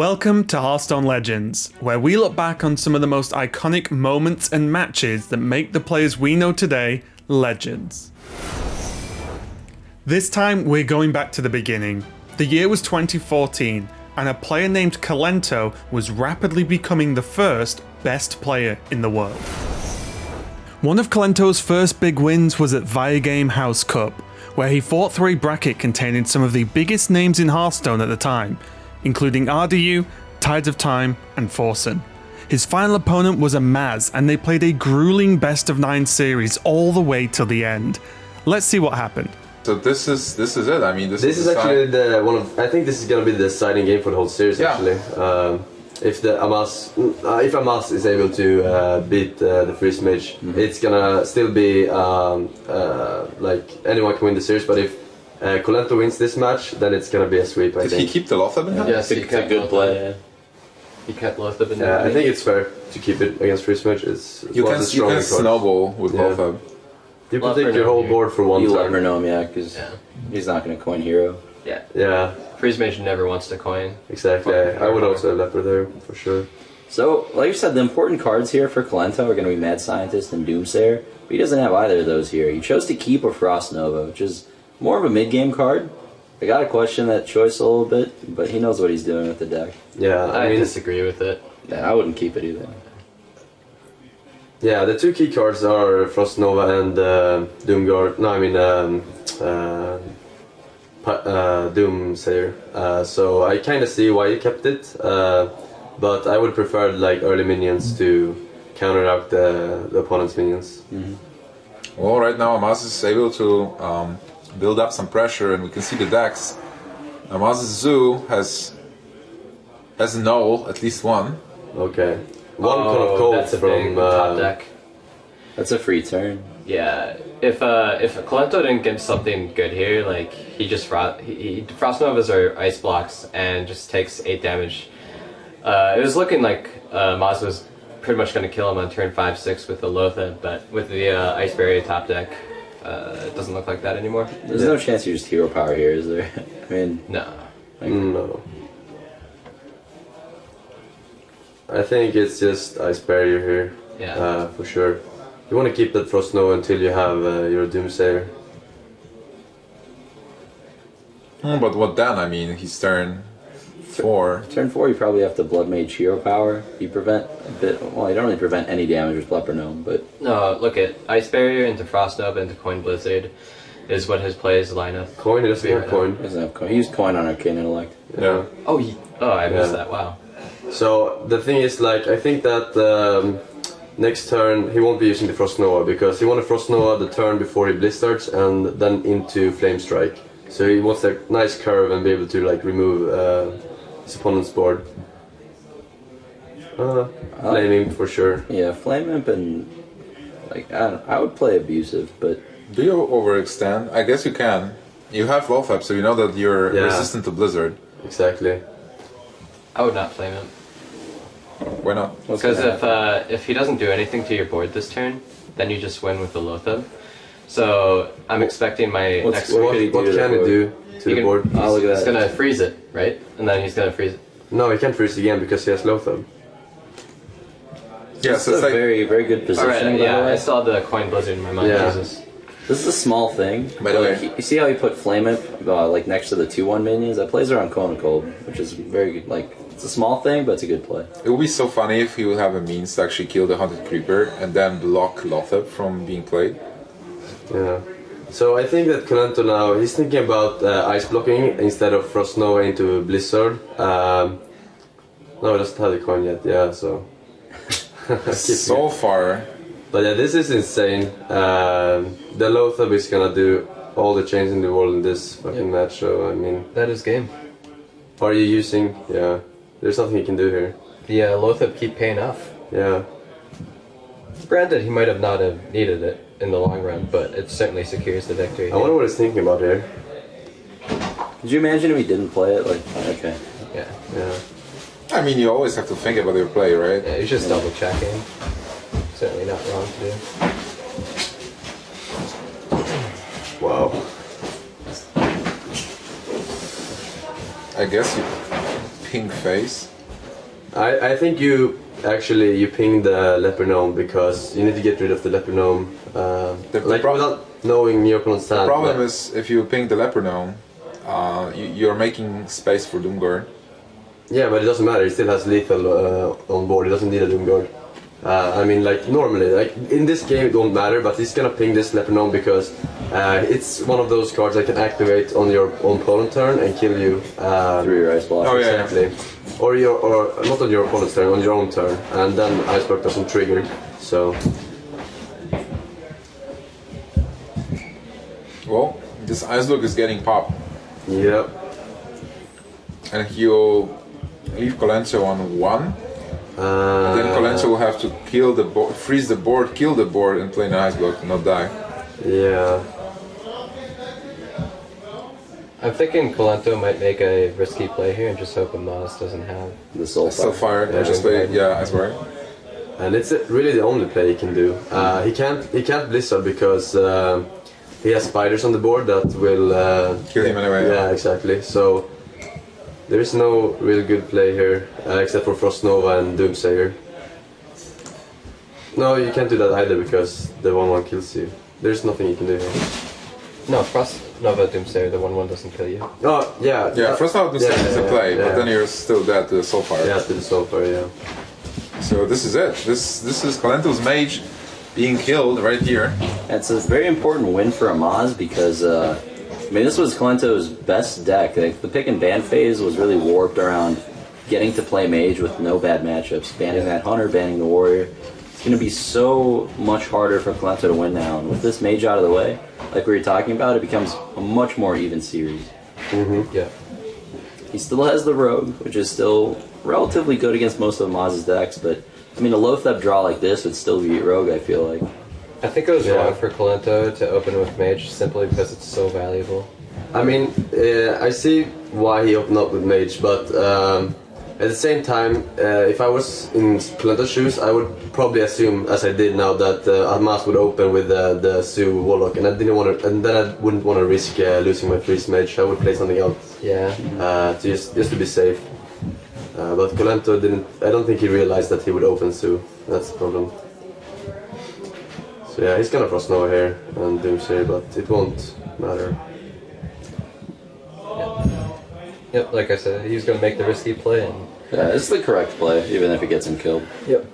Welcome to Hearthstone Legends, where we look back on some of the most iconic moments and matches that make the players we know today legends. This time we're going back to the beginning. The year was 2014, and a player named Kolento was rapidly becoming the first best player in the world. One of Kolento's first big wins was at Viagame House Cup, where he fought through a bracket containing some of the biggest names in Hearthstone at the time, including RDU, Tides of Time, and Forsen. His final opponent was a Maz, and they played a grueling best-of-9 series all the way till the end. Let's see what happened. So this is it. I mean, this is actually I think this is gonna be the deciding game for the whole series. Yeah. Actually, if Amas is able to beat the Freeze Mage, it's gonna still be like anyone can win the series. But if Kolento wins this match, then it's gonna be a sweep. I think. Did he keep the Lothab in hand? Yes, it's a good play. He kept Lothab in there. Yeah, I think it's fair to keep it against Freeze Mage. You can snowball with Lothab. You protect your whole board for one turn. You never know him, yeah, because he's not going to coin hero. Yeah. Yeah. Freeze Mage never wants to coin. Exactly. I would also have Leopard there, for sure. So, like you said, the important cards here for Kolento are going to be Mad Scientist and Doomsayer, but he doesn't have either of those here. He chose to keep a Frost Nova, which is more of a mid-game card. I gotta question that choice a little bit, but he knows what he's doing with the deck. Yeah, I disagree with it. Yeah, I wouldn't keep it either. Yeah, the two key cards are Frost Nova and Doomguard. No, I mean Doomsayer. So I kind of see why he kept it, but I would prefer like early minions to counter out the opponent's minions. Well, right now Amas is able to build up some pressure, and we can see the decks. Amaz's Zoo has null, at least one. Okay. One kind of cold that's a from big top deck. That's a free turn. Yeah, if Kolento didn't get something good here, like he just Frost Novas are ice blocks and just takes 8 damage. It was looking like Maz was pretty much going to kill him on turn 5-6 with the Lothab, but with the Ice Barrier top deck, it doesn't look like that anymore. There's no chance you just hero power here, is there? I mean, no. No. I think it's just Ice Barrier here. Yeah. For sure. You want to keep that Frost Nova until you have your Doomsayer. But what then? I mean, he's turn 4. Turn 4, you probably have to Blood Mage hero power. You prevent a bit. Well, you don't really prevent any damage with Leper Gnome, but No, look at Ice Barrier into Frost Nova into Coin Blizzard is what his plays line up. Coin, he doesn't have coin. he doesn't have coin. He used coin on Arcane Intellect. Yeah. I missed that. Wow. So the thing is, like, I think that next turn he won't be using the Frost Nova because he wanted Frost Nova the turn before he Blizzards and then into Flame Strike. So he wants a nice curve and be able to like remove his opponent's board. Flame Imp for sure. Yeah, Flame Imp and like I would play Abusive, but Do you overextend? I guess you can. You have Lothab, so you know that you're resistant to Blizzard. Exactly. I would not flame him. Why not? Because if he doesn't do anything to your board this turn, then you just win with the Lothab. So I'm expecting my next. What can it do to the board? Oh, look at that. He's gonna freeze it, right? And then he's gonna freeze it. No, he can't freeze again because he has Lothab. Yeah, so it's a like, very good position. Alright, I saw the Coin Blizzard in my mind. Yeah. Jesus. This is a small thing. By the way, you see how he put Flame Imp like next to the 2/1 minions? That plays around Cold, which is very good. Like it's a small thing, but it's a good play. it would be so funny if he would have a means to actually kill the Haunted Creeper and then block Lothab from being played. Yeah. So I think that Kolento now, he's thinking about ice blocking instead of Frost Nova into Blizzard. No, he doesn't have the coin yet, yeah, so... So far, But yeah, this is insane. The Lothab is gonna do all the change in the world in this fucking match, so I mean... That is game. Are you using... Yeah, there's nothing you can do here. The Lothab keep paying off. Yeah. Granted, he might have not have needed it in the long run, but it certainly secures the victory. I wonder what he's thinking about here. Could you imagine if he didn't play it? Like, okay. Yeah. Yeah. I mean, you always have to think about your play, right? Yeah, he's just double checking. Certainly not wrong to do. Wow. I guess you pink face. I think you ping the leper gnome because you need to get rid of the leper gnome. Without knowing your opponent's hand. The problem is if you ping the leper gnome, you're making space for Doomguard. Yeah, but it doesn't matter. He still has lethal on board. He doesn't need a Doomguard. I mean, like normally, like in this game, it won't matter. But he's gonna ping this leper gnome because it's one of those cards that can activate on your own opponent's turn and kill you. Through your ice block. Oh yeah. Exactly. Or not on your opponent's turn, on your own turn, and then ice block doesn't trigger. So. Well, this ice block is getting popped. Yep. And he'll leave Kolento on 1. And then Kolento will have to kill the board, freeze the board, kill the board, and play an ice block to not die. Yeah. I'm thinking Kolento might make a risky play here and just hope Amaz doesn't have The soul Still fire. fire, or just play, yeah, ice wire. And it's really the only play he can do. He can't Blizzard because he has spiders on the board that will Kill him anyway. Yeah, exactly. So there is no real good play here except for Frost Nova and Doomsayer. No, you can't do that either because the 1/1 kills you. There's nothing you can do here. No, Frost Nova Doomsayer, the 1/1 doesn't kill you. Oh yeah. Yeah, first out is a play, yeah. but then you're still dead to the Soulfire. Yeah, to the Soulfire, yeah. So this is it. This is Kolento's mage being killed right here. It's a very important win for Amaz because, I mean, this was Kolento's best deck. Like, the pick and ban phase was really warped around getting to play mage with no bad matchups, banning that hunter, banning the warrior. It's going to be so much harder for Kolento to win now. And with this mage out of the way, like we were talking about, it becomes a much more even series. Yeah. He still has the rogue, which is still relatively good against most of Amaz's decks, but I mean, a low-thep draw like this would still beat rogue, I feel like. I think it was wrong for Kolento to open with Mage simply because it's so valuable. I mean, I see why he opened up with Mage, but at the same time, if I was in Kolento's shoes, I would probably assume, as I did now, that Amaz would open with the Zoo Warlock, and I didn't want to, and then I wouldn't want to risk losing my Freeze Mage. I would play something else. Yeah. Just to be safe. But Kolento didn't. I don't think he realized that he would open Zoo. That's the problem. So yeah, he's gonna Frost Nova here and Doomsayer, but it won't matter. Yep, like I said, he's going to make the risky play. And Yeah, it's the correct play, even if it gets him killed. Yep.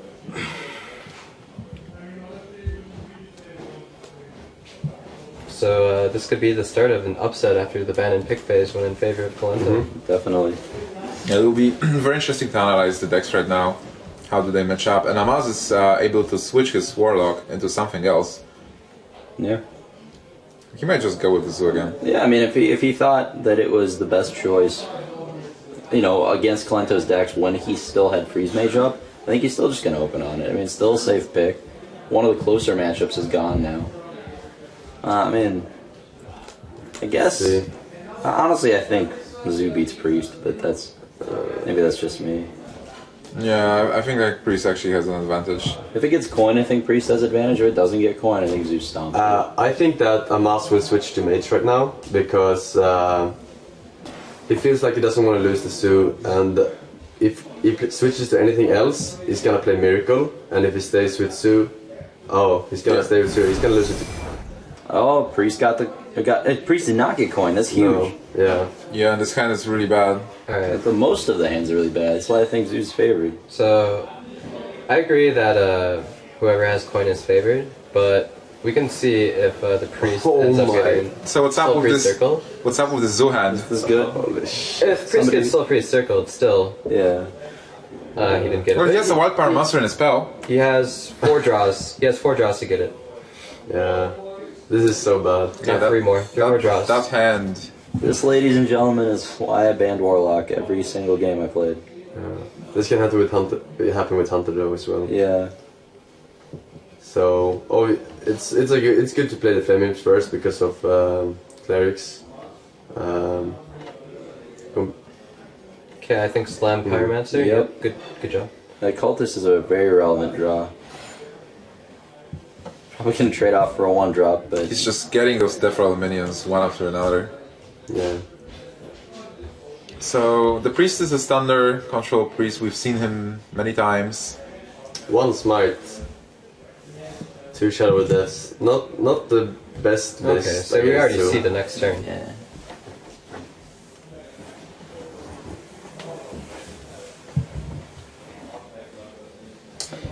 So this could be the start of an upset after the ban and pick phase when in favor of Kolento. Definitely. Yeah, it will be very interesting to analyze the decks right now. How do they match up? And Amaz is able to switch his Warlock into something else. Yeah. He might just go with the Zoo again. Yeah, I mean, if he thought that it was the best choice, you know, against Kolento's decks when he still had Freeze Mage up, I think he's still just going to open on it. I mean, it's still a safe pick. One of the closer matchups is gone now. I mean, I guess, honestly, I think Zoo beats Priest, but that's, maybe that's just me. Yeah, I think that Priest actually has an advantage. If it gets coin, I think Priest has advantage. If it doesn't get coin, I think Zoo stomps. I think that Amaz will switch to Mage right now because he feels like he doesn't want to lose the Zoo, and if he switches to anything else, he's gonna play Miracle, and if he stays with Zoo, he's gonna stay with Zoo. He's gonna lose it. Oh, Priest Priest did not get coin. That's huge. No, yeah. Yeah, and this hand is really bad. Alright, But most of the hands are really bad. That's why I think Zoo's favored. so I agree that whoever has coin is favored, but we can see if the priest ends up getting So what's up Soul with Priest this? circle. What's up with the Zoo hand? This is good. Holy shit. If priest Somebody- gets Soul Priest circled, still Yeah. he didn't get it. Well, But he has a wild power monster in his spell. he has 4 draws. He has 4 draws to get it. Yeah. This is so bad. Yeah, three more draws. That hand. This, ladies and gentlemen, is why I banned Warlock every single game I played. This can happen with Hunter though as well. Yeah. So it's good to play the Flame Imps first because of clerics. Okay, I think Slam Pyromancer. Yep. Good job. That Cultist is a very relevant draw. Probably can trade off for a 1-drop, but He's just getting those Death Rattle minions one after another. Yeah. So the priest is a thunder control priest. We've seen him many times. 1 smite, 2 shadow of death. Not the best Okay, list. so I we guess, already too. see the next turn. Yeah.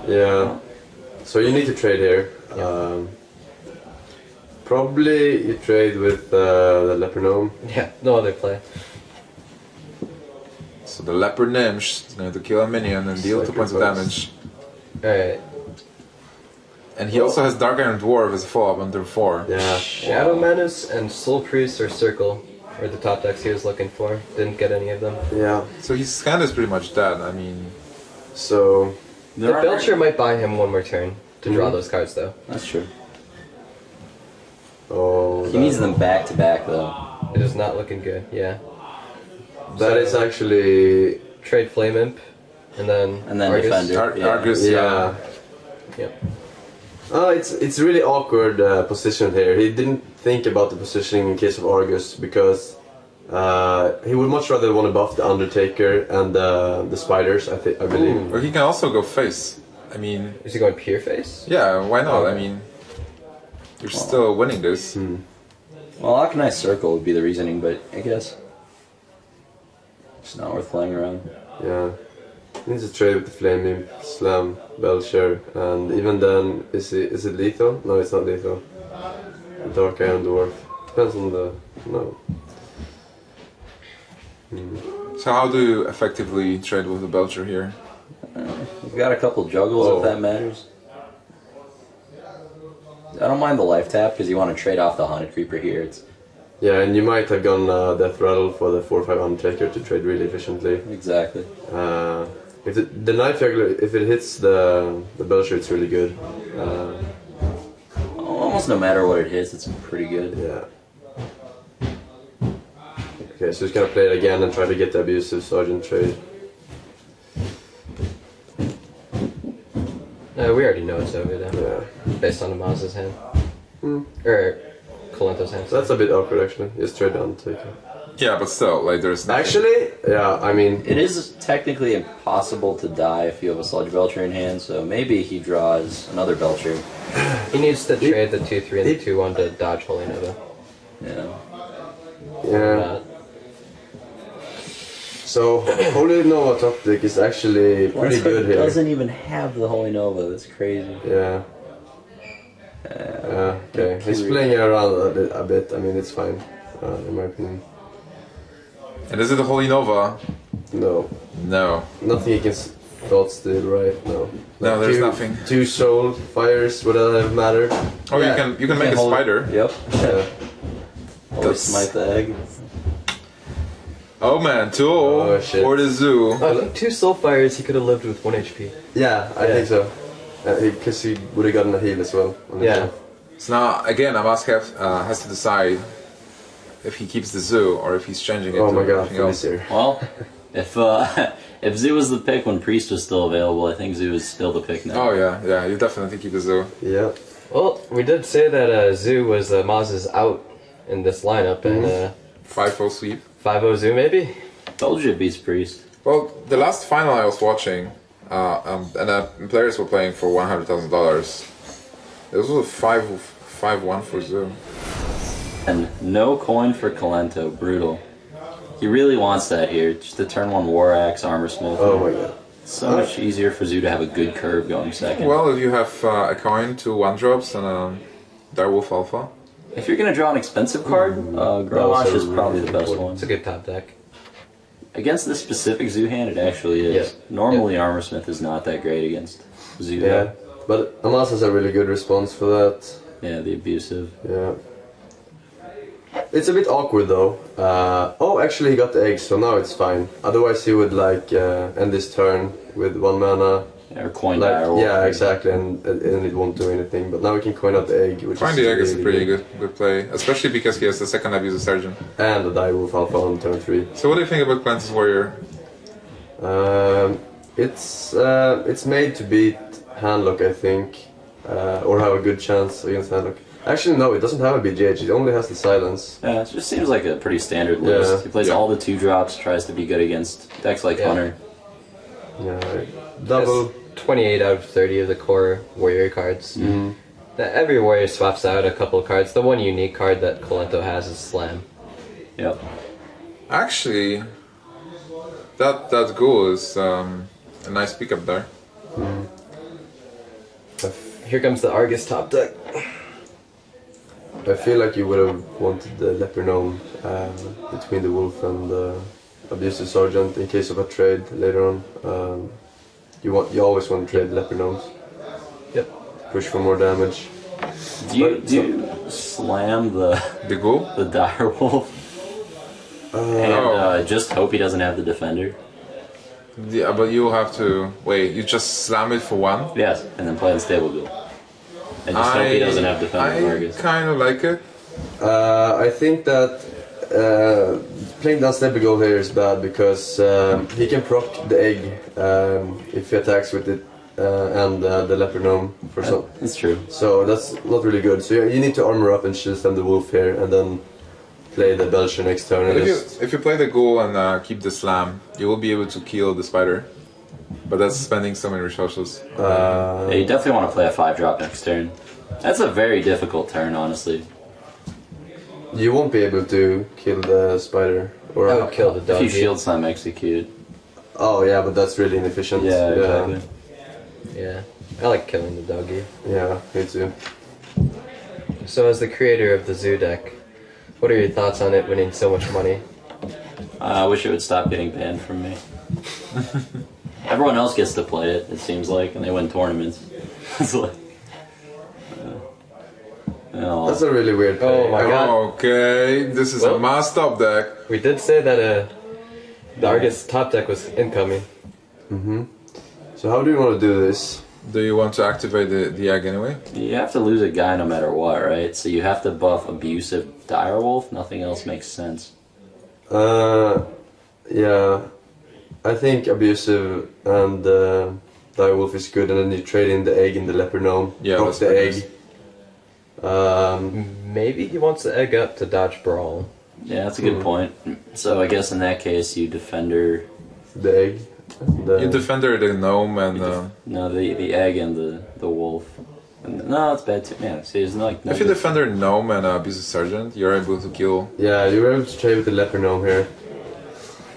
Yeah. So you need to trade here. Probably you trade with the leper gnome. Yeah, no other play. So the leper Nimsh is going to kill a minion and deal 2 points of damage. Alright. And he also has Dark Iron Dwarf as a follow-up on turn 4. Yeah. Shadow Menace and Soul Priest or Circle were the top decks he was looking for. Didn't get any of them. Yeah. So his hand is pretty much dead. I mean, So The Belcher might buy him one more turn to draw those cards though. That's true. he He needs them back to back though. It is not looking good, yeah. That is actually Trade Flame Imp and then Argus. Defender. Argus, yeah. Yep. Oh, it's really awkward position here. He didn't think about the positioning in case of Argus because he would much rather want to buff the Undertaker and the spiders. I believe. Or he can also go face. I mean, Is he going pure face? yeah, why not? I mean, you're still winning this. Well, Akanai Circle would be the reasoning, but I guess it's not worth playing around. Yeah. He needs to trade with the Flame Imp, Slam, Belcher, and even then, is it lethal? No, it's not lethal. Dark Iron Dwarf. Depends on the no. So how do you effectively trade with the Belcher here? We've got a couple juggles if that matters. I don't mind the life tap because you want to trade off the Haunted Creeper here. It's Yeah, and you might have gone Death Rattle for the 4/5 Undertaker to trade really efficiently. exactly. If the Knife Juggler, if it hits the Belcher, it's really good. Almost no matter what it hits, it's pretty good. Yeah. Okay, so he's gonna play it again and try to get the Abusive Sergeant trade. We already know it's over though. Yeah. Based on Amaz's hand. Or Kolento's hand. So that's a bit awkward actually. Just trade the Undertaker. Yeah, but still, like, there's nothing. Actually, yeah, I mean, It is technically impossible to die if you have a Sludge Belcher in hand, so maybe he draws another Belcher. He needs to trade the 2/3 and the 2/1 to dodge Holy Nova. Yeah. yeah. Uh, So Holy Nova top deck is actually pretty good here. Doesn't even have the Holy Nova. That's crazy. Yeah. Okay. He's playing it around a bit. I mean, it's fine, in my opinion. And is it the Holy Nova? No, No. nothing he can thought steal, right? No. No, there's Two- nothing. 2 soul fires, would that have mattered? Oh, Yeah. you can make a hold- spider. Yep. Yeah. Always That's- smite the egg. Oh man, 2-0 Oh, shit. for the zoo. I think 2 Soulfires he could have lived with 1 HP. Yeah, I think so. Because he would have gotten a heal as well. On the Yeah. turn. So now again, Amas has to decide if he keeps the zoo or if he's changing it Oh to my god, anything else. Felicia. Well, if Zoo was the pick when Priest was still available, I think Zoo is still the pick now. Oh yeah, you definitely keep the zoo. Yeah. Well, we did say that Zoo was Maz's out in this lineup, and 5-0 sweep. 5-0 Zoo maybe? Told you it beats Priest. Well, the last final I was watching, and players were playing for $100,000. This was a 5-1 for zoo. And no coin for Kolento. Brutal. He really wants that here. Just a turn 1 War Axe, Armor Smith. Oh my god. So much easier for Zoo to have a good curve going second. Well, if you have a coin, 2 1-drops, and a Direwolf Alpha. If you're going to draw an expensive card, Grommash is probably the best one. It's a good top deck. Against this specific Zoo hand, it actually is. Yeah. Normally, Armor Smith is not that great against Zoo. Yeah. But Amas has a really good response for that. Yeah, the abusive. Yeah. It's a bit awkward though. Oh, actually he got the egg, so now it's fine. Otherwise he would like end this turn with 1 mana. Or coin Like, Direwolf. yeah, exactly, and it won't do anything. But now we can coin out the egg, which Find is the egg is a really pretty good play, especially because he has the second Abusive Surgeon. And the Direwolf Alpha on turn 3. So what do you think about Clancy's Warrior? It's made to beat Handlock, I think, or have a good chance against Handlock. Actually, no, it doesn't have a BGH. It only has the silence. Yeah, it just seems like a pretty standard list. Yeah. He plays all the 2-drops, tries to be good against decks like Hunter. Yeah, double. 28 out of 30 of the core warrior cards. Mm-hmm. Every warrior swaps out a couple of cards. The one unique card that Kolento has is Slam. Yep. Actually, that goal is a nice pickup there. Here comes the Argus top deck. I feel like you would have wanted the Leper Gnome between the Wolf and the Abusive Sergeant in case of a trade later on. You always want to trade Leper Gnomes. Yep. Push for more damage. Do you slam The goal? the Direwolf and just hope he doesn't have the defender? Yeah, but you have to wait. You just slam it for one. Yes, and then play the stable ghoul. And just hope he doesn't have defender I Argus. kind of like it. I think that playing down Stable Goal here is bad because he can proc the egg if he attacks with it and the Leper Gnome for some. That's true. So that's not really good. So you need to armor up and shield stem the Wolf here and then play the Belcher next turn. But And if you play the ghoul and keep the slam, you will be able to kill the spider. But that's spending so many resources. Yeah, you definitely want to play a 5-drop next turn. That's a very difficult turn, honestly. you won't be able to kill the spider. Or I would kill the If dog. you shield slam execute. Oh yeah, but that's really inefficient. Yeah, exactly. Yeah. I like killing the doggy. Yeah, me too. So as the creator of the Zoo deck, what are your thoughts on it winning so much money? I wish it would stop getting banned from me. Everyone else gets to play it, it seems like, and they win tournaments. It's like... oh. That's a really weird play. Oh my god. Okay, this is a Well- masked up deck. We did say that the Argus top deck was incoming. So how do you want to do this? Do you want to activate the egg anyway? You have to lose a guy no matter what, right? So you have to buff abusive Direwolf, nothing else makes sense. Yeah, I think abusive and Direwolf is good, and then you trade in the egg in the Leper Gnome. Yeah, proc that's the pretty egg. Maybe he wants the egg up to dodge Brawl. Yeah, that's a good point. So I guess in that case you defender... The egg. And, You defender the gnome and No, the egg and the wolf. And, no, it's bad too. Yeah, see, there's like no if you good- defender gnome and abusive sergeant, you're able to kill. yeah, you're able to trade with the Leper Gnome here.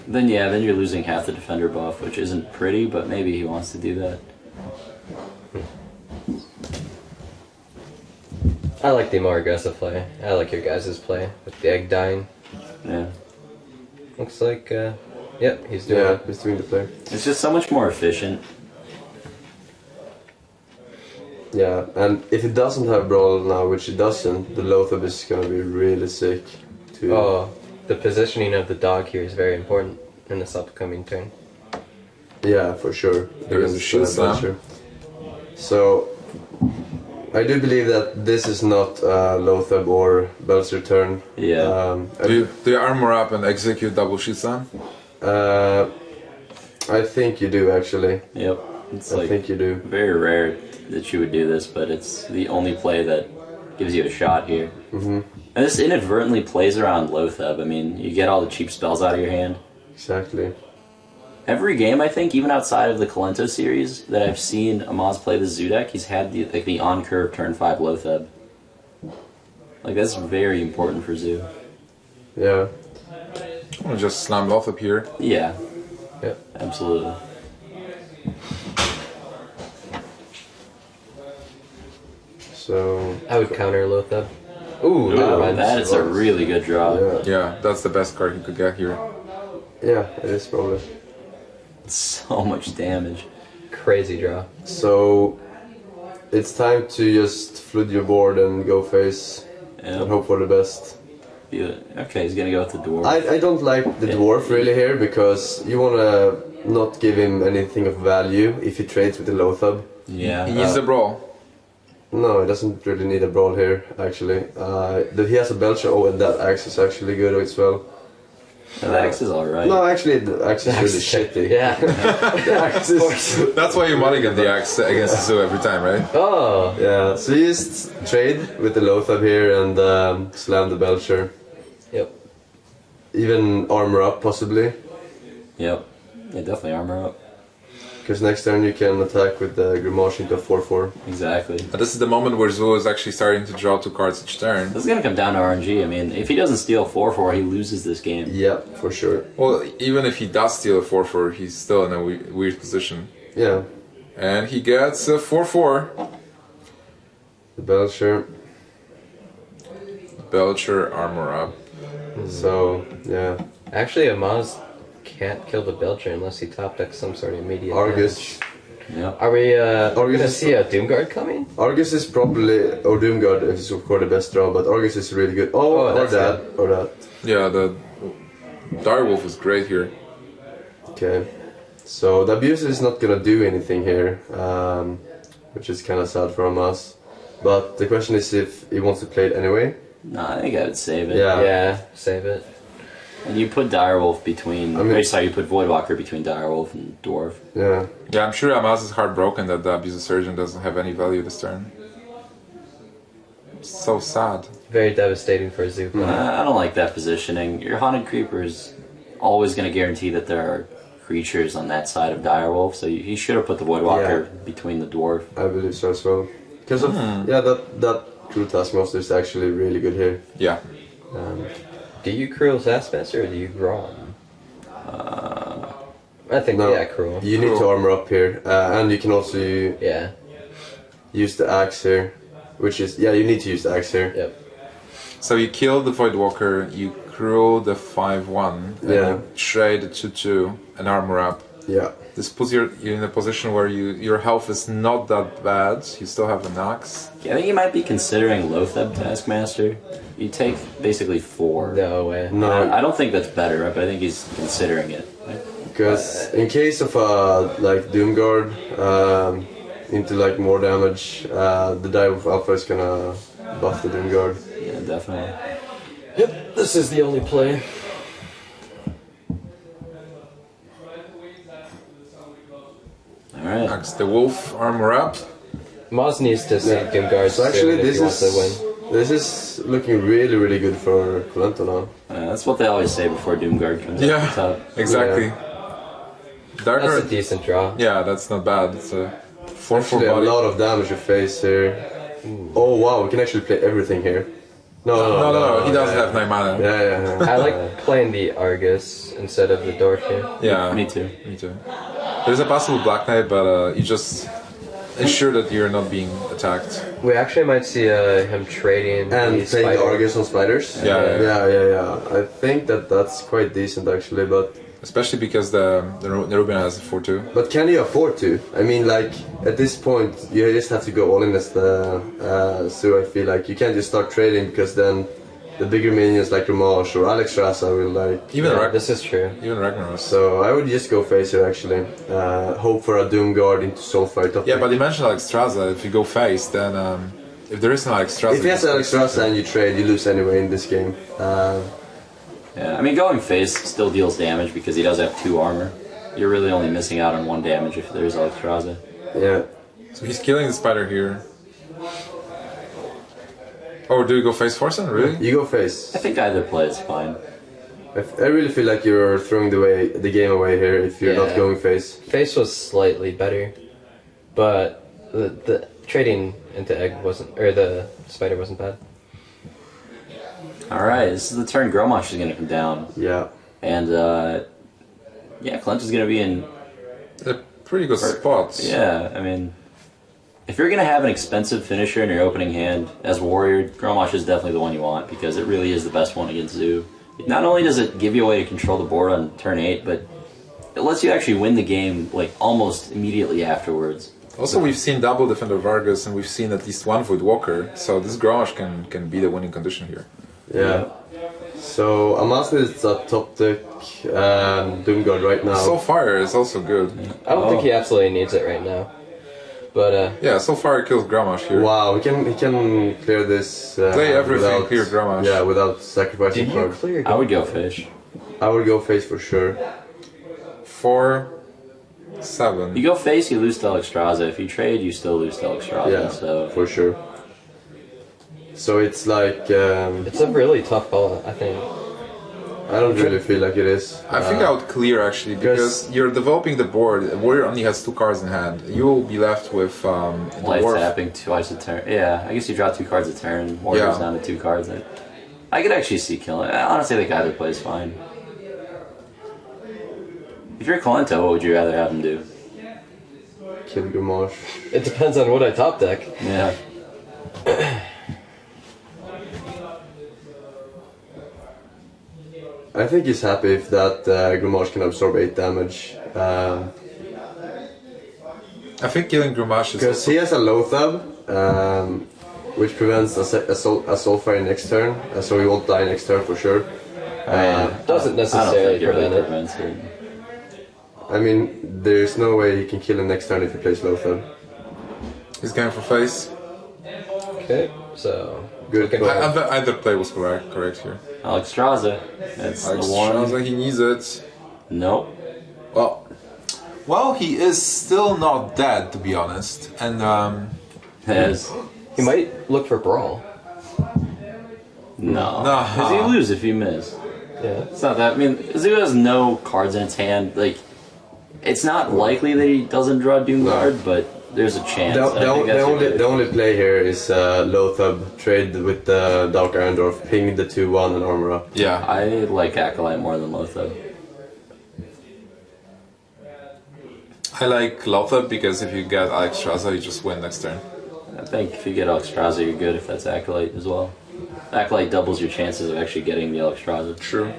Then you're losing half the defender buff, which isn't pretty, but maybe he wants to do that. I like the more aggressive play. I like your guys' play with the egg dying. Yeah. Looks like, yep, he's doing Yeah, it. he's doing the play. It's just so much more efficient. Yeah, and if it doesn't have Brawl now, which it doesn't, the Lothab is gonna be really sick. To Oh, the positioning of the dog here is very important in this upcoming turn. Yeah, for sure. There is a shield slam. Belcher. So, I do believe that this is not Lothab or Belcher turn. Yeah. Do you armor up and execute double shield slam? I think you do actually. Yep. It's I like think you do. very rare that you would do this, but it's the only play that gives you a shot here. Mm-hmm. And this inadvertently plays around Lothab. I mean, you get all the cheap spells out of your hand. Exactly. Every game, I think, even outside of the Kolento series, that I've seen Amaz play the Zoo deck, he's had the on-curve turn 5 Lothab. Like, that's very important for Zoo. Yeah. I'm gonna just slam Loth up here. Yeah, Yep. absolutely. So. I would counter Lothab. Ooh, never mind. That is a really good draw. Yeah. Yeah, that's the best card you could get here. Yeah, it is probably. So much damage. Crazy draw. So. It's time to just flood your board and go face and Yeah. hope for the best. Yeah. Okay, he's gonna go with the dwarf. I don't like the Yeah. dwarf really here because you wanna not give him anything of value if he trades with the Lothab. Yeah. He needs the brawl. No, he doesn't really need a brawl here actually. He has a Belcher. Oh, and that axe is actually good as well. The axe is alright. No, actually, the axe is really shitty. Yeah. The axe is... That's why you mulligan the axe against the zoo every time, right? Oh. Yeah, so you just trade with the Lothab here and slam the Belcher. Yep. Even armor up, possibly. Yep. Yeah, definitely armor up. Because next turn you can attack with the Grimash into a 4/4. Exactly. This is the moment where Zoo is actually starting to draw 2 cards each turn. This is gonna come down to RNG. I mean, if he doesn't steal 4/4, he loses this game. Yeah, for sure. Well, even if he does steal a 4/4, he's still in a weird position. Yeah. And he gets a 4/4. The Belcher. Belcher, armor up. So, yeah. Actually, Amaz can't kill the Belcher unless he top decks some sort of immediate Argus. damage. Yeah. Are we Argus gonna is- see a Doomguard coming? Argus is probably, or Doomguard is of course the best draw, but Argus is really good. Oh, Or that's that, or that. Yeah, the Direwolf is great here. Okay. So the Abuser is not gonna do anything here, which is kind of sad for us. But the question is if he wants to play it anyway. No, I think I would save it. Yeah. Yeah, save it. And you put Direwolf between. I mean- you put Voidwalker between Direwolf and Dwarf. Yeah. Yeah, I'm sure Amaz is heartbroken that the Abuser Surgeon doesn't have any value this turn. So sad. Very devastating for a zoo player. I don't like that positioning. Your Haunted Creeper is always going to guarantee that there are creatures on that side of Direwolf, so he should have put the Voidwalker between the Dwarf. I believe so as well. Because of yeah, that Cruel Taskmaster is actually really good here. Yeah. Do you Cruel Taskmaster or do you Grom? I think No, yeah, Cruel. You need to armor up here, and you can also Yeah. use the axe here, which is you need to use the axe here. Yep. So you kill the Voidwalker, you crew the 5/1, and Yeah. you trade the 2/2 and armor up. Yeah. This puts you in a position where your health is not that bad. You still have an axe. Yeah, I think you might be considering Lothab Taskmaster. You take basically 4. No way. No, I don't think that's better, but I think he's considering it. because in case of like Doomguard into like more damage, the Direwolf Alpha is gonna buff the Doomguard. Yeah, definitely. Yep, this is the only play. Alright. Axe the wolf, armor up. Maz needs to see Yeah. Doomguard So actually, soon if he wants to win. this is looking really good for Kolento now. That's what they always say before Doomguard comes Yeah. up top. Exactly. Dark That's a Earth- decent draw. Yeah, that's not bad. It's a 4/4 Actually, a body. lot of damage you face here. Oh wow, we can actually play everything here. No, he doesn't have 9 mana. Yeah. I like playing the Argus instead of the Dwarf here. Yeah, Me too. Me too. There's a possible Black Knight, but you just ensure that you're not being attacked. We actually might see him trading And the playing the Spider. Argus on spiders. Yeah. Yeah. I think that's quite decent actually, but Especially because the Nerubian has a 4/2. But can you afford to? I mean, like, at this point, you just have to go all in as the... so I feel like you can't just start trading, because then the bigger minions like Ramage or Alex Rasa will, like... Even Yeah, this is true. even Ragnaros. So I would just go face here, actually. Hope for a Doomguard into Soulfire top Yeah, deck. but you mentioned Alexstrasza. If you go face, then if there is no Alexstrasza, If he has Alex Rasa and you trade, you lose anyway in this game. Yeah, I mean, going face still deals damage because he does have 2 armor. You're really only missing out on 1 damage if there's Alexstrasza. Yeah. So he's killing the spider here. Oh, do you go face Forsen? Really? You go face. I think either play is fine. I really feel like you're throwing the game away here if you're not Yeah. going face. Face was slightly better, but the trading into egg wasn't, or the spider wasn't bad. Alright, this is the turn Gromosh is going to come down. Yeah. And, yeah, Colento's going to be in... A pretty good spot. Yeah, I mean... If you're going to have an expensive finisher in your opening hand, as Warrior, Gromosh is definitely the one you want, because it really is the best one against Zoo. Not only does it give you a way to control the board on turn 8, but it lets you actually win the game, like, almost immediately afterwards. Also, we've seen double Defender Vargas, and we've seen at least 1 Voidwalker, so this Gromosh can be the winning condition here. Yeah. So Amaz is a top deck Doomguard right now. Soulfire is also good. I don't think he absolutely needs it right now, but Yeah, Soulfire kills Gromosh here. Wow, he can clear this. Play everything, without, clear Gromosh. Yeah, without sacrificing did you cards. clear? I would go fish. I would go face for sure. 4-7. You go face, you lose to Alexstrasza. If you trade, you still lose to Alexstrasza. Yeah, So for sure. So it's like It's a really tough call, I think. I don't really feel like it is. I think I would clear actually because you're developing the board. The warrior only has 2 cards in hand. You will be left with life dwarf. tapping twice a turn. Yeah, I guess you draw 2 cards a turn. Warriors Yeah. down to 2 cards. I could actually see killing. Honestly, I think either plays fine. If you're Kolento, what would you rather have him do? Kill Gamache. It depends on what I top deck. Yeah. I think he's happy if that Gamache can absorb 8 damage. I think killing Grimash is Because he has a Loathab, which prevents a Soulfire next turn, so he won't die next turn for sure. Doesn't I don't necessarily think it really prevent it. prevents it. I mean, there's no way he can kill him next turn if he plays Loathab. he's going for face. Okay, so Good call. Either play was correct here. Alexstrasza. That's the Sounds one. like he needs it. Nope. Well, he is still not dead, to be honest. And Yes. he might look for brawl. No. Nah. Because you lose if you miss. Yeah. It's not that. I mean, Zoo has no cards in its hand. Like, it's not likely that he doesn't draw Doomguard, but there's a chance. I think that's a good- The only play here is Loathab trade with Dark Arendorf, ping the 2-1 and armor up. yeah, I like Acolyte more than Lothar. I like Lothar because if you get Alexstrasza, you just win next turn. I think if you get Alexstrasza, you're good if that's Acolyte as well. Acolyte doubles your chances of actually getting the Alexstrasza. True.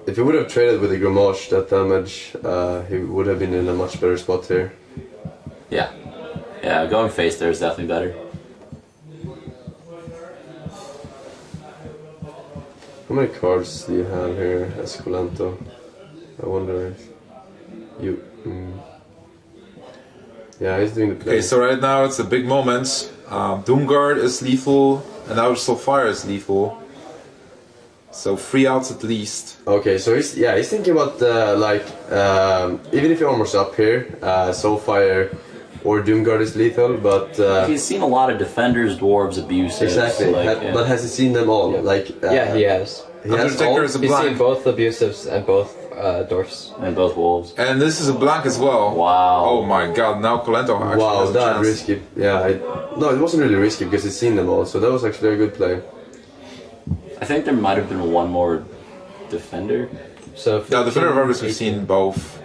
If he would have traded with the Gamache that damage, he would have been in a much better spot here. Yeah. Yeah, going face there is definitely better. How many cards do you have here as Kolento? I wonder if you... Yeah, he's doing the play. Okay, so right now it's a big moment. Doomguard is lethal, and now Soulfire is lethal. So 3 outs at least. Okay, so he's thinking about even if he armors up here, Soulfire or Doomguard is lethal, but He's seen a lot of defenders, dwarves, abuses. exactly. But has he seen them all? Yeah. Yeah, he has. He has Undertaker all. is a He's seen blank. both abusives and both dwarfs. And both wolves. And this is a blank as well. Wow. Oh my god, now Kolento actually Wow, has a that chance. risky. Yeah, no, it wasn't really risky because he's seen them all, so that was actually a good play. I think there might have been one more defender. So Yeah, the Defender of 15, Argus we've seen both.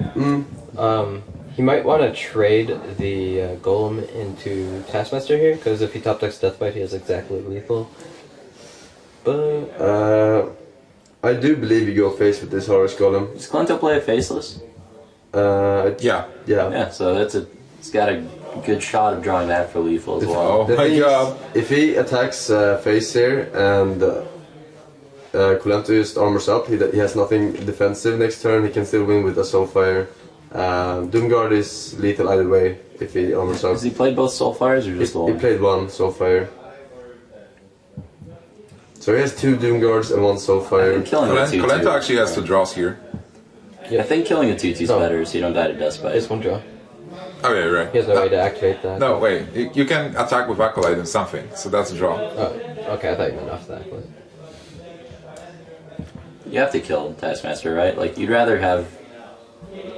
He might want to trade the Golem into Taskmaster here, because if he top decks Deathbite, he has exactly lethal. But I do believe you go face with this Horus Golem. Does Kolento play a faceless? Yeah. Yeah. Yeah, so it's got a good shot of drawing that for lethal as well. Oh The my thing is, god. if he attacks face here and Kolento just armors up, he has nothing defensive next turn, he can still win with a Soulfire. Doomguard is lethal either way if he armors up. Has he played both Soulfires or just He one? played one Soulfire. So he has 2 Doomguards and 1 Soulfire. Killing a 2-2. Kolento actually has 2 draws here. I think killing a 2-2 is No. better so you don't die to Dustbite. it's one draw. Oh yeah, right. He has no way to activate that. No, wait. You can attack with Acolyte and something, so that's a draw. Oh, okay, I thought you meant off that. But... You have to kill Taskmaster, right? Like, you'd rather have...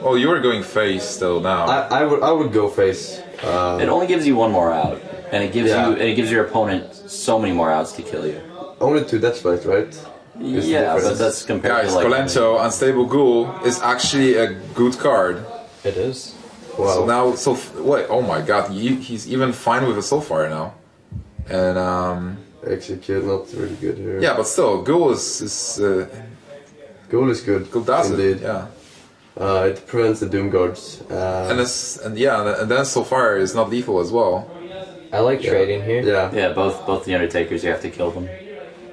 Oh, you were going face still now. I would go face. It only gives you one more out. And it gives Yeah. you, and it gives your opponent so many more outs to kill you. Only 2 Deathbite, right? Is the Yeah, but difference. that's compared Guys, to like... Kolento, Unstable Ghoul, is actually a good card. It is. Wow. So now, wait, oh my god, he's even fine with a Soulfire now. And, Execute, not really good here. yeah, but still, Ghoul is Goal is good. Ghoul does indeed. it, yeah. It prevents the Doomguards. And then Soulfire is not lethal as well. I like trading here. Yeah. Yeah, both the Undertakers, you have to kill them.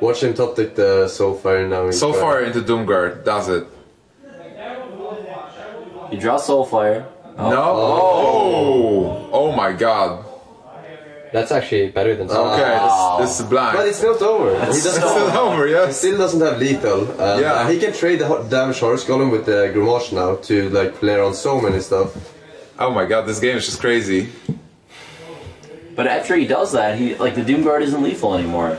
Watch him top deck the Soulfire now. Soulfire into Doomguard, does it. You draw Soulfire. No? Oh my god. That's actually better than some. Okay, this is blind. But it's not over. It's still over, He yes. still doesn't have lethal. Yeah. He can trade the damage horse golem with the Grimace now to like play around so many stuff. Oh my god, this game is just crazy. But after he does that, he like the Doomguard isn't lethal anymore.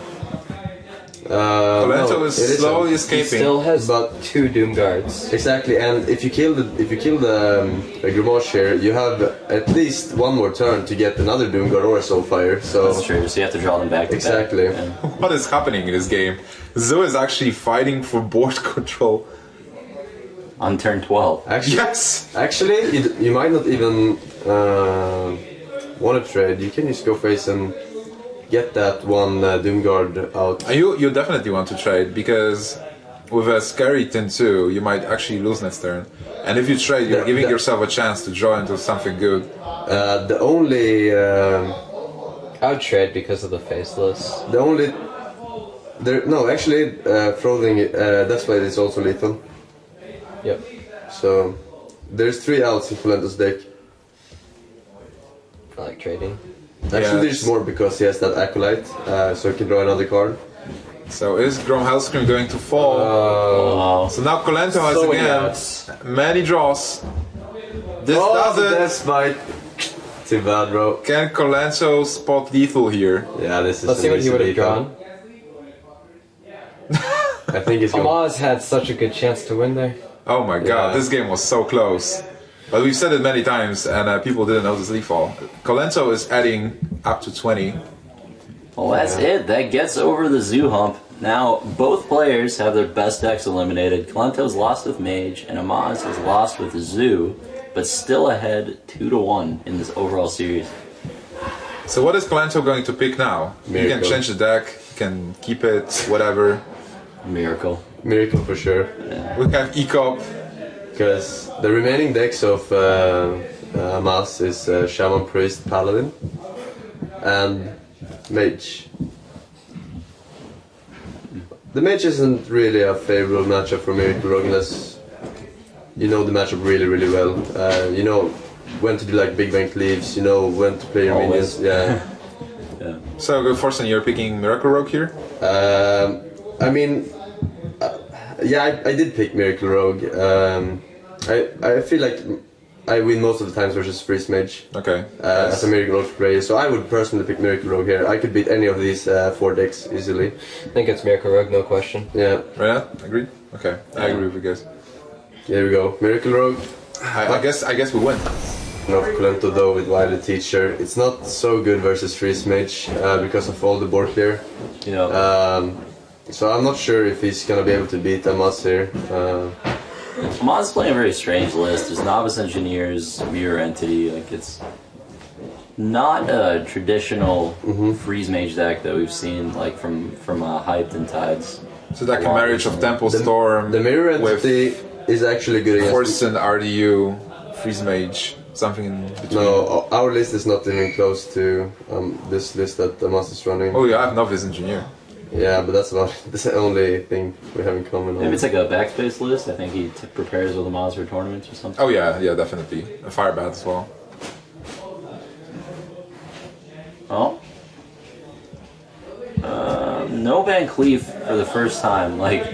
Kolento no, is it isn't. slowly He escaping. still has But- 2 Doom Guards. Exactly, and if you kill the Grimace here, you have at least one more turn to get another Doomguard or a Soulfire. So That's true. So you have to draw them back. to back. Exactly. Yeah. What is happening in this game? Zoo is actually fighting for board control. On turn 12. Actually, you might not even want to trade. You can just go face and get that one Doomguard out. You definitely want to trade because with a scary tin 2, you might actually lose next turn. And if you trade, you're giving yourself a chance to draw into something good. The only I would trade because of the faceless. Frothing Deathblade is also lethal. Yep. So there's 3 outs in Kolento's deck. I like trading. Actually, there's more because he has that Acolyte, so he can draw another card. So is Grom Hellscream going to fall? Oh. So now Kolento has So many again outs. many draws. This does it. Deathbite. Too bad, bro. Can Kolento spot lethal here? Yeah, this is. Let's see what he would have drawn. I think it's going. Amaz had such a good chance to win there. Oh my god, Yeah. this game was so close. But we've said it many times and people didn't notice lethal. Kolento is adding up to 20. Well, that's it. That gets over the Zoo hump. Now, both players have their best decks eliminated. Kolento's lost with Mage, and Amaz is lost with Zoo, but still ahead 2-1 in this overall series. So what is Kolento going to pick now? He can Miracle. change the deck, he can keep it, whatever. Miracle. Miracle for sure. We have Ecop. Because the remaining decks of Amaz is Shaman, Priest, Paladin, and Mage. The Mage isn't really a favorable matchup for Miracle Rogue unless you know the matchup really, really well. You know when to do like Big Bang Cleaves, you know when to play your Always. minions. Yeah. Yeah. So, Forsen, you're picking Miracle Rogue here? I mean, I did pick Miracle Rogue. I feel like I win most of the times versus Freeze Mage Okay. as a Miracle Rogue player, so I would personally pick Miracle Rogue here. I could beat any of these 4 decks easily. I think it's Miracle Rogue, no question. Yeah, Renat, agreed? Okay, I agree with you guys. here we go. Miracle Rogue. I guess we win. Of Kolento though with Wily Teacher. It's not so good versus Freeze Mage because of all the board clear. You know, So I'm not sure if he's gonna be able to beat Amaz here. Amaz is playing a very strange list. There's Novice Engineers, Mirror Entity. Like, it's not a traditional Freeze Mage deck that we've seen, like, from Hyped and Tides. So like a marriage of Temple Storm The Mirror Entity with is actually good against. Forsen, RDU, Freeze Mage, something in between. No, our list is not even close to this list that Amaz is running. Oh, you have Novice Engineer. Yeah, but that's the only thing we have in common. Maybe it's like a backspace list. I think he prepares with Amaz for tournaments or something. Oh yeah, definitely. A Firebat as well. Well, no Van Cleef for the first time. Like,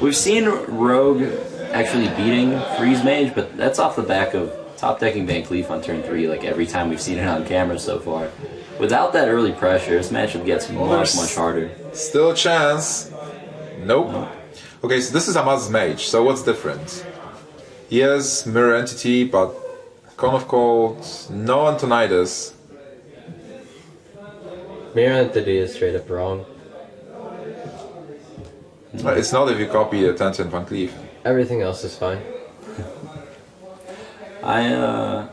we've seen Rogue actually beating Freeze Mage, but that's off the back of top decking Van Cleef on turn 3. Like every time we've seen it on camera so far. Without that early pressure, this matchup gets much harder. Still a chance. Nope. Okay, so this is Amaz's Mage, so what's different? He has Mirror Entity, but Cone of Cold, no Antonidas. Mirror Entity is straight up wrong. It's not if you copy a Tenten Van Cleef. Everything else is fine. I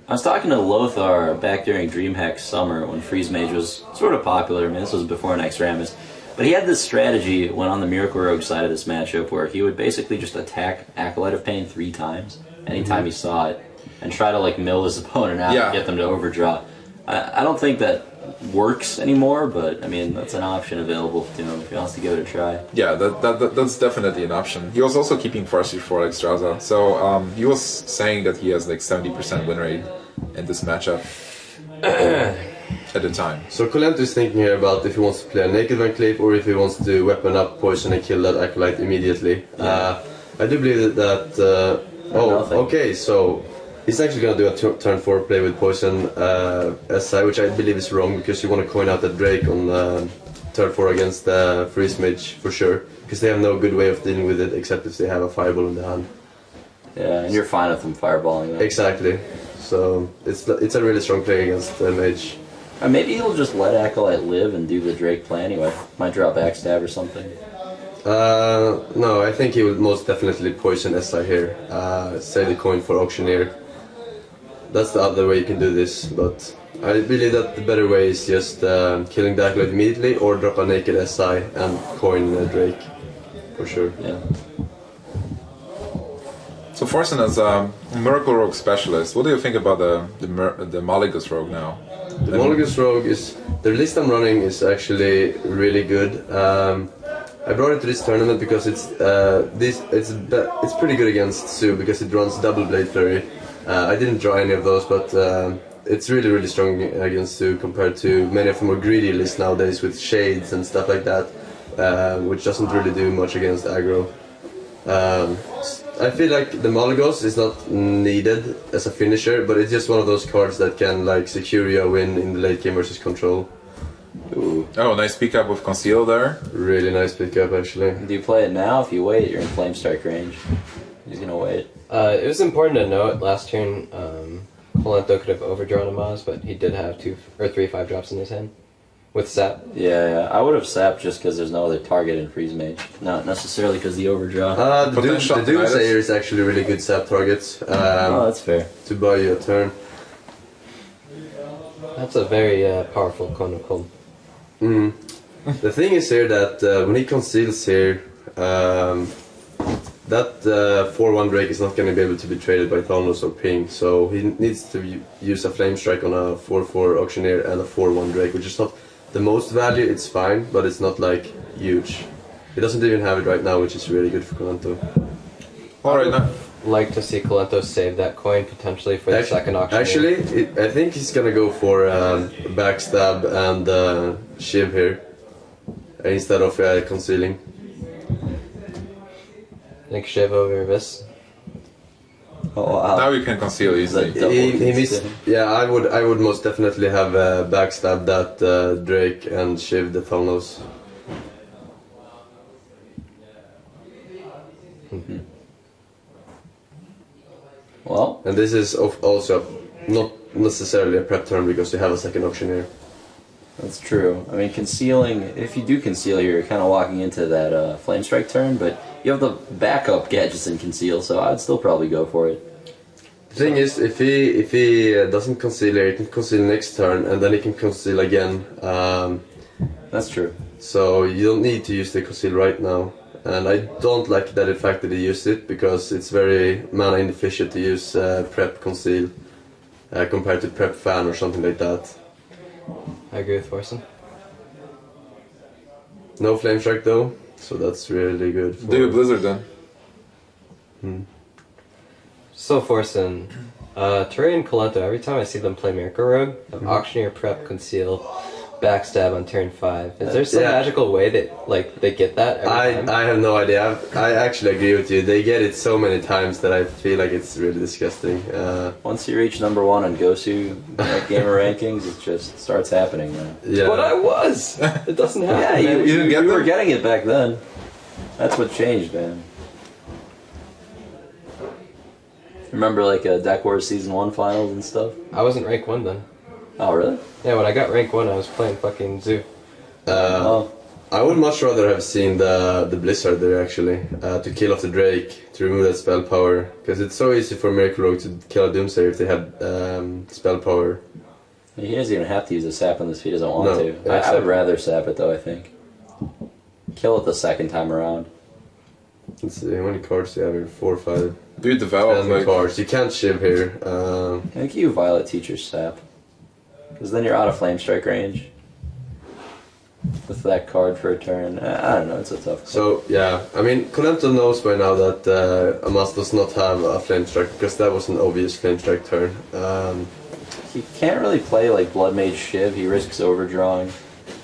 was talking to Lothar back during DreamHack Summer when Freeze Mage was sort of popular. I mean, this was before Next Ramus. But he had this strategy when on the Miracle Rogue side of this matchup where he would basically just attack Acolyte of Pain 3 times anytime he saw it and try to like mill his opponent out and get them to overdraw. I don't think that works anymore, but I mean, that's an option available to him if he wants to give it a try. Yeah, that's definitely an option. He was also keeping Farsi for Extraza, so he was saying that he has like 70% win rate in this matchup. at a time. So Kolento is thinking here about if he wants to play a naked Van Cleef or if he wants to weapon up poison and kill that acolyte immediately. I do believe okay, so he's actually gonna do a turn 4 play with poison SI, which I believe is wrong because you want to coin out the Drake on turn 4 against the Freeze Mage for sure, because they have no good way of dealing with it except if they have a Fireball in the hand. Yeah, and you're fine with them fireballing that. Exactly. So it's a really strong play against the Mage. Maybe he'll just let Acolyte live and do the Drake play anyway. Might drop Backstab or something. No, I think he would most definitely poison SI here. Save the coin for Auctioneer. That's the other way you can do this, but I believe that the better way is just killing the Acolyte immediately or drop a naked SI and coin Drake. For sure. Yeah. So Forsen, as a Miracle Rogue specialist, what do you think about the Mollygus Rogue now? The Mollygus Rogue is... The list I'm running is actually really good. I brought it to this tournament because it's pretty good against Sue because it runs double Blade Flurry. I didn't draw any of those, but it's really strong against Sue compared to many of the more greedy lists nowadays with Shades and stuff like that, which doesn't really do much against aggro. I feel like the Molygos is not needed as a finisher, but it's just one of those cards that can like secure you a win in the late game versus control. Ooh. Oh, nice pickup with Conceal there. Really nice pickup actually. Do you play it now? If you wait, you're in Flame Strike range. He's gonna wait. It was important to note last turn, Kolento could have overdrawn a Maz, but he did have 2 or 3 5-drops in his hand with Sap. Yeah. I would have sapped just because there's no other target in Freeze Mage. Not necessarily because the overdraw. The Doomsayer is actually really good Sap targets. Oh, that's fair. To buy you a turn. That's a very powerful Cone of Cold. The thing is here that when he conceals here, that 4-1 Drake is not going to be able to be traded by Thanos or Ping, so he needs to use a Flame Strike on a 4-4 Auctioneer and a 4-1 Drake, which is not the most value, it's fine, but it's not like huge. He doesn't even have it right now, which is really good for Kolento. Alright, now. Like to see Kolento save that coin potentially for the second auction. Actually, I think he's gonna go for Backstab and Shiv here instead of concealing. Like Shiv over Vis. Oh, wow. Now you can conceal easily. He missed. Yeah, I would most definitely have Backstab that Drake and Shiv the Thanos. Well, and this is also not necessarily a prep turn because you have a second Auctioneer. that's true. I mean, concealing, if you do conceal here, you're kind of walking into that Flame Strike turn, but you have the backup gadgets in conceal, so I'd still probably go for it. The thing is, if he doesn't conceal here, he can conceal next turn, and then he can conceal again. That's true. So you don't need to use the conceal right now. And I don't like that the fact that he used it, because it's very mana inefficient to use prep conceal compared to prep fan or something like that. I agree with Forsen. No Flame Strike though, so that's really good. Do a Blizzard then. So Forsen, Turi and Kolento, every time I see them play Miracle Rogue, have Auctioneer, Prep, Conceal, Backstab on turn 5. Is there some magical way that like they get that every time? I have no idea. I actually agree with you. They get it so many times that I feel like it's really disgusting. Once you reach number 1 on Gosu gamer rankings, it just starts happening, man. Yeah. But I was! It doesn't happen. Yeah, man. you were getting it back then. That's what changed, man. Remember like Deck Wars Season 1 finals and stuff? I wasn't rank 1 then. Oh, really? Yeah, when I got rank 1, I was playing fucking Zoo. I would much rather have seen the Blizzard there actually, to kill off the Drake, to remove that spell power, because it's so easy for Miracle Rogue to kill a Doomsayer if they had spell power. He doesn't even have to use a sap on this if he doesn't want to. Yeah, I would rather sap it though, I think. Kill it the second time around. Let's see, how many cards do you have here? 4 or 5? Do you develop 10 cards. You can't Shiv here. I think you Violet Teacher's sap. Because then you're out of Flame Strike range. With that card for a turn. I don't know, it's a tough call. So, yeah, I mean, Kolento knows by now that Amas does not have a Flame Strike, because that was an obvious Flame Strike turn. he can't really play like Blood Mage Shiv. He risks overdrawing.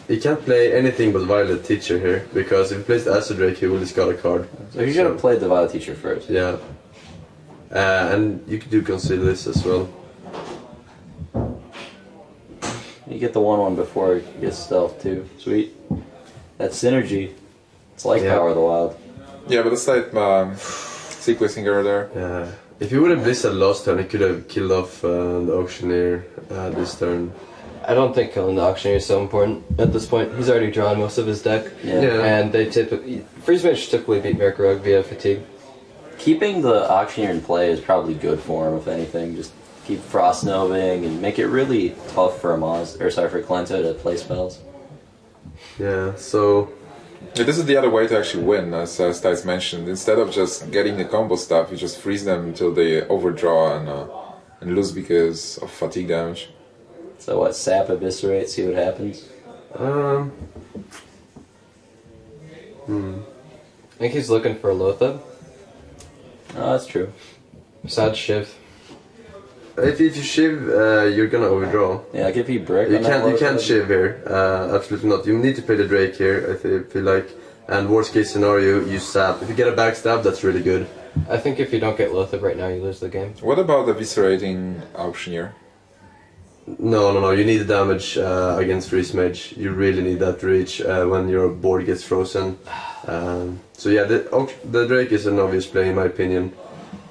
He can't play anything but Violet Teacher here, because if he plays the Acid Drake, he will discard a card. So he should have played the Violet Teacher first. Yeah. And you could do consider this as well. You get the 1/1 before he gets stealth too. Sweet. That synergy. It's like Power of the Wild. Yeah, but it's like sequencing over there. Yeah. If he would have Blizzard last turn, he could have killed off the Auctioneer this turn. I don't think killing the Auctioneer is so important at this point. He's already drawn most of his deck. Yeah. And they typically... Freeze Mage typically beat Miracle Rogue via fatigue. Keeping the Auctioneer in play is probably good for him, if anything. Just keep Frost Noving and make it really tough for for Kolento to play spells. Yeah, so... Yeah, this is the other way to actually win, as Stites mentioned. Instead of just getting the combo stuff, you just freeze them until they overdraw and lose because of fatigue damage. So what, sap, eviscerate, see what happens? I think he's looking for a Lothab. Oh, that's true. Besides Shiv. If you Shiv, you're gonna overdraw. Yeah, like if he brick. You can't Shiv here. Absolutely not. You need to play the Drake here, I feel like. And worst case scenario, you sap. If you get a backstab, that's really good. I think if you don't get Lothab right now, you lose the game. What about eviscerating Auctioneer? No. You need the damage against Freeze Mage. You really need that reach when your board gets frozen. So yeah, the Drake is an obvious play in my opinion.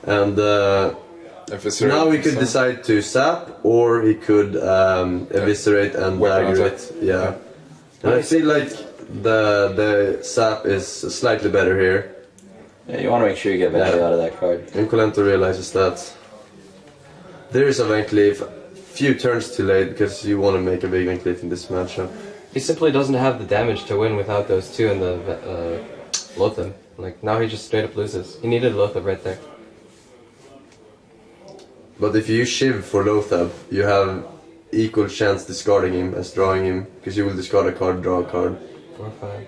And now he could decide to sap, or he could eviscerate and dagger it. Yeah. And I feel like the sap is slightly better here. Yeah, you want to make sure you get value out of that card. And Kolento realizes that there is a Van Cleef few turns too late, because you want to make a big Van Cleef in this matchup. He simply doesn't have the damage to win without those two in the Lothab. Like, now he just straight up loses. He needed Lothab right there. But if you Shiv for Lothab, you have equal chance discarding him as drawing him, because you will discard a card, draw a card. 4 or 5.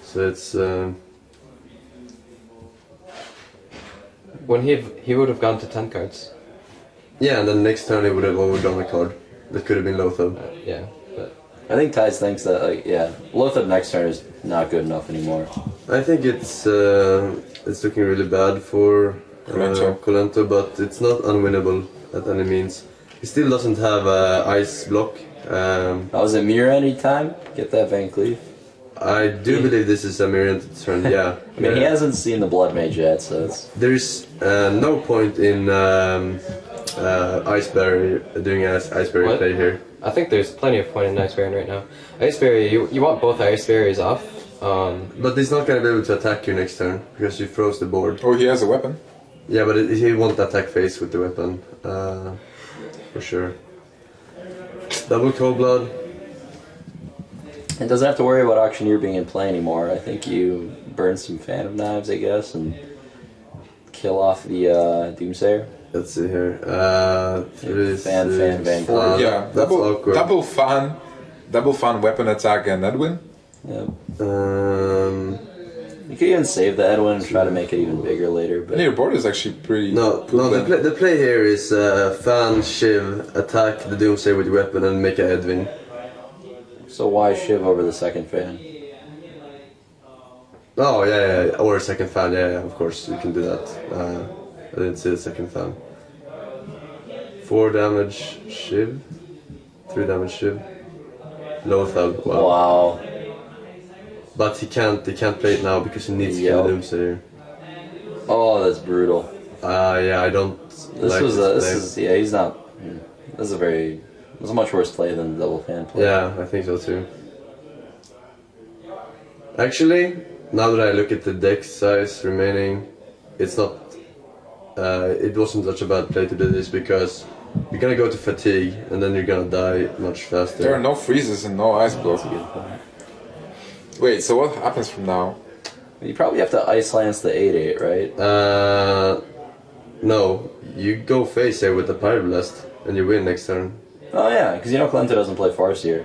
So it's... When he would have gone to 10 cards. Yeah, and then next turn he would have overdrawn a card. That could have been Lothab. Yeah, but... I think Tides thinks that, like, yeah, Lothab next turn is not good enough anymore. I think it's looking really bad for Kolento, but it's not unwinnable at any means. He still doesn't have ice block. Was it mirror any time? Get that Van Cleef? I do believe this is a mirror turn, yeah. I mean, he hasn't seen the Blood Mage yet, so it's... There's no point in Ice Barrier, doing Ice Barrier play here. I think there's plenty of point in Ice Barrier right now. Ice Barrier, you want both Ice Barriers off. But he's not going to be able to attack you next turn, because you froze the board. Oh, he has a weapon. Yeah, but he won't attack face with the weapon, for sure. Double Cold Blood. It doesn't have to worry about Auctioneer being in play anymore. I think you burn some Phantom Knives, I guess, and kill off the Doomsayer. Let's see here. Fan, Van Cleef. Yeah, double fan weapon attack and Edwin. Yep. You could even save the Edwin and try to make it even bigger later. But And your board is actually pretty. The play here is fan, Shiv, attack the Doomsayer with your weapon and make an Edwin. so why Shiv over the second fan? Oh yeah, or a second fan, yeah, of course you can do that. I didn't see the second fan. 4 damage Shiv, 3 damage Shiv. Lothab, wow. Wow. But he can't play it now because he needs to kill the Doomsayer. Oh, that's brutal. Yeah, I don't This like was this play. he's not. This is this is a much worse play than the double fan play. Yeah, I think so too. Actually, now that I look at the deck size remaining, it's not. It wasn't such a bad play to do this, because you're gonna go to fatigue and then you're gonna die much faster. There are no freezes and no ice block. That's a good point. Wait, so what happens from now? You probably have to Ice Lance the 8/8, right? No, you go face here with the Pyroblast and you win next turn. Oh yeah, because you know Kolento doesn't play Farseer.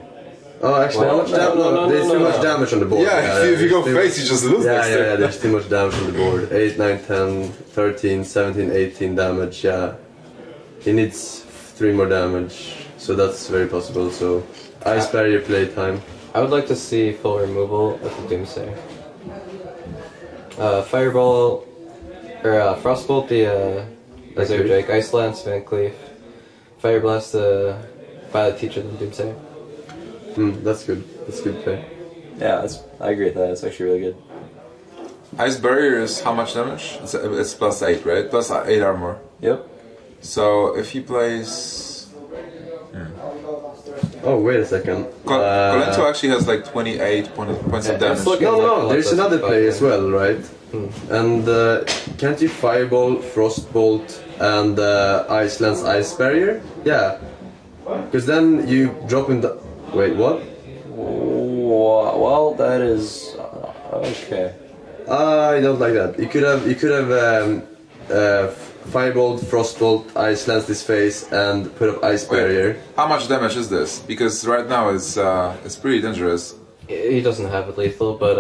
Oh, actually, Well, how much damage? no, There's too much damage on the board. Yeah, if you go face, you just lose next turn. Yeah, there's too much damage on the board. 8, 9, 10, 13, 17, 18 damage, yeah. He needs 3 more damage, so that's very possible. So Ice Barrier playtime. I would like to see full removal of the Doomsayer. Fireball, or Frostbolt the Laser Drake, Ice Lance, Van Cleef, Fire Blast the Violet Teacher, the Doomsayer. That's good. That's good play. Yeah, I agree with that. It's actually really good. Ice Barrier is how much damage? It's plus 8, right? Plus 8 armor. Yep. So if he plays... Oh, wait a second. Kolento actually has like 28 points of damage. No, there's another play as well, right? And can't you Fireball, Frostbolt, and Ice Lance, Ice Barrier? Yeah. Because then you drop in the... Wait, what? Well, that is okay. I don't like that. You could have Firebolt, Frostbolt, Ice Lance this phase, and put up Ice Barrier. Wait, how much damage is this? Because right now it's pretty dangerous. He doesn't have it lethal, but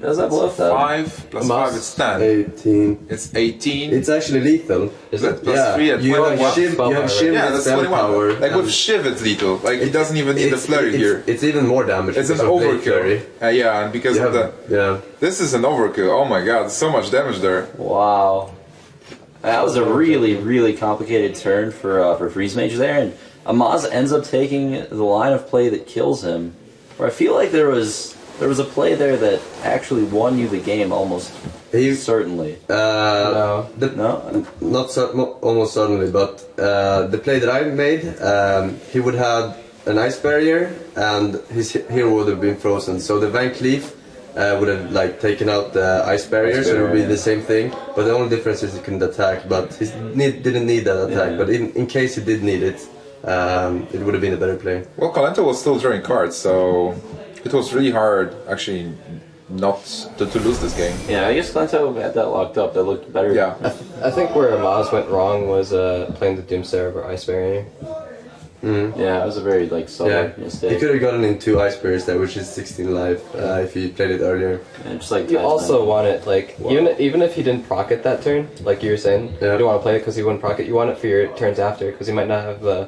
Does that bluff though? 5 plus 5 is 10. 18. It's 18. It's actually lethal. is Plus it? Yeah, 3 at you have 21. Shiv, you have Shiv Yeah, with that's spell 21. power. Like with and Shiv, it's lethal. Like he doesn't even need the flurry here. It's even more damage. It's an because of Blade Flurry. overkill. Yeah, and because You of have- the... Yeah. This is an overkill. Oh my god, so much damage there. Wow. That was a really, really complicated turn for Freeze Mage there, and Amaz ends up taking the line of play that kills him. Where I feel like there was a play there that actually won you the game almost certainly. No. No? Almost certainly, but the play that I made, he would have an Ice Barrier, and his hero would have been frozen. So the Van Cleef would have like taken out the Ice Barrier, so it would be the same thing. But the only difference is he couldn't attack, but he didn't need that attack. Yeah. But in case he did need it, it would have been a better play. Well, Kolento was still drawing cards, so it was really hard actually not to lose this game. Yeah, I guess Kolento had that locked up. That looked better. Yeah. I think where Amaz went wrong was playing the Doomsayer over Ice Barrier. Yeah, it was a very subtle He mistake. could have gotten in 2 Ice Barriers there, which is 16 life if he played it earlier. And just like You Taz also mentioned. want it even if he didn't proc it that turn, like you were saying, Yeah. you don't want to play it because he wouldn't proc it. You want it for your turns after because he might not have the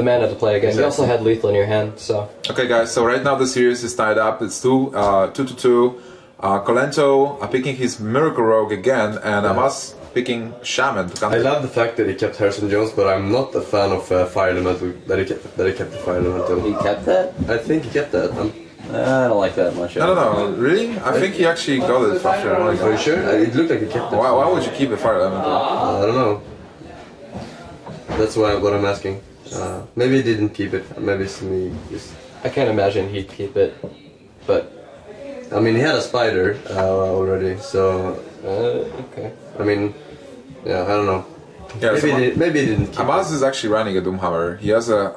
mana to play again. You also had lethal in your hand, so Okay, guys. So right now the series is tied up. It's 2-2. Kolento picking his Miracle Rogue again, and Amaz picking Shaman to I counter. love the fact that he kept Harrison Jones, but I'm not a fan of Fire Elemental. That he kept the Fire Elemental. He kept that? I think he kept that. I don't like that much. No, really? I think he actually got it after one. Are you sure? It looked like he kept it. Why would you keep a Fire Elemental? I don't know. That's what I'm asking. Maybe he didn't keep it. Maybe it's me. I can't imagine he'd keep it. But I mean, he had a spider already, so okay. I mean, yeah, I don't know. Yeah, Maybe he didn't keep Amaz is actually running a Doomhammer. He has a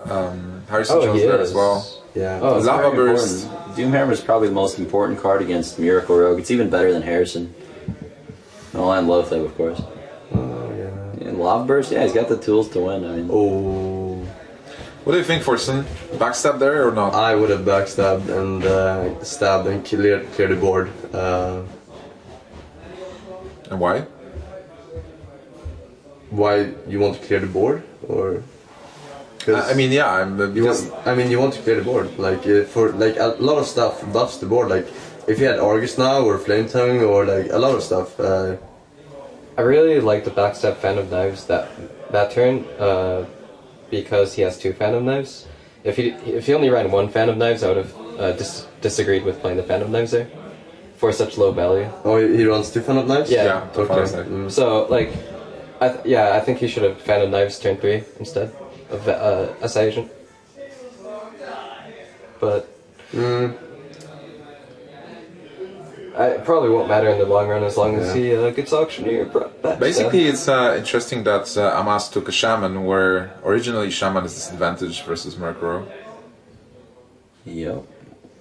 Harrison Jones he there is. as well. it. Yeah. Oh, it's Lava Very Burst. important. Doomhammer is probably the most important card against Miracle Rogue. It's even better than Harrison. Oh, and Loatheb, of course. Oh, yeah. And Lava Burst, yeah, he's got the tools to win. I mean, Oh. What do you think, Forsen? Backstab there or not? I would have backstabbed and stabbed and clear the board. And why? Why you want to clear the board, or? 'Cause I mean, yeah, I'm because you want to clear the board. Like for like a lot of stuff buffs the board. Like if you had Argus now or Flame Tongue or like a lot of stuff. I really like the backstab Phantom Knives that turn because he has 2 Phantom Knives. If he only ran 1 Phantom Knives, I would have disagreed with playing the Phantom Knives there for such low value. Oh, he runs 2 Phantom Knives. Yeah. Okay. So like, I think he should have Phantom Knives turn 3 instead of Assassin. But it probably won't matter in the long run as long as he gets auctioneer. basically it's interesting that Amaz took a Shaman where originally Shaman is disadvantaged versus Murkrow. yep.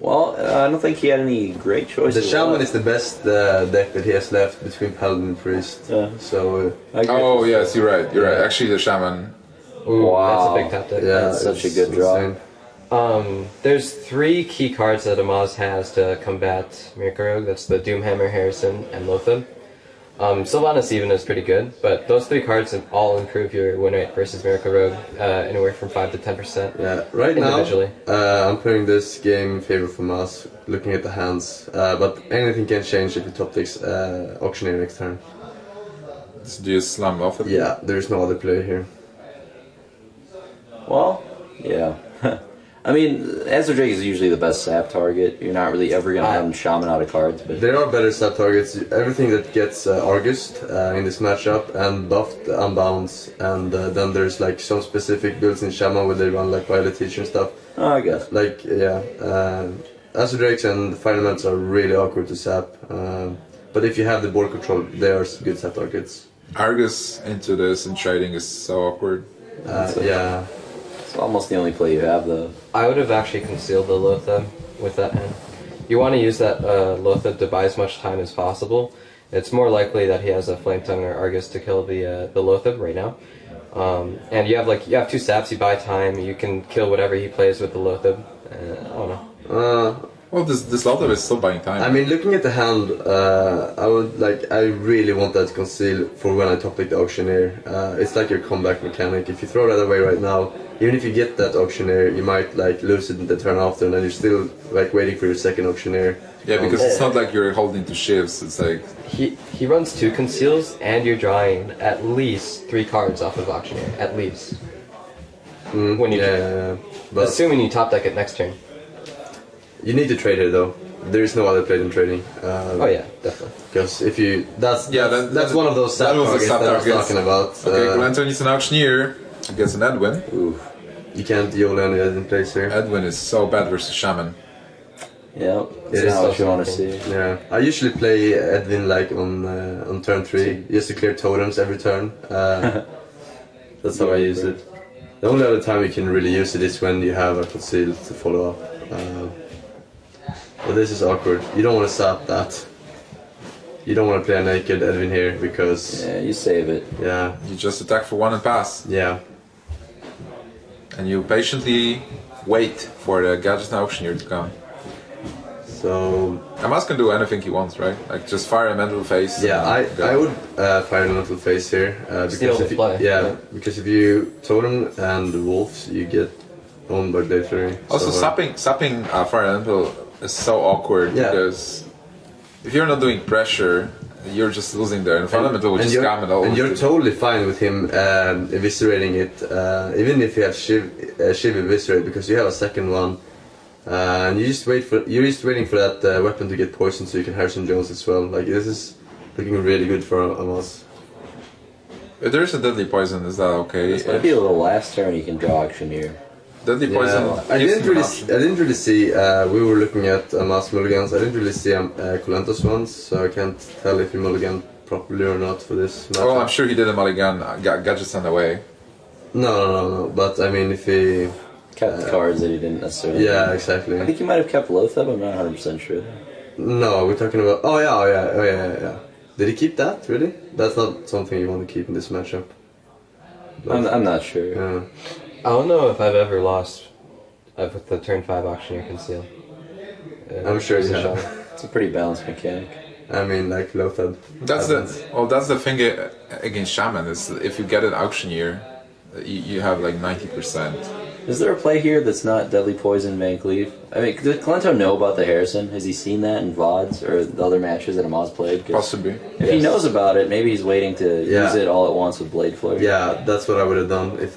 Well, I don't think he had any great choices. The Shaman is the best deck that he has left between Paladin and Priest. Yeah. So I agree Oh with yes, you're right. You're right. Actually, the Shaman. Ooh, Wow. that's a big tap deck. yeah, That's such a it's good draw. insane. There's 3 key cards that Amaz has to combat Miracle Rogue. That's the Doomhammer, Harrison, and Loatheb. Sylvanas even is pretty good, but those 3 cards all improve your win rate versus Miracle Rogue anywhere from 5 to 10%. Yeah, right now individually. I'm putting this game in favor for Mas, looking at the hands, but anything can change if the top takes Auctioneer next turn. So do you slam off it? Yeah, there's no other play here. Well, yeah. I mean, Azure Drake is usually the best sap target. You're not really ever going to have him shaman out of cards. But There are better stat targets. Everything that gets August in this matchup and buffed Unbounds, and then there's like some specific builds in Shaman where they run like Violet Teacher and stuff. oh, I guess. Like, yeah, Azure Drakes and Fire Elements are really awkward to sap. But if you have the board control, they are good sap targets. Argus into this and trading is so awkward. Yeah. It's almost the only play you have, though. I would have actually concealed the Lotheb with that hand. You want to use that Lotheb to buy as much time as possible. It's more likely that he has a Flame Tongue or Argus to kill the Lotheb right now. And you have 2 saps, you buy time, you can kill whatever he plays with the Lotheb. I don't know. Well, this Lothar is still buying time. I mean, looking at the hand, I really want that conceal for when I top deck the Auctioneer. It's like your comeback mechanic. If you throw that away right now, even if you get that Auctioneer, you might like lose it in the turn after, and then you're still like waiting for your second Auctioneer. Yeah, because it's not like you're holding to shivs, it's like... He runs 2 conceals, and you're drawing at least 3 cards off of Auctioneer. At least. When you But assuming you top deck it next turn. you need to trade here though. There is no other play than trading. Oh yeah, definitely. Because if you... That's one of those that sap was a targets sap that I was targets. talking about. Okay, Kolento needs an Auctioneer against an Edwin. Oof. You can't YOLO any in place here. Edwin is so bad versus Shaman. Yeah, It it's is not what you so want to see. Yeah, I usually play Edwin like on turn 3, just to clear totems every turn. That's how I use it. The only other time you can really use it is when you have a conceal to follow up. But this is awkward. You don't want to sap that. You don't want to play a naked Edwin here because Yeah, you save it. yeah, You just attack for 1 and pass. yeah. And you patiently wait for the Gadget and Auctioneer to come. So Amas can do anything he wants, right? Like just fire a mental face. yeah, and go. I would fire the mental face here Steal because the if you, play, yeah, yeah. because if you totem and the wolves, you get owned by Blade Flurry. Also, So, sapping fire elemental is so awkward Yeah. because if you're not doing pressure, you're just losing there. And fire elemental would just scam it all. and you're totally fine with him eviscerating it, even if you have Shiv eviscerate, because you have a second one, and you're just waiting for that weapon to get poisoned so you can Harrison Jones as well. Like this is looking really good for Amos. If there's a deadly poison, is that okay? This might be a little last turn you can draw Auctioneer. Deadly poison. I gives didn't him an really, option. I didn't really see. We were looking at Amos mulligans. I didn't really see Kolento's ones, so I can't tell if he mulligan properly or not for this match. Well, I'm sure he did a mulligan, Gadget sent away. No. But I mean, if he, Kept cards that he didn't necessarily. yeah, exactly. I think he might have kept Lotheb, I'm not 100% sure. No, we're talking about. Oh yeah. Did he keep that? Really? That's not something you want to keep in this matchup. I'm not sure. Yeah. I don't know if I've ever lost with the turn 5 Auctioneer conceal. I'm sure you versus have. Shaman. It's a pretty balanced mechanic. I mean, like Lothar. That's the thing against Shaman is if you get an Auctioneer, you have like 90%. Is there a play here that's not Deadly Poison Van Cleave? I mean, did Kolento know about the Harrison? Has he seen that in VODs or the other matches that Amaz played? 'Cause Possibly. if he knows about it, maybe he's waiting to Yeah. use it all at once with Blade Flurry. Yeah, that's what I would have done if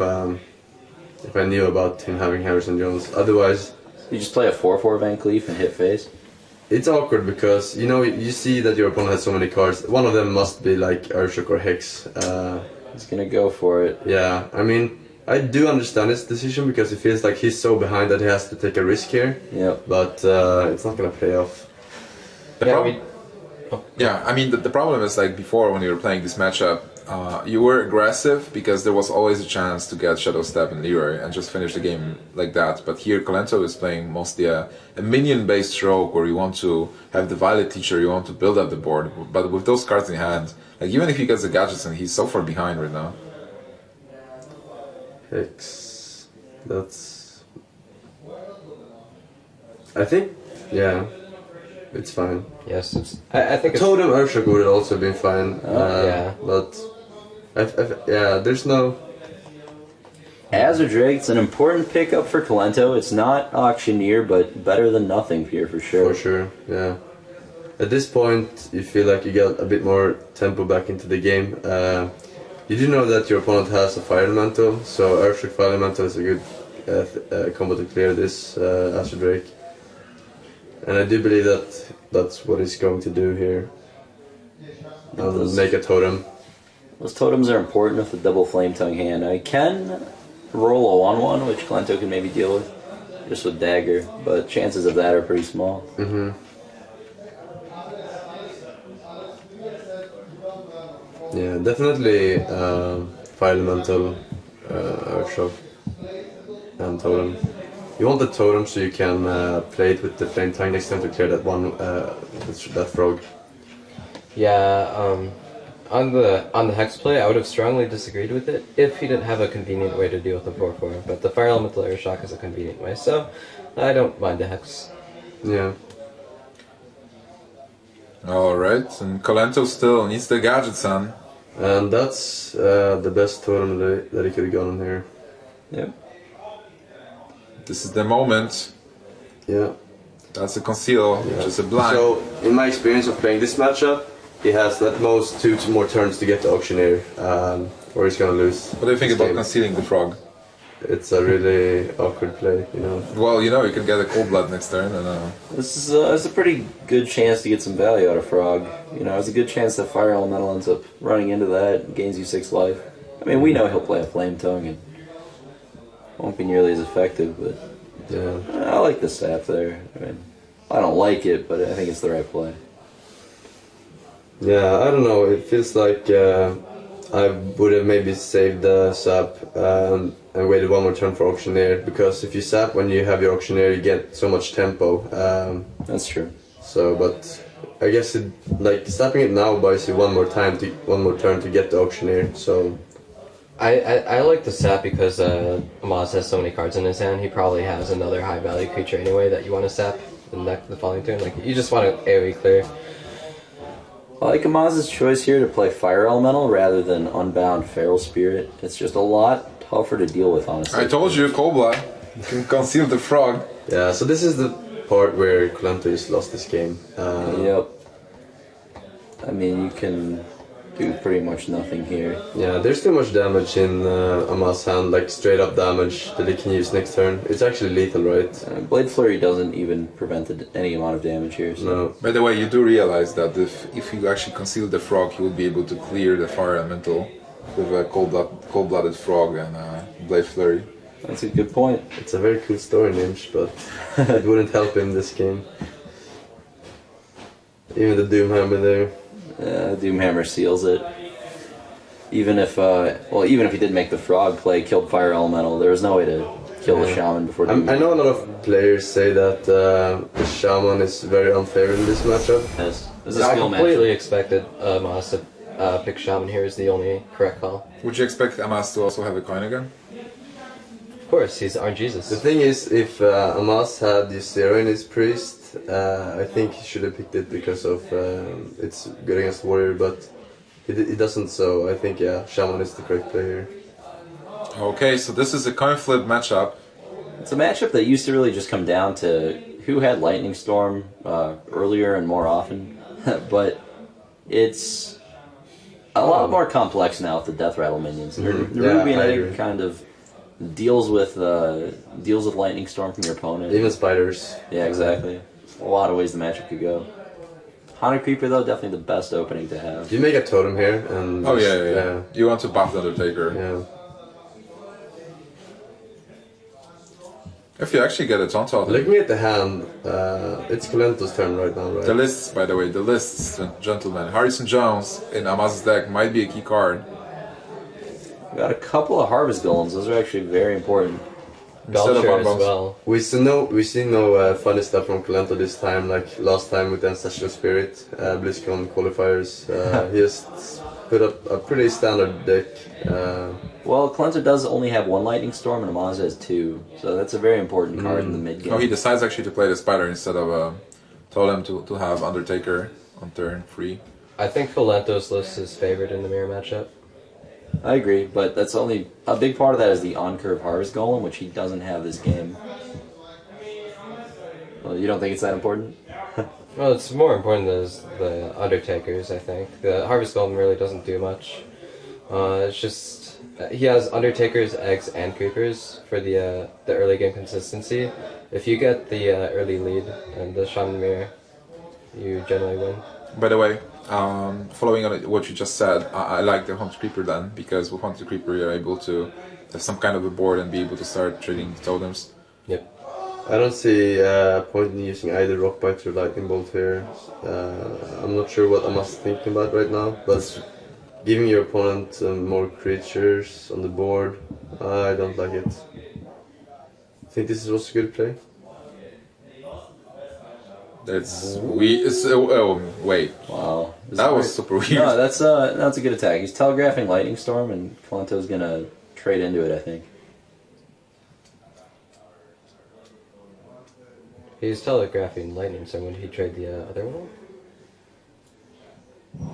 I knew about him having Harrison Jones. Otherwise, You just play a 4/4 Van Cleef and hit face. it's awkward because you see that your opponent has so many cards. One of them must be like Urshok or Hex. He's gonna go for it. Yeah, I mean, I do understand his decision because it feels like he's so behind that he has to take a risk here. Yep. But it's not gonna pay off. I mean, the problem is like before when you were playing this matchup, you were aggressive because there was always a chance to get Shadow Step and Leroy and just finish the game like that. But here, Kolento is playing mostly a minion-based stroke where you want to have the Violet Teacher, you want to build up the board. But with those cards in hand, like even if he gets the gadgets and he's so far behind right now. Hex. That's. I think. Yeah. it's fine. Yes, I think it's... Totem Urshock would have also been fine. yeah. But yeah, there's no. Azure Drake's an important pickup for Kolento. It's not Auctioneer, but better than nothing here for sure. For sure, yeah. At this point, you feel like you get a bit more tempo back into the game. You do know that your opponent has a Fire Elemental, so Earthshock Fire Elemental is a good combo to clear this Azure Drake. And I do believe that that's what he's going to do here. I'll make a totem. Those totems are important with the double Flame Tongue hand. I can roll a 1/1, which Kolento can maybe deal with, just with Dagger, but chances of that are pretty small. Mm-hmm. Yeah, definitely Fire Elemental, Earthshock, and Totem. You want the Totem so you can play it with the Flame Tongue next time to clear that one, that frog. Yeah, on the Hex play, I would have strongly disagreed with it if he didn't have a convenient way to deal with the 4/4. But the Fire Elemental Air Shock is a convenient way, so I don't mind the Hex. Yeah. Alright, and Kolento still needs the gadgets on. And that's the best totem that he could have gotten here. Yep. This is the moment. Yeah. That's a conceal, which is a blind. So, in my experience of playing this matchup, he has at most 2 more turns to get the Auctioneer, or he's gonna lose. What do you think this about game. concealing the frog? It's a really awkward play, you know. Well, you know, you can get a Cold Blood next turn, and This is a pretty good chance to get some value out of Frog. You know, it's a good chance that Fire Elemental ends up running into that, gains you 6 life. I mean, we know he'll play a Flame Tongue and won't be nearly as effective, but Yeah. I like the sap there. I mean, I don't like it, but I think it's the right play. Yeah, I don't know. It feels like I would have maybe saved the sap and waited 1 more turn for Auctioneer, because if you sap when you have your Auctioneer, you get so much tempo. That's true. So, but I guess sapping it now buys you 1 more turn to get the Auctioneer. So. I like the sap because Amaz has so many cards in his hand. He probably has another high value creature anyway that you want to sap the following turn. Like, you just want to AoE clear. I like Amaz's choice here to play Fire Elemental rather than Unbound Feral Spirit. It's just a lot tougher to deal with, honestly. I told you, Cold Blood. You can conceal the frog. Yeah, so this is the part where Kolento just lost this game. Yep. I mean, you can do pretty much nothing here. Yeah, there's too much damage in Amaz's hand, like straight up damage that he can use next turn. It's actually lethal, right? Blade Flurry doesn't even prevent any amount of damage here. So. No. By the way, you do realize that if you actually conceal the frog, you will be able to clear the Fire Elemental with a cold-blooded frog and Blade Flurry. That's a good point. It's a very cool story, Nimsh, but it wouldn't help him this game. Even the Doomhammer there. Doomhammer seals it. Even if he did make the frog play, killed Fire Elemental, there was no way to kill the Shaman before Doomhammer. I know a lot of players say that the Shaman is very unfair in this matchup. Yes. This is I a skill completely match. expected Amaz to pick Shaman here is the only correct call. Would you expect Amaz to also have a coin again? Of course, he's our Jesus. The thing is, if Amaz had the Zero in his Priest, I think he should have picked it because of it's good against Warrior, but he doesn't, so I think, yeah, Shaman is the correct player. Okay, so this is a coin flip matchup. It's a matchup that used to really just come down to who had Lightning Storm earlier and more often, but it's a lot more complex now with the Death Rattle minions. Mm-hmm. The Ruby and I Egg agree. kind of deals with Lightning Storm from your opponent. Even Spiders. Yeah, exactly. A lot of ways the matchup could go. Haunted Creeper, though, definitely the best opening to have. You make a totem here, and Oh yeah. You want to buff the Undertaker. yeah. If you actually get a Taunt out. Looking at the hand, it's Kolento's turn right now, right? The lists, by the way, gentlemen. Harrison Jones in Amaz's deck might be a key card. We got a couple of Harvest Golems. Those are actually very important. Instead of Belcher as Bonbons. well. We see no funny stuff from Kolento this time, like last time with the Ancestral Spirit, BlizzCon qualifiers. He just put up a pretty standard deck. Well, Kolento does only have 1 Lightning Storm, and Amaza has 2, so that's a very important card in the mid game. Oh, he decides actually to play the Spider instead of Totem to have Undertaker on turn 3. I think Kolento's list is favored in the mirror matchup. I agree, but that's only a big part of that is the on-curve Harvest Golem, which he doesn't have this game. Well, you don't think it's that important? Well, it's more important than the Undertakers, I think. The Harvest Golem really doesn't do much. It's just he has Undertakers, Eggs, and Creepers for the early game consistency. If you get the early lead and the Shaman Mirror, you generally win. By the way, following on what you just said, I like the Haunted Creeper then, because with Haunted Creeper you're able to have some kind of a board and be able to start trading totems. Yep. I don't see a point in using either Rock Bite or Lightning Bolt here. I'm not sure what Amas is thinking about right now, but giving your opponent more creatures on the board, I don't like it. I think this is also a good play. Wait. Wow. That was super weird. No, that's a good attack. He's telegraphing Lightning Storm, and Kolento's gonna trade into it, I think. He's telegraphing Lightning, so would he trade the other one?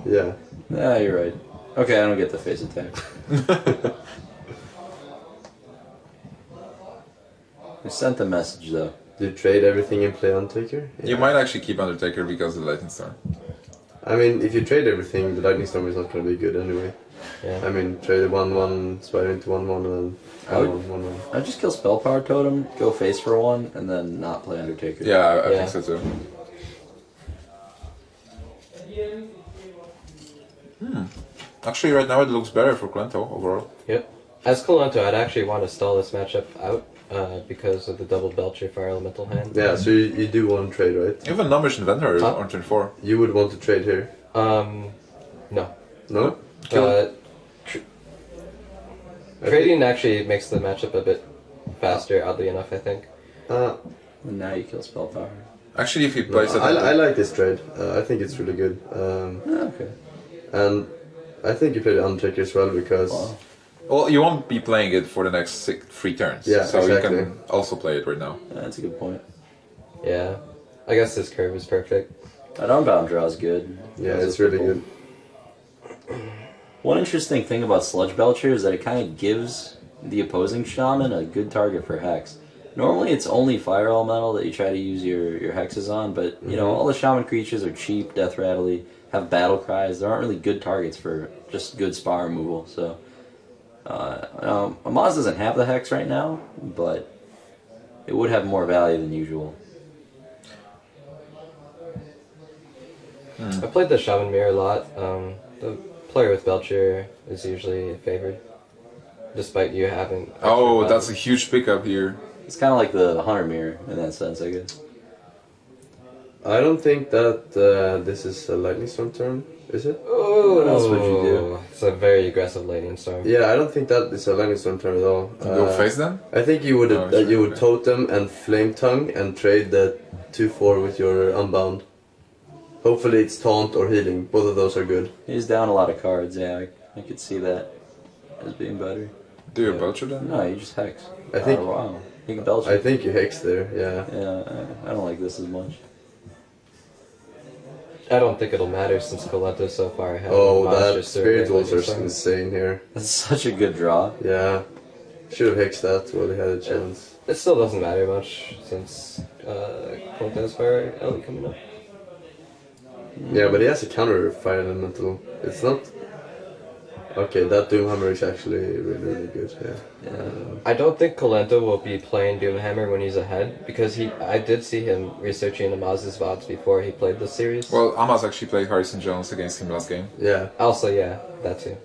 Yeah. Yeah, you're right. Okay, I don't get the face attack. I sent the message, though. Do you trade everything and play Undertaker? Yeah. You might actually keep Undertaker because of the Lightning Storm. I mean, if you trade everything, the Lightning Storm is not going to be good anyway. Yeah. I mean, trade 1/1, Spider into 1/1, and I would- then 1/1. I'd just kill Spell Power Totem, go face for one, and then not play Undertaker. Yeah, I Yeah. think so too. Actually, right now it looks better for Kolento overall. Yep. As Kolento, I'd actually want to stall this matchup out because of the double Belcher Fire Elemental hand. Yeah, so you do want to trade, right? Even Numbers Inventor is Huh? on turn 4. You would want to trade here. No. No? Trading actually makes the matchup a bit faster, oddly enough, I think. And now you kill Spell Power. Actually, if he plays it, I like this trade. I think it's really good. Okay. And I think you play the Undertaker as well because... Wow. well, you won't be playing it for the next 3 turns. Yeah, so exactly. you can also play it right now. That's a good point. Yeah. I guess this curve is perfect. That Unbound draw is good. Yeah, That's it's really cool. good. One interesting thing about Sludge Belcher is that it kind of gives the opposing Shaman a good target for Hex. Normally it's only Fire Elemental that you try to use your Hexes on, but you know, all the Shaman creatures are cheap, Death Rattly, have Battle Cries. There aren't really good targets for just good Spar removal, so... Amaz doesn't have the Hex right now, but it would have more value than usual. I played the Shaman Mirror a lot. The player with Belcher is usually favored, despite you having... Oh, that's a huge pickup here. It's kind of like the Hunter Mirror in that sense, I guess. I don't think that this is a Lightning Storm turn, is it? Oh, What else would you do? It's a very aggressive Lightning Storm. Yeah, I don't think that is a Lightning Storm turn at all. Go face them? I think you would Oh, sure, you would okay. Totem and Flame Tongue and trade the 2/4 with your Unbound. Hopefully it's Taunt or Healing. Both of those are good. He's down a lot of cards, yeah, I could see that as being better. Do you Belcher then? No, you just Hex. I think- Oh, wow. You can Belcher. I think you Hex there, yeah. Yeah, I don't like this as much. I don't think it'll matter since Kolento's so far ahead. Oh, Maz that just threw Spirit a Walls Lightning are Storm. insane here. That's such a good draw. Yeah. Should have Hexed that while he had a chance. It still doesn't matter much since Kolento's Fire Ellie coming up. Yeah, but he has a counter Fire Elemental. It's not... Okay, that Doomhammer is actually really, really good, yeah. I don't think Kolento will be playing Doomhammer when he's ahead, because I did see him researching Amaz's VODs before he played this series. Well, Amaz actually played Harrison Jones against him last game. Yeah. Also, yeah, that too.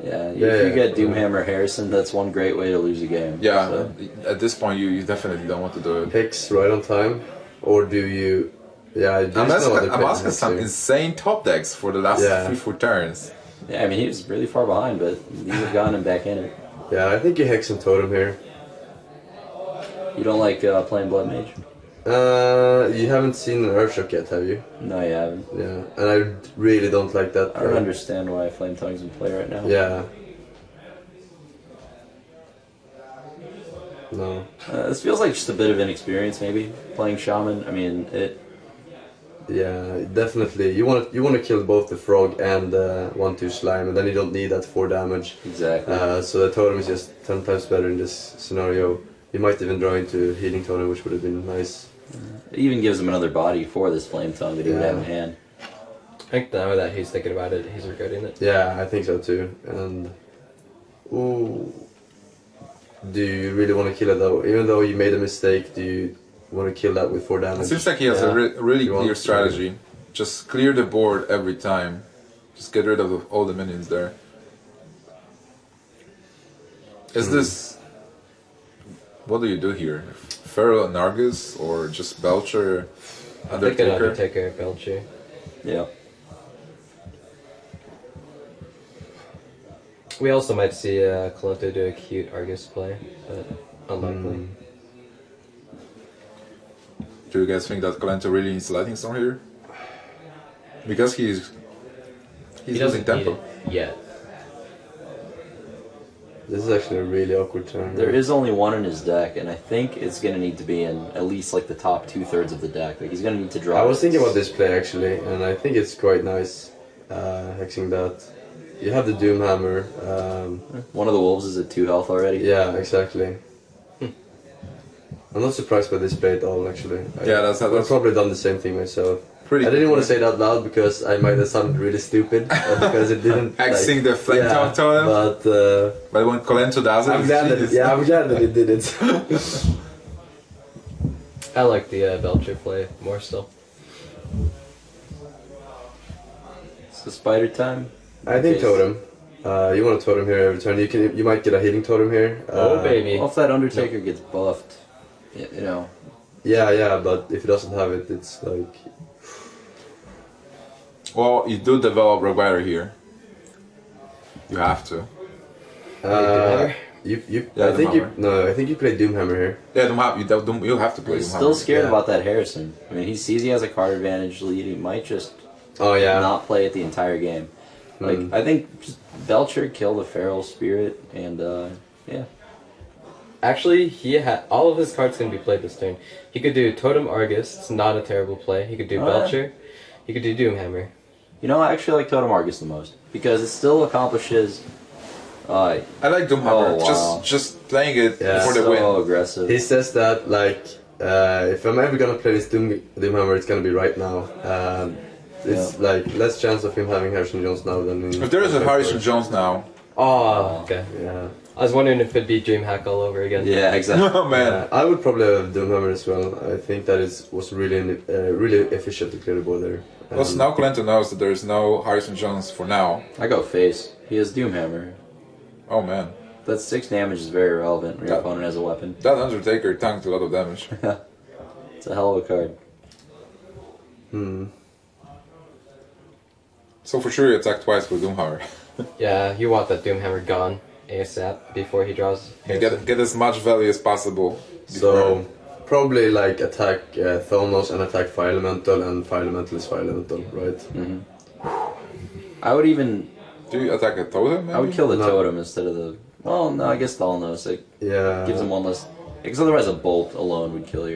Yeah, if Yeah, you yeah. get Doomhammer Harrison, that's one great way to lose a game. Yeah, So, at this point you definitely don't want to do it. Hex right on time, or do you... Yeah, there's Amaz no other play Amaz than has some Hex here. insane top decks for the last Yeah. 3-4 turns. yeah, I mean, he was really far behind, but these have gotten him back in it. Yeah, I think you Hex and Totem here. You don't like playing Blood Mage? You haven't seen an Earthshock yet, have you? No, you haven't. Yeah, and I really don't like that. I don't understand why Flame Tongue's in play right now. Yeah. No. This feels like just a bit of inexperience, maybe, playing Shaman. I mean, Yeah, definitely. You want to kill both the frog and 1/2 slime, and then you don't need that 4 damage. Exactly. So the totem is just 10 times better in this scenario. You might even draw into healing totem, which would have been nice. It even gives him another body for this flame tongue that he would have in hand. I think now that he's thinking about it, he's regretting it. Yeah, I think so too. And ooh, do you really want to kill it though? Even though you made a mistake, do you want to kill that with 4 damage? It seems like he has a really You want clear to- strategy. Just clear the board every time. Just get rid of all the minions there. Is this... What do you do here? Feral and Argus, or just Belcher, I think an Undertaker? Undertaker, Belcher. Yeah. We also might see Kolento do a cute Argus play, but unlikely. Do you guys think that Kolento really needs Lightning Storm here? Because he's He losing doesn't need tempo. it yet. This is actually a really awkward turn. There is only one in his deck, and I think it's going to need to be in at least like the top 2/3 of the deck. Like he's going to need to draw. I was thinking about this play actually, and I think it's quite nice hexing that. You have the Doomhammer. One of the wolves is at 2 health already. Yeah, exactly. I'm not surprised by this play at all, actually. Yeah, I've probably done the same thing myself. Pretty I didn't want to say it out loud because I might have sounded really stupid, because it didn't. Hexing the flame yeah, totem. But But when Kolento does it, I'm glad that I'm glad that it did it. I like the Belcher play more still. It's the spider time. I think Okay. totem. You want a totem here every turn. You might get a healing totem here. Oh baby. Well, if that Undertaker gets buffed, you know. Yeah, but if he doesn't have it, it's like. well, you do develop Reviver here. You have to. You Yeah, I think you Doomhammer. I think you play Doomhammer here. Yeah, you have to play He's Doomhammer. still scared Yeah. about that Harrison. I mean, he sees he has a card advantage lead. He might just Oh yeah. not play it the entire game. Like I think just Belcher kill the feral spirit, and yeah. Actually, he had all of his cards can be played this turn. He could do Totem Argus. It's not a terrible play. He could do Oh, yeah. Belcher. He could do Doomhammer. You know, I actually like Totem Argus the most because it still accomplishes. I like Doomhammer. Oh, wow. Just playing it Yeah. for the so win. aggressive. He says that like if I'm ever gonna play this Doomhammer, it's gonna be right now. It's like less chance of him having Harrison Jones now than in. If there is a Harrison Jones now, Oh, okay. Yeah. I was wondering if it'd be DreamHack all over again. Yeah, exactly. oh man. I would probably have Doomhammer as well. I think that was really efficient to clear the board there. Also, now Kolento knows that there is no Harrison Jones for now. I go face. He has Doomhammer. Oh man. That 6 damage is very relevant when your Yeah. opponent has a weapon. That Undertaker tanked a lot of damage. It's a hell of a card. So for sure you attack twice with Doomhammer. Yeah, you want that Doomhammer gone ASAP before he draws. You get as much value as possible. So probably like attack Thonos and attack Fire Elemental, and Fire Elemental is Fire Elemental, right? I would even. Do you attack a totem? Maybe? I would kill the No. totem instead of the. Well, no, I guess Thalnos. It Yeah. gives him one less. Because otherwise, a bolt alone would kill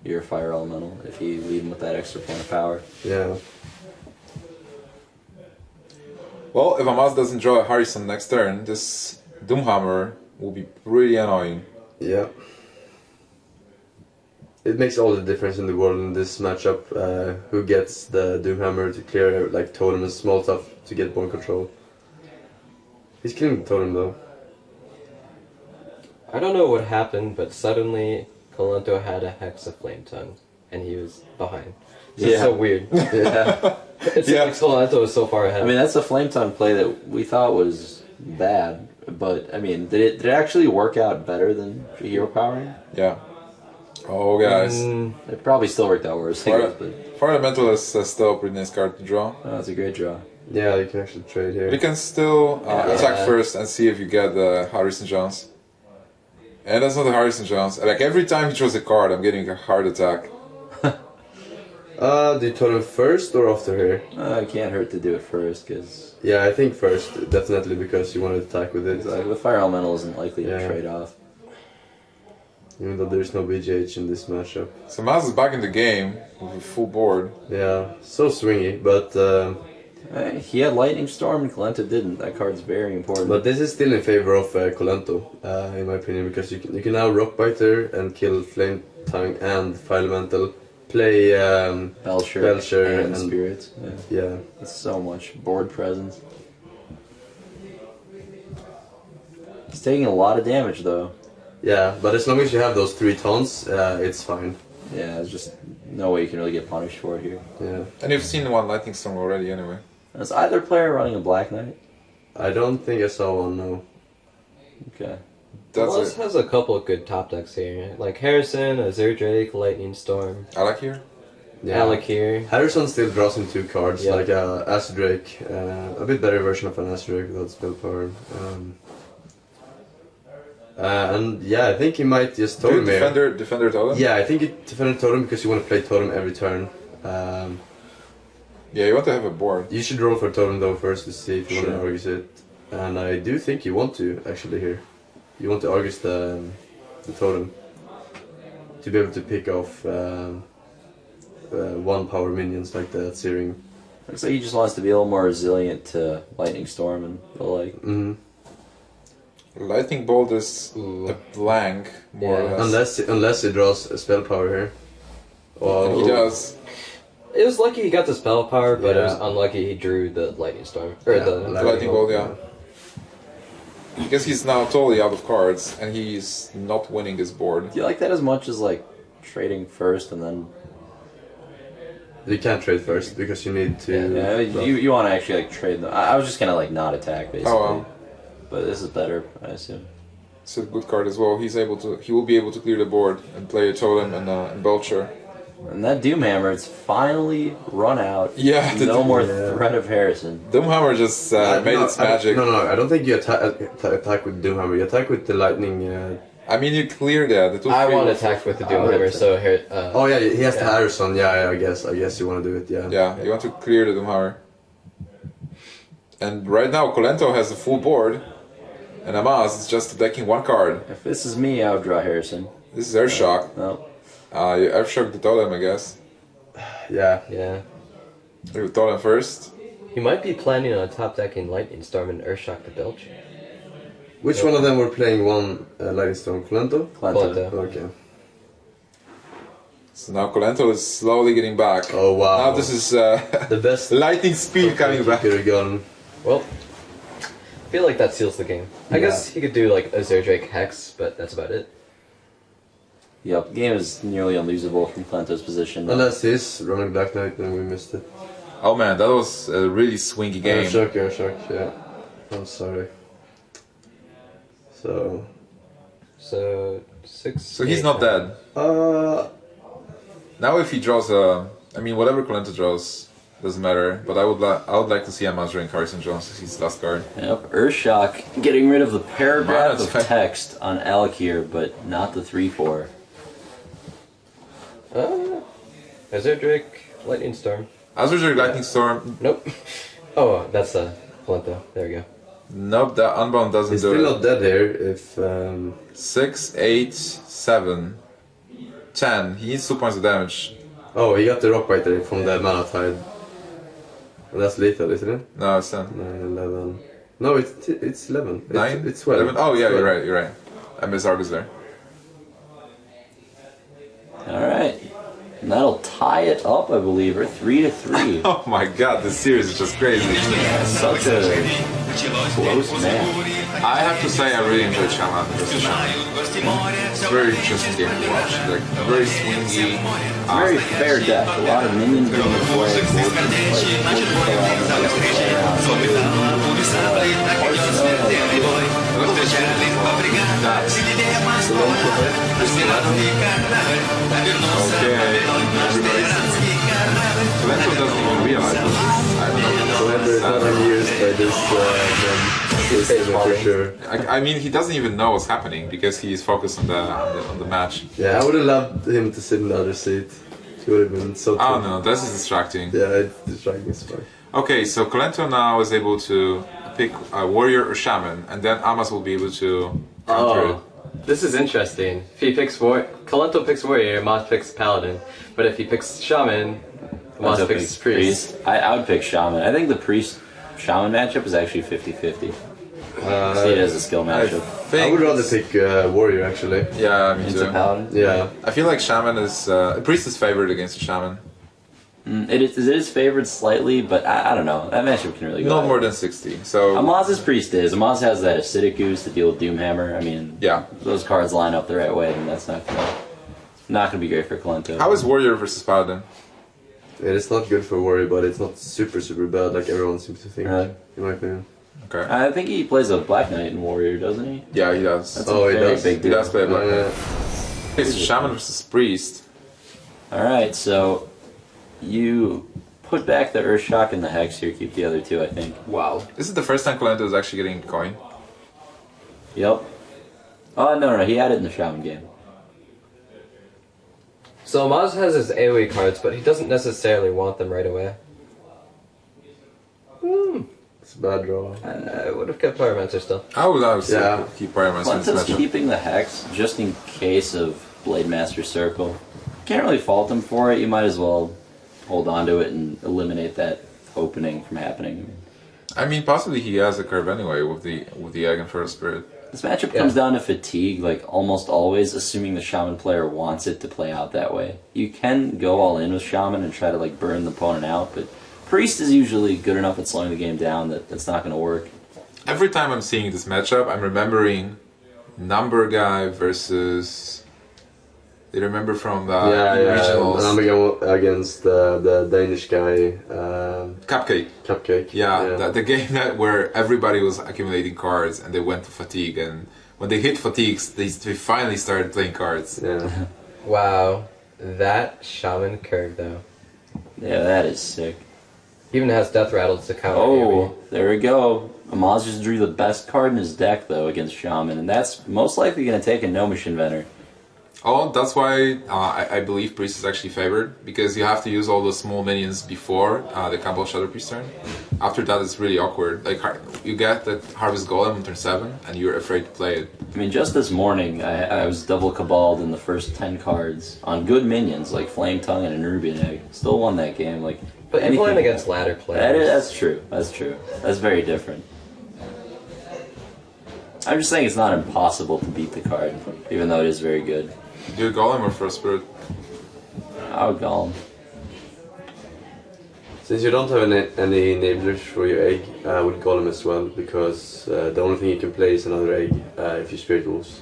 your fire elemental if you leave him with that extra point of power. Yeah. Well, if Amaz doesn't draw a Harrison next turn, this Doomhammer will be pretty annoying. Yeah. It makes all the difference in the world in this matchup. Who gets the Doomhammer to clear like totem and small stuff to get board control? He's killing the totem though. I don't know what happened, but suddenly Kolento had a Hex of Flame Tongue, and he was behind. It's just Yeah. so weird. Yeah. It's like Kolento was so far ahead. I mean, that's a flame tongue play that we thought was bad, but I mean, did it actually work out better than hero powering? Yeah. Oh, guys. It probably still worked out worse, I Fire, guess, but Fire Elemental is still a pretty nice card to draw. that's a great draw. Yeah, you can actually trade here. You can still attack Yeah. first and see if you get Harrison Jones. And that's not a Harrison Jones. Like every time he draws a card, I'm getting a hard attack. Do you totem first or after here? It can't hurt to do it first, because Yeah, I think first, definitely, because you want to attack with it. the fire elemental isn't likely to Yeah. trade off. Even though there's no BGH in this matchup. So Maz is back in the game with a full board. Yeah, so swingy, but He had Lightning Storm and Kolento didn't. That card's very important. but this is still in favor of Kolento, in my opinion, because you can now Rockbiter and kill Flame Tongue and Fire Elemental. Play Belcher and Spirits. Yeah. yeah. It's so much board presence. He's taking a lot of damage though. Yeah, but as long as you have those 3 tons, it's fine. Yeah, there's just no way you can really get punished for it here. Yeah. And you've seen one Lightning Storm already anyway. Is either player running a Black Knight? I don't think I saw one, no. Okay. That's Plus it. has a couple of good top decks here, like Harrison, Azure Drake, Lightning Storm, I like here. Yeah. Alec here. Harrison still draws him 2 cards, Yeah. like Acid Drake, a bit better version of an Acid Drake without spell power. And yeah, I think he might just Do you totem here. defender totem? Yeah, I think you defend totem because you want to play totem every turn. Yeah, you want to have a board. You should roll for totem though first to see if you want Sure. to Argus it. And I do think you want to actually here. You want to Argus the totem to be able to pick off 1 power minions like the Searing. Looks like he just wants to be a little more resilient to Lightning Storm and the like. Mm-hmm. Lightning Bolt is a blank, more Yeah. or less. Unless he draws a spell power here. And he does. It was lucky he got the spell power, but it was Yeah. unlucky he drew the Lightning Storm. Or Yeah, the Lightning Bolt, yeah. Because he's now totally out of cards, and he's not winning this board. Do you like that as much as like trading first and then? You can't trade first because you need to. Yeah, you want to actually like trade them. I was just gonna like not attack basically. Oh, well. But this is better, I assume. It's a good card as well. He will be able to clear the board and play a totem and Belcher. And that Doomhammer, it's finally run out. Yeah, the No more yeah. threat of Harrison. Doomhammer just made its magic. No, I don't think you attack with Doomhammer. You attack with the lightning. I mean, you clear that. The two I free want to will- attack with the Doomhammer, so here. Oh yeah, he has the Harrison. Yeah, I guess you want to do it. Yeah. Yeah, you want to clear the Doomhammer. And right now, Kolento has the full board, and Amaz is just decking 1 card. If this is me, I would draw Harrison. This is Airshock. No. You Airshock the totem, I guess. Yeah. Yeah. You totem first. He might be planning on top decking Lightning Storm and Earthshock the Belch. Which one of them were playing one Lightning Storm? Kolento? Kolento. Okay. So now Kolento is slowly getting back. Oh wow. Now this is The best lightning speed coming back. could have gone. Well, I feel like that seals the game. I guess he could do like Azure Drake Hex, but that's about it. Yep, the game is nearly unlosable from Kolento's position. Unless he's running Black Knight, then we missed it. Oh man, that was a really swingy game. Shark, yeah. I'm sorry. So. So 6. So he's not dead. Now if he draws I mean whatever Kolento draws doesn't matter. But I would like to see Amaz drawing Carson Jones as his last card. Yep, Earthshock getting rid of the paragraph Minus of text on Alec here, but not the 3/4. Azure Drake, Lightning Storm. Azure Lightning Storm. Nope. Oh, that's Kolento. There we go. Nope, that Unbound doesn't He's do still it. not dead here if. 6, 8, 7, 10. He needs 2 points of damage. Oh, he got the Rockbiter from the Mana Tide. And that's lethal, isn't it? No, it's 10. 9, 11. No, it's 11. 9? It's 12. 11? Oh yeah, 12. you're right. I missed Argus there. Alright. And that'll tie it up, I believe, or 3-3. Oh my god, this series is just crazy. Such a close match. I have to say I really enjoyed Shaman versus Shaman. It's a very interesting game to watch. Like very swingy. Very fair deck. A lot of minions being deployed. Kolento doesn't even realize this. I don't know. Kolento is not amused by this for sure. I mean, he doesn't even know what's happening because he's focused on the match. Yeah, I would have loved him to sit in the other seat. He would have been so Oh cool. no, this is distracting. Yeah, it's distracting as fuck. Okay, so Kolento now is able to pick a warrior or shaman, and then Amaz will be able to counter it. This is interesting. If he picks Kolento picks Warrior, Moss picks Paladin. But if he picks Shaman, Moss Kolento picks Priest. I would pick Shaman. I think the Priest-Shaman matchup is actually 50-50. I see it as a skill matchup. I would rather pick Warrior actually. Yeah, me Into too. Paladin? Yeah. I feel like Shaman is Priest is favored against Shaman. It is favored slightly, but I don't know. That matchup can really go Not either more way. than 60. So Amaz's Priest is. Amaz has that acidic goose to deal with Doomhammer. I mean, yeah. those cards line up the right way, and that's not gonna be great for Kolento. How is Warrior versus Paladin? It is not good for Warrior, but it's not super bad like everyone seems to think. Really? In my opinion. Okay. I think he plays a Black Knight in Warrior, doesn't he? Yeah, he does. That's Oh, a he very does. big He deal. does play a Black Knight. Yeah. Okay, so Shaman versus Priest. Alright, so you put back the Earthshock and the Hex here, keep the other two, I think. Wow. This is the first time Kolento is actually getting a coin. Yep. Oh, no, he had it in the Shaman game. So Moz has his AoE cards, but he doesn't necessarily want them right away. It's a bad draw. I would have kept Pyromancer still. I would obviously Yeah. keep Pyromancer in this Kolento's matchup. keeping the Hex just in case of Blade Master Circle. Can't really fault him for it, you might as well hold on to it and eliminate that opening from happening. I mean, possibly he has a curve anyway with the Egg and Fertile Spirit. This matchup comes down to fatigue, like almost always, assuming the Shaman player wants it to play out that way. You can go all in with Shaman and try to like burn the opponent out, but Priest is usually good enough at slowing the game down that that's not going to work. Every time I'm seeing this matchup, I'm remembering Number Guy versus. Do you remember from the regionals? And I'm going against the Danish guy, Cupcake. Cupcake. Yeah, the game where everybody was accumulating cards and they went to fatigue, and when they hit fatigues, they finally started playing cards. Yeah. Wow. That Shaman curve, though. Yeah, that is sick. Even has Death Rattles to counter Oh, there we go. Amaz just drew the best card in his deck, though, against Shaman, and that's most likely going to take a Gnomish Inventor. Oh, that's why I believe Priest is actually favored, because you have to use all those small minions before the combo Shadow Priest turn. After that, it's really awkward. Like, you get that Harvest Golem on turn 7, and you're afraid to play it. I mean, just this morning, I was double Caballed in the first 10 cards on good minions, like Flame Tongue and a Nerubian Egg. Still won that game, like... But you're playing against ladder players. That's true, that's true. That's very different. I'm just saying it's not impossible to beat the card, even though it is very good. Do Golem or First Spirit? I would call him. Since you don't have any enablers for your egg, I would call him as well, because the only thing you can play is another egg if you Spirit Wolves.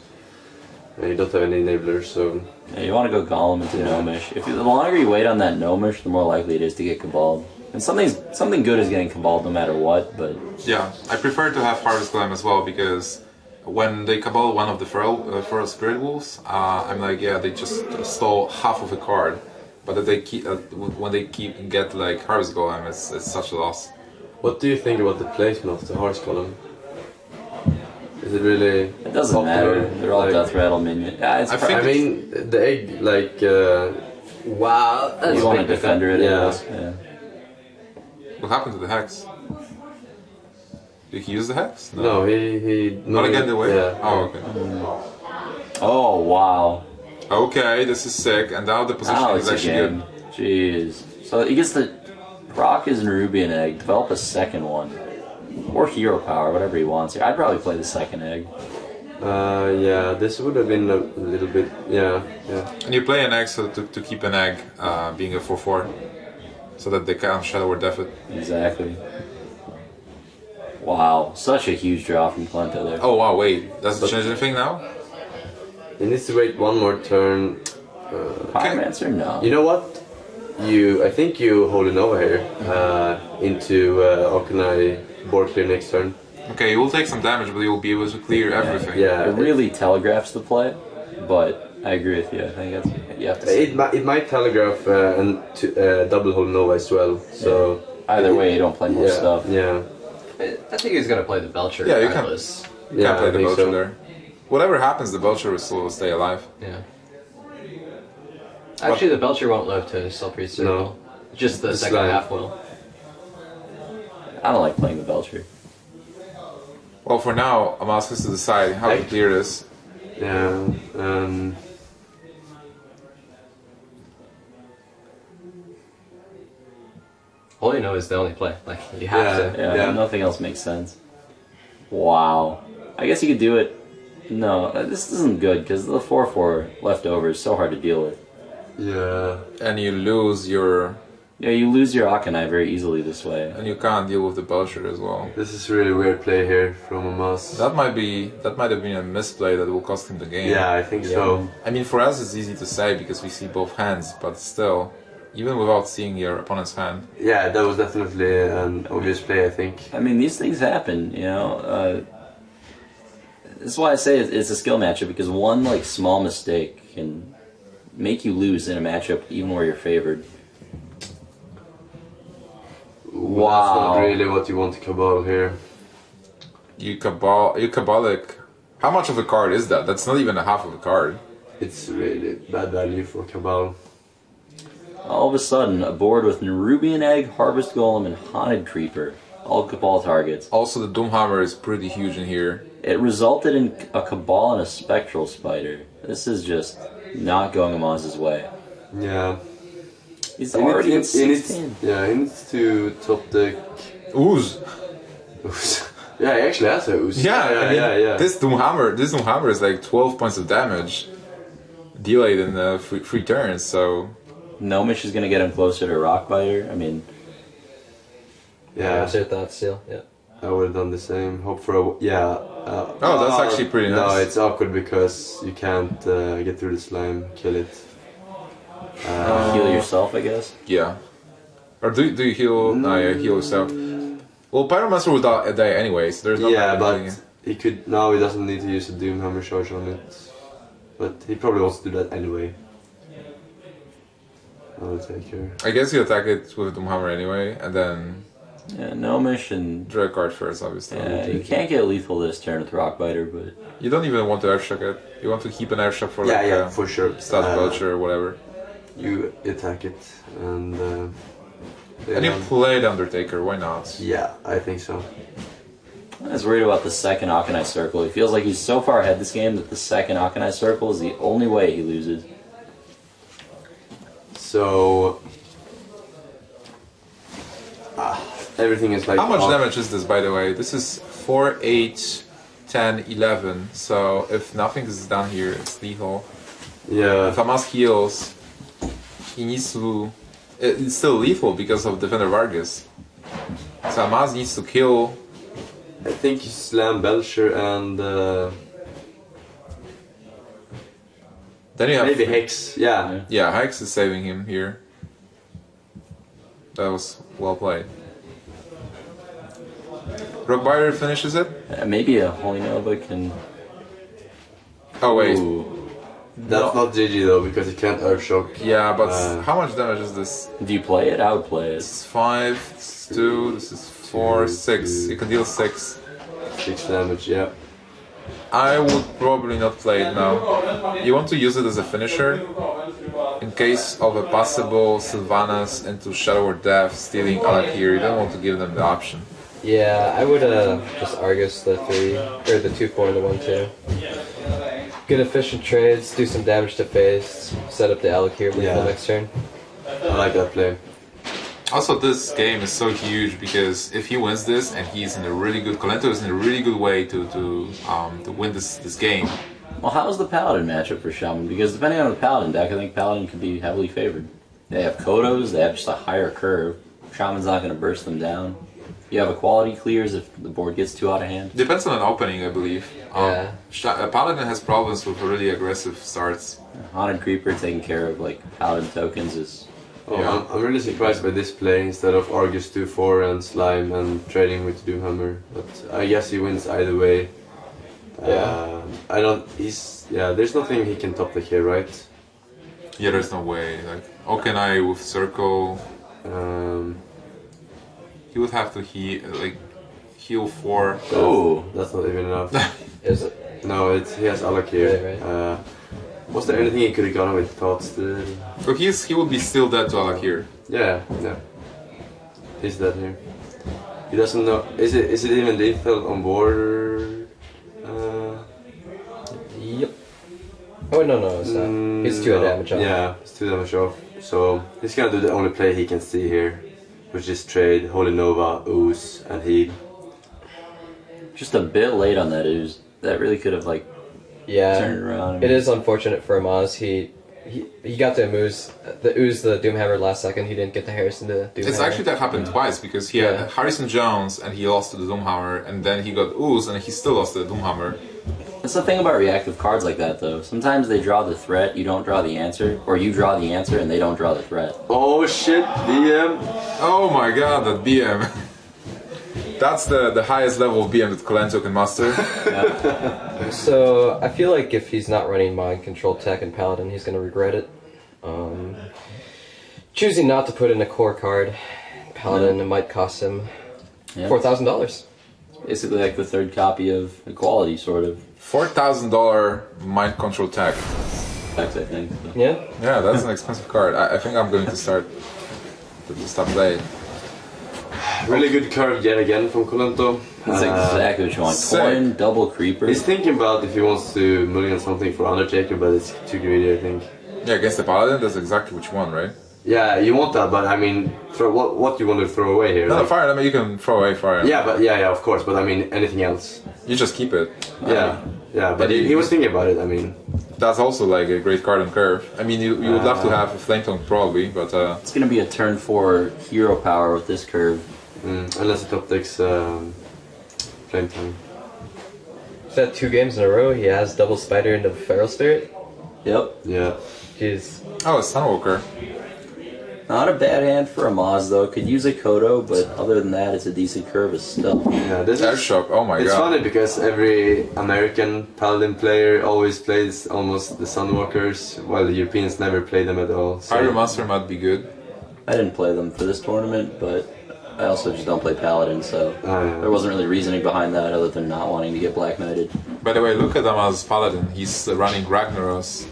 And you don't have any enablers, so... Yeah, you want to go Golem into Gnomish. The longer you wait on that Gnomish, the more likely it is to get Caballed. And something good is getting Caballed no matter what, but... Yeah, I prefer to have Harvest Golem as well, because when they Cabal one of the Feral Spirit Wolves, I'm like, yeah, they just stole half of a card. But that they keep, when they get like Harvest Golem, it's such a loss. What do you think about the placement of the Harvest Golem? Is it really It doesn't popular? matter. They're all Like, Death Rattle minion. Yeah, it's I mean, the egg, like... Wow, that's you want a big defender it Yeah. is. Yeah. What happened to the Hex? Did he use the Hex? No, he... Not again the way? Yeah. Oh, okay. Oh, wow. Okay, this is sick, and now the position Now is it's a actually game. good. Jeez. So he gets to proc his Nerubian Egg, develop a second one. Or Hero Power, whatever he wants here. I'd probably play the second egg. Yeah, this would have been a little bit... Yeah. And you play an egg so to keep an egg being a 4/4, so that they can't Shadow or Death it. Exactly. Wow, such a huge draw from Kolento there. Oh wow, wait, does it change anything now? He needs to wait one more turn. Pyromancer? No. You know what? I think you hold it over here into Arcanine board clear next turn. Okay, you will take some damage, but you will be able to clear everything. Yeah, It really telegraphs the play, but I agree with you. I think that's, you have to say. it might telegraph and double hold Nova as well. So Either way, you don't play more yeah, stuff. yeah. I think he's gonna play the Belcher. Yeah, you can. regardless. You Yeah, can't play I the think Belcher so. there. Whatever happens, the Belcher will still stay alive. Yeah. Actually, the Belcher won't live to Soul Priest Circle. No. Just the It's second like- half will. I don't like playing the Belcher. Well, for now, Amas has to decide how to clear this. Yeah. Holy No is the only play. Like, you have to. Yeah, nothing else makes sense. Wow. I guess you could do it. No, this isn't good because the 4/4 left over is so hard to deal with. Yeah. And you lose your... Yeah, you lose your Akanai very easily this way. And you can't deal with the Belcher as well. This is really weird play here from Amas. That might have been a misplay that will cost him the game. Yeah, I think so. I mean, for us it's easy to say because we see both hands, but still, even without seeing your opponent's hand. Yeah, that was definitely an obvious play, I think. I mean, these things happen, you know. This is why I say it's a skill matchup because one like small mistake can make you lose in a matchup even where you're favored. Wow. That's not really what you want to Cabal here. You Cabalic. How much of a card is that? That's not even a half of a card. It's really bad value for Cabal. All of a sudden, a board with Nerubian Egg, Harvest Golem, and Haunted Creeper. All Cabal targets. Also, the Doomhammer is pretty huge in here. It resulted in a Cabal and a Spectral Spider. This is just not going Amaz's way. Yeah. He's already at 16. He needs to top deck. Ooze. Yeah, he actually has a ooze. Yeah. This Doomhammer is like 12 points of damage, delayed in three turns. So Gnomish is gonna get him closer to Rockbiter. I mean, yeah. What's your thoughts, Seal? Yeah. I would have done the same. Hope for a that's actually pretty nice. No, it's awkward because you can't get through the slime, kill it. heal yourself, I guess. Yeah. Or do you heal? No, yeah, heal yourself. Well, Pyromancer will die anyway, so there's no Yeah, point in but he could now. He doesn't need to use a Doomhammer charge on it, but he probably wants to do that anyway. I'll take her. I guess you attack it with Doomhammer anyway, and then Yeah, Gnomish and draw a card first, obviously. yeah, you can't get lethal this turn with Rockbiter, but You don't even want to airshock it. You want to keep an airshock for like for sure. Stat Belcher or whatever. You attack it and. And you play the Undertaker, why not? Yeah, I think so. I was worried about the second Akanai Circle. He feels like he's so far ahead this game that the second Akanai Circle is the only way he loses. So. Everything is like. How much damage is this, by the way? This is 4, 8, 10, 11. So if nothing is done here, it's lethal. Yeah. If Hamas heals, he needs to... It's still lethal because of Defender Vargas. So Hamas needs to kill... I think you slam Belcher and. Then you have... Maybe Hex, yeah. Yeah, Hex is saving him here. That was well played. Rockbiter finishes it? Maybe a Holy Nova can... Oh wait. Ooh. That's not GG though, because you can't Earthshock. Yeah, but how much damage is this? Do you play it? I would play it. This is 5, this is 2, this is 4, 6. You can deal 6. 6 damage, yeah. I would probably not play it now. You want to use it as a finisher? In case of a possible Sylvanas into Shadow or Death stealing Alakir, you don't want to give them the option. Yeah, I would just Argus the 3, or the 2/4 and the 1/2. Good efficient trades, do some damage to face, set up the Alakir for the next turn. I like that play. Also, this game is so huge because if he wins this and he's in a really good, Kolento is in a really good way to win this game. Well, how's the Paladin matchup for Shaman? Because depending on the Paladin deck, I think Paladin could be heavily favored. They have Kodos, they have just a higher curve. Shaman's not going to burst them down. You have equality clears if the board gets too out of hand. Depends on an opening, I believe. Paladin has problems with really aggressive starts. Haunted Creeper taking care of like Paladin tokens is... Oh, yeah. I'm really surprised by this play instead of Argus 2/4 and Slime and trading with Doomhammer. But I guess he wins either way. I don't. There's nothing he can top deck here, right? Yeah, there's no way. Like Okenai with Circle. He would have to heal 4. Oh, that's not even enough. Is it? No, he has Alakir. Right. Was there anything he could have gone with thoughts to? So he would be still dead to Alakir. Yeah. He's dead here. He doesn't know. Is it even lethal on board? Yep. Oh no, it's not. He's 2 damage off. Yeah, it's 2 damage off. So he's gonna do the only play he can see here, which is trade Holy Nova, Ooze, and Heed. Just a bit late on that ooze. That really could have like Yeah, turned around. it is unfortunate for Amaz. He got the ooze the Doomhammer last second. He didn't get the Harrison to Doomhammer. It's actually that happened twice because he had Harrison Jones and he lost to the Doomhammer, and then he got Ooze and he still lost to the Doomhammer. That's the thing about reactive cards like that, though. Sometimes they draw the threat, you don't draw the answer, or you draw the answer and they don't draw the threat. Oh shit, BM! Oh my god, that BM. That's the highest level of BM that Kolento can master. So I feel like if he's not running Mind Control Tech and Paladin, he's gonna regret it. Choosing not to put in a core card, Paladin, it might cost him $4,000. Basically like the third copy of Equality, sort of. $4,000 Mind Control Tech. I think. Yeah. Yeah, that's an expensive card. I think I'm going to start playing. Really good card yet again from Kolento. That's exactly what you want. sick. Coin, double creeper. He's thinking about if he wants to mulligan something for Undertaker, but it's too greedy, I think. Yeah, against the Paladin, that's exactly what you want, right? Yeah, you want that, but I mean, what do you want to throw away here? No, Like- fire, I mean, you can throw away fire. Yeah, but yeah, of course. But I mean, anything else? You just keep it. Yeah, But he was thinking about it. I mean, That's also like a great card on curve. I mean, you would love to have a Flame Tongue probably, but It's gonna be a turn 4 hero power with this curve. unless it top decks Flame Tongue. Is that 2 games in a row? He has double Spider into Feral Spirit. Yep. Yeah. Jeez. oh, it's Sunwalker. Not a bad hand for a Moz though. Could use a Kodo, but other than that, it's a decent curve still. Yeah, this Air is. Shock, oh my It's god. funny because every American Paladin player always plays almost the Sunwalkers, while the Europeans never play them at all. So. Iron Master might be good. I didn't play them for this tournament, but I also just don't play Paladin, so yeah. there wasn't really reasoning behind that other than not wanting to get Black Knighted. By the way, look at him as Paladin. He's running Ragnaros,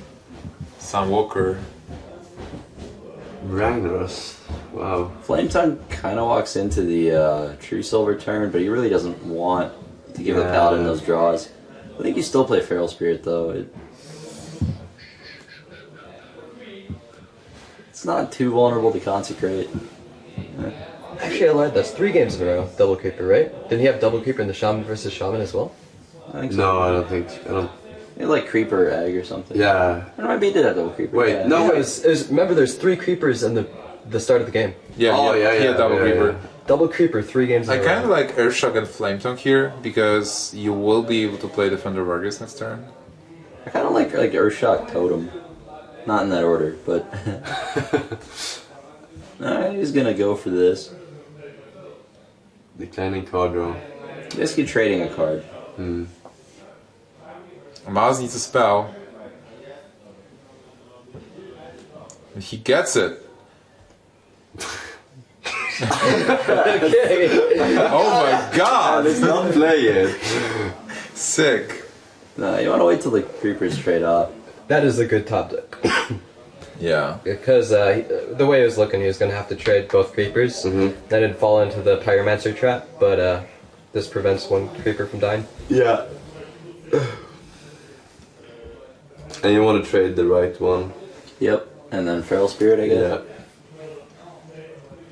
Sunwalker. Ragnaros. Wow. Flame Tongue kind of walks into the True Silver turn, but he really doesn't want to give the Paladin those draws. I think you still play Feral Spirit though. It's not too vulnerable to Consecrate. Actually, I lied. That's 3 games in a row. Double Creeper, right? Didn't he have Double Creeper in the Shaman versus Shaman as well? I think so. No, I don't think. I don't. Maybe like Creeper Egg or something. Yeah. Or maybe he did have Double Creeper. Wait, yeah. no. No, remember there's 3 creepers in the start of the game. Yeah, Oh, he had Double Creeper. Double Creeper, 3 games in I a row. kind of like Earthshock and Flame Tongue here because you will be able to play Defender Vargas next turn. I kind of like Earthshock Totem. Not in that order, but... Alright, he's gonna go for this. Declining card draw. Basically trading a card. Maz needs a spell. And he gets it. Oh my god! Let's not play it. Sick. No, you want to wait till the creepers trade off. That is a good top deck. Yeah. Because the way it was looking, he was going to have to trade both creepers. Then it'd fall into the Pyromancer trap, but this prevents one creeper from dying. Yeah. And you want to trade the right one. Yep, and then Feral Spirit, I guess. Yeah.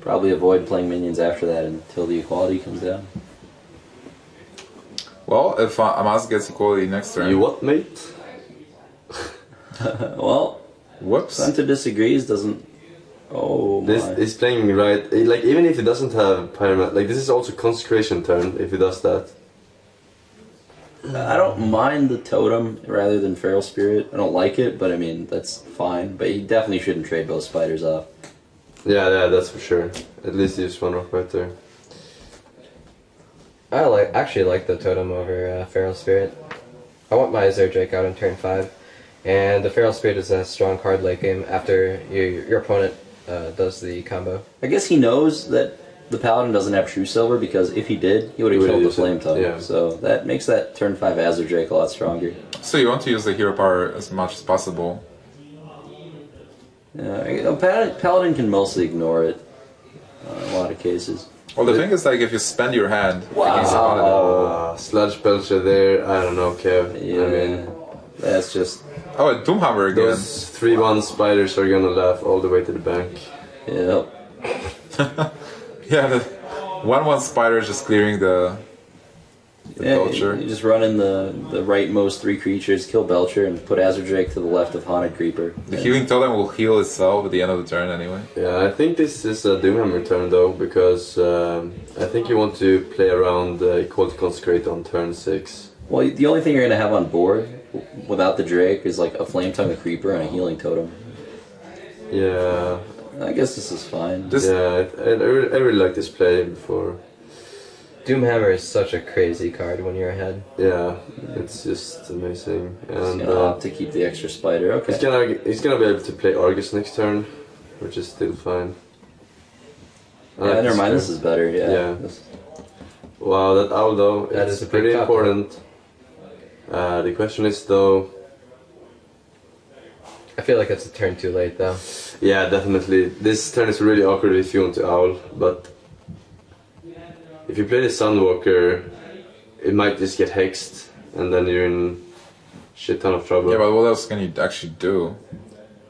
Probably avoid playing minions after that until the equality comes down. Well, if Amaz gets equality next turn. You what, mate? Well, Whoops. Santa disagrees, doesn't... Oh my. This is playing right. Like even if he doesn't have pyramid, like this is also consecration turn if he does that. I don't mind the totem rather than Feral Spirit. I don't like it, but I mean, that's fine. But you definitely shouldn't trade both spiders off. Yeah, that's for sure. At least use one rock right there. I actually like the totem over Feral Spirit. I want my Zerdrake out on turn 5. And the Feral Spirit is a strong card late game after your opponent does the combo. I guess he knows that the Paladin doesn't have True Silver, because if he did, he would have killed the used it, Flame Tongue. yeah. So that makes that turn 5 Azure Drake a lot stronger. So you want to use the hero power as much as possible. Yeah, Paladin can mostly ignore it in a lot of cases. Well, the thing is, like, if you spend your hand Wow. against a Paladin, Sludge Belcher there. I don't know, Kev. Yeah, I mean, that's just Oh, Doomhammer again. Those 3-1 spiders are gonna laugh all the way to the bank. Yep. Yeah, the 1/1 spider is just clearing the Yeah, Belcher. you just run in the rightmost 3 creatures, kill Belcher, and put Azure Drake to the left of Haunted Creeper. The healing totem will heal itself at the end of the turn anyway. Yeah, I think this is a Doomhammer turn though, because I think you want to play around Equality Consecrate on turn 6. Well, the only thing you're going to have on board without the Drake is like a Flame Tongue of Creeper and a Healing Totem. Yeah, I guess this is fine. I really like this play before. Doomhammer is such a crazy card when you're ahead. Yeah, it's just amazing. Just And going to opt to keep the extra spider. Okay. he's gonna be able to play Argus next turn, which is still fine. I like Never mind, turn. this is better. Yeah. Yeah. This- Wow, that owl though, That it's is a big pretty top. important. The question is though, I feel like it's a turn too late though. yeah, definitely. This turn is really awkward if you want to owl, but if you play the Sunwalker, it might just get hexed, and then you're in shit ton of trouble. Yeah, but what else can you actually do?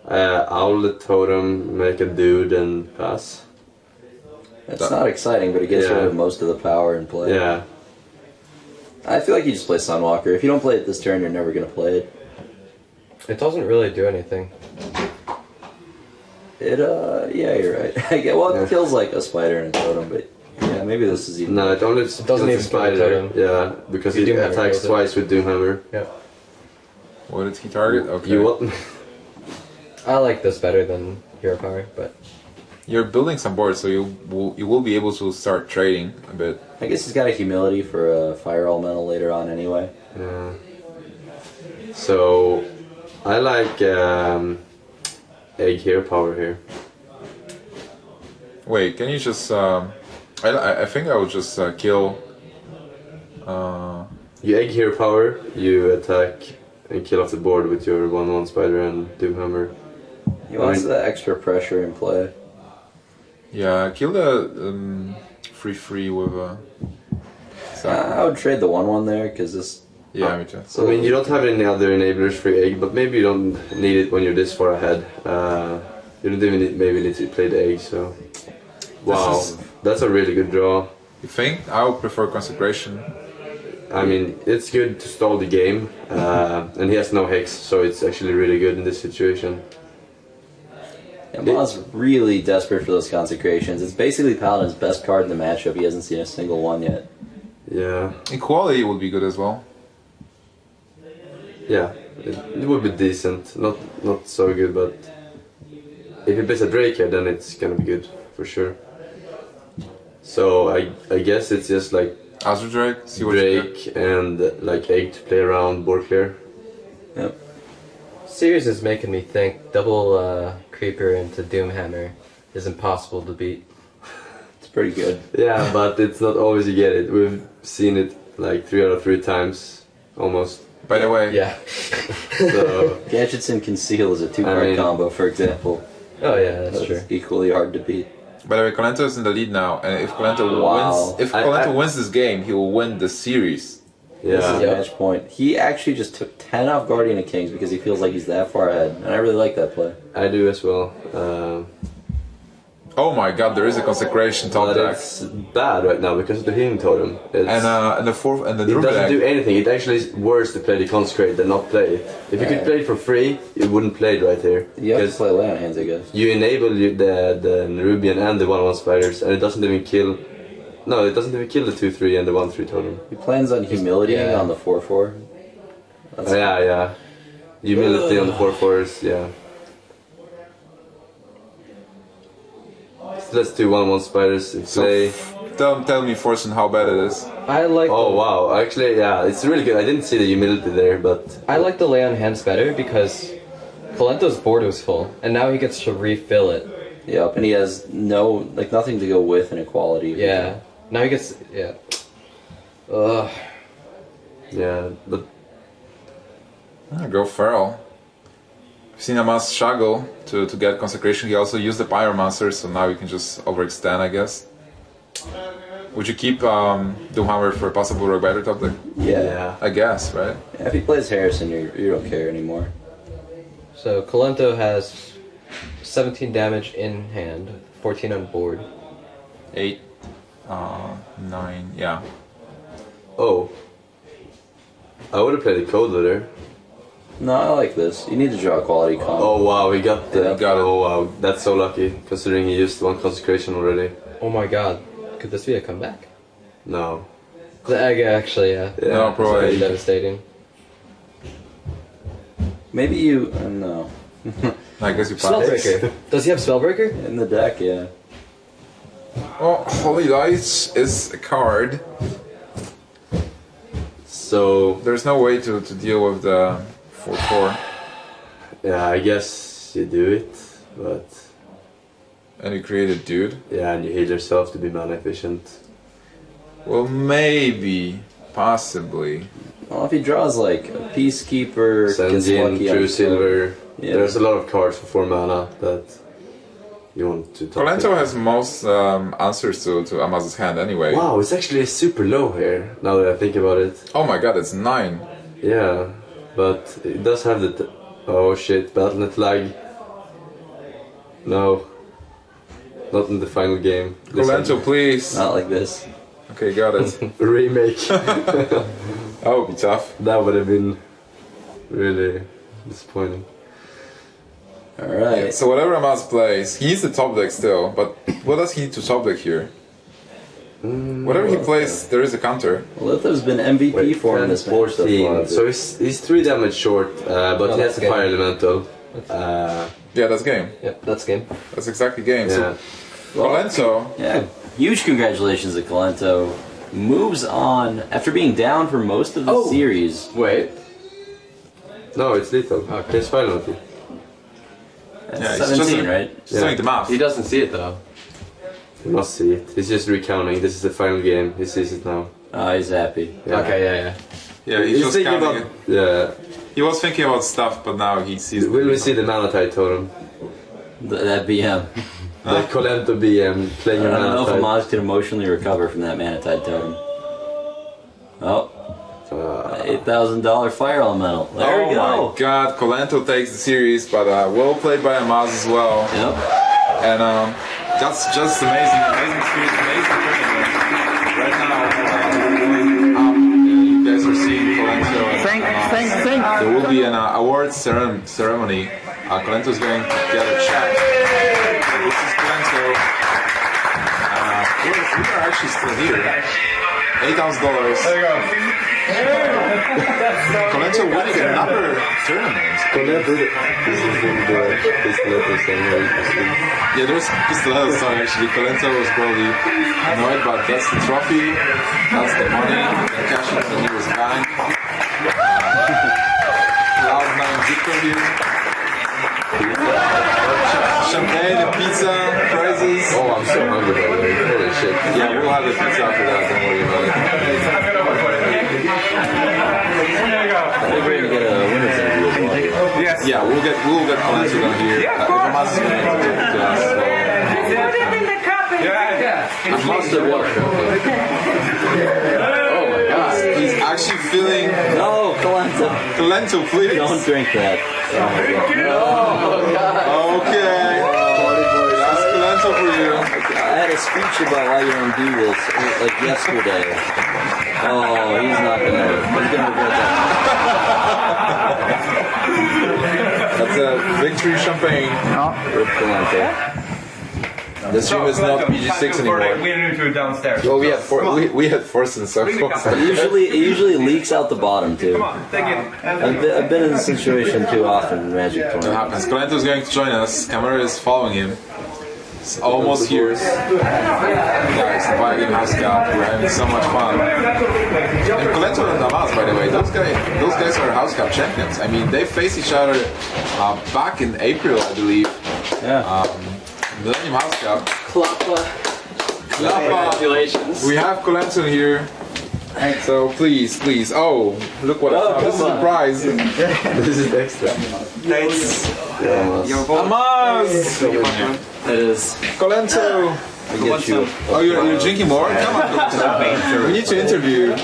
Owl the totem, make a dude, and pass. It's not exciting, but it gets Yeah. rid of most of the power in play. Yeah, I feel like you just play Sunwalker. If you don't play it this turn, you're never going to play it. It doesn't really do anything. Yeah, you're right. I get, well, Yeah. it kills like a spider and a totem, but yeah, maybe this is even. no, it only doesn't kills the even kill the spider. totem. Yeah, because The it Doomhammer attacks kills it. twice with Doomhammer. Yeah. What did he target? Okay. You what? I like this better than Hero Power, but You're building some boards, so you will be able to start trading a bit. I guess he's got a humility for a fire elemental later on anyway. Yeah. So, I like egg hero power here. Wait, can you just? I think I would just kill. You egg hero power, you attack and kill off the board with your 1/1 spider and Doomhammer. He wants mean- the extra pressure in play. Yeah, kill the 3/3 with a. I would trade the 1/1 there because this. Yeah, me too. I mean, you don't have any other enablers for egg, but maybe you don't need it when you're this far ahead. You don't even maybe need to play the egg, so. Wow, is- that's a really good draw. You think? I would prefer consecration. I mean, it's good to stall the game, and he has no hex, so it's actually really good in this situation. Yeah, Ma's really desperate for those consecrations. It's basically Paladin's best card in the matchup. He hasn't seen a single one yet. Yeah, Equality would be good as well. yeah, it would be decent. Not so good, but if he plays a Drake here, then it's gonna be good for sure. So I guess it's just like Azure Drake. See what you get. Drake and like egg to play around board clear. Yep. series is making me think double Creeper into Doomhammer is impossible to beat. It's pretty good. Yeah, but it's not always you get it. We've seen it like 3 out of 3 times, almost. By the way, Yeah. So Gadgets and Conceal is a 2-card I mean- combo, for example. Oh yeah, that's true. Equally hard to beat. by the way, Kolento is in the lead now, and if Kolento Wow. wins, if I- Kolento I- wins this game, he will win the series. This is yeah, a match point. He actually just took 10 off Guardian of Kings because he feels like he's that far ahead. And I really like that play. I do as well. Oh my God, there is a consecration top But deck, it's bad right now because of the healing totem. It's, and the fourth and the it Druid doesn't deck. do anything. It actually is worse to play the consecrate than not play it. If you could play it for free, you wouldn't play it right here. You have to Because play lay on hands, I guess. you enable the Nerubian and the 1/1 spiders, and it doesn't even kill. No, it doesn't even kill the 2/3 and the 1/3 totem. He plans on humility Yeah. on the 4/4. That's Yeah. Humility on the 4/4s, yeah. So let's do 1/1 spiders in So play. tell me, Forsen, how bad it is. I like Oh wow, actually, yeah, it's really good. I didn't see the humility there, but I like the lay on hands better because Kolento's board was full, and now he gets to refill it. Yep, and he has nothing to go with in equality. Yeah. Now he gets Ugh. yeah, but Go Feral. I've seen Amas struggle to get consecration. He also used the Pyromancer, so now you can just overextend, I guess. Would you keep Doomhammer for a possible Rogue Rider top deck? Yeah. I guess, right? Yeah, if he plays Harrison, you don't care anymore. So Kolento has 17 damage in hand, 14 on board. 8, 9, yeah. Oh. I would have played the Code Leader. No, I like this. You need to draw a quality combo. Oh wow, he got the. He got it. Oh wow, that's so lucky, considering he used 1 consecration already. Oh my god. Could this be a comeback? No. The egg, actually, yeah. Yeah, No, It's probably. pretty devastating. Maybe you. No. I guess you pass. Spellbreaker. Does he have Spellbreaker? In the deck, yeah. Oh, Holy Light is a card. So There's no way to deal with the 4/4. yeah, I guess you do it, but And you create a dude. yeah, and you heal yourself to be mana efficient. Well, maybe. Possibly. Well, if he draws like a Peacekeeper, gets Senjin, lucky on True the Silver. Yeah. There's a lot of cards for 4 mana that you want to top Kolento it. has most answers to Amaz's hand anyway. Wow, it's actually super low here, now that I think about it. Oh my god, it's 9. Yeah, but it does have the... oh shit, Battlenet lag. No. Not in the final game. This Kolento, please. Not like this. Okay, got it. remake. That would be tough. That would have been really disappointing. Alright. So whatever Amaz plays, he needs the top deck still, but what does he need to top deck here? Whatever he plays, there is a counter. Litho's been MVP for him this match so far. So he's 3 damage short, but No, he has that's a game. fire elemental. Yeah, that's game. Yep, that's game. That's exactly game. Yeah. So Kolento, Yeah, huge congratulations to Kolento. Moves on after being down for most of the Oh. series. Wait. No, it's lethal. Okay. It's fire elemental. That's Yeah, it's 17, just a- right? just doing the math. He doesn't see it though. You must see it. He's just recounting. This is the final game. He sees it now. Oh, he's happy. Yeah. Okay, yeah. Yeah, he's He's just thinking counting about... it. Yeah. He was thinking about stuff, but now he sees. Will we see the mana tide totem? That BM. The Kolento BM playing I your don't mana know if tide. Amaz could emotionally recover from that Manatide totem. Oh, $8,000 fire elemental. There Oh we my go. god, Kolento takes the series, but well played by Amaz as well. Yep. And that's just amazing, amazing series, amazing tournament. Right now, you guys are seeing Kolento. There will be an award ceremony. Kolento is going to get a check. This is Kolento. We are actually still here. $8,000. There you go. Kolento winning another tournament. Kolento... This is in the Pistoletto song. Yeah, there's Pistoletto song actually. Kolento was probably annoyed, but that's the trophy, that's the money, the cash in the nearest bank. Cloud9 victory. Champagne and pizza, prizes. Oh, I'm so hungry by the way. Holy shit. Yeah, we'll have the pizza after that, don't worry about it. We're going to get a winner's interview as well. Yeah, we'll get Kolento down here. If Amaz is going to talk to us, so... Monster water. Oh my god, he's actually feeling... No, Kolento. Kolento, please. Don't drink that. Oh my god. Okay. That's Kolento for you. I had a speech about why you don't do this, like yesterday. Oh, he's not gonna regret that. That's a victory champagne. Rip Kolento. The stream is not PG6 anymore. We need to downstairs. Well, we had forced and so forth. It usually leaks out the bottom too. Come on, take it. I've been in this situation too often in Magic What tournaments. happens? Kolento is going to join us. Camera is following him. It's almost here. Guys, the Viking House Cup. We're having so much fun. And Kolento and Amaz, by the way, those guys are House Cup champions. I mean, they faced each other back in April, I believe. Yeah. Millennium House Cup. Congratulations. We have Kolento here. So please. Oh, look what I found. This is the prize. This is extra. Amaz! It is. Kolento! I get you. Oh, you're drinking more? Come on, Kolento. We need to interview.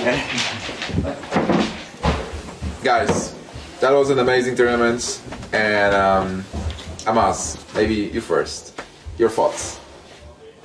Guys, that was an amazing tournament. And Amaz, maybe you first. Your thoughts?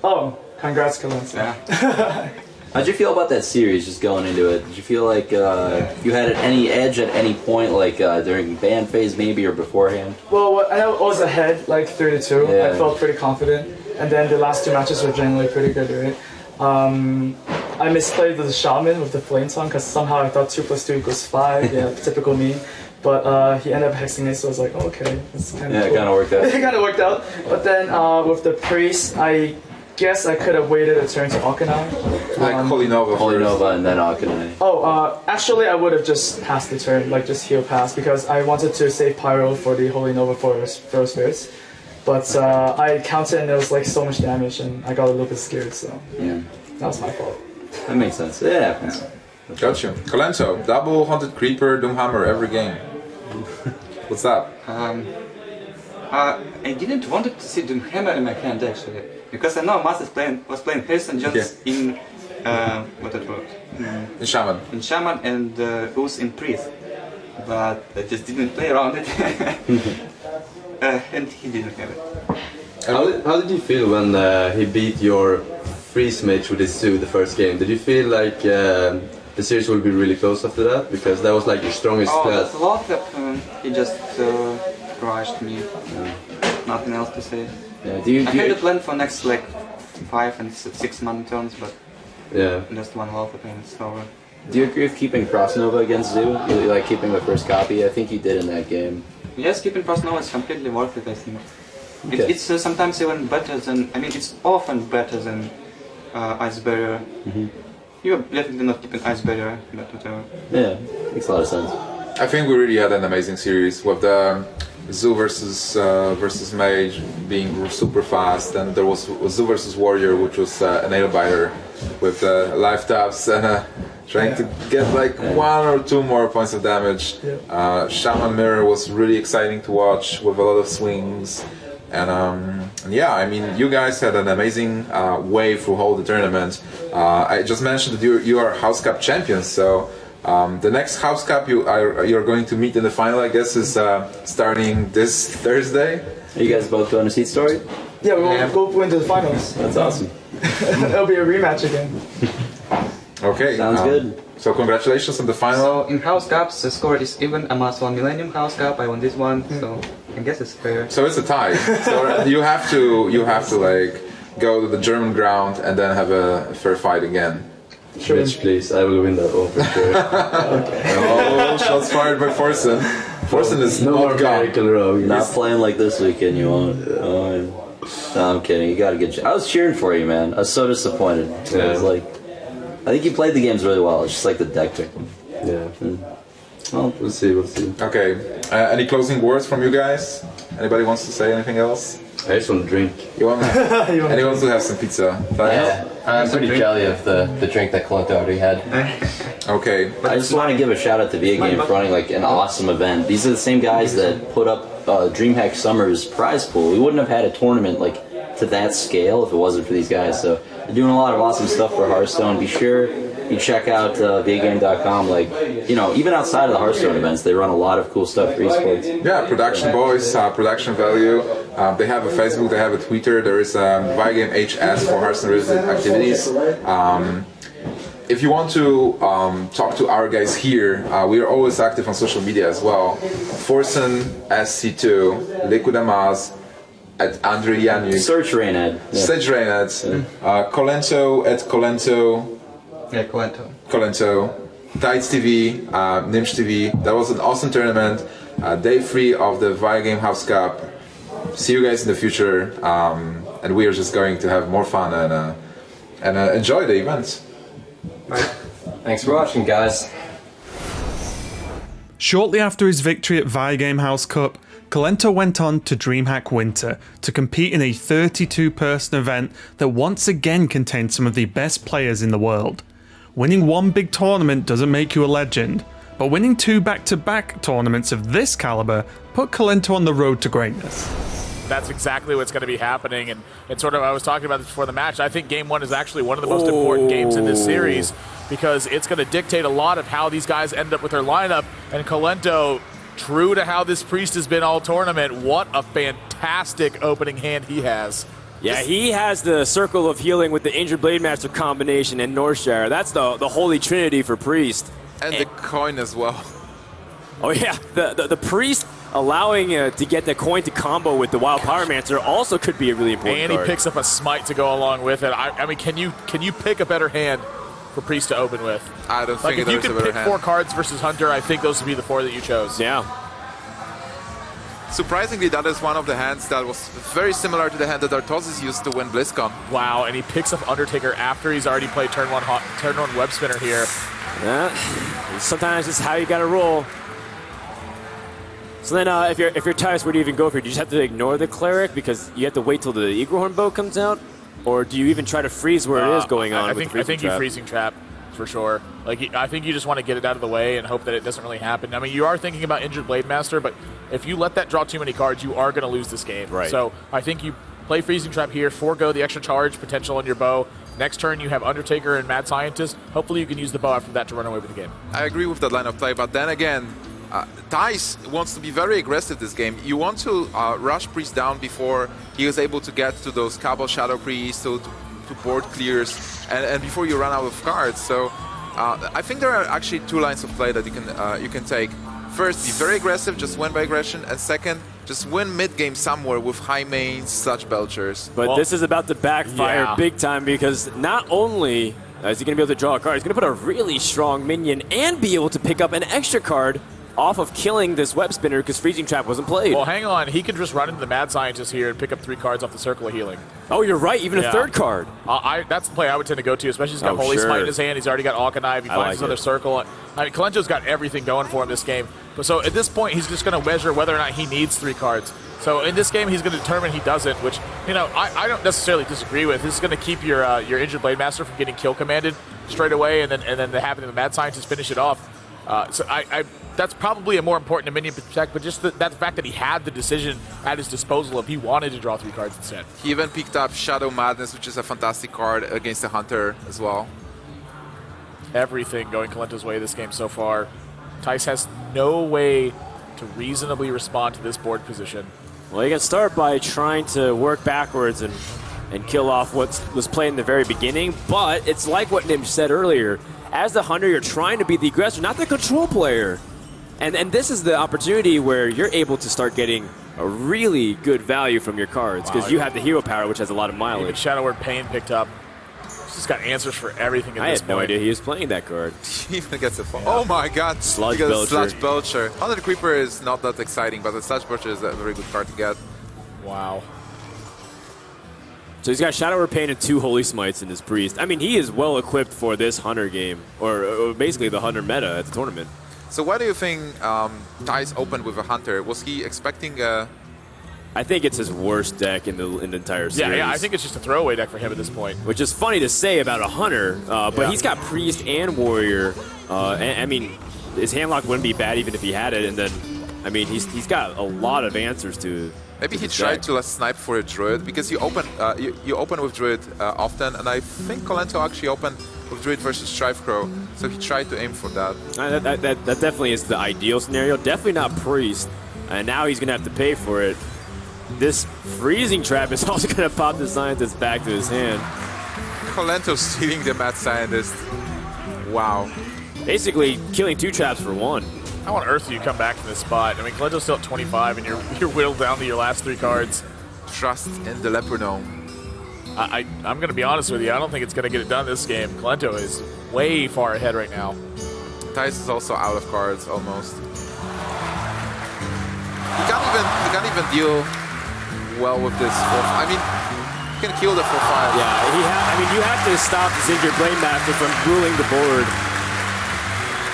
Oh, congrats, Kolento. Yeah. How'd you feel about that series just going into it? Did you feel like you had any edge at any point, like during ban phase maybe or beforehand? Well, I was ahead like 3-2. Yeah. I felt pretty confident, and then the last 2 matches were generally pretty good, right? I misplayed the shaman with the flame tongue because somehow I thought 2 + 2 = 5. Yeah, typical me. But he ended up hexing it, so I was like, oh, okay, it's kind of Yeah, cool. it kind of worked out. It kind of worked out. But then with the priest, I guess I could have waited a turn to Akanai. Like Holy Nova Holy first. Nova and then Akanai. Actually, I would have just passed the turn, like just heal pass, because I wanted to save Pyro for the Holy Nova for Spirits. But I counted and there was like so much damage, and I got a little bit scared, so Yeah, that was my fault. that makes sense. It happens. Gotcha. Kolento, double Haunted Creeper, Doomhammer every game. What's that? I didn't want to see Doomhammer in my hand actually, because I know Master was playing Hearthstone Legends in what it was In Shaman. in Shaman and Ooze in Priest, but I just didn't play around it, and he didn't have it. How did you feel when he beat your freeze mage with his Zoo the first game? Did you feel like the series will be really close after that? Because that was like your strongest Oh, class. that's a lot that he just crushed me. Nothing else to say. Yeah, do I had you a plan for next like 5 and 6 month turns, but Yeah. just one Wolf and it's over. do you agree with keeping Cross Nova against Zoo? You like keeping the first copy? I think you did in that game. Yes, keeping Prosnova is completely worth it, I think. Okay. It's sometimes even better than, I mean, it's often better than Ice Barrier. You're definitely not keeping Ice Barrier, but whatever. Yeah, makes a lot of sense. I think we really had an amazing series with the Zoo versus Mage being super fast, and there was Zoo versus Warrior, which was a nail biter with life taps and trying to get like 1 or 2 more points of damage. Shaman Mirror was really exciting to watch with a lot of swings. And yeah, I mean, you guys had an amazing way through all the tournament. I just mentioned that you are House Cup champions, so the next House Cup you're going to meet in the final, I guess, is starting this Thursday. Are you guys both going to Seed Story? Yeah, we will go into the finals. That's awesome. It'll be a rematch again. Okay. Sounds good. So congratulations on the final. So in House Cups, the score is even. Amas won Millennium House Cup, I won this one, so I guess it's fair. So it's a tie. So you have to like go to the German ground and then have a fair fight again. Mitch, please, I will win that one for sure. Oh, shots fired by Forsen. Forsen is No more not gone. Miracle Rogue. Not playing like this weekend, you won't. Oh, no, I'm kidding. You gotta get. I was cheering for you, man. I was so disappointed. I was like, I think you played the games really well. It's just like the deck pick. Yeah. Well, We'll see, we'll see. Okay. Any closing words from you guys? Anybody wants to say anything else? I just want to drink. You want? Anyone wants to have some pizza? Yeah, I'm pretty jelly of the drink that Kolento already had. Okay. I just want to give a shout out to VA Game for running like an awesome event. These are the same guys that put up DreamHack Summer's prize pool. We wouldn't have had a tournament like to that scale if it wasn't for these guys. So they're doing a lot of awesome stuff for Hearthstone. Be sure you check out VAGame.com. Like, you know, even outside of the Hearthstone events, they run a lot of cool stuff for esports. Yeah, Production Boys, Production Value. They have a Facebook, they have a Twitter. There is Vigame HS for Hearthstone related activities. If you want to talk to our guys here, we are always active on social media as well. Forsen SC2, Liquid Amaz, at Andre Januk, Search Rainhead. Yeah. Sedge Reynad, Kolento at Kolento, Yeah, Kolento. Kolento, Tides TV, Nimsh TV. That was an awesome tournament. Day 3 of the Vigame House Cup. See you guys in the future, and we are just going to have more fun and enjoy the events. Thanks for watching, guys. Shortly after his victory at Vigame House Cup, Kolento went on to DreamHack Winter to compete in a 32-person event that once again contained some of the best players in the world. Winning one big tournament doesn't make you a legend, but winning 2 back-to-back tournaments of this caliber put Kolento on the road to greatness. That's exactly what's going to be happening, and sort of I was talking about this before the match. I think Game 1 is actually one of the most important games in this series because it's going to dictate a lot of how these guys end up with their lineup, and Kolento true to how this Priest has been all tournament, what a fantastic opening hand he has. Yeah, he has the Circle of Healing with the Injured Blade Master combination and Northshire. That's the holy trinity for Priest. And the coin as well. Oh yeah, the Priest allowing to get the coin to combo with the Wild Pyromancer also could be a really important And card. he picks up a Smite to go along with it. I mean, can you pick a better hand for Priest to open with? I don't Like, think if you there's a could better pick hand. 4 cards versus Hunter, I think those would be the 4 that you chose. Yeah. Surprisingly, that is one of the hands that was very similar to the hand that Artosis used to win BlizzCon. Wow, and he picks up Undertaker after he's already played turn one web spinner here. Yeah. Sometimes it's how you got to roll. So then, if you're Tice, where do you even go for it? Do you just have to ignore the Cleric because you have to wait till the Eaglehorn bow comes out, or do you even try to freeze where it is going on? I with think the you freezing trap for sure. Like, I think you just want to get it out of the way and hope that it doesn't really happen. I mean, you are thinking about Injured Blade Master, but if you let that draw too many cards, you are going to lose this game. Right. So I think you play freezing trap here, forego the extra charge potential on your bow. Next turn, you have Undertaker and Mad Scientist. Hopefully, you can use the bow after that to run away with the game. I agree with that line of play, but then again, Dice wants to be very aggressive this game. You want to rush Priest down before he is able to get to those Cabal Shadow Priests, to board clears, and before you run out of cards. So I think there are actually 2 lines of play that you can take. First, be very aggressive, just win by aggression, and second, just win mid-game somewhere with high mains, Sludge Belchers. But this is about to backfire big time because not only is he going to be able to draw a card, he's going to put a really strong minion and be able to pick up an extra card off of killing this web spinner because freezing trap wasn't played. Well, hang on. He could just run into the Mad Scientist here and pick up 3 cards off the Circle of Healing. Oh, you're right. Even a 3rd card. That's the play I would tend to go to, especially he's got Holy Smite in his hand. He's already got Alkanive. He finds another Circle. I mean, Kolento's got everything going for him this game. So at this point, he's just going to measure whether or not he needs 3 cards. So in this game, he's going to determine he doesn't, which, you know, I don't necessarily disagree with. This is going to keep your Injured Blade Master from getting kill commanded straight away, and then having the Mad Scientist finish it off. So that's probably a more important to minion protect, but just that fact that he had the decision at his disposal if he wanted to draw 3 cards instead. He even picked up Shadow Madness, which is a fantastic card against the Hunter as well. Everything going Kolento's way this game so far. Tice has no way to reasonably respond to this board position. Well, you can start by trying to work backwards and kill off what was played in the very beginning, but it's like what Nim said earlier. As the Hunter, you're trying to be the aggressor, not the control player. And this is the opportunity where you're able to start getting a really good value from your cards because you have the hero power, which has a lot of mileage. Even Shadow Word Pain picked up. He's just got answers for everything at I this had point. no idea he was playing that card. He even gets a fall. Oh my god. Sludge Because Belcher. Sludge Belcher. Hunter Creeper is not that exciting, but the Sludge Belcher is a very good card to get. Wow. So he's got Shadow Pain and 2 Holy Smites in his Priest. I mean, he is well equipped for this Hunter game, or basically the Hunter meta at the tournament. So why do you think Tice opened with a Hunter? Was he expecting a... I think it's his worst deck in the entire series. Yeah, I think it's just a throwaway deck for him at this point. Which is funny to say about a Hunter, but he's got Priest and Warrior. I mean, his handlock wouldn't be bad even if he had it, and then, I mean, he's got a lot of answers to. Maybe he tried to snipe for a Druid, because you open with Druid often, and I think Kolento actually opened with Druid versus Strifecrow, so he tried to aim for that. That definitely is the ideal scenario. Definitely not Priest, and now he's going to have to pay for it. This freezing trap is also going to pop the Scientist back to his hand. Kolento stealing the Mad Scientist. Wow. Basically killing 2 traps for 1. I want Earth you come back from this spot. I mean, Kolento's still at 25, and you're whittled down to your last 3 cards. Trust in the Leper Gnome. I'm going to be honest with you. I don't think it's going to get it done this game. Kolento is way far ahead right now. Tice is also out of cards almost. He can't even deal well with this. I mean, he can kill the 4/5. Yeah, I mean, you have to stop this Injured Blade Master from ruling the board.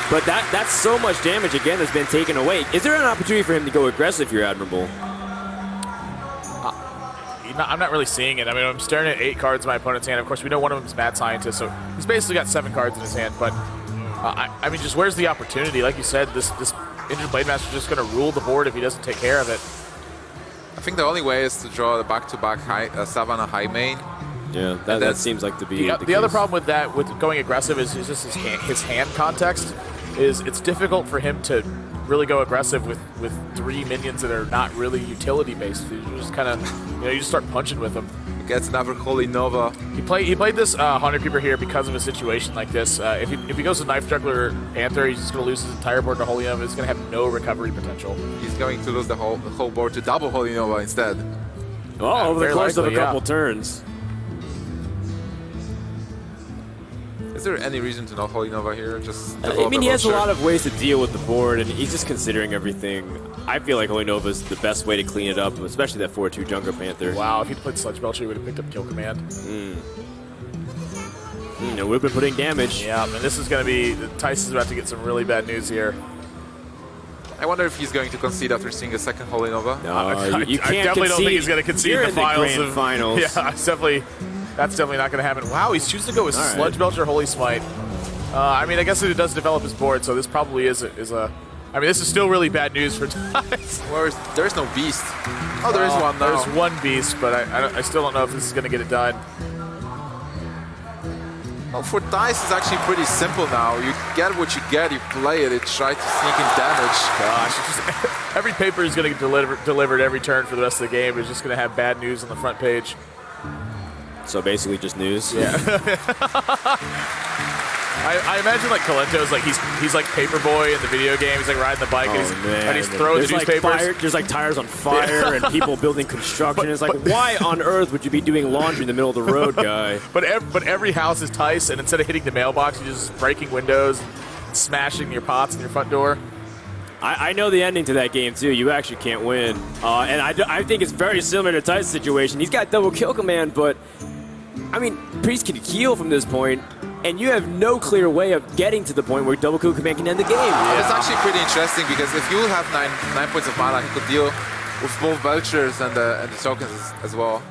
But that's so much damage, again, that's been taken away. Is there an opportunity for him to go aggressive here, Admirable? I'm not really seeing it. I mean, I'm staring at 8 cards in my opponent's hand. Of course, we know one of them is Mad Scientist, so he's basically got 7 cards in his hand. But, I mean, just where's the opportunity? Like you said, this Injured Blade Master is just going to rule the board if he doesn't take care of it. I think the only way is to draw the back-to-back Savannah High main. Yeah, that seems like to be the other problem with that, with going aggressive, is just his hand context. It's difficult for him to really go aggressive with 3 minions that are not really utility based. You just kind of, you just start punching with them. Gets another Holy Nova. He played this Hunter Keeper here because of a situation like this. If he goes to Knife Juggler Panther, he's just going to lose his entire board to Holy Nova. He's going to have no recovery potential. He's going to lose the whole board to double Holy Nova instead. Oh, over the course likely, of a couple turns. Is there any reason to not Holy Nova here? Just I mean, he has a lot of ways to deal with the board, and he's just considering everything. I feel like Holy Nova is the best way to clean it up, especially that 4-2 Jungle Panther. Wow, if he'd played Sludge Belcher, he would have picked up Kill Command. No, we've been putting damage. Yeah, and this is going to be... Tyson's about to get some really bad news here. I wonder if he's going to concede after seeing a second Holy Nova. No, you can't I definitely don't think he's going to concede You're the in finals. finals. Yeah, that's definitely not going to happen. Wow, he's choosing to go with Sludge Belcher Holy Smite. I mean, I guess it does develop his board, so this probably is a... I mean, this is still really bad news for Tice. There's no beast. Oh, there is one now. There's one beast, but I still don't know if this is going to get it done. Well, for Tice, it's actually pretty simple now. You get what you get, you play it, try to sneak in damage. Gosh, it's just, every paper is going to get delivered every turn for the rest of the game. It's just going to have bad news on the front page. So basically just news. Yeah. I imagine like Kolento's like he's like Paperboy in the video game. He's like riding the bike and he's throwing the newspapers. There's like tires on fire and people building construction. It's like, why on earth would you be doing laundry in the middle of the road, guy? But every house is Tice, and instead of hitting the mailbox, you're just breaking windows, and smashing your pots in your front door. I know the ending to that game too. You actually can't win, and I think it's very similar to Tice's situation. He's got double kill command, but I mean, Priest can heal from this point. And you have no clear way of getting to the point where double kill command can end the game. Yeah. It's actually pretty interesting because if you have 9 points of mana, he could deal with both Belchers and the tokens as well.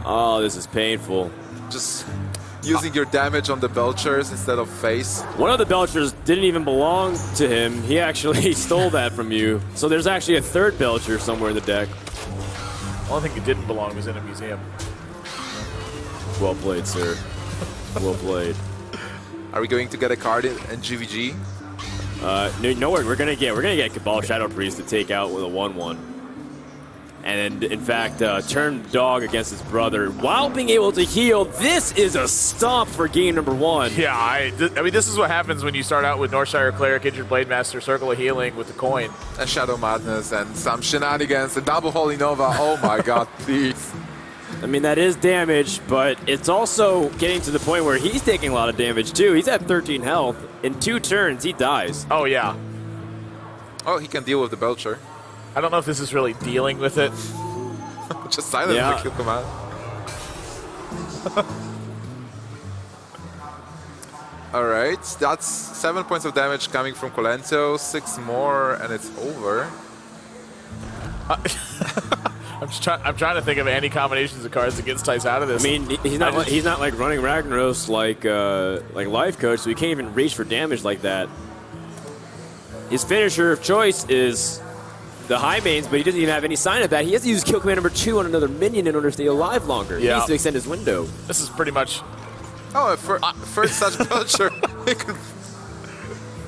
Oh, this is painful. Just using your damage on the Belchers instead of face. One of the Belchers didn't even belong to him. He actually stole that from you. So there's actually a third Belcher somewhere in the deck. The only thing it didn't belong was in a museum. Well played, sir. Well played. Are we going to get a card in GVG? No, we're gonna get Cabal Shadow Priest to take out with a 1/1, and in fact turn dog against his brother while being able to heal. This is a stomp for game number 1. Yeah, I mean this is what happens when you start out with Northshire Cleric, Injured Blade Master, Circle of Healing with the coin, and Shadow Madness, and some shenanigans, and double Holy Nova. Oh my God, please. I mean, that is damage, but it's also getting to the point where he's taking a lot of damage, too. He's at 13 health. In 2 turns, he dies. Oh, yeah. Oh, he can deal with the Belcher. I don't know if this is really dealing with it. Just silence the kill command. Alright, that's 7 points of damage coming from Kolento, 6 more, and it's over. I'm trying to think of any combinations of cards that gets Tice out of this. I mean, he's not like running Ragnaros like Life Coach, so he can't even reach for damage like that. His finisher of choice is the high mains, but he doesn't even have any sign of that. He has to use kill command number 2 on another minion in order to stay alive longer. He needs to extend his window. This is pretty much... Oh, first such Belcher.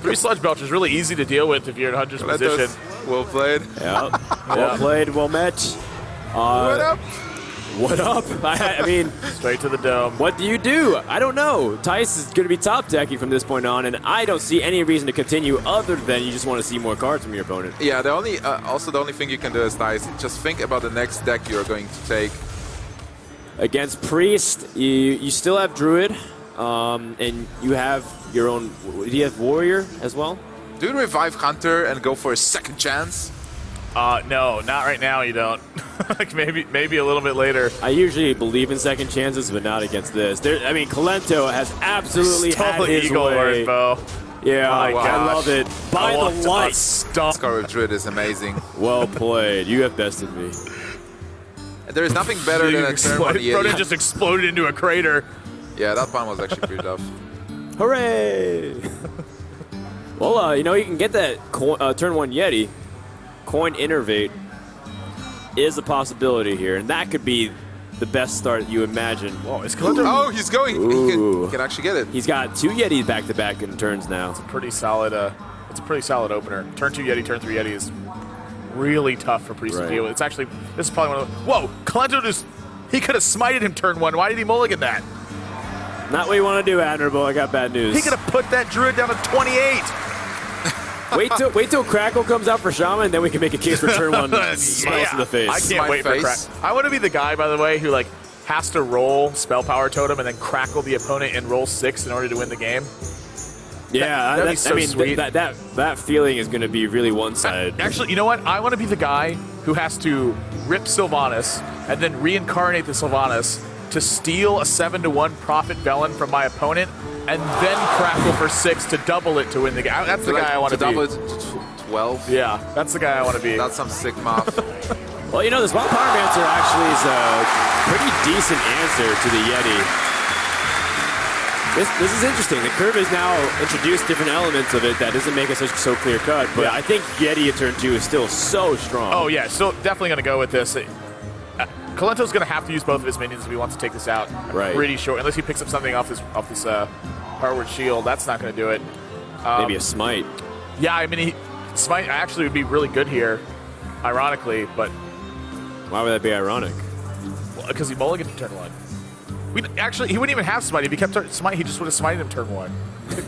3 Sludge Belcher is really easy to deal with if you're in Hunter's position. Well played. Yeah. Well played, well met. What up? What up? I mean, straight to the dome. What do you do? I don't know. Tice is going to be top decking from this point on, and I don't see any reason to continue other than you just want to see more cards from your opponent. Yeah, the only thing you can do is Tice. Just think about the next deck you're going to take. Against Priest, you still have Druid, and you have your own. Do you have Warrior as well? Do you revive Hunter and go for a second chance? No, not right now. You don't. Like maybe a little bit later. I usually believe in second chances, but not against this. I mean, Kolento has absolutely had his Eagle way. Bow. Yeah, I love it. By the light. Scarlet Druid is amazing. Well played. You have bested me. There is nothing better than a turn 1 Yeti. Frodo just exploded into a crater. Yeah, that one was actually pretty tough. Hooray! Well, you can get that turn 1 Yeti. Coin Innervate is a possibility here, and that could be the best start you imagine. Whoa, is Kolento? Oh, he's going. He can actually get it. He's got 2 Yetis back-to-back in turns now. It's a pretty solid opener. Turn 2 Yeti, turn 3 Yeti is really tough for Priest to deal with. This is probably one of the... Whoa, Kolento he could have smited him turn 1. Why did he mulligan that? Not what you want to do, Admirable. I got bad news. He could have put that Druid down to 28. Wait till Crackle comes out for Shaman, then we can make a case for turn 1. Smiles to the face. I can't wait for Crackle. I want to be the guy, by the way, who has to roll Spell Power Totem and then crackle the opponent and roll 6 in order to win the game. Yeah, that'd be so sweet. That feeling is going to be really one-sided. Actually, you know what? I want to be the guy who has to rip Sylvanas and then reincarnate the Sylvanas to steal a 7-1 Prophet Velen from my opponent and then crackle for 6 to double it to win the game. That's the guy I want to be. Double it to 12? Yeah, that's the guy I want to be. That's some sick math. Well, the Small Pyromancer actually is a pretty decent answer to the Yeti. This is interesting. The curve has now introduced different elements of it that doesn't make it so clear-cut, but I think Yeti at turn 2 is still so strong. Oh, yeah, still definitely going to go with this. Kolento's going to have to use both of his minions if he wants to take this out. Right. Pretty short, unless he picks up something off this Powerward Shield. That's not going to do it. Maybe a Smite. Yeah, I mean, Smite actually would be really good here, ironically, but... Why would that be ironic? Well, because he mulliganed turn 1. He wouldn't even have Smite. If he kept Smite, he just would have smited him turn 1.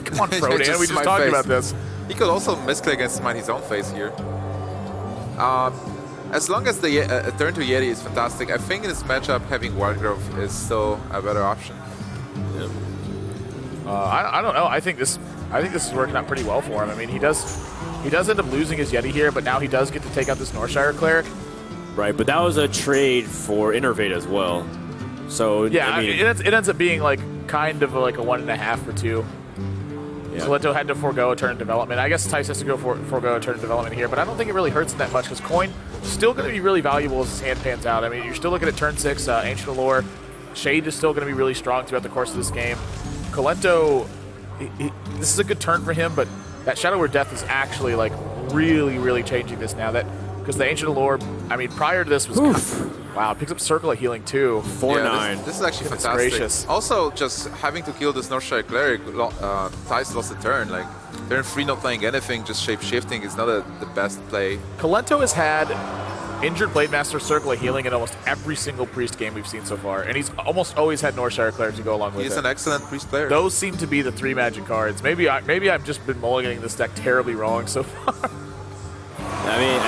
Come on, Frodan, we just talked about this. He could also misclick and smite his own face here. As long as the turn to Yeti is fantastic, I think in this matchup having Wild Growth is still a better option. Yeah. I don't know. I think this is working out pretty well for him. I mean, he does end up losing his Yeti here, but now he does get to take out this Northshire Cleric. Right, but that was a trade for Innervate as well. So yeah, I mean, it ends up being kind of like a 1.5 for 2. Yeah. Kolento had to forego a turn of development. I guess Tice has to go forego a turn of development here, but I don't think it really hurts him that much because Coin still going to be really valuable as his hand pans out. I mean, you're still looking at turn 6, Ancient Allure. Shade is still going to be really strong throughout the course of this game. Kolento, this is a good turn for him, but that Shadow Word Death is actually really, really changing this now. Because the Ancient Allure, I mean, prior to this was... Wow, picks up Circle of Healing too. 4/9. This is actually fantastic. Gracious. Also, just having to kill this Northshire Cleric, Tice lost a turn. Turn 3 not playing anything, just shape-shifting is not the best play. Kolento has had injured Blademaster, Circle of Healing in almost every single Priest game we've seen so far, and he's almost always had Northshire Cleric to go along with it. He's an excellent Priest player. Those seem to be the 3 magic cards. Maybe I've just been mulliganing this deck terribly wrong so far. I mean,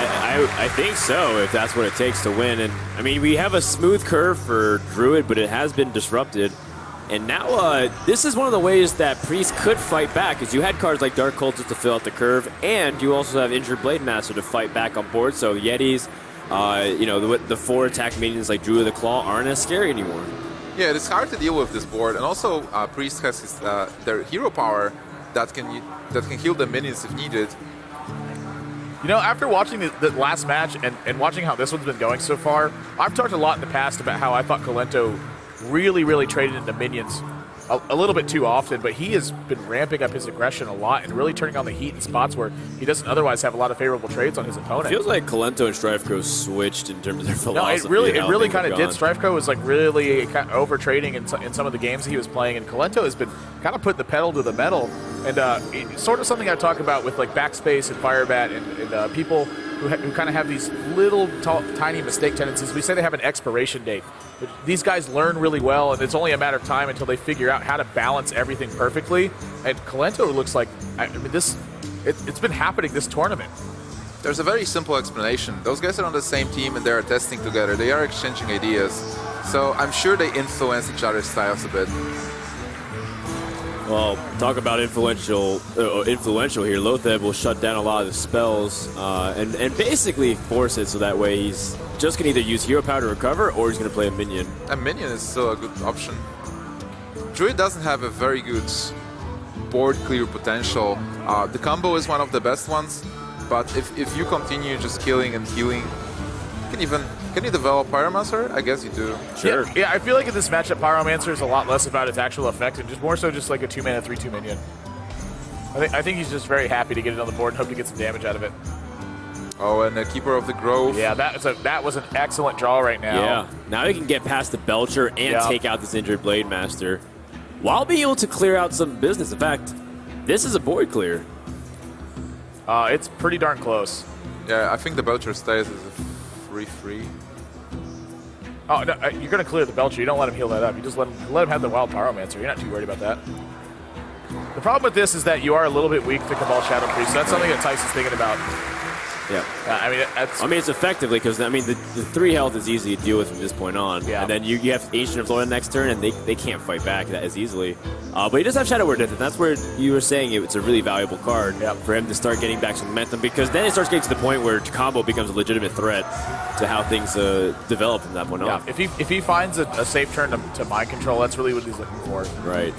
I think so, if that's what it takes to win. And I mean, we have a smooth curve for Druid, but it has been disrupted. And now this is one of the ways that Priest could fight back, because you had cards like Dark Cultist to fill out the curve, and you also have injured Blademaster to fight back on board. So Yetis, the 4 attack minions like Druid of the Claw aren't as scary anymore. Yeah, it's hard to deal with this board, and also Priest has their hero power that can heal the minions if needed. After watching the last match and watching how this one's been going so far, I've talked a lot in the past about how I thought Kolento really, really traded into minions a little bit too often, but he has been ramping up his aggression a lot and really turning on the heat in spots where he doesn't otherwise have a lot of favorable trades on his opponent. It feels like Kolento and Strifeco switched in terms of their philosophy. No, it really kind of did. Strifeco was really kind of over trading in some of the games he was playing, and Kolento has been kind of putting the pedal to the metal. And it's sort of something I talk about with Backspace and Firebat and people who kind of have these little tiny mistake tendencies. We say they have an expiration date. But these guys learn really well, and it's only a matter of time until they figure out how to balance everything perfectly. And Kolento looks like, it's been happening this tournament. There's a very simple explanation. Those guys are on the same team and they are testing together. They are exchanging ideas. So I'm sure they influence each other's styles a bit. Well, talk about influential here. Lotheb will shut down a lot of the spells and basically force it so that way he's just going to either use hero power to recover or he's going to play a minion. A minion is still a good option. Druid doesn't have a very good board clear potential. The combo is one of the best ones, but if you continue just killing and healing, can you develop Pyromancer? I guess you do. Sure. Yeah, I feel like in this matchup, Pyromancer is a lot less about its actual effect and just more so just like a 2-mana 3/2 minion. I think he's just very happy to get it on the board and hope to get some damage out of it. Oh, and the Keeper of the Grove. Yeah, that was an excellent draw right now. Yeah. Now he can get past the Belcher and take out this injured Blade Master while being able to clear out some business. In fact, this is a board clear. It's pretty darn close. Yeah, I think the Belcher stays as a 3-3. Oh, no, you're going to clear the Belcher. You don't let him heal that up. You just let him have the Wild Pyromancer. You're not too worried about that. The problem with this is that you are a little bit weak to Cabal Shadow Priest, so that's something that Tyson's thinking about. Yeah. I mean, it's effectively because, the 3 health is easy to deal with from this point on. Yeah. And then you have Ancient of Lore next turn, and they can't fight back that as easily. But he does have Shadow Word Death, and that's where you were saying it's a really valuable card for him to start getting back some momentum, because then it starts getting to the point where combo becomes a legitimate threat to how things develop from that point on. If he finds a safe turn to mind control, that's really what he's looking for. Right.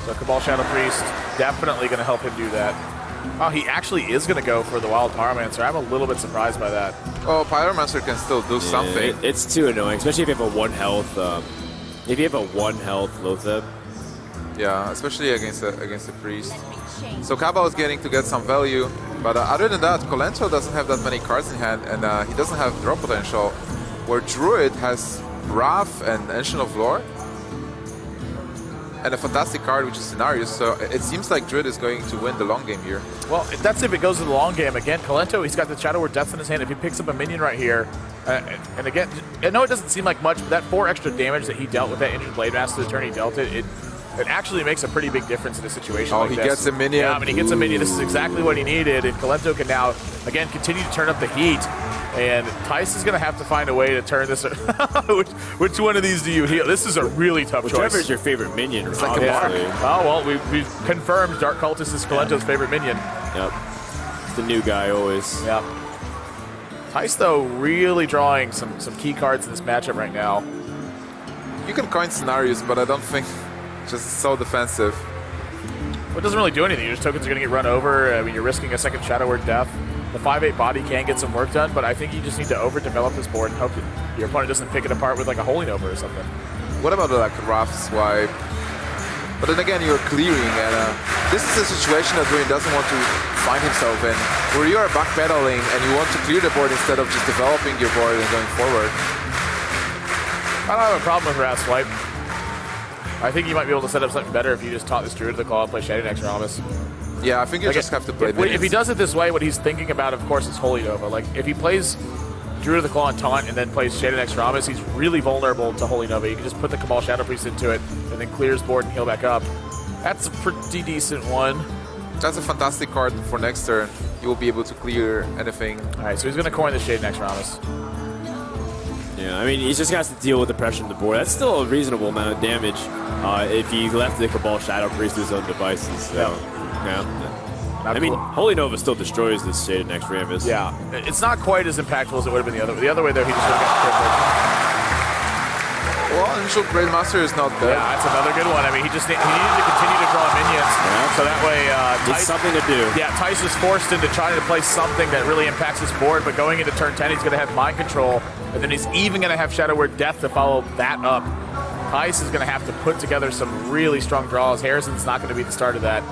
So Cabal Shadow Priest definitely going to help him do that. Oh, he actually is going to go for the Wild Pyromancer. I'm a little bit surprised by that. Oh, Pyromancer can still do something. It's too annoying, especially if you have a 1 health. If you have a 1 health Lothep. Yeah, especially against the Priest. So Cabal is getting to get some value, but other than that, Kolento doesn't have that many cards in hand, and he doesn't have draw potential, where Druid has Wrath and Ancient of Lore, and a fantastic card, which is Scenarios, so it seems like Druid is going to win the long game here. Well, that's if it goes to the long game. Again, Kolento, he's got the Shadow Word Death in his hand. If he picks up a minion right here, and again, I know it doesn't seem like much, but that 4 extra damage that he dealt with that injured Blade Master the turn he dealt it actually makes a pretty big difference in a situation like this. Oh, he gets a minion. Yeah, I mean, he gets a minion. This is exactly what he needed, and Kolento can now, again, continue to turn up the heat. And Tice is going to have to find a way to turn this. Which one of these do you heal? This is a really tough choice. Whichever is your favorite minion. It's like oh, well, we've confirmed Dark Cultist is Kolento's favorite minion. Yep. It's the new guy always. Yep. Tice, though, really drawing some key cards in this matchup right now. You can coin Scenarios, but I don't think just so defensive. Well, it doesn't really do anything. Your tokens are going to get run over. I mean, you're risking a second Shadow Word Death. The 5/8 body can get some work done, but I think you just need to overdevelop this board and hope that your opponent doesn't pick it apart with like a Holy Nova or something. What about like Wrath swipe? But then again, you're clearing, and this is a situation that Ruin doesn't want to find himself in, where you are backpedaling and you want to clear the board instead of just developing your board and going forward. I don't have a problem with Wrath swipe. I think you might be able to set up something better if you just taught this Druid to the Claw and play Shady Next Ramus. Yeah, I think you just have to play if he does it this way, what he's thinking about, of course, is Holy Nova. Like, if he plays Druid of the Claw and Taunt and then plays Shady Next Ramus, he's really vulnerable to Holy Nova. You can just put the Cabal Shadow Priest into it and then clears board and heal back up. That's a pretty decent one. That's a fantastic card for next turn. You will be able to clear anything. All right, so he's going to coin the Shady Next Ramus. Yeah, I mean, he just has to deal with the pressure on the board. That's still a reasonable amount of damage if he left the Cabal Shadow Priest to his own devices. So, yeah. I mean, Holy Nova still destroys this Shaded Next Ramus. Yeah, it's not quite as impactful as it would have been the other way. The other way, though, he just would have got crippled. Well, Initial Great Master is not bad. Yeah, that's another good one. I mean, he needed to continue to draw minions, so that way Tice, something to do. Yeah, Tice is forced into trying to play something that really impacts his board, but going into turn 10, he's going to have Mind Control, and then he's even going to have Shadow Word Death to follow that up. Tice is going to have to put together some really strong draws. Harrison's not going to be the start of that.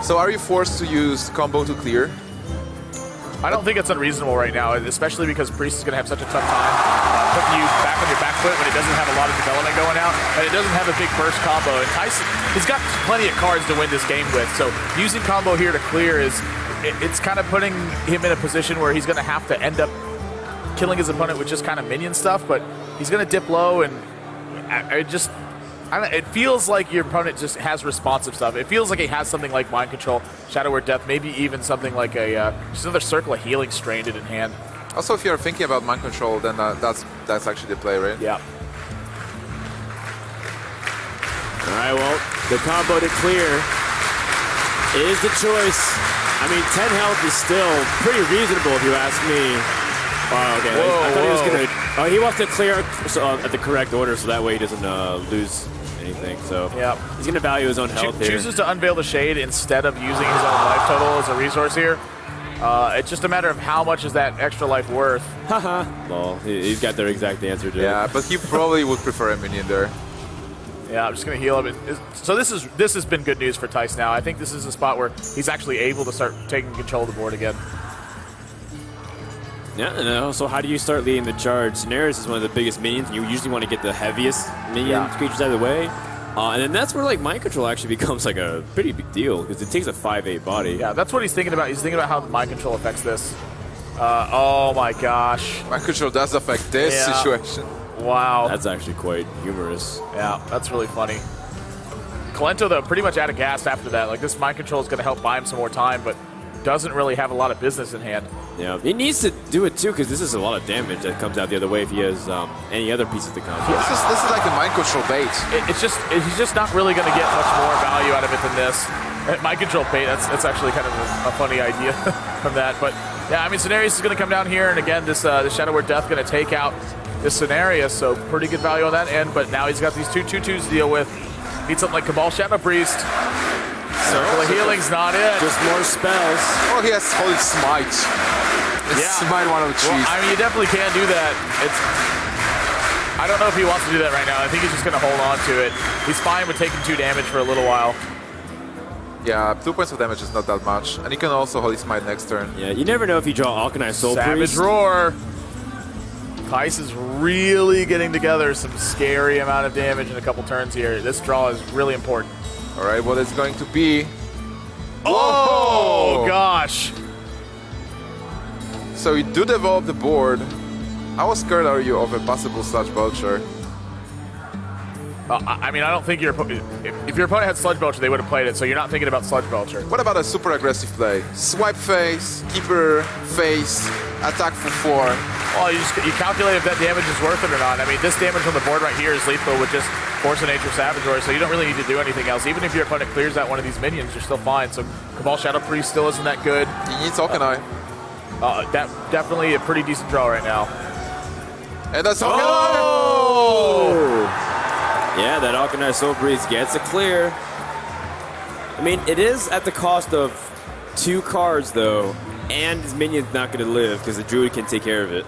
So are you forced to use combo to clear? I don't think it's unreasonable right now, especially because Priest is going to have such a tough time putting you back on your back foot when it doesn't have a lot of development going out, and it doesn't have a big burst combo. And Tyson, he's got plenty of cards to win this game with, so using combo here to clear it's kind of putting him in a position where he's going to have to end up killing his opponent with just kind of minion stuff, but he's going to dip low, and it feels like your opponent just has responsive stuff. It feels like he has something like Mind Control, Shadow Word Death, maybe even something like just another Circle of Healing stranded in hand. Also, if you're thinking about Mind Control, then that's actually the play, right? Yeah. All right, well, the combo to clear is the choice. I mean, 10 health is still pretty reasonable if you ask me. Oh, okay. I thought he was going to... Oh, he wants to clear at the correct order so that way he doesn't lose anything. So yeah, he's going to value his own health here. Chooses to Unveil the Shade instead of using his own life total as a resource here. It's just a matter of how much is that extra life worth. Haha. Well, he's got their exact answer to it. Yeah, but he probably would prefer a minion there. Yeah, I'm just going to heal him. So this has been good news for Tice now. I think this is a spot where he's actually able to start taking control of the board again. Yeah, no. So how do you start leading the charge? Cenarius is one of the biggest minions. You usually want to get the heaviest minion creatures out of the way. And then that's where like mind control actually becomes like a pretty big deal because it takes a 5/8 body. Yeah, that's what he's thinking about. He's thinking about how mind control affects this. Oh my gosh. Mind control does affect this situation. Wow. That's actually quite humorous. Yeah, that's really funny. Kolento, though, pretty much out of gas after that. Like, this mind control is going to help buy him some more time, but doesn't really have a lot of business in hand. Yeah, he needs to do it too because this is a lot of damage that comes out the other way if he has any other pieces to come. This is like a mind control bait. He's just not really going to get much more value out of it than this. Mind control bait, that's actually kind of a funny idea from that. But yeah, I mean, Cenarius is going to come down here, and again, this Shadow Word Death going to take out this Cenarius, so pretty good value on that end. But now he's got these 2/2/2s to deal with. Need something like Cabal Shadow Priest. Circle of Healing's not it. Just more spells. Oh, he has Holy Smite. Smite one of the cheese. Well, I mean, you definitely can do that. I don't know if he wants to do that right now. I think he's just going to hold on to it. He's fine with taking 2 damage for a little while. Yeah, 2 points of damage is not that much. And he can also Holy Smite next turn. Yeah, you never know if you draw Alkanai Soul Savage Priest. Roar. Kais is really getting together some scary amount of damage in a couple turns here. This draw is really important. All right, what it's going to be? Oh, gosh. So you do develop the board. How scared are you of a possible Sludge Belcher? I mean, I don't think if your opponent had Sludge Belcher, they would have played it, so you're not thinking about Sludge Belcher. What about a super aggressive play? Swipe face, keeper face, attack for 4. Well, you calculate if that damage is worth it or not. I mean, this damage on the board right here is lethal with just Force of Nature Savage Roar, so you don't really need to do anything else. Even if your opponent clears out one of these minions, you're still fine. So Cabal Shadow Priest still isn't that good. He needs Alkanai. That definitely a pretty decent draw right now. And that's Alkanai! Oh! Yeah, that Alkanai Soul Priest gets a clear. I mean, it is at the cost of 2 cards, though, and his minion's not going to live because the Druid can take care of it.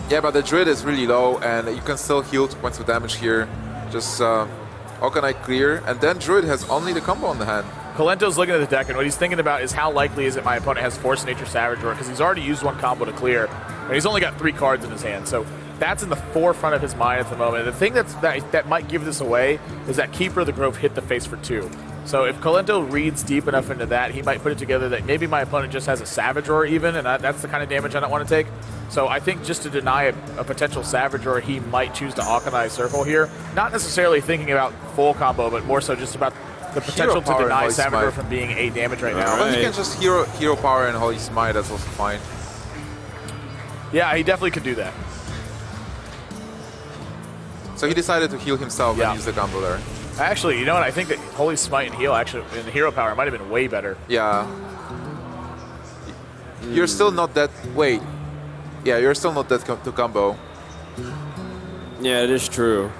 Yeah, but the Druid is really low, and you can still heal 2 points of damage here. Just Alkanai clear, and then Druid has only the combo on the hand. Kolento's looking at the deck, and what he's thinking about is how likely is it my opponent has Force of Nature Savage Roar, because he's already used 1 combo to clear, and he's only got 3 cards in his hand. So that's in the forefront of his mind at the moment. The thing that might give this away is that Keeper of the Grove hit the face for 2. So if Kolento reads deep enough into that, he might put it together that maybe my opponent just has a Savage Roar even, and that's the kind of damage I don't want to take. So I think just to deny a potential Savage Roar, he might choose to Alkanai Circle here. Not necessarily thinking about full combo, but more so just about the potential to deny Savage Roar from being 8 damage right now. But he can just hero power and Holy Smite, that's also fine. Yeah, he definitely could do that. So he decided to heal himself and use the combo there. Actually, you know what? I think that Holy Smite and Heal actually in Hero Power might have been way better. Yeah. You're still not that... Wait. Yeah, you're still not that to combo. Yeah, it is true.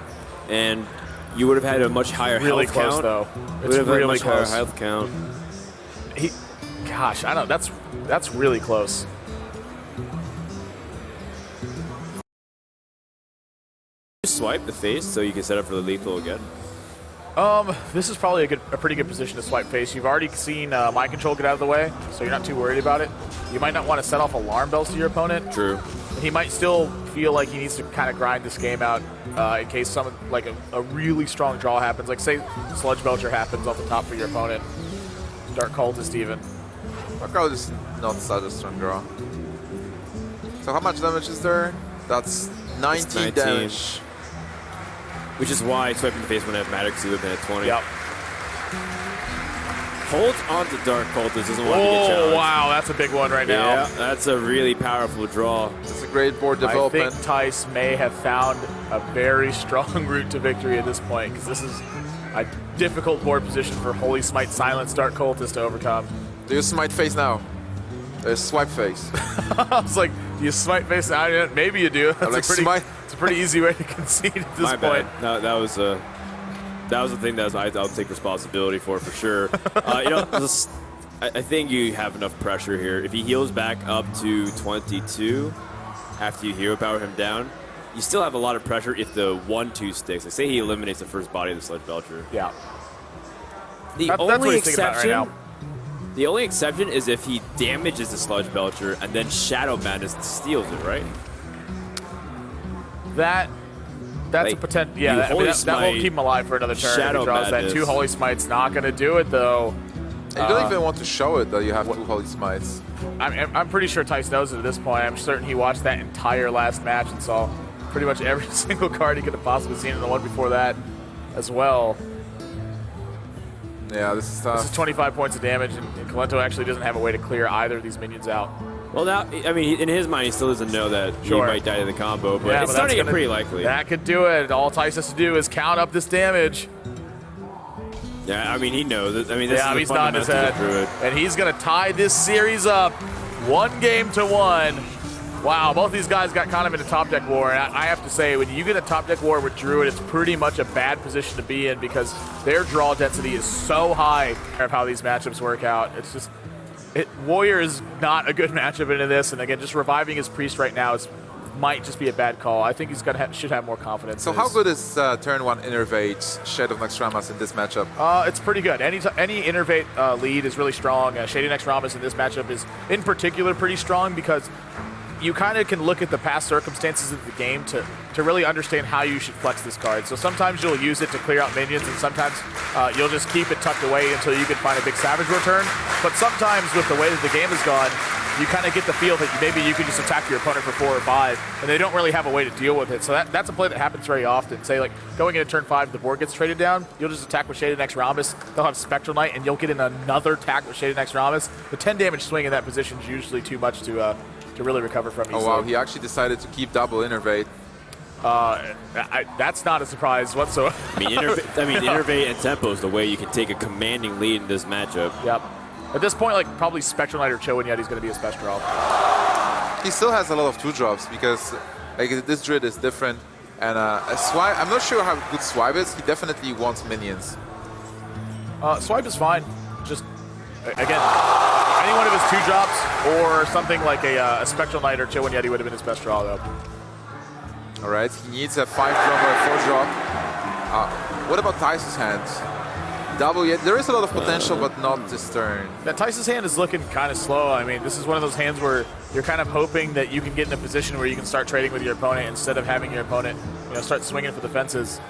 And you would have had a much higher really health close, count. though. It's It's really much higher close. health count. Gosh, I don't. That's really close. Swipe the face so you can set up for the lethal again. This is probably a pretty good position to swipe face. You've already seen Mind Control get out of the way, so you're not too worried about it. You might not want to set off alarm bells to your opponent. True. He might still feel like he needs to kind of grind this game out in case some like a really strong draw happens. Like say Sludge Belcher happens off the top for your opponent. Dark Cultist even. Dark Cultist is not such a strong draw. So how much damage is there? That's 19 damage. Which is why swiping the face wouldn't have mattered because he would have been at 20. Yep. Holds on to Dark Cultist, doesn't want to get challenged. Oh, wow, that's a big one right now. Yeah, that's a really powerful draw. It's a great board development. I think Tice may have found a very strong route to victory at this point, because this is a difficult board position for Holy Smite Silence Dark Cultist to overcome. Do you smite face now? Swipe face. I was like, do you smite face now? Maybe you do. That's like it's a pretty easy way to concede at this My point. bad. No, that was the thing that I'll take responsibility for sure. I think you have enough pressure here. If he heals back up to 22 after you hero power him down, you still have a lot of pressure if the 1-2 sticks. Like say he eliminates the first body of the Sludge Belcher. Yeah. The That's only what he's thinking about right exception now. The only exception is if he damages the Sludge Belcher and then Shadow Madness steals it, right? That's Like, a potential. Yeah, that won't keep him alive for another turn. Shadow if he draws Madness. that 2 Holy Smite's not going to do it, though. You don't even want to show it that you have 2 Holy Smites. I'm pretty sure Tice knows it at this point. I'm certain he watched that entire last match and saw pretty much every single card he could have possibly seen in the one before that as well. Yeah, this is tough. This is 25 points of damage, and Kolento actually doesn't have a way to clear either of these minions out. Well, now, I mean, in his mind, he still doesn't know that Sure. he might die to the combo, but Yeah, it's but starting to that's get pretty likely. That could do it. All Tice has to do is count up this damage. Yeah, I mean, he knows it. I mean, this Yeah, is he's the nodding his fundamentals of head. Druid. And he's going to tie this series up 1-1. Wow, both these guys got kind of in a top deck war, and I have to say, when you get a top deck war with Druid, it's pretty much a bad position to be in because their draw density is so high of how these matchups work out. It's just, Warrior is not a good matchup into this, and again, just reviving his Priest right now might just be a bad call. I think he's gonna should have more confidence. So how good is turn 1 Innervate Shade of Naxxramas in this matchup? It's pretty good. Any Innervate lead is really strong. Shady Naxxramas in this matchup is in particular pretty strong because you kind of can look at the past circumstances of the game to really understand how you should flex this card. So sometimes you'll use it to clear out minions, and sometimes you'll just keep it tucked away until you can find a big Savage return. But sometimes with the way that the game has gone, you kind of get the feel that maybe you can just attack your opponent for 4 or 5, and they don't really have a way to deal with it. So that's a play that happens very often. Say, like, going into turn 5, the board gets traded down, you'll just attack with Shaded Naxxramas, they'll have Spectral Knight, and you'll get in another attack with Shaded Naxxramas. The 10 damage swing in that position is usually too much to really recover from. Oh wow, he actually decided to keep double Innervate. That's not a surprise whatsoever. I mean, Innervate and Tempo is the way you can take a commanding lead in this matchup. Yep. At this point, like, probably Spectral Knight or Cho'Un Yeti is going to be his best draw. He still has a lot of 2-drops because like this Druid is different. And a Swipe, I'm not sure how good Swipe is. He definitely wants minions. Swipe is fine. Just, again, any one of his 2-drops or something like a Spectral Knight or Cho'Un Yeti would have been his best draw, though. All right, he needs a 5-drop or a 4-drop. What about Tice's hand? Double Yeti. There is a lot of potential, but not this turn. That Tice's hand is looking kind of slow. I mean, this is one of those hands where you're kind of hoping that you can get in a position where you can start trading with your opponent instead of having your opponent, start swinging for the fences.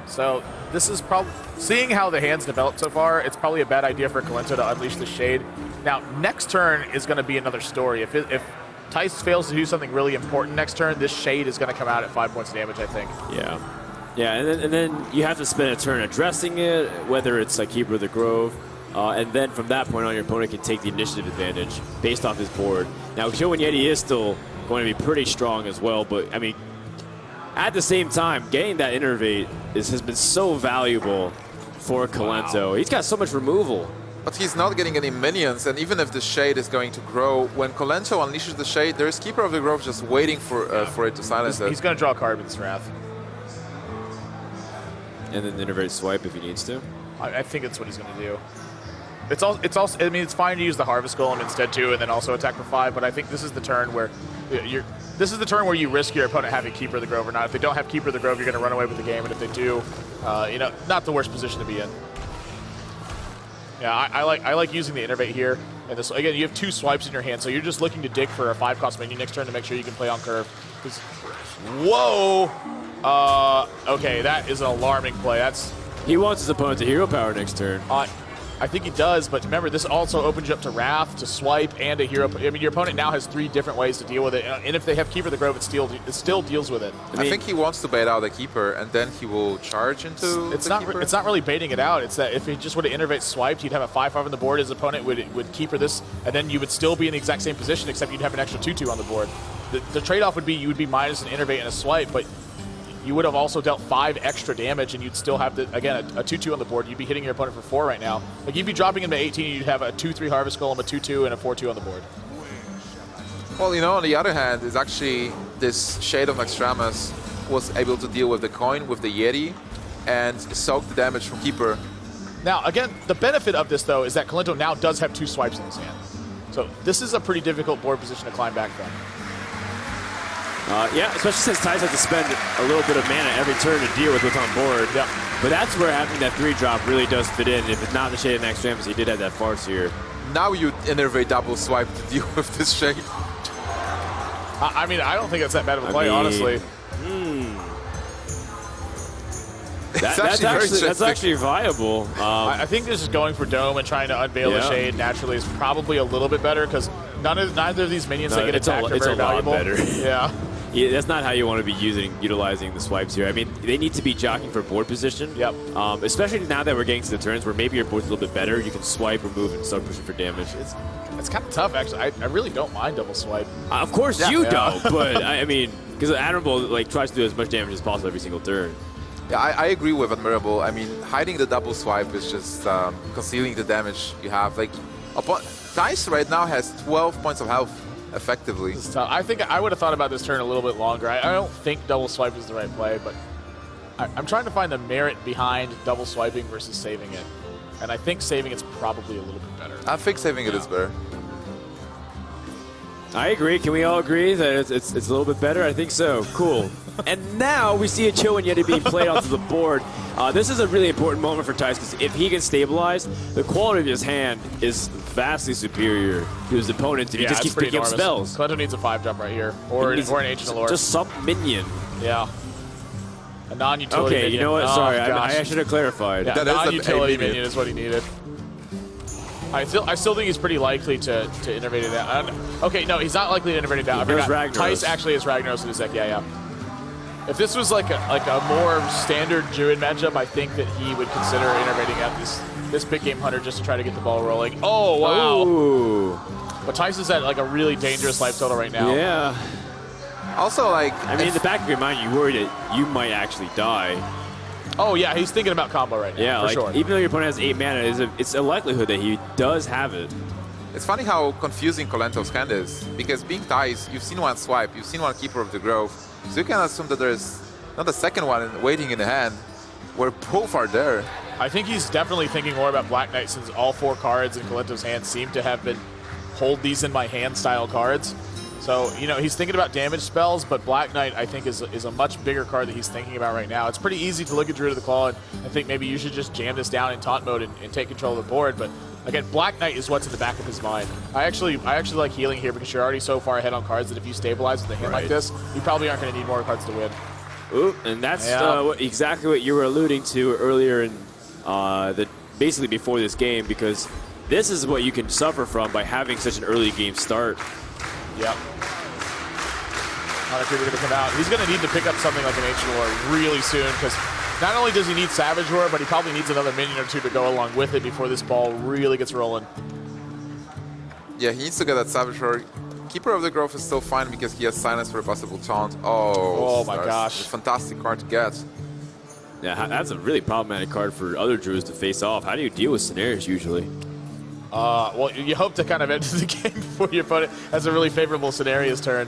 So this is probably, seeing how the hands developed so far, it's probably a bad idea for Kolento to unleash the Shade. Now, next turn is going to be another story. If Tice fails to do something really important next turn, this Shade is going to come out at 5 points of damage, I think. Yeah. Yeah, and then you have to spend a turn addressing it, whether it's like Keeper of the Grove, and then from that point on, your opponent can take the initiative advantage based off his board. Now, Cho'Un Yeti is still going to be pretty strong as well, but I mean, at the same time, getting that Innervate has been so valuable for Kolento. Wow. He's got so much removal. But he's not getting any minions, and even if the Shade is going to grow, when Kolento unleashes the Shade, there is Keeper of the Grove just waiting for it to silence it. He's going to draw a card with his Wrath. And then Innervate Swipe if he needs to. I think that's what he's going to do. It's also. I mean, it's fine to use the Harvest Golem instead too, and then also attack for 5. But I think this is the turn where this is the turn where you risk your opponent having Keeper of the Grove or not. If they don't have Keeper of the Grove, you're going to run away with the game, and if they do, not the worst position to be in. Yeah, I like using the Innervate here. And this, again, you have 2 swipes in your hand, so you're just looking to dig for a 5-cost minion next turn to make sure you can play on curve. Whoa! Okay, that is an alarming play. He wants his opponent to hero power next turn. I think he does, but remember, this also opens you up to Wrath, to Swipe, and a hero. I mean, your opponent now has 3 different ways to deal with it, and if they have Keeper of the Grove, it still deals with it. I think he wants to bait out the Keeper, and then he will charge into it's the not Keeper. It's not really baiting it out. It's that if he just would have Innervate Swiped, he'd have a 5/5 on the board. His opponent would Keeper this, and then you would still be in the exact same position, except you'd have an extra 2/2 on the board. The trade-off would be you would be minus an Innervate and a Swipe, but you would have also dealt 5 extra damage, and you'd still have, a 2/2 on the board. You'd be hitting your opponent for 4 right now. Like, you'd be dropping him to 18, and you'd have a 2/3 Harvest Golem, a 2/2, and a 4/2 on the board. Well, on the other hand, is actually this Shade of Naxxramas was able to deal with the coin, with the Yeti, and soak the damage from Keeper. Now, again, the benefit of this, though, is that Kolento now does have 2 swipes in his hand. So this is a pretty difficult board position to climb back from. Yeah, especially since Tice has to spend a little bit of mana every turn to deal with what's on board. Yeah. But that's where having that 3-drop really does fit in. If it's not the Shade of Next Gems, he did have that farce here. Now you innervate double swipe to deal with this Shade. I mean, I don't think it's that bad of a play, honestly. That's actually viable. I think this is going for Dome and trying to unveil the Shade naturally is probably a little bit better because neither of these minions that get attacked are very valuable. Lot better. Yeah. That's not how you want to be utilizing the swipes here. I mean, they need to be jockeying for board position. Yep. Especially now that we're getting to the turns where maybe your board's a little bit better, you can swipe or move and start pushing for damage. It's kind of tough, actually. I really don't mind double swipe. Of course you don't, but I mean, because Admirable tries to do as much damage as possible every single turn. Yeah, I agree with Admirable. I mean, hiding the double swipe is just concealing the damage you have. Like, Tice right now has 12 points of health, effectively. I think I would have thought about this turn a little bit longer. I don't think double swipe is the right play, but I'm trying to find the merit behind double swiping versus saving it. And I think saving it's probably a little bit better. I think saving it is better. I agree. Can we all agree that it's a little bit better? I think so. Cool. And now we see a Chill and Yeti being played onto the board. This is a really important moment for Tice because if he can stabilize, the quality of his hand is vastly superior to his opponent if he just keeps picking up spells. Kolento needs a 5-jump right here, or an Ancient Allure. Just some minion. Yeah. A non-utility minion. You know what? Sorry, I should have clarified. Yeah, non-utility minion is what he needed. I still think he's pretty likely to innervate it out. Okay, no, he's not likely to innervate it out. Tice actually has Ragnaros in his deck. Yeah. If this was like a more standard Druid matchup, I think that he would consider innervating out this big game hunter just to try to get the ball rolling. Oh wow! Ooh. But Tice is at like a really dangerous life total right now. Yeah. Also, like, I mean, in the back of your mind, you worry that you might actually die. Oh yeah, he's thinking about combo right now. Yeah, for sure. Even though your opponent has 8 mana, it's a likelihood that he does have it. It's funny how confusing Kolento's hand is, because being Tice, you've seen one swipe, you've seen one Keeper of the Grove, so you can assume that there's not a second one waiting in the hand, where both are there. I think he's definitely thinking more about Black Knight since all 4 cards in Kolento's hand seem to have been hold these in my hand style cards. So, you know, he's thinking about damage spells, but Black Knight, I think, is a much bigger card that he's thinking about right now. It's pretty easy to look at Druid of the Claw, and I think maybe you should just jam this down in taunt mode and take control of the board. But again, Black Knight is what's in the back of his mind. I actually like healing here because you're already so far ahead on cards that if you stabilize with a hand like this, you probably aren't going to need more cards to win. Ooh, and that's exactly what you were alluding to earlier in basically before this game, because this is what you can suffer from by having such an early game start. Yep. Not a creeper going to come out. He's going to need to pick up something like an Ancient War really soon because not only does he need Savage Roar, but he probably needs another minion or two to go along with it before this ball really gets rolling. Yeah, he needs to get that Savage Roar. Keeper of the Grove is still fine because he has Silence for a possible taunt. Oh my gosh. It's a fantastic card to get. Yeah, that's a really problematic card for other Druids to face off. How do you deal with scenarios usually? Well, you hope to kind of enter the game before your opponent has a really favorable scenarios turn.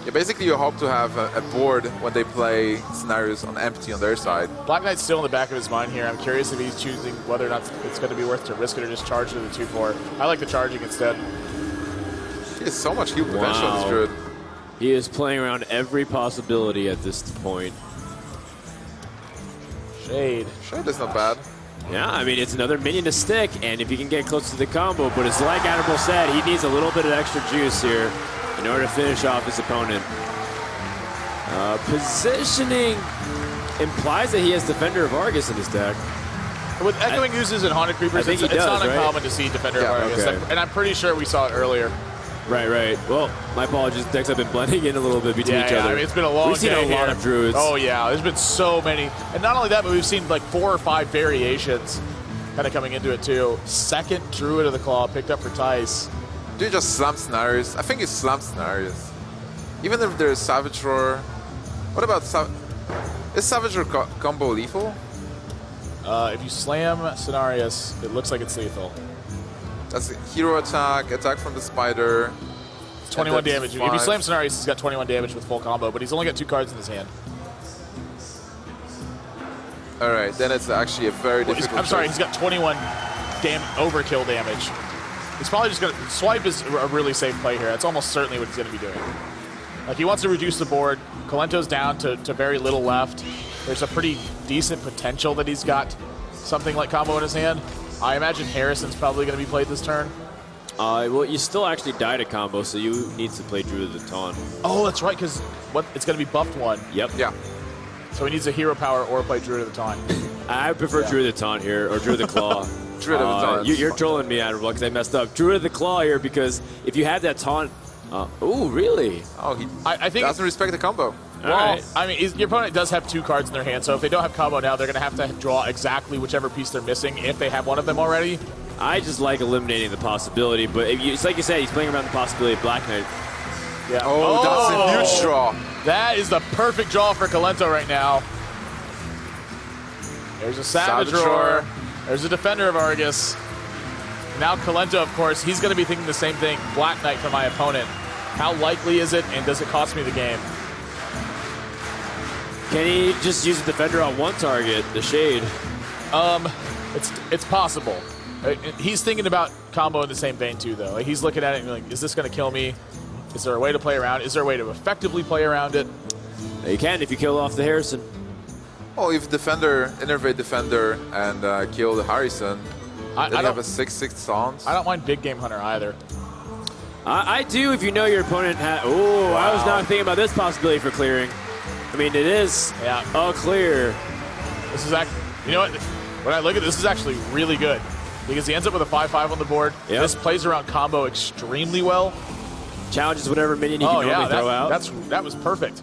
Yeah, basically you hope to have a board when they play scenarios on empty on their side. Black Knight's still in the back of his mind here. I'm curious if he's choosing whether or not it's going to be worth to risk it or just charge to the 2-4. I like the charging instead. He has so much heal potential on this Druid. He is playing around every possibility at this point. Shade is not bad. Yeah, I mean, it's another minion to stick, and if he can get close to the combo, but it's like Admirable said, he needs a little bit of extra juice here in order to finish off his opponent. Positioning implies that he has Defender of Argus in his deck. With Echoing Oozes and Haunted Creepers, it's not uncommon to see Defender of Argus, and I'm pretty sure we saw it earlier. Right. Well, my apologies. Decks have been blending in a little bit between each other. I mean, it's been a long We've seen a lot of Druids. Oh, yeah. There's been so many. And not only that, but we've seen like 4 or 5 variations kind of coming into it, too. Second Druid of the Claw picked up for Tice. Do you just slam scenarios? I think it's slam scenarios. Even if there's Savage Roar. What about is Savage Roar combo lethal? If you slam Cenarius, it looks like it's lethal. That's a hero attack from the spider. 21 damage. If you slam Cenarius, he's got 21 damage with full combo, but he's only got 2 cards in his hand. Alright, then it's actually a very difficult I'm sorry, he's got 21 overkill damage. He's probably just going to... Swipe is a really safe play here. That's almost certainly what he's going to be doing. Like, he wants to reduce the board. Kolento's down to very little left. There's a pretty decent potential that he's got something like combo in his hand. I imagine Harrison's probably going to be played this turn. Well, you still actually died a combo, so you need to play Druid of the Taunt. Oh, that's right, because it's going to be buffed one. Yep. Yeah. So he needs a hero power or play Druid of the Taunt. I prefer Druid of the Taunt here, or Druid of the Claw. Druid of the Taunt. You're trolling me, Admiral, because I messed up. Druid of the Claw here, because if you had that taunt... oh, really? Oh, he I think doesn't respect the combo. Well, right. I mean, your opponent does have 2 cards in their hand, so if they don't have combo now, they're going to have to draw exactly whichever piece they're missing if they have one of them already. I just like eliminating the possibility, but it's like you said, he's playing around the possibility of Black Knight. Yeah. Oh, that's a huge draw. That is the perfect draw for Kolento right now. There's a Savage Roar. There's a Defender of Argus. Now Kolento, of course, he's going to be thinking the same thing. Black Knight for my opponent. How likely is it, and does it cost me the game? Can he just use a Defender on one target, the Shade? It's possible. He's thinking about combo in the same vein too, though. Like, he's looking at it and like, is this going to kill me? Is there a way to play around? Is there a way to effectively play around it? You can if you kill off the Harrison. Oh, if Defender, Innervate Defender, and kill the Harrison, then you have a 6/6 taunt. I don't mind Big Game Hunter either. I do if you know your opponent had... Oh, wow. I was not thinking about this possibility for clearing. I mean, it is all clear. This is actually... You know what? When I look at this, is actually really good. Because he ends up with a 5/5 on the board. Yep. This plays around combo extremely well. Challenges whatever minion you can normally throw out. That was perfect.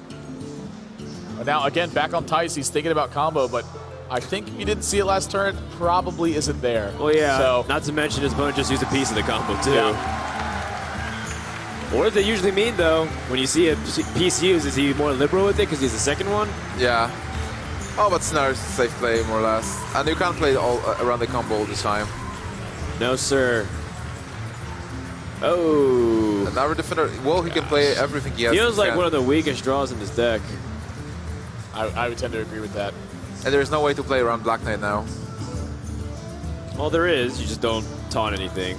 But now, again, back on Tice, he's thinking about combo, but I think if you didn't see it last turn, it probably isn't there. Well, yeah. So, not to mention his opponent just used a piece of the combo, too. Yeah. What does it usually mean, though, when you see a piece used? Is he more liberal with it because he's the second one? Yeah. Oh, but Snare's a safe play, more or less. And you can't play all around the combo all the time. No, sir. Oh. Another Defender, well, he can play everything he has. Feels like one of the weakest draws in his deck. I would tend to agree with that. And there's no way to play around Black Knight now. Well, there is. You just don't taunt anything.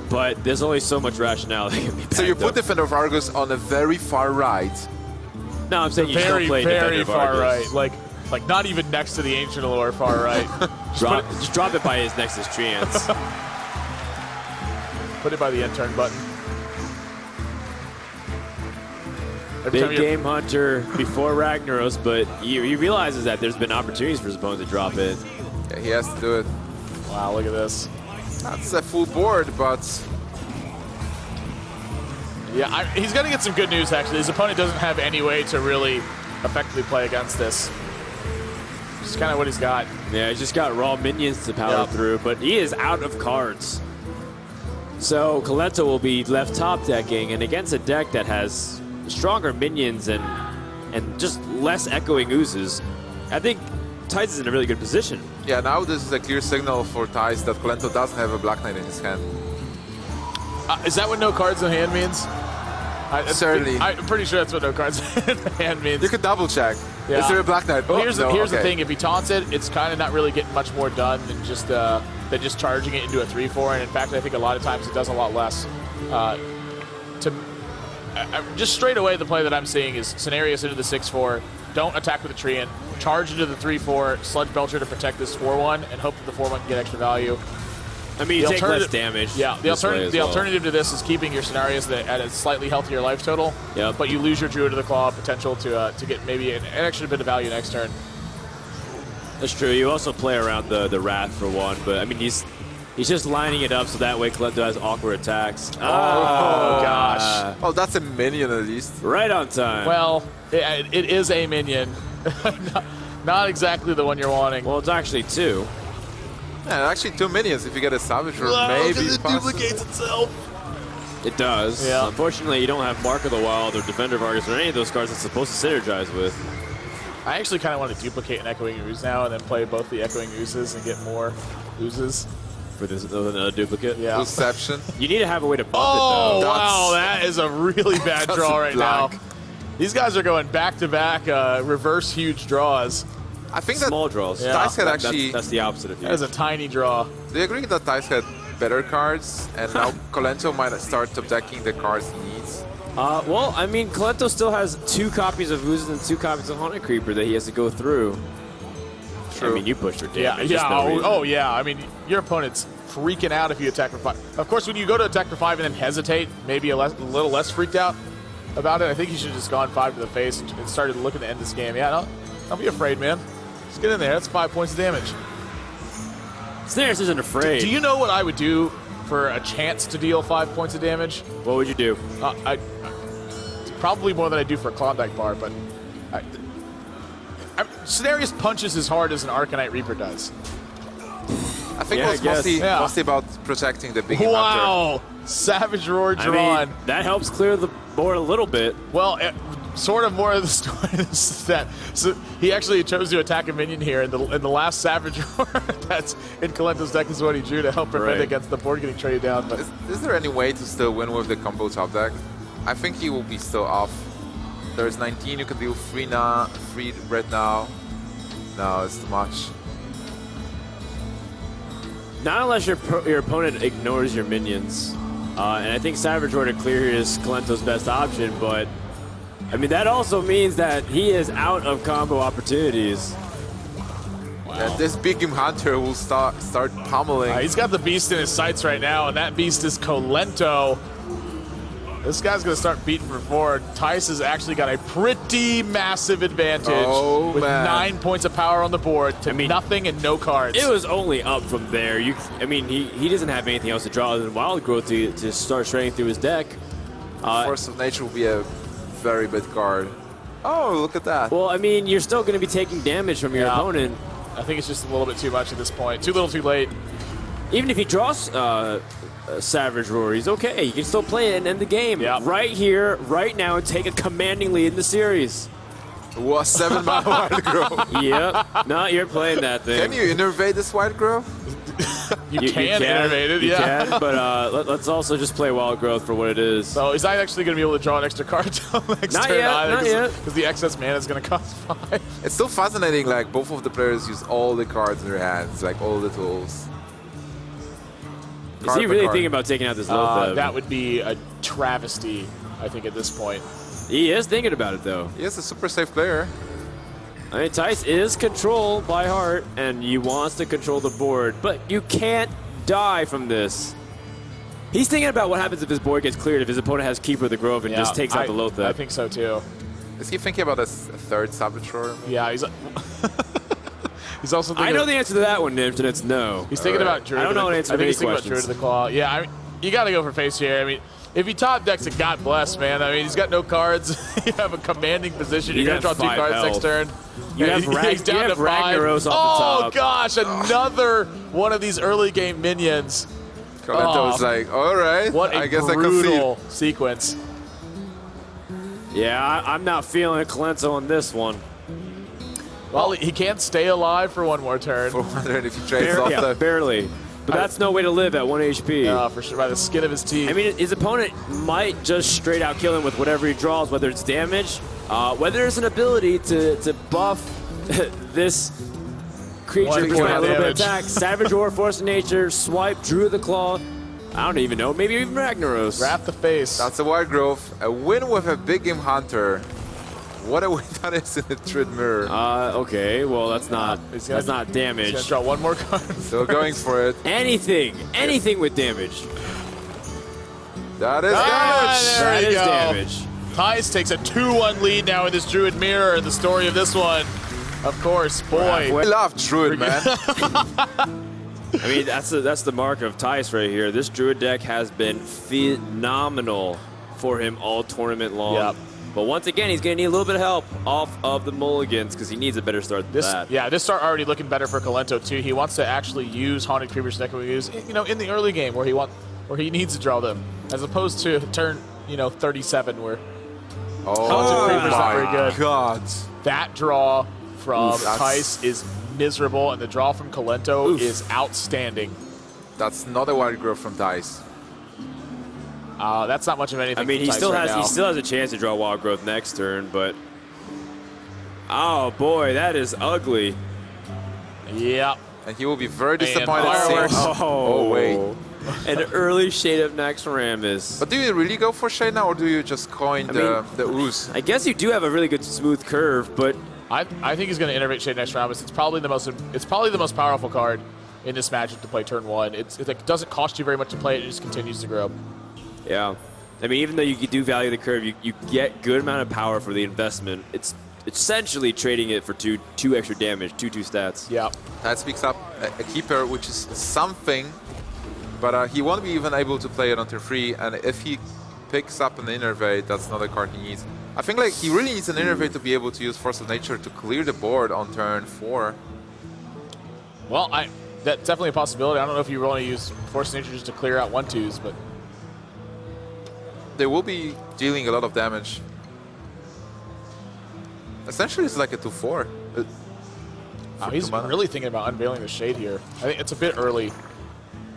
But there's only so much rationale that can be backed So you put up. Defender of Argus on the very far right. No, I'm saying you Very, don't play Defender very of far Argus. right. Like not even next to the Ancient Allure, far right. Just drop it by his Nexus Treants. Put it by the end turn button. Every time Big Game Hunter before Ragnaros, but he realizes that there's been opportunities for his opponent to drop it. Yeah, he has to do it. Wow, look at this. That's a full board, but... Yeah, he's going to get some good news, actually. His opponent doesn't have any way to really effectively play against this. It's kind of what he's got. Yeah, he's just got raw minions to power through, but he is out of cards. So Kolento will be left top decking, and against a deck that has stronger minions and just less echoing oozes, I think Tice is in a really good position. Yeah, now this is a clear signal for Tice that Kolento doesn't have a Black Knight in his hand. Is that what no cards in hand means? Certainly. I'm pretty sure that's what no cards in hand means. You could double check. Yeah. Is there a Black Knight? Oh, Here's the thing. If he taunts it, it's kind of not really getting much more done than just charging it into a 3/4. And in fact, I think a lot of times it does a lot less. Just straight away, the play that I'm seeing is Cenarius into the 6/4. Don't attack with the Treant. Charge into the 3/4. Sludge Belcher to protect this 4/1 and hope that the 4/1 can get extra value. I mean, you take less damage. Yeah, the alternative to this is keeping your Cenarius at a slightly healthier life total. Yep. But you lose your Druid of the Claw potential to get maybe an extra bit of value next turn. That's true. You also play around the Wrath for one, but I mean he's just lining it up so that way Kolento has awkward attacks. Oh gosh. Oh, that's a minion at least. Right on time. Well, it is a minion. Not exactly the one you're wanting. Well, it's actually 2. Yeah, actually 2 minions if you get a Savage Roar, maybe. It duplicates itself. It does. Yeah. Unfortunately, you don't have Mark of the Wild or Defender of Argus or any of those cards it's supposed to synergize with. I actually kind of want to duplicate an Echoing Ooze now and then play both the Echoing Oozes and get more Oozes. For this another duplicate? Yeah. Deception. You need to have a way to buff Oh, it, though. wow. That is a really bad draw right now. These guys are going back-to-back reverse huge draws. I think that Small draws. Yeah. Tice had actually... That's the opposite of you. That is a tiny draw. Do you agree that Tice had better cards and now Kolento might start top decking the cards he needs? Well, I mean, Kolento still has 2 copies of Oozes and 2 copies of Haunted Creeper that he has to go through. True. I mean, you pushed for Yeah, damage. yeah. Oh, yeah. I mean, your opponent's freaking out if you attack for 5. Of course, when you go to attack for 5 and then hesitate, maybe a little less freaked out about it. I think you should have just gone 5 to the face and started looking to end this game. Yeah, don't be afraid, man. Just get in there. That's 5 points of damage. Snares isn't afraid. Do you know what I would do for a chance to deal 5 points of damage? What would you do? Probably more than I do for a Klondike bar, but Cenarius punches as hard as an Arcanite Reaper does. I think Yeah, it was I guess. mostly about protecting the big hunter. Wow! Savage Roar drawn. I mean, that helps clear the board a little bit. Well, sort of more of the story is that he actually chose to attack a minion here, and the last Savage Roar that's in Kolento's deck is what he drew to help prevent against the board getting traded down. But Is there any way to still win with the combo top deck? I think he will be still off. There's 19, you can deal 3 red now. No, it's too much. Not unless your opponent ignores your minions. And I think Savage Roar to clear here is Kolento's best option, but I mean, that also means that he is out of combo opportunities. Yeah, this big game hunter will start pummeling. he's got the beast in his sights right now, and that beast is Kolento. This guy's going to start beating for 4. Tice has actually got a pretty massive advantage with 9 points of power on the board to nothing and no cards. It was only up from there. I mean, he doesn't have anything else to draw other than Wild Growth to start shredding through his deck. Force of Nature will be a very big card. Oh, look at that. Well, I mean, you're still going to be taking damage from your opponent. I think it's just a little bit too much at this point. Too little, too late. Even if he draws Savage Roar, he's okay. You can still play it and end the game right here, right now, and take a commanding lead in the series. What, 7 mana Wild Growth? Yep. No, you're playing that thing. Can you innervate this Wild Growth? You can innervate it, you can, but let's also just play Wild Growth for what it is. So he's not actually going to be able to draw an extra card until next Not turn yet, either. not yet. Because the excess mana is going to cost 5. It's still fascinating, like, both of the players use all the cards in their hands, like, all the tools. Is he really thinking about taking out this Lothar? That would be a travesty, I think, at this point. He is thinking about it, though. He is a super safe player. I mean, Tice is control by heart, and he wants to control the board, but you can't die from this. He's thinking about what happens if his board gets cleared, if his opponent has Keeper of the Grove and just takes out the Lothar. I think so, too. Is he thinking about a third Savage Roar? Yeah, he's... He's also thinking I know the answer to that one, Nims, and it's no. He's thinking about Druid. I don't know an answer to any he's thinking about Druid questions. of the Claw. Yeah, I mean, you got to go for face here. I mean, if he top decks it, God bless, man. I mean, he's got no cards. You have a commanding position. You're going to draw 2 cards next turn. You have he's down to 5. Ragnaros off the top. Oh, gosh, another one of these early game minions. Kolento was like, all right, What a I guess brutal I can sequence. Yeah, I'm not feeling a Kolento on this one. Well, he can't stay alive for 1 more turn. For 100 if he trades off the... barely. But that's no way to live at 1 HP. For sure, by the skin of his teeth. I mean, his opponent might just straight out kill him with whatever he draws, whether it's damage, whether it's an ability to buff this creature with a little bit of attack. Savage Roar, Force of Nature, Swipe, Druid of the Claw. I don't even know. Maybe even Ragnaros. Wrap the face. That's a Wild Growth. A win with a big game hunter. What a win that is in the Druid Mirror. Okay, well that's not damage. He's gonna draw 1 more card. Still going for it. Anything with damage. That is damage. There you go. Damage. Tice takes a 2-1 lead now in this Druid Mirror. The story of this one, of course, boy. I love Druid, man. I mean, that's the mark of Tice right here. This Druid deck has been phenomenal for him all tournament long. Yep. But once again, he's going to need a little bit of help off of the mulligans because he needs a better start than that. Yeah, this start already looking better for Kolento too. He wants to actually use Haunted Creeper's deck we use, in the early game where he needs to draw them, as opposed to turn 37 where Haunted Creeper's not very good. God. That draw from Tice is miserable, and the draw from Kolento is outstanding. That's not a Wild Growth from Tice. That's not much of anything. I mean, he still has a chance to draw Wild Growth next turn, but oh boy, that is ugly. Yep. And he will be very disappointed. fireworks. Oh wait. An early Shade Up Next Rammus. But do you really go for Shade now, or do you just coin the ooze? I guess you do have a really good smooth curve, but I think he's going to innovate Shade next Rammus. It's probably the most powerful card in this matchup to play turn 1. It doesn't cost you very much to play it. It just continues to grow. yeah. I mean, even though you do value the curve, you get good amount of power for the investment. It's essentially trading it for two extra damage, two stats. Yeah. That speaks up a keeper, which is something, but he won't be even able to play it on turn 3, and if he picks up an Innervate, that's another card he needs. I think like he really needs an Innervate to be able to use Force of Nature to clear the board on turn 4. Well, that's definitely a possibility. I don't know if you want to use Force of Nature just to clear out 1/2s, but They will be dealing a lot of damage. Essentially, it's like a 2/4. He's really thinking about unveiling the Shade here. I think it's a bit early.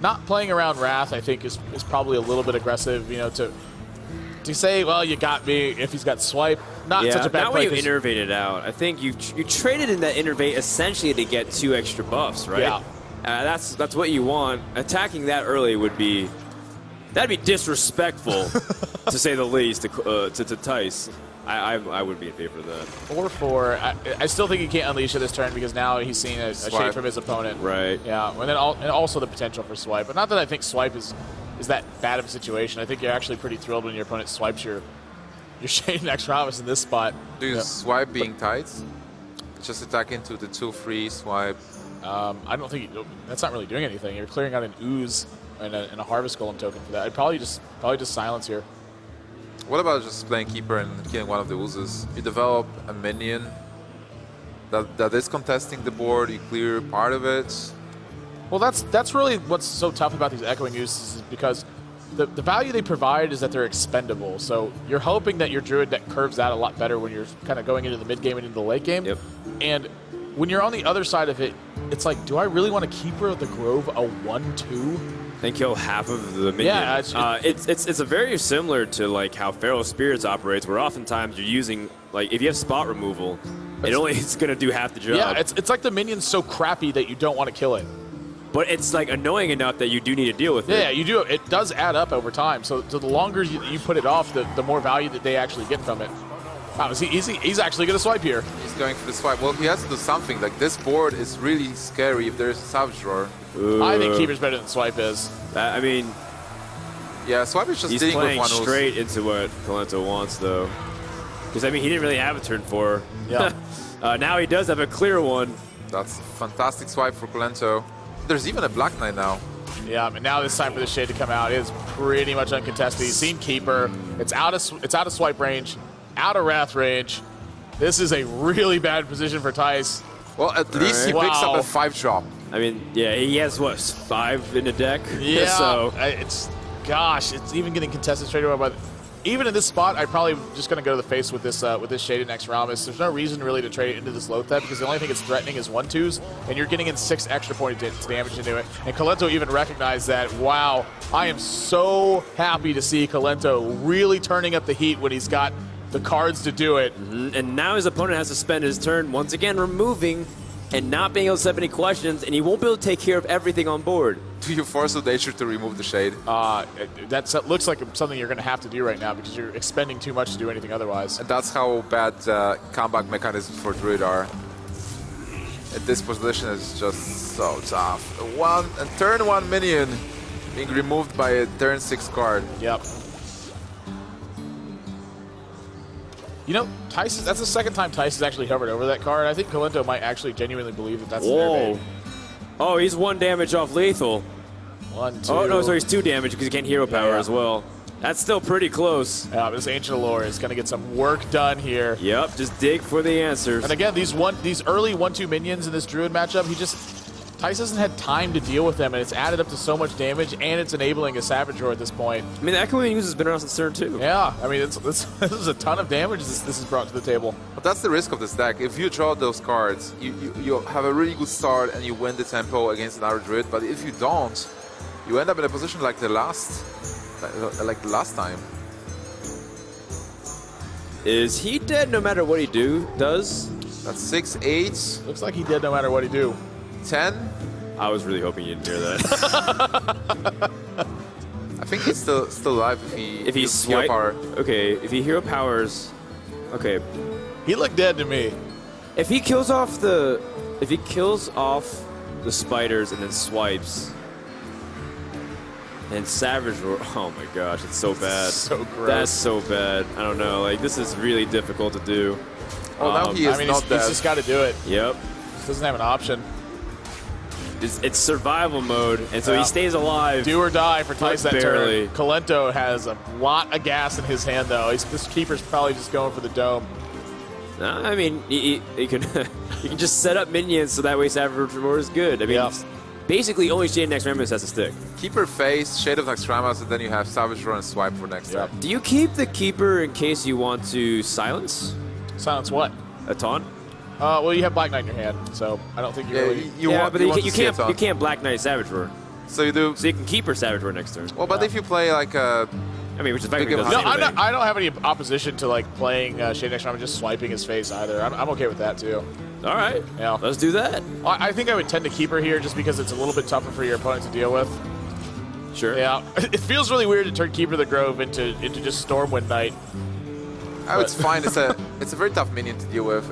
Not playing around Wrath, I think, is probably a little bit aggressive. You know, to say, well, you got me if he's got Swipe. Not such a bad not play. when you innervated out. I think you traded in that innervate essentially to get 2 extra buffs, right? Yeah. That's what you want. Attacking that early that'd be disrespectful, to say the least, to Tice. I would be in favor of that. 4/4. I still think he can't unleash it this turn because now he's seeing a Shade from his opponent. Right. Yeah, and then and also the potential for Swipe. But not that I think Swipe is that bad of a situation. I think you're actually pretty thrilled when your opponent swipes your Shade next Rammus in this spot. Do Swipe being tight? Just attack into the 2/3 Swipe. I don't think that's not really doing anything. You're clearing out an Ooze and a Harvest Golem token for that. I'd probably just silence here. What about just playing Keeper and killing one of the oozes? You develop a minion that is contesting the board, you clear part of it. Well, that's really what's so tough about these Echoing Oozes is because the value they provide is that they're expendable. So you're hoping that your Druid deck curves out a lot better when you're kind of going into the mid game and into the late game. Yep. And when you're on the other side of it, it's like, do I really want to Keeper the Grove a 1/2? And kill half of the minion. Yeah, it's a very similar to like how Feral Spirits operates, where oftentimes you're using like if you have spot removal, it's gonna do half the job. Yeah, it's like the minion's so crappy that you don't want to kill it. But it's like annoying enough that you do need to deal with it. Yeah, you do. It does add up over time. So the longer you put it off, the more value that they actually get from it. Wow, he's actually going to swipe here. He's going for the swipe. Well, he has to do something. Like, this board is really scary if there's a Savage Drawer. I think Keeper's better than Swipe is. I mean, yeah, Swipe is just he's dealing with playing one straight into what Kolento wants, though. Because, I mean, he didn't really have a turn 4. Yeah. Now he does have a clear one. That's a fantastic swipe for Kolento. There's even a Black Knight now. Yeah, and now it's time for the Shade to come out. It is pretty much uncontested. He's seen Keeper. It's out of Swipe range, out of Wrath range. This is a really bad position for Tice. Well, at least he picks up a 5-drop. I mean, yeah, he has, what, 5 in the deck? Yeah, so it's even getting contested straight away. But even in this spot, I'm probably just going to go to the face with this Shaded next Rammus. There's no reason really to trade it into this Lothep because the only thing it's threatening is 1/2s, and you're getting in 6 extra point damage into it. And Kolento even recognized that. Wow, I am so happy to see Kolento really turning up the heat when he's got the cards to do it. Mm-hmm. And now his opponent has to spend his turn once again removing and not being able to set any questions, and he won't be able to take care of everything on board. Do you force the nature to remove the Shade? That looks like something you're going to have to do right now because you're expending too much to do anything otherwise. And that's how bad comeback mechanisms for Druid are. At this position is just so tough. A turn 1 minion being removed by a turn 6 card. Yep. You know, that's the second time Tice has actually hovered over that card. I think Kolento might actually genuinely believe that that's Whoa. Oh, he's 1 damage off lethal. 1, 2. Oh, no, so he's 2 damage because he can't hero power as well. That's still pretty close. Yeah, this Ancient Allure is going to get some work done here. Yep, just dig for the answers. And again, these early 1/2 minions in this Druid matchup, Tice hasn't had time to deal with them, and it's added up to so much damage, and it's enabling a Savage Roar at this point. I mean, the Echoing Ooze has been around since turn 2. Yeah, I mean, this is a ton of damage this has brought to the table. But that's the risk of this deck. If you draw those cards, you have a really good start and you win the tempo against another Druid, but if you don't, you end up in a position like the last time. Is he dead no matter what he does? That's 6, 8. Looks like he did no matter what he do. 10. I was really hoping you didn't hear that. I think he's still alive if he uses hero power. Okay, if he hero powers, okay. He looked dead to me. If he kills off the spiders and then swipes, and Savage Roar, oh my gosh, it's so bad. So gross. That's so bad. I don't know. Like, this is really difficult to do. Well, now he is not dead. He's just got to do it. Yep. He doesn't have an option. It's survival mode, and so he stays alive. Do or die for Tice that barely. turn. Kolento has a lot of gas in his hand, though. This keeper's probably just going for the dome. I mean, he can you can just set up minions so that way Savage Roar is good. I mean, basically only Shade Next Ramus has to stick. Keeper face, Shade of Naxxramas, and then you have Savage Roar and Swipe for next turn. Do you keep the Keeper in case you want to silence? Silence what? A taunt? Well, you have Black Knight in your hand, so I don't think you really... But you can't Black Knight Savage Roar. So you do... So you can Keeper Savage Roar next turn. Well, but if you play like a... I mean, which is effectively No, I don't have any opposition to like playing Shade Next Round and just swiping his face either. I'm okay with that too. All right, yeah, let's do that. I think I would tend to Keeper here just because it's a little bit tougher for your opponent to deal with. Sure. Yeah, it feels really weird to turn Keeper the Grove into just Stormwind Knight. Oh, it's fine. It's a very tough minion to deal with.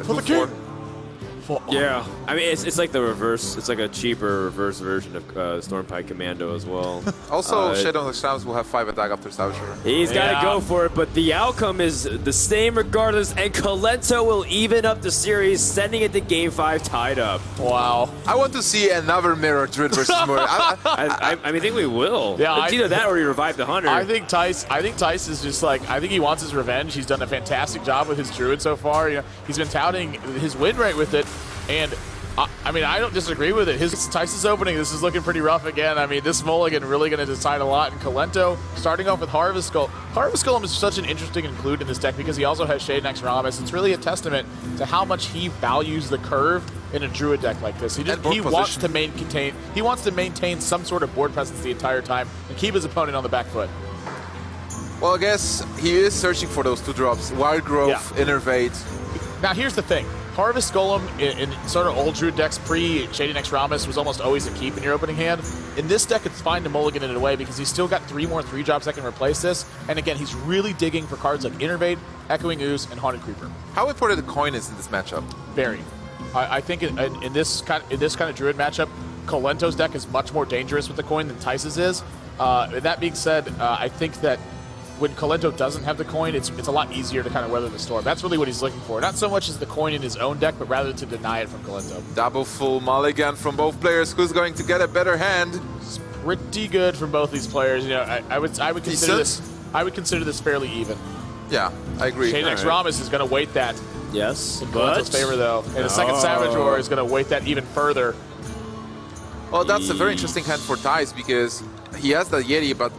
Yeah, I mean, it's like the reverse. It's like a cheaper reverse version of Stormpike Commando as well. Also, Shadow of the Shams will have 5 attack after Savage Roar. He's got to go for it, but the outcome is the same regardless, and Kolento will even up the series, sending it to Game 5 tied up. Wow. I want to see another Mirror Druid versus Murray. I think we will. Yeah, it's either that or he revived the Hunter. I think Tice is just like, I think he wants his revenge. He's done a fantastic job with his Druid so far. You know, he's been touting his win rate with it. And, I mean, I don't disagree with it. His Tice's opening, this is looking pretty rough again. I mean, this mulligan really going to decide a lot. And Kolento, starting off with Harvest Skull. Harvest Golem is such an interesting include in this deck because he also has Shade Next Ramus. It's really a testament to how much he values the curve in a Druid deck like this. He wants to maintain some sort of board presence the entire time and keep his opponent on the back foot. Well, I guess he is searching for those 2 drops. Wild Growth, Innervate. Now, here's the thing. Harvest Golem in sort of old Druid decks pre-Shady Next Ramus was almost always a keep in your opening hand. In this deck, it's fine to mulligan it away because he's still got 3 more 3-drops that can replace this. And again, he's really digging for cards like Innervate, Echoing Ooze, and Haunted Creeper. How important the coin is in this matchup? Very. I think in this kind of Druid matchup, Kolento's deck is much more dangerous with the coin than Tice's is. That being said, I think that when Kolento doesn't have the coin, it's a lot easier to kind of weather the storm. That's really what he's looking for. Not so much as the coin in his own deck, but rather to deny it from Kolento. Double full mulligan from both players. Who's going to get a better hand? It's pretty good from both these players. You know, I would consider this. I would consider this fairly even. Yeah, I agree. Shade Next Ramus is going to weight that. Yes, in Kolento's favor though, and the second Savage Roar is going to weight that even further. Well, that's a very interesting hand for Tice because he has the Yeti, but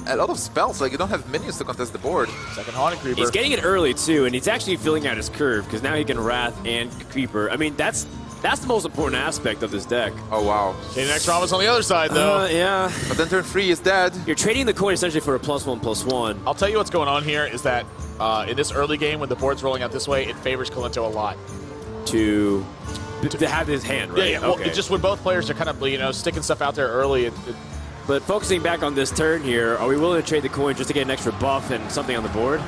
a lot of spells, like you don't have minions to contest the board. Second Haunted Creeper. He's getting it early too, and he's actually filling out his curve because now he can Wrath and Creeper. I mean, that's the most important aspect of this deck. Oh wow. Shade Next Ramus on the other side though. Yeah. But then turn 3 is dead. You're trading the coin essentially for a +1/+1. I'll tell you what's going on here is that in this early game when the board's rolling out this way, it favors Kolento a lot. To have his hand, right? Yeah. Well, just when both players are kind of sticking stuff out there early. But focusing back on this turn here, are we willing to trade the coin just to get an extra buff and something on the board?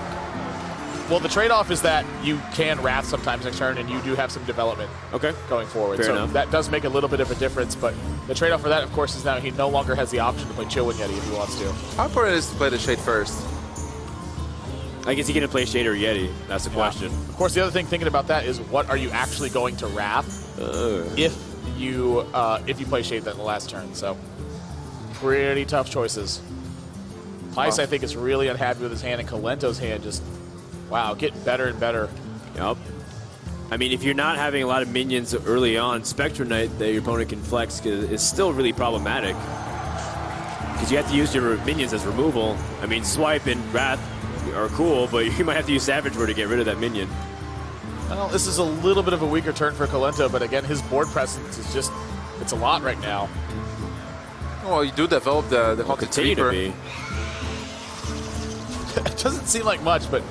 Well, the trade-off is that you can Wrath sometimes next turn, and you do have some development going forward. Fair enough. That does make a little bit of a difference, but the trade-off for that, of course, is now he no longer has the option to play Chillwind Yeti if he wants to. How important is to play the Shade first? Like, is he going to play Shade or Yeti? That's the question. Of course, the other thing thinking about that is what are you actually going to Wrath if you play Shade that in the last turn, so... Pretty tough choices. Tice, I think, is really unhappy with his hand, and Kolento's hand just, wow, getting better and better. Yep. I mean, if you're not having a lot of minions early on, Spectre Knight that your opponent can flex is still really problematic. Because you have to use your minions as removal. I mean, Swipe and Wrath are cool, but you might have to use Savage Roar to get rid of that minion. Well, this is a little bit of a weaker turn for Kolento, but again, his board presence is just, it's a lot right now. Well, you do develop the Haunted Creeper. It doesn't seem like much, but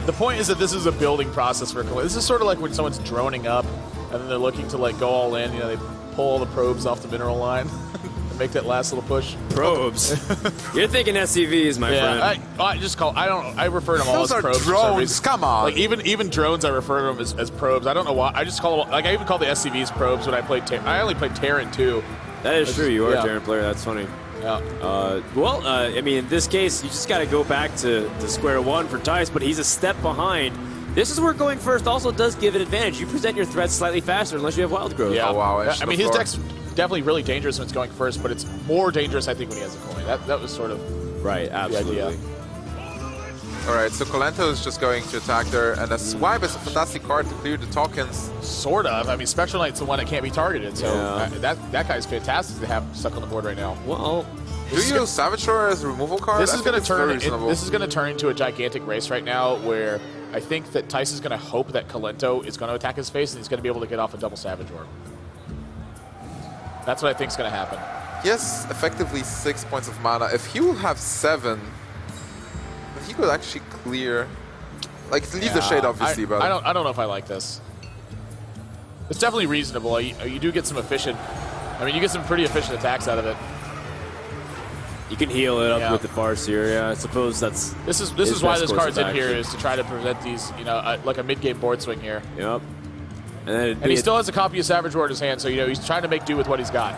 the point is that this is a building process for Kolento. This is sort of like when someone's droning up, and then they're looking to go all in. You know, they pull all the probes off the mineral line and make that last little push. Probes. You're thinking SCVs, my friend. I refer to them all Those as are probes. drones. Come on. Like even drones, I refer to them as probes. I don't know why. I just call them, like, I even call the SCVs probes when I played. I only played Terran too. That is true. You are a Terran player. That's funny. Yeah. I mean, in this case, you just got to go back to square one for Tice, but he's a step behind. This is where going first also does give an advantage. You present your threats slightly faster unless you have Wild Growth. Yeah. Oh, wow. I mean, his deck's definitely really dangerous when it's going first, but it's more dangerous, I think, when he has a coin. That was sort of right. Absolutely. the idea. All right, so Kolento is just going to attack there, and a Swipe is a fantastic card to clear the tokens. Sort of. I mean, Spectral Knight's the one that can't be targeted, so that guy's fantastic to have stuck on the board right now. Well, do you use Savage Roar as a removal card? This is going to turn into a gigantic race right now, where I think that Tice is going to hope that Kolento is going to attack his face, and he's going to be able to get off a double Savage Roar. That's what I think is going to happen. Yes, effectively 6 points of mana. If he will have 7, then he could actually clear. Like, leave the shade, obviously, but I don't know if I like this. It's definitely reasonable. You do get some efficient. I mean, you get some pretty efficient attacks out of it. you can heal it up with the Farseer. Yeah, I suppose that's this is why this card's in here, is to try to prevent these, like a mid-game board swing here. Yep. And he still has a copy of Savage Roar in his hand, so he's trying to make do with what he's got.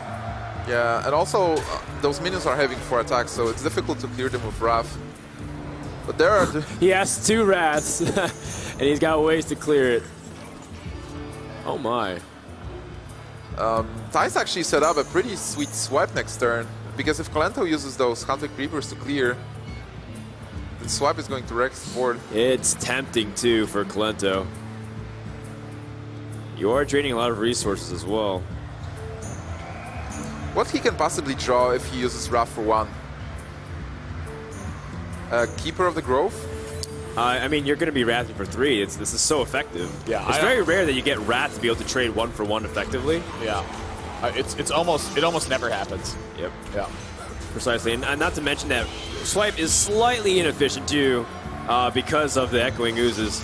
Yeah, and also those minions are having 4 attacks, so it's difficult to clear them with Wrath. But there are he has 2 Wraths, and he's got ways to clear it. Oh my. Tice actually set up a pretty sweet swipe next turn, because if Kolento uses those Hunter Creepers to clear, then Swipe is going to wreck the board. It's tempting too for Kolento. You are draining a lot of resources as well. What he can possibly draw if he uses Wrath for 1? Keeper of the Grove? I mean, you're going to be Wrathing for 3. This is so effective. Yeah, it's very rare that you get Wrath to be able to trade 1 for 1 effectively. Yeah, it almost never happens. Yep. Yeah. Precisely, and not to mention that Swipe is slightly inefficient too, because of the Echoing Oozes.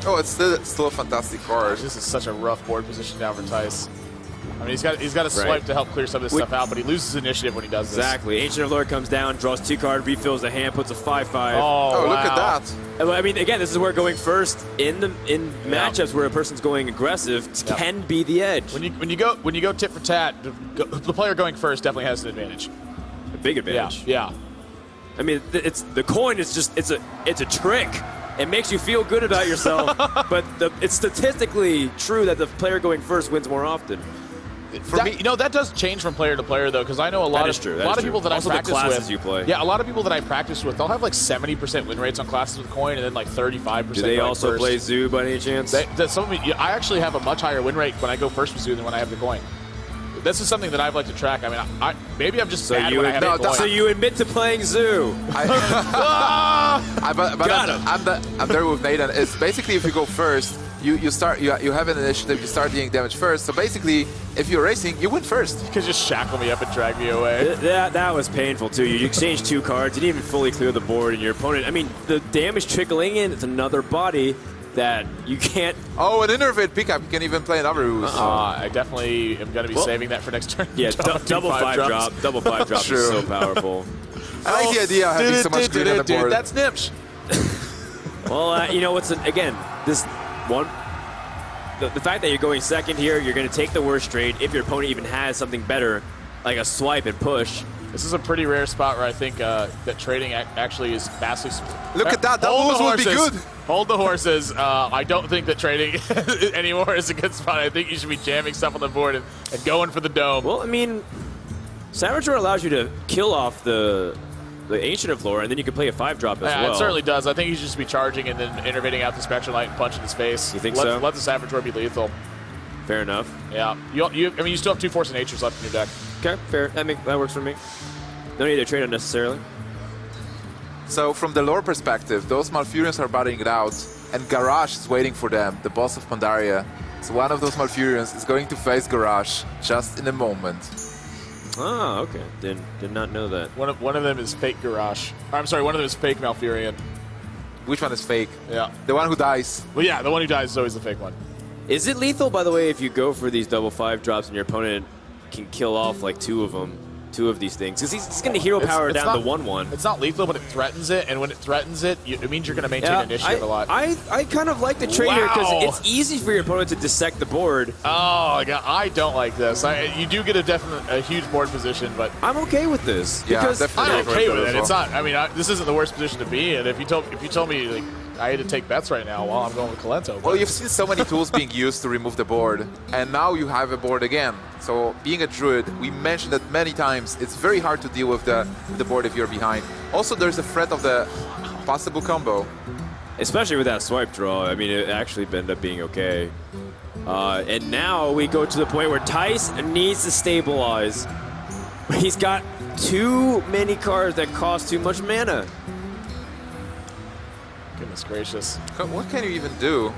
Oh, it's still a fantastic card. This is such a rough board position now for Tice. I mean, he's got a swipe to help clear some of this stuff out, but he loses initiative when he does this. Exactly. Ancient of Lore comes down, draws 2 cards, refills the hand, puts a 5/5. Oh, wow. Look at that. I mean, again, this is where going first in matchups where a person's going aggressive can be the edge. When you go tit for tat, the player going first definitely has an advantage. A big advantage. Yeah. I mean, the coin is just it's a trick. It makes you feel good about yourself, but it's statistically true that the player going first wins more often. For me, that does change from player to player, though, because I know a lot of people that also I practice the classes with. You play. Yeah, a lot of people that I practice with, they'll have like 70% win rates on classes with coin, and then like 35%. Do they also first. play Zoo by any chance? I actually have a much higher win rate when I go first with Zoo than when I have the coin. This is something that I've liked to track. I mean, maybe I'm just bad when I have the coin. So you admit to playing Zoo? But I'm there with Nathan. It's basically if you go first, you have an initiative, you start dealing damage first. So basically, if you're racing, you win first. You can just shackle me up and drag me away. That was painful too. You exchanged 2 cards, you didn't even fully clear the board, and your opponent. I mean, the damage trickling in. It's another body that you can't. Oh, an Innervate pickup. You can even play another ruse. I definitely am going to be saving that for next turn. Yeah, double 5 drop. Double 5 drop is so powerful. I like the idea of having so much green on the board. That's Nimsh. Well, this one. The fact that you're going second here, you're going to take the worst trade if your opponent even has something better, like a swipe and push. This is a pretty rare spot where I think that trading actually is vastly. Look at that. That lose would be good. Hold the horses. I don't think that trading anymore is a good spot. I think you should be jamming stuff on the board and going for the dome. Well, I mean, Savage Roar allows you to kill off the Ancient of Lore, and then you can play a 5-drop as well. It certainly does. I think you should just be charging and then intervening out the Spectral Knight and punching his face. You think so? Let the Savage Roar be lethal. Fair enough. Yeah. You still have 2 Force of Natures left in your deck. Okay, fair. That works for me. No need to trade unnecessarily. So from the lore perspective, those Malfurions are battling it out, and Garage is waiting for them, the boss of Pandaria. So one of those Malfurions is going to face Garage just in a moment. Oh, okay. Did not know that. One of them is fake Garage. I'm sorry, one of them is fake Malfurion. Which one is fake? Yeah. The one who dies. Well, yeah, the one who dies is always the fake one. Is it lethal, by the way, if you go for these double 5 drops and your opponent can kill off like two of these things. Because he's going to hero power down the 1/1. It's not lethal, but it threatens it, and when it threatens it, it means you're going to maintain initiative a lot. I kind of like the trade here because it's easy for your opponent to dissect the board. Oh, God, I don't like this. You do get a huge board position, but I'm okay with this. Yeah, because definitely. I'm okay with it. It's not. I mean, this isn't the worst position to be in. If you told me like I had to take bets right now, well, I'm going with Kolento. Well, you've seen so many tools being used to remove the board, and now you have a board again. So being a druid, we mentioned it many times, it's very hard to deal with the board if you're behind. Also, there's the threat of the possible combo. Especially with that swipe draw, I mean, it actually ended up being okay. And now we go to the point where Tice needs to stabilize. He's got too many cards that cost too much mana. Goodness gracious. What can you even do?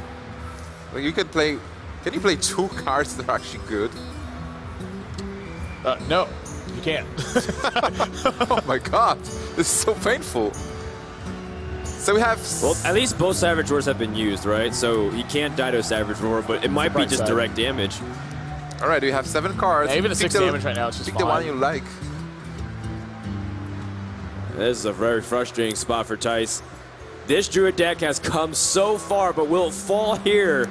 Like you can play. Can you play 2 cards that are actually good? No, you can't. Oh my god, this is so painful. So we have. Well, at least both Savage Roars have been used, right? So he can't die to a Savage Roar, but it might be just direct damage. All right, we have 7 cards. Yeah, even at 6 damage right now, it's just pick the one you like. This is a very frustrating spot for Tice. This Druid deck has come so far, but will it fall here?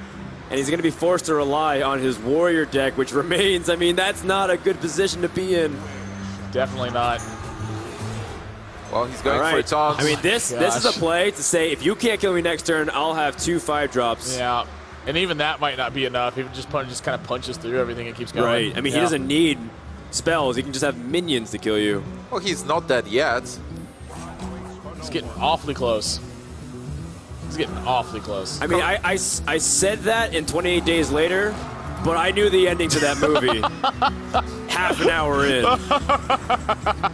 And he's going to be forced to rely on his Warrior deck, which remains, I mean, that's not a good position to be in. Definitely not. Well, he's going for a taunt. I mean, this is a play to say, if you can't kill me next turn, I'll have 2 5-drops. Yeah, and even that might not be enough. He just kind of punches through everything and keeps going. Right. I mean, he doesn't need spells. He can just have minions to kill you. Well, he's not dead yet. He's getting awfully close. He's getting awfully close. I mean, I said that in 28 Days Later, but I knew the ending to that movie. Half an hour in.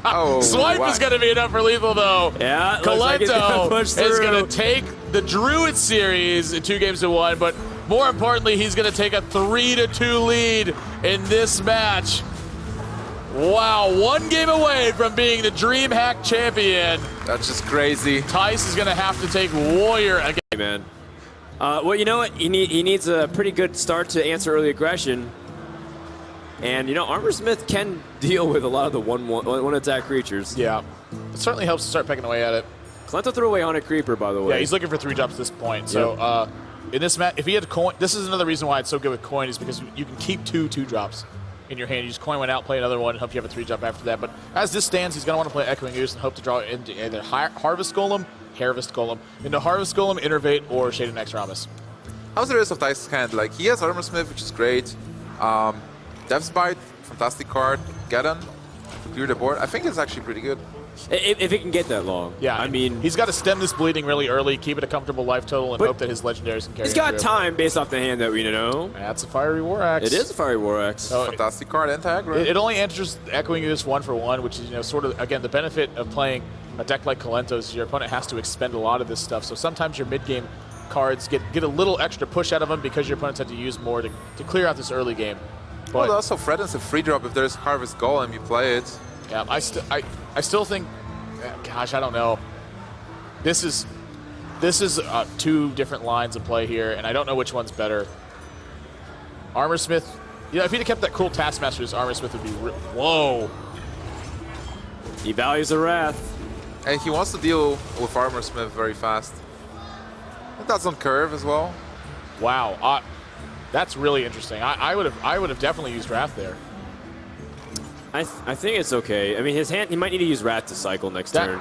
Oh, Swipe is going to be enough for lethal, though. Yeah, Kolento is going to take the Druid series in 2-1, but more importantly, he's going to take a 3-2 lead in this match. Wow, 1 game away from being the DreamHack champion. That's just crazy. Tice is going to have to take Warrior again. Hey, man. Well, you know what? He needs a pretty good start to answer early aggression. And, you know, Armor Smith can deal with a lot of the one-attack creatures. Yeah. It certainly helps to start pecking away at it. Kolento threw away Haunted Creeper, by the way. Yeah, he's looking for 3-drops at this point. So, in this match, if he had coin, this is another reason why it's so good with coin, is because you can keep 2 2-drops in your hand. You just coin one out, play another one, and hope you have a 3-drop after that. But as this stands, he's going to want to play Echoing Ooze and hope to draw into either Harvest Golem, into Harvest Golem, Innervate, or Shaded Naxxramas. How's the rest of Tice's hand? Like, he has Armor Smith, which is great. Death's Bite, fantastic card. Gaddon, clear the board. I think it's actually pretty good. If it can get that long. Yeah, I mean, he's got to stem this bleeding really early, keep it a comfortable life total, and hope that his legendaries can carry he's got him time based off the hand that we know. That's a Fiery War Axe. It is a Fiery War Axe. So fantastic card, anti-aggro. It only enters Echoing Ooze 1-for-1, which is, you know, sort of, again, the benefit of playing a deck like Kolento's is your opponent has to expend a lot of this stuff. So sometimes your mid-game cards get a little extra push out of them because your opponents had to use more to clear out this early game. But well, it also threatens a free drop if there's Harvest Golem, you play it. Yeah, I still think, gosh, I don't know. This is 2 different lines of play here, and I don't know which one's better. Armor Smith, if he'd have kept that cool Taskmaster's, Armor Smith would be whoa. He values the Wrath. And he wants to deal with Armor Smith very fast. And that's on curve as well. Wow, that's really interesting. I would have definitely used Wrath there. I think it's okay. I mean, his hand, he might need to use Wrath to cycle next turn.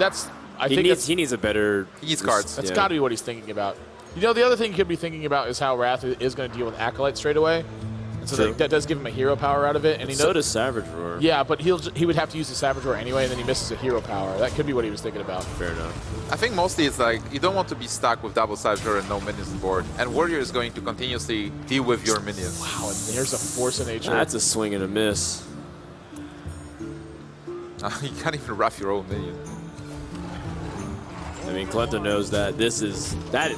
He needs a better... He needs cards. That's got to be what he's thinking about. You know, the other thing he could be thinking about is how Wrath is going to deal with Acolyte straight away. And so that does give him a hero power out of it. And so does Savage Roar. Yeah, but he would have to use the Savage Roar anyway, and then he misses a hero power. That could be what he was thinking about. Fair enough. I think mostly it's like, you don't want to be stuck with double Savage Roar and no minions on board. And Warrior is going to continuously deal with your minions. Wow, and there's a Force of Nature. That's a swing and a miss. You can't even wrap your own minion. I mean, Kolento knows that this is... That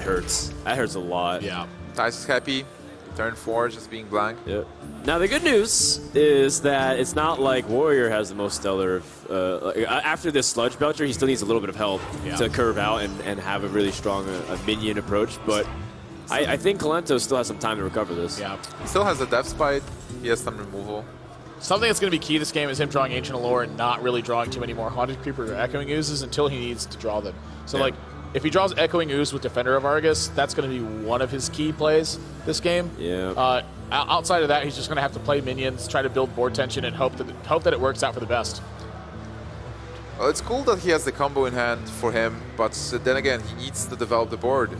hurts. That hurts a lot. Yeah. Tice is happy. Turn 4 just being blank. Yep. Now, the good news is that it's not like Warrior has the most stellar... after this Sludge Belcher, he still needs a little bit of help to curve out and have a really strong minion approach, but I think Kolento still has some time to recover this. Yeah. He still has a Death Spite. He has some removal. Something that's going to be key this game is him drawing Ancient Allure and not really drawing too many more Haunted Creeper or Echoing Oozes until he needs to draw them. So, like, if he draws Echoing Ooze with Defender of Argus, that's going to be one of his key plays this game. Yeah. Outside of that, he's just going to have to play minions, try to build board tension, and hope that it works out for the best. Well, it's cool that he has the combo in hand for him, but then again, he needs to develop the board.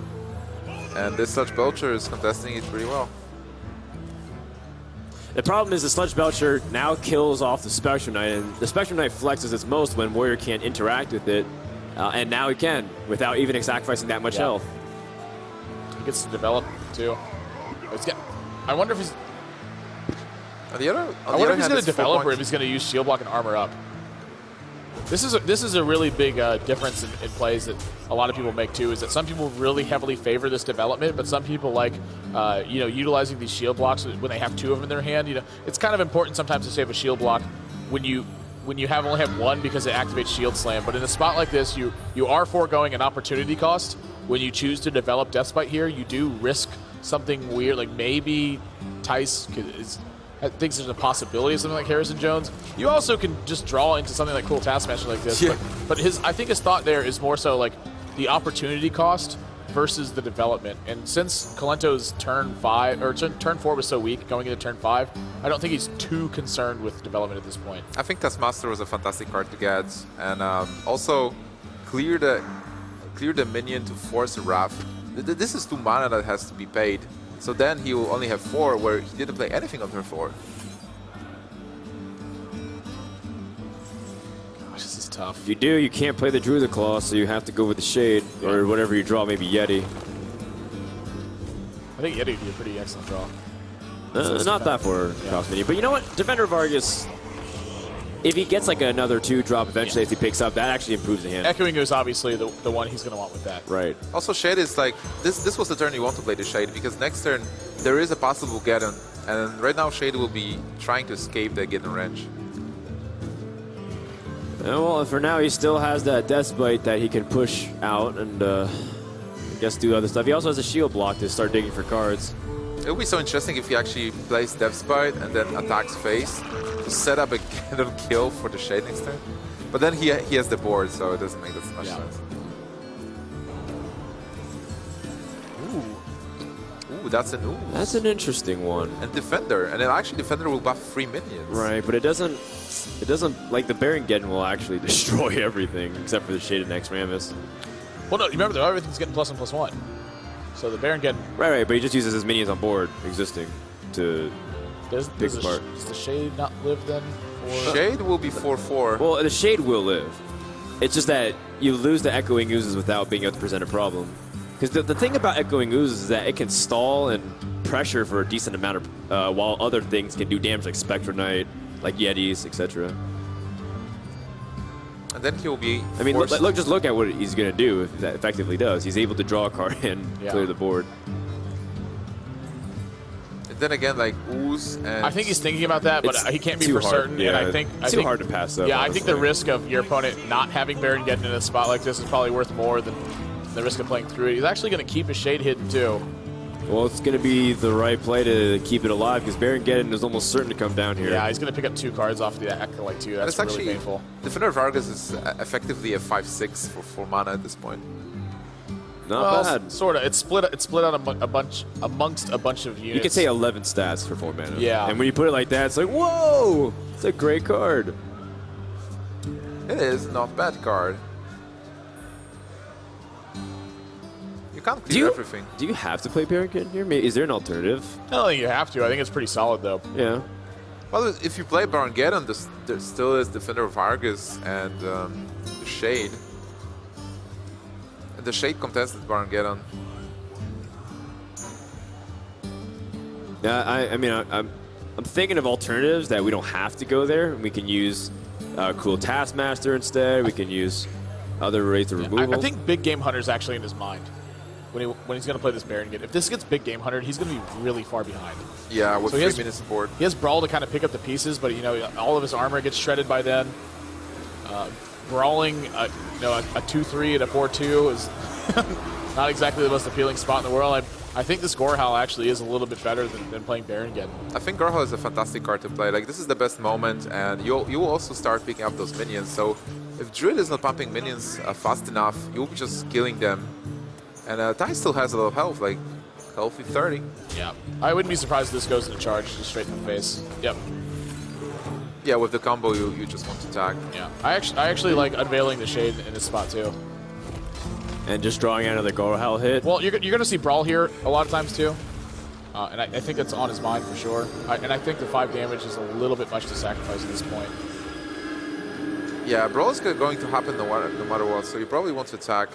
And this Sludge Belcher is contesting it pretty well. The problem is the Sludge Belcher now kills off the Spectrum Knight, and the Spectrum Knight flexes its most when Warrior can't interact with it, and now he can, without even sacrificing that much health. He gets to develop, too. I wonder if he's... I wonder if he's going to develop or if he's going to use Shield Block and Armor Up. This is a really big difference in plays that a lot of people make too. Is that some people really heavily favor this development, but some people like utilizing these shield blocks when they have two of them in their hand. It's kind of important sometimes to save a shield block when you only have one because it activates Shield Slam. But in a spot like this, you are foregoing an opportunity cost when you choose to develop Deathbite here. You do risk something weird, like maybe Tice thinks there's a possibility of something like Harrison Jones. You also can just draw into something like Cool Taskmaster like this. Yeah. But I think his thought there is more so like the opportunity cost versus the development. And since Kolento's turn 4 was so weak going into turn 5, I don't think he's too concerned with development at this point. I think Taskmaster was a fantastic card to get, and also clear the minion to force a Wrath. This is 2 mana that has to be paid. So then he will only have 4, where he didn't play anything on turn 4. Gosh, this is tough. If you do, you can't play the Druid Claw, so you have to go with the Shade, or whatever you draw, maybe Yeti. I think Yeti would be a pretty excellent draw. Not that for Cross Mini, but you know what? Defender of Argus, if he gets like another 2-drop eventually as he picks up, that actually improves the hand. Echoing is obviously the one he's going to want with that. Right. Also, Shade is like, this was the turn you want to play the Shade, because next turn there is a possible Geddon, and right now Shade will be trying to escape the Geddon range. Well, for now he still has that Deathbite that he can push out and I guess do other stuff. He also has a shield block to start digging for cards. It would be so interesting if he actually plays Deathbite and then attacks face to set up a Geddon kill for the Shade next turn. But then he has the board, so it doesn't make that much sense. Ooh, that's an ooh. That's an interesting one. And Defender, and then actually Defender will buff 3 minions. Right, but it doesn't like the Baron Geddon will actually destroy everything except for the Shaded Naxxramas. Well, no, remember though, everything's getting +1/+1. So the Baron Geddon. Right, but he just uses his minions on board existing to pick apart. Does the Shade not live then? Shade will be 4/4. Well, the Shade will live. It's just that you lose the Echoing Oozes without being able to present a problem. Because the thing about Echoing Oozes is that it can stall and pressure for a decent amount of, while other things can do damage like Spectral Knight, like Yetis, etc. And then he'll be. I mean, just look at what he's going to do if that effectively does. He's able to draw a card and clear the board. And then again, like Ooze and. I think he's thinking about that, but he can't be for certain. Yeah, and I think it's too hard to pass up. Yeah, honestly. I think the risk of your opponent not having Baron Geddon in a spot like this is probably worth more than the risk of playing through it. He's actually going to keep his Shade hidden too. Well, it's going to be the right play to keep it alive because Baron Geddon is almost certain to come down here. Yeah, he's going to pick up 2 cards off the Acolyte too. That's really actually painful. Defender of Argus is effectively a 5/6 for 4 mana at this point. Not bad. Sort of. It's split out amongst a bunch of units. You could say 11 stats for 4 mana. Yeah. And when you put it like that, it's like, whoa! It's a great card. It is not a bad card. You can't clear everything. Do you have to play Baron Geddon here? Is there an alternative? I don't think you have to. I think it's pretty solid though. Yeah. Well, if you play Baron Geddon, there still is Defender of Argus and the Shade. And the Shade contested Baron Geddon. Yeah, I mean, I'm thinking of alternatives that we don't have to go there. We can use Cool Taskmaster instead. We can use other rates of removal. I think Big Game Hunter's actually in his mind when he's going to play this Baron Geddon. If this gets Big Game Hunter, he's going to be really far behind. Yeah, with 3 minutes of board. He has Brawl to kind of pick up the pieces, but all of his armor gets shredded by then. Brawling, a 2/3 and a 4/2 is not exactly the most appealing spot in the world. I think this Gorehowl actually is a little bit better than playing Berengen. I think Gorehowl is a fantastic card to play. Like, this is the best moment, and you will also start picking up those minions. So if Druid is not pumping minions fast enough, you'll be just killing them. And Tai still has a lot of health, like healthy 30. Yeah, I wouldn't be surprised if this goes into charge just straight in the face. Yep. Yeah, with the combo, you just want to tag. Yeah, I actually like unveiling the shade in this spot too. And just drawing out another Gorehowl hit. Well, you're going to see Brawl here a lot of times too. And I think that's on his mind for sure. And I think the 5 damage is a little bit much to sacrifice at this point. Yeah, Brawl is going to happen no matter what, so you probably want to attack.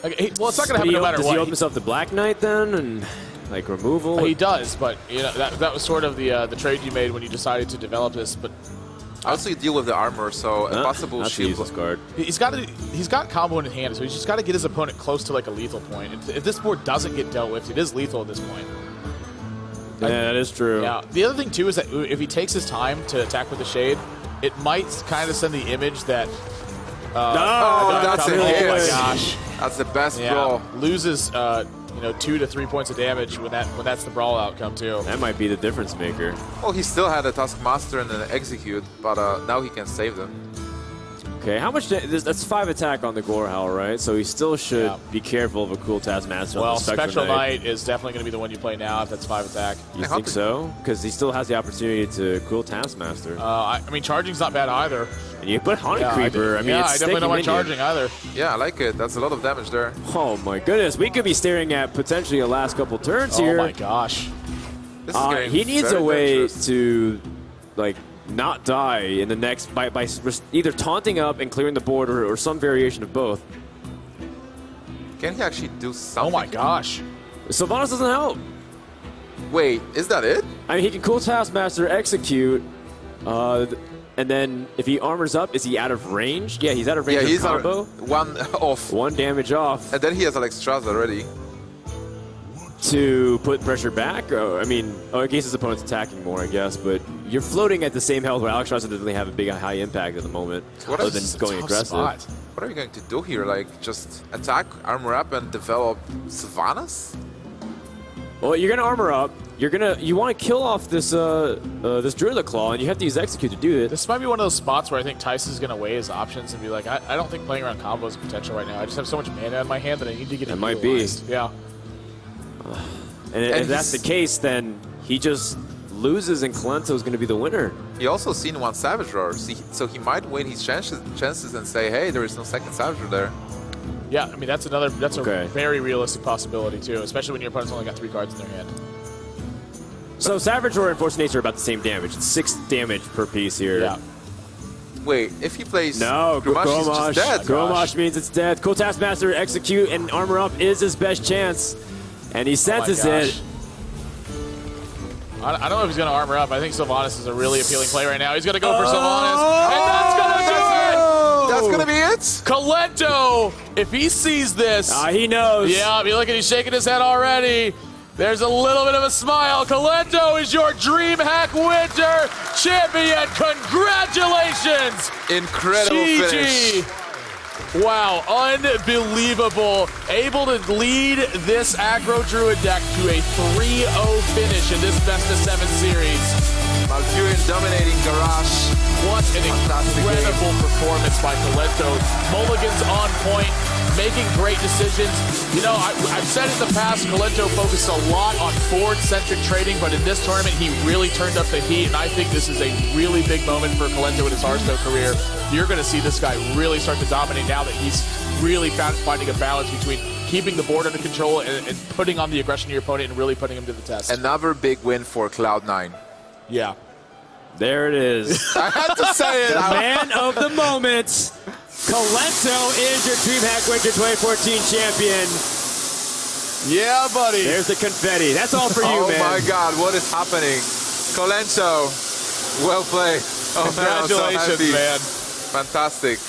Okay, well, it's not going to happen no matter does what. Does he open himself the Black Knight then? And like removal? He does, but you know that was sort of the trade you made when you decided to develop this. But also, you deal with the armor, so a possible shield card. He's got combo in his hand, so he's just got to get his opponent close to like a lethal point. If this board doesn't get dealt with, it is lethal at this point. Yeah, that is true. Yeah. The other thing too is that if he takes his time to attack with the shade, it might kind of send the image that. That's it! Oh my gosh, that's the best yeah. Brawl. Loses. 2 to 3 points of damage when that's the Brawl outcome too. That might be the difference maker. Well, he still had a Taskmaster and an Execute, but now he can save them. Okay, how much? That's 5 attack on the Gorehowl, right? So he still should be careful of a cool Taskmaster. Well, on the Spectral Knight is definitely going to be the one you play now if that's 5 attack. You think so? Because he still has the opportunity to cool Taskmaster. I mean, charging's not bad either. And you put Haunted Creeper. I mean, I it's definitely don't mind minion. charging either. Yeah, I like it. That's a lot of damage there. Oh my goodness, we could be staring at potentially a last couple turns here. Oh my gosh. This is getting he needs very a way dangerous. to like not die in the next by either taunting up and clearing the board or some variation of both. Can he actually do something? Oh my gosh. Sylvanas doesn't help. Wait, is that it? I mean, he can cool Taskmaster, execute, and then if he armors up, is he out of range? Yeah, he's out of range. Yeah, of he's combo. one off. 1 damage off. And then he has Alexstrasza already. To put pressure back? I mean, I guess his opponent's attacking more, I guess, but you're floating at the same health where Alexstrasza doesn't really have a big high impact at the moment, other than going aggressive. Spot. What are you going to do here? Like, just attack, armor up, and develop Sylvanas? Well, you're gonna armor up. You want to kill off this this Druid Claw, and you have to use Execute to do it. This might be one of those spots where I think Tyson's going to weigh his options and be like, I don't think playing around combos is potential right now. I just have so much mana in my hand that I need to get it. That might be. Yeah. And if that's the case, then he just loses, and Kolento is going to be the winner. He also seen one Savage Roar, so he might win his chances and say, hey, there is no second Savage Roar there. Yeah, I mean, that's a very realistic possibility, too, especially when your opponent's only got 3 cards in their hand. So Savage Roar and Force Nature are about the same damage. It's 6 damage per piece here. Yeah. Wait, if he plays no, Grommash, he's just dead. Grommash means it's dead. Cool Taskmaster, Execute, and Armor Up is his best chance. And he senses it. I don't know if he's going to armor up. I think Sylvanas is a really appealing play right now. He's going to go for Sylvanas, and that's going to do it! That's going to be it? Kolento, if he sees this... he knows. Yeah, look at he's shaking his head already. There's a little bit of a smile. Kolento is your DreamHack Winter Champion. Congratulations! Incredible finish. Wow, unbelievable. Able to lead this aggro druid deck to a 3-0 finish in this best of 7 series. Valkyrian dominating Garage. What an incredible performance by Kolento. Mulligan's on point, making great decisions. You know, I've said in the past, Kolento focused a lot on forward-centric trading, but in this tournament, he really turned up the heat, and I think this is a really big moment for Kolento in his Hearthstone career. You're going to see this guy really start to dominate now that he's really finding a balance between keeping the board under control and putting on the aggression of your opponent and really putting him to the test. Another big win for Cloud9. Yeah. There it is. I had to say it. The man of the moment. Kolento is your DreamHack Winter 2014 champion. Yeah, buddy. There's the confetti. That's all for you, man. Oh my God, what is happening? Kolento, well played. Oh, Congratulations, man. Fantastic.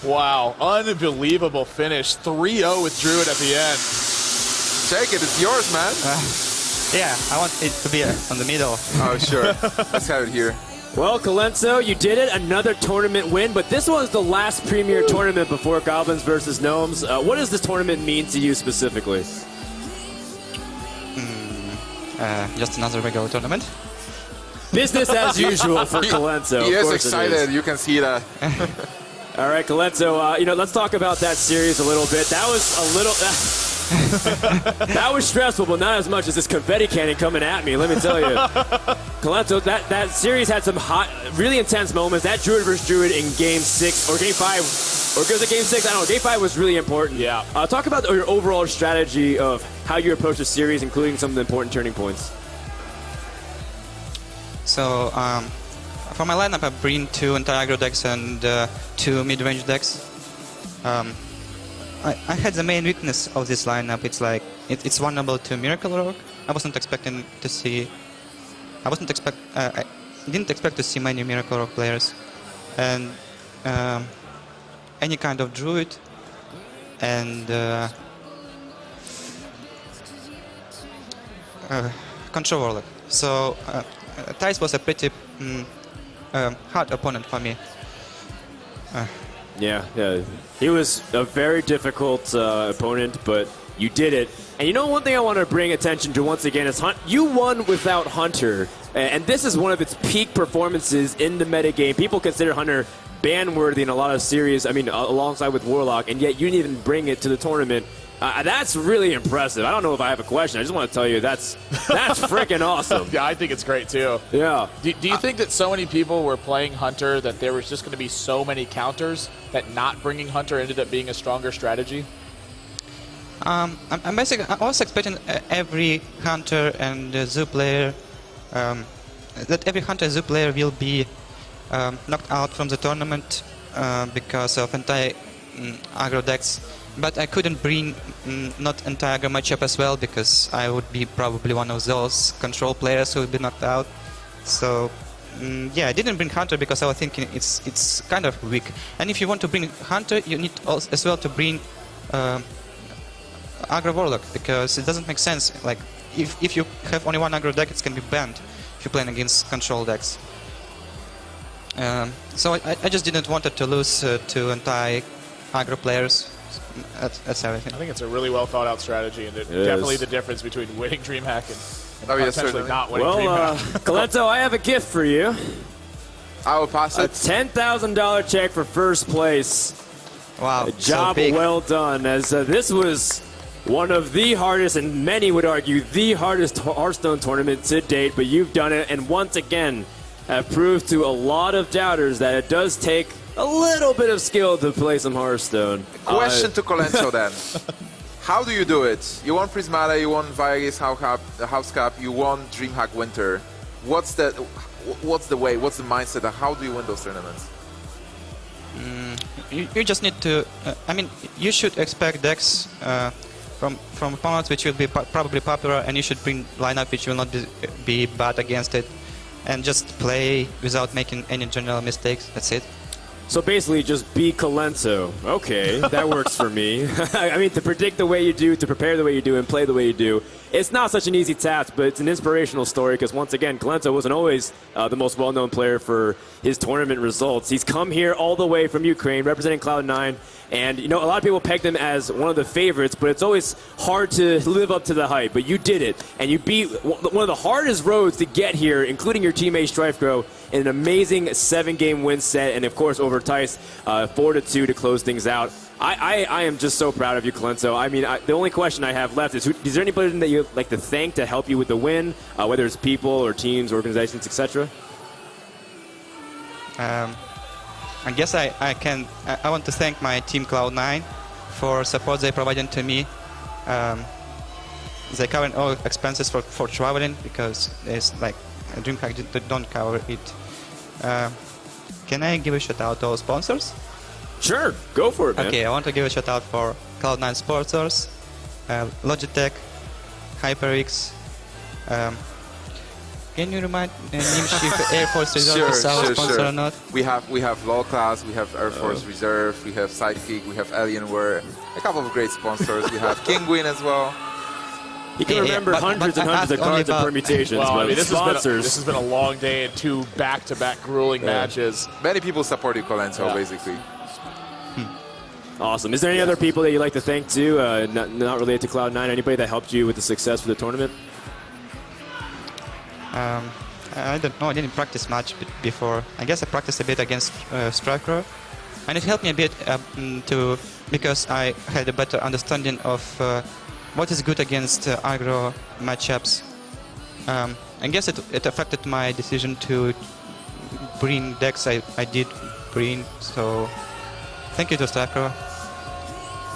Wow, unbelievable finish. 3-0 with Druid at the end. Take it, it's yours, man. Yeah, I want it to be on the middle. Oh, sure. Let's have it here. Well, Kolento, you did it. Another tournament win, but this was the last premier tournament before Goblins versus Gnomes. What does this tournament mean to you specifically? Just another regular tournament. Business as usual for Kolento. He is excited. You can see that. All right, Kolento, let's talk about that series a little bit. That was a little... that was stressful, but not as much as this confetti cannon coming at me, let me tell you. Kolento, that series had some hot, really intense moments. That Druid versus Druid in Game 6, or Game 5, or was it Game 6? I don't know. Game 5 was really important. Yeah. Talk about your overall strategy of how you approach the series, including some of the important turning points. So, for my lineup, I bring 2 anti-aggro decks and 2 mid-range decks. I had the main weakness of this lineup. It's like it's vulnerable to Miracle Rogue. I wasn't expecting to see. I didn't expect to see many Miracle Rogue players, and any kind of Druid and Control Warlock. So Thijs was a pretty hard opponent for me. Yeah. He was a very difficult opponent, but you did it. And you know, one thing I want to bring attention to once again is you won without Hunter. And this is one of its peak performances in the metagame. People consider Hunter ban-worthy in a lot of series, alongside with Warlock, and yet you didn't even bring it to the tournament. That's really impressive. I don't know if I have a question. I just want to tell you that's freaking awesome. Yeah, I think it's great too. Yeah. Do you think that so many people were playing Hunter that there was just going to be so many counters that not bringing Hunter ended up being a stronger strategy? I was expecting every Hunter and Zoo player that every Hunter and Zoo player will be knocked out from the tournament because of anti-aggro decks. But I couldn't bring not anti-aggro matchup as well because I would be probably one of those control players who would be knocked out. So yeah, I didn't bring Hunter because I was thinking it's kind of weak. And if you want to bring Hunter, you need also as well to bring aggro Warlock because it doesn't make sense. Like if you have only one aggro deck, it can be banned if you're playing against control decks. So I just didn't want to lose to anti-aggro players. That's everything. I think it's a really well thought out strategy, and definitely the difference between winning DreamHack and potentially not winning DreamHack. Kolento, I have a gift for you. I will pass it. A $10,000 check for first place. Wow, a job so well done, as this was one of the hardest, and many would argue the hardest Hearthstone tournament to date, but you've done it, and once again have proved to a lot of doubters that it does take a little bit of skill to play some Hearthstone. Question to Kolento then. How do you do it? You won Prismata, you won Via's House Cup, you won DreamHack Winter. What's the way, what's the mindset? How do you win those tournaments? You just need to, you should expect decks from opponents which will be probably popular, and you should bring lineup which will not be bad against it, and just play without making any general mistakes. That's it. So basically, just be Kolento. Okay, that works for me. To predict the way you do, to prepare the way you do, and play the way you do, it's not such an easy task, but it's an inspirational story because, once again, Kolento wasn't always the most well-known player for his tournament results. He's come here all the way from Ukraine, representing Cloud9, and, a lot of people pegged him as one of the favorites, but it's always hard to live up to the hype. But you did it, and you beat one of the hardest roads to get here, including your teammate StrifeGrow, in an amazing 7-game win set, and of course over Thijs 4-2 to close things out. I am just so proud of you, Kolento. The only question I have left is there anybody that you'd like to thank to help you with the win, whether it's people or teams, organizations, etc.? I guess I want to thank my team Cloud9 for support they provided to me. They cover all expenses for traveling because it's like DreamHack don't cover it. Can I give a shout out to our sponsors? Sure, go for it, man. Okay, I want to give a shout out for Cloud9 sponsors, Logitech, HyperX. Can you remind Nimshi if Air Force Reserve is our sponsor or not? We have Low Class, we have Air Force Reserve, we have Sidekick, we have Alienware, a couple of great sponsors. We have Kinguin as well. You can remember hundreds and hundreds of cards and permutations, well, but I mean, this sponsors... This has been a long day and 2 back-to-back grueling matches. Many people supported Kolento, basically. Awesome. Is there any other people that you'd like to thank too, not related to Cloud9, anybody that helped you with the success for the tournament? I don't know, I didn't practice much before. I guess I practiced a bit against Striker, and it helped me a bit because I had a better understanding of what is good against aggro matchups. I guess it affected my decision to bring decks I did bring, so thank you to Striker.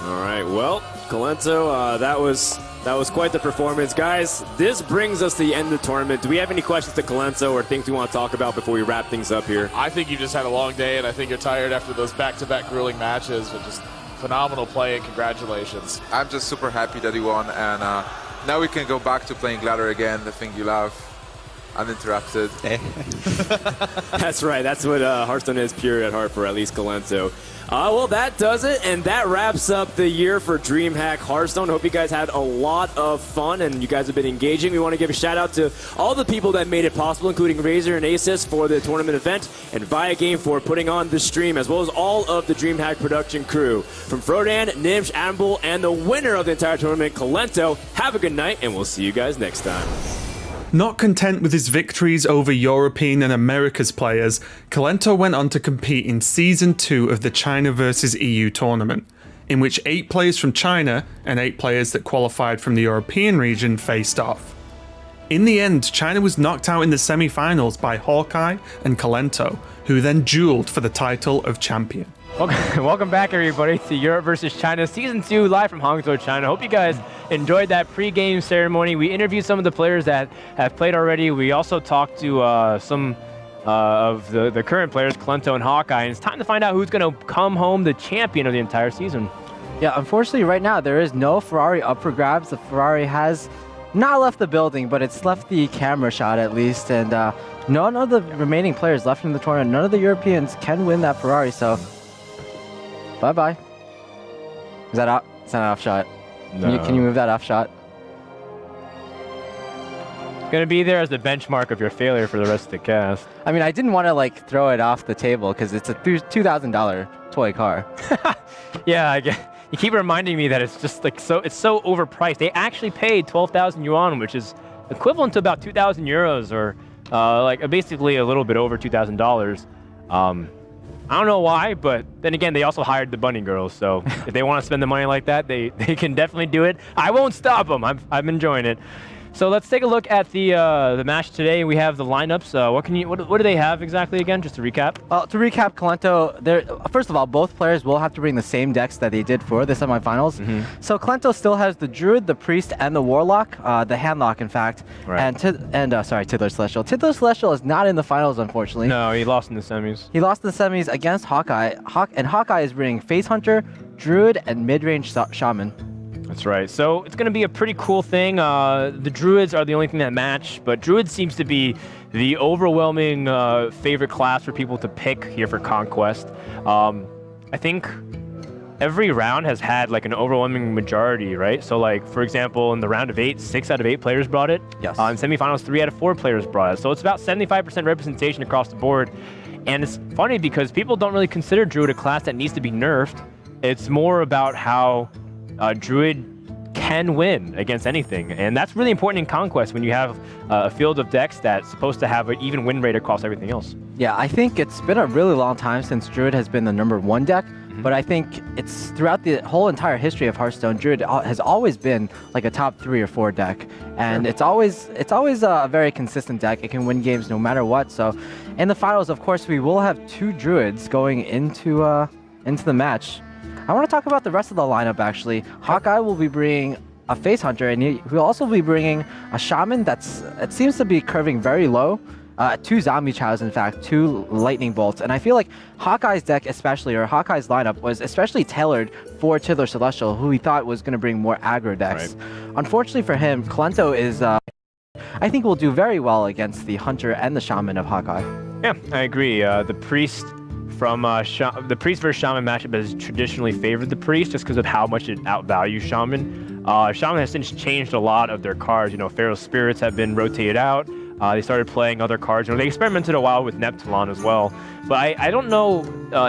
All right, well, Kolento, that was quite the performance. Guys, this brings us to the end of the tournament. Do we have any questions to Kolento or things we want to talk about before we wrap things up here? I think you just had a long day, and I think you're tired after those back-to-back grueling matches, but just phenomenal play, and congratulations. I'm just super happy that you won, and now we can go back to playing Ladder again, the thing you love, uninterrupted. That's right. That's what Hearthstone is, pure at heart for at least Kolento. Well, that does it, and that wraps up the year for DreamHack Hearthstone. Hope you guys had a lot of fun, and you guys have been engaging. We want to give a shout-out to all the people that made it possible, including Razor and Asus for the tournament event, and Viagame for putting on the stream, as well as all of the DreamHack production crew. From Frodan, Nimsh, Amble, and the winner of the entire tournament, Kolento, have a good night, and we'll see you guys next time. Not content with his victories over European and Americas players, Kolento went on to compete in Season 2 of the China vs EU tournament, in which 8 players from China and 8 players that qualified from the European region faced off. In the end, China was knocked out in the semi-finals by Hawkeye and Kolento, who then dueled for the title of champion. Welcome back, everybody, to Europe vs. China Season 2, live from Hangzhou, China. Hope you guys enjoyed that pre-game ceremony. We interviewed some of the players that have played already. We also talked to some of the current players, Kolento and Hawkeye, and it's time to find out who's going to come home the champion of the entire season. Yeah, unfortunately, right now, there is no Ferrari up for grabs. The Ferrari has not left the building, but it's left the camera shot at least, and none of the remaining players left in the tournament, none of the Europeans can win that Ferrari, so bye-bye. Is that out? It's not an off shot. No. Can you move that off shot? It's going to be there as the benchmark of your failure for the rest of the cast. I mean, I didn't want to like throw it off the table because it's a $2,000 toy car. Yeah, I get. You keep reminding me that it's just like it's so overpriced. They actually paid 12,000 yuan, which is equivalent to about 2,000 euros, or like basically a little bit over $2,000. I don't know why, but then again, they also hired the bunny girls, so if they want to spend the money like that, they can definitely do it. I won't stop them. I'm enjoying it. So let's take a look at the match today. We have the lineups. What do they have exactly again? Just to recap. Well, to recap, Kolento, first of all, both players will have to bring the same decks that they did for the semifinals. So Kolento still has the Druid, the Priest, and the Warlock, the Handlock, in fact. Right. And Tiddler Celestial. Tiddler Celestial is not in the finals, unfortunately. No, he lost in the semis. He lost in the semis against Hawkeye. And Hawkeye is bringing Face Hunter, Druid, and mid-range Shaman. That's right. So it's going to be a pretty cool thing. The Druids are the only thing that match, but Druid seems to be the overwhelming favorite class for people to pick here for Conquest. I think every round has had like an overwhelming majority, right? So like, for example, in the round of 8, 6 out of 8 players brought it. Yes. In semifinals, 3 out of 4 players brought it. So it's about 75% representation across the board. And it's funny because people don't really consider Druid a class that needs to be nerfed. It's more about how Druid can win against anything, and that's really important in Conquest when you have a field of decks that's supposed to have an even win rate across everything else. Yeah, I think it's been a really long time since Druid has been the #1 deck, but I think it's throughout the whole entire history of Hearthstone, Druid has always been like a top 3 or 4 deck, and it's always a very consistent deck. It can win games no matter what. So, in the finals, of course, we will have 2 Druids going into the match. I want to talk about the rest of the lineup, actually. Hawkeye will be bringing a Face Hunter, and he will also be bringing a Shaman it seems to be curving very low. 2 Zombie Chows, in fact, 2 Lightning Bolts. And I feel like Hawkeye's deck especially, or Hawkeye's lineup, was especially tailored for Tiddler Celestial, who he thought was going to bring more aggro decks. Right. Unfortunately for him, Kolento is, I think, will do very well against the Hunter and the Shaman of Hawkeye. Yeah, I agree. The Priest from the Priest versus Shaman matchup has traditionally favored the Priest just because of how much it outvalues Shaman. Shaman has since changed a lot of their cards. You know, Pharaoh's Spirits have been rotated out. They started playing other cards. You know, they experimented a while with Neptulon as well. But I don't know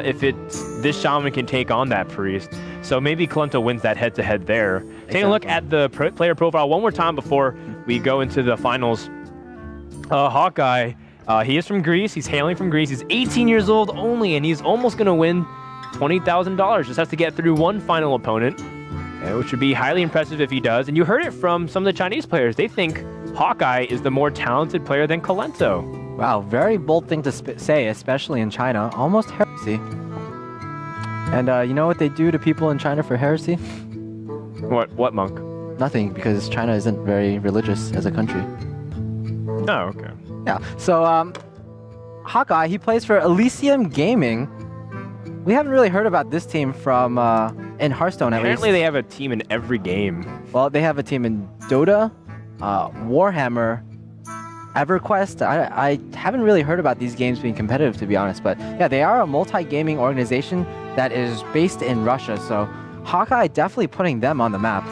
if this Shaman can take on that Priest. So maybe Kolento wins that head-to-head there. Exactly. Taking a look at the player profile one more time before we go into the finals. Hawkeye, he is from Greece. He's hailing from Greece. He's 18 years old only, and he's almost going to win $20,000. Just has to get through one final opponent, which would be highly impressive if he does. And you heard it from some of the Chinese players. They think Hawkeye is the more talented player than Kolento. Wow, very bold thing to say, especially in China. Almost heresy. And you know what they do to people in China for heresy? What, Monk? Nothing, because China isn't very religious as a country. Oh, okay. Yeah, so Hawkeye, he plays for Elysium Gaming. We haven't really heard about this team from in Hearthstone, at least. Apparently they have a team in every game. Well, they have a team in Dota, Warhammer, EverQuest. I haven't really heard about these games being competitive, to be honest. But yeah, they are a multi-gaming organization that is based in Russia. So Hawkeye definitely putting them on the map.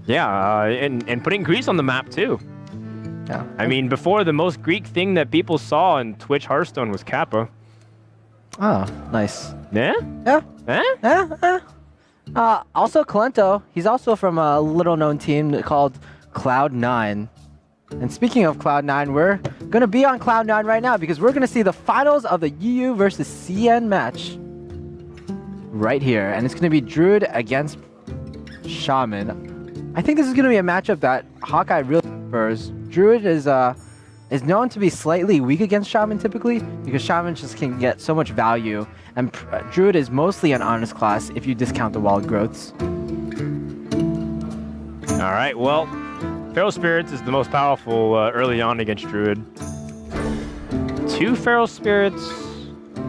Yeah, and putting Greece on the map too. Yeah. I mean, before the most Greek thing that people saw in Twitch Hearthstone was Kappa. Oh, nice. Yeah? Yeah. Eh? Also, Kolento, he's also from a little-known team called Cloud9. And speaking of Cloud9, we're going to be on Cloud9 right now because we're going to see the finals of the EU versus CN match right here. And it's going to be Druid against Shaman. I think this is going to be a matchup that Hawkeye really prefers. Druid is known to be slightly weak against Shaman typically because Shaman just can get so much value, and Druid is mostly an honest class if you discount the wild growths. All right, well, Feral Spirits is the most powerful early on against Druid. 2 Feral Spirits.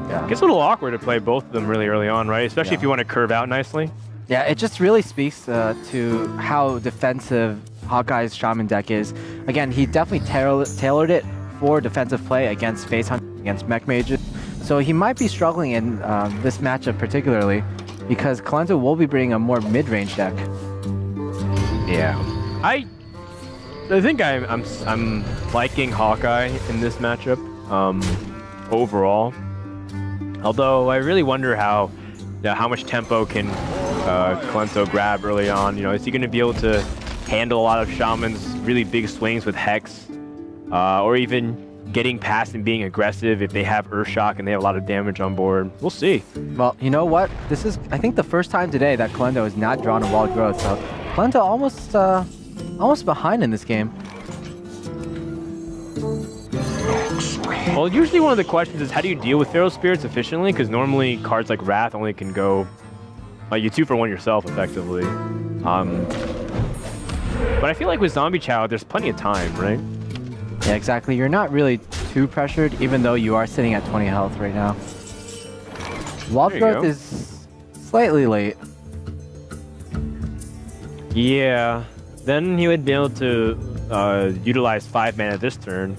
Yeah. Gets a little awkward to play both of them really early on, right? Especially if you want to curve out nicely. Yeah, it just really speaks to how defensive Hawkeye's Shaman deck is. Again, he definitely tailored it for defensive play against face hunt, against mech mages. So he might be struggling in this matchup particularly because Kolento will be bringing a more mid-range deck. Yeah, I think I'm liking Hawkeye in this matchup overall. Although I really wonder how much tempo can Kolento grab early on. You know, is he going to be able to handle a lot of Shaman's really big swings with Hex, or even getting past and being aggressive if they have Earthshock and they have a lot of damage on board? We'll see. Well, you know what? This is, I think, the first time today that Kolento has not drawn a wild growth. So Kolento almost behind in this game. Well, usually one of the questions is how do you deal with Feral Spirits efficiently? Because normally cards like Wrath only can go, you 2-for-1 yourself effectively. But I feel like with Zombie Chow, there's plenty of time, right? Yeah, exactly. You're not really too pressured, even though you are sitting at 20 health right now. Wild growth is slightly late. Yeah. Then he would be able to utilize 5 mana this turn.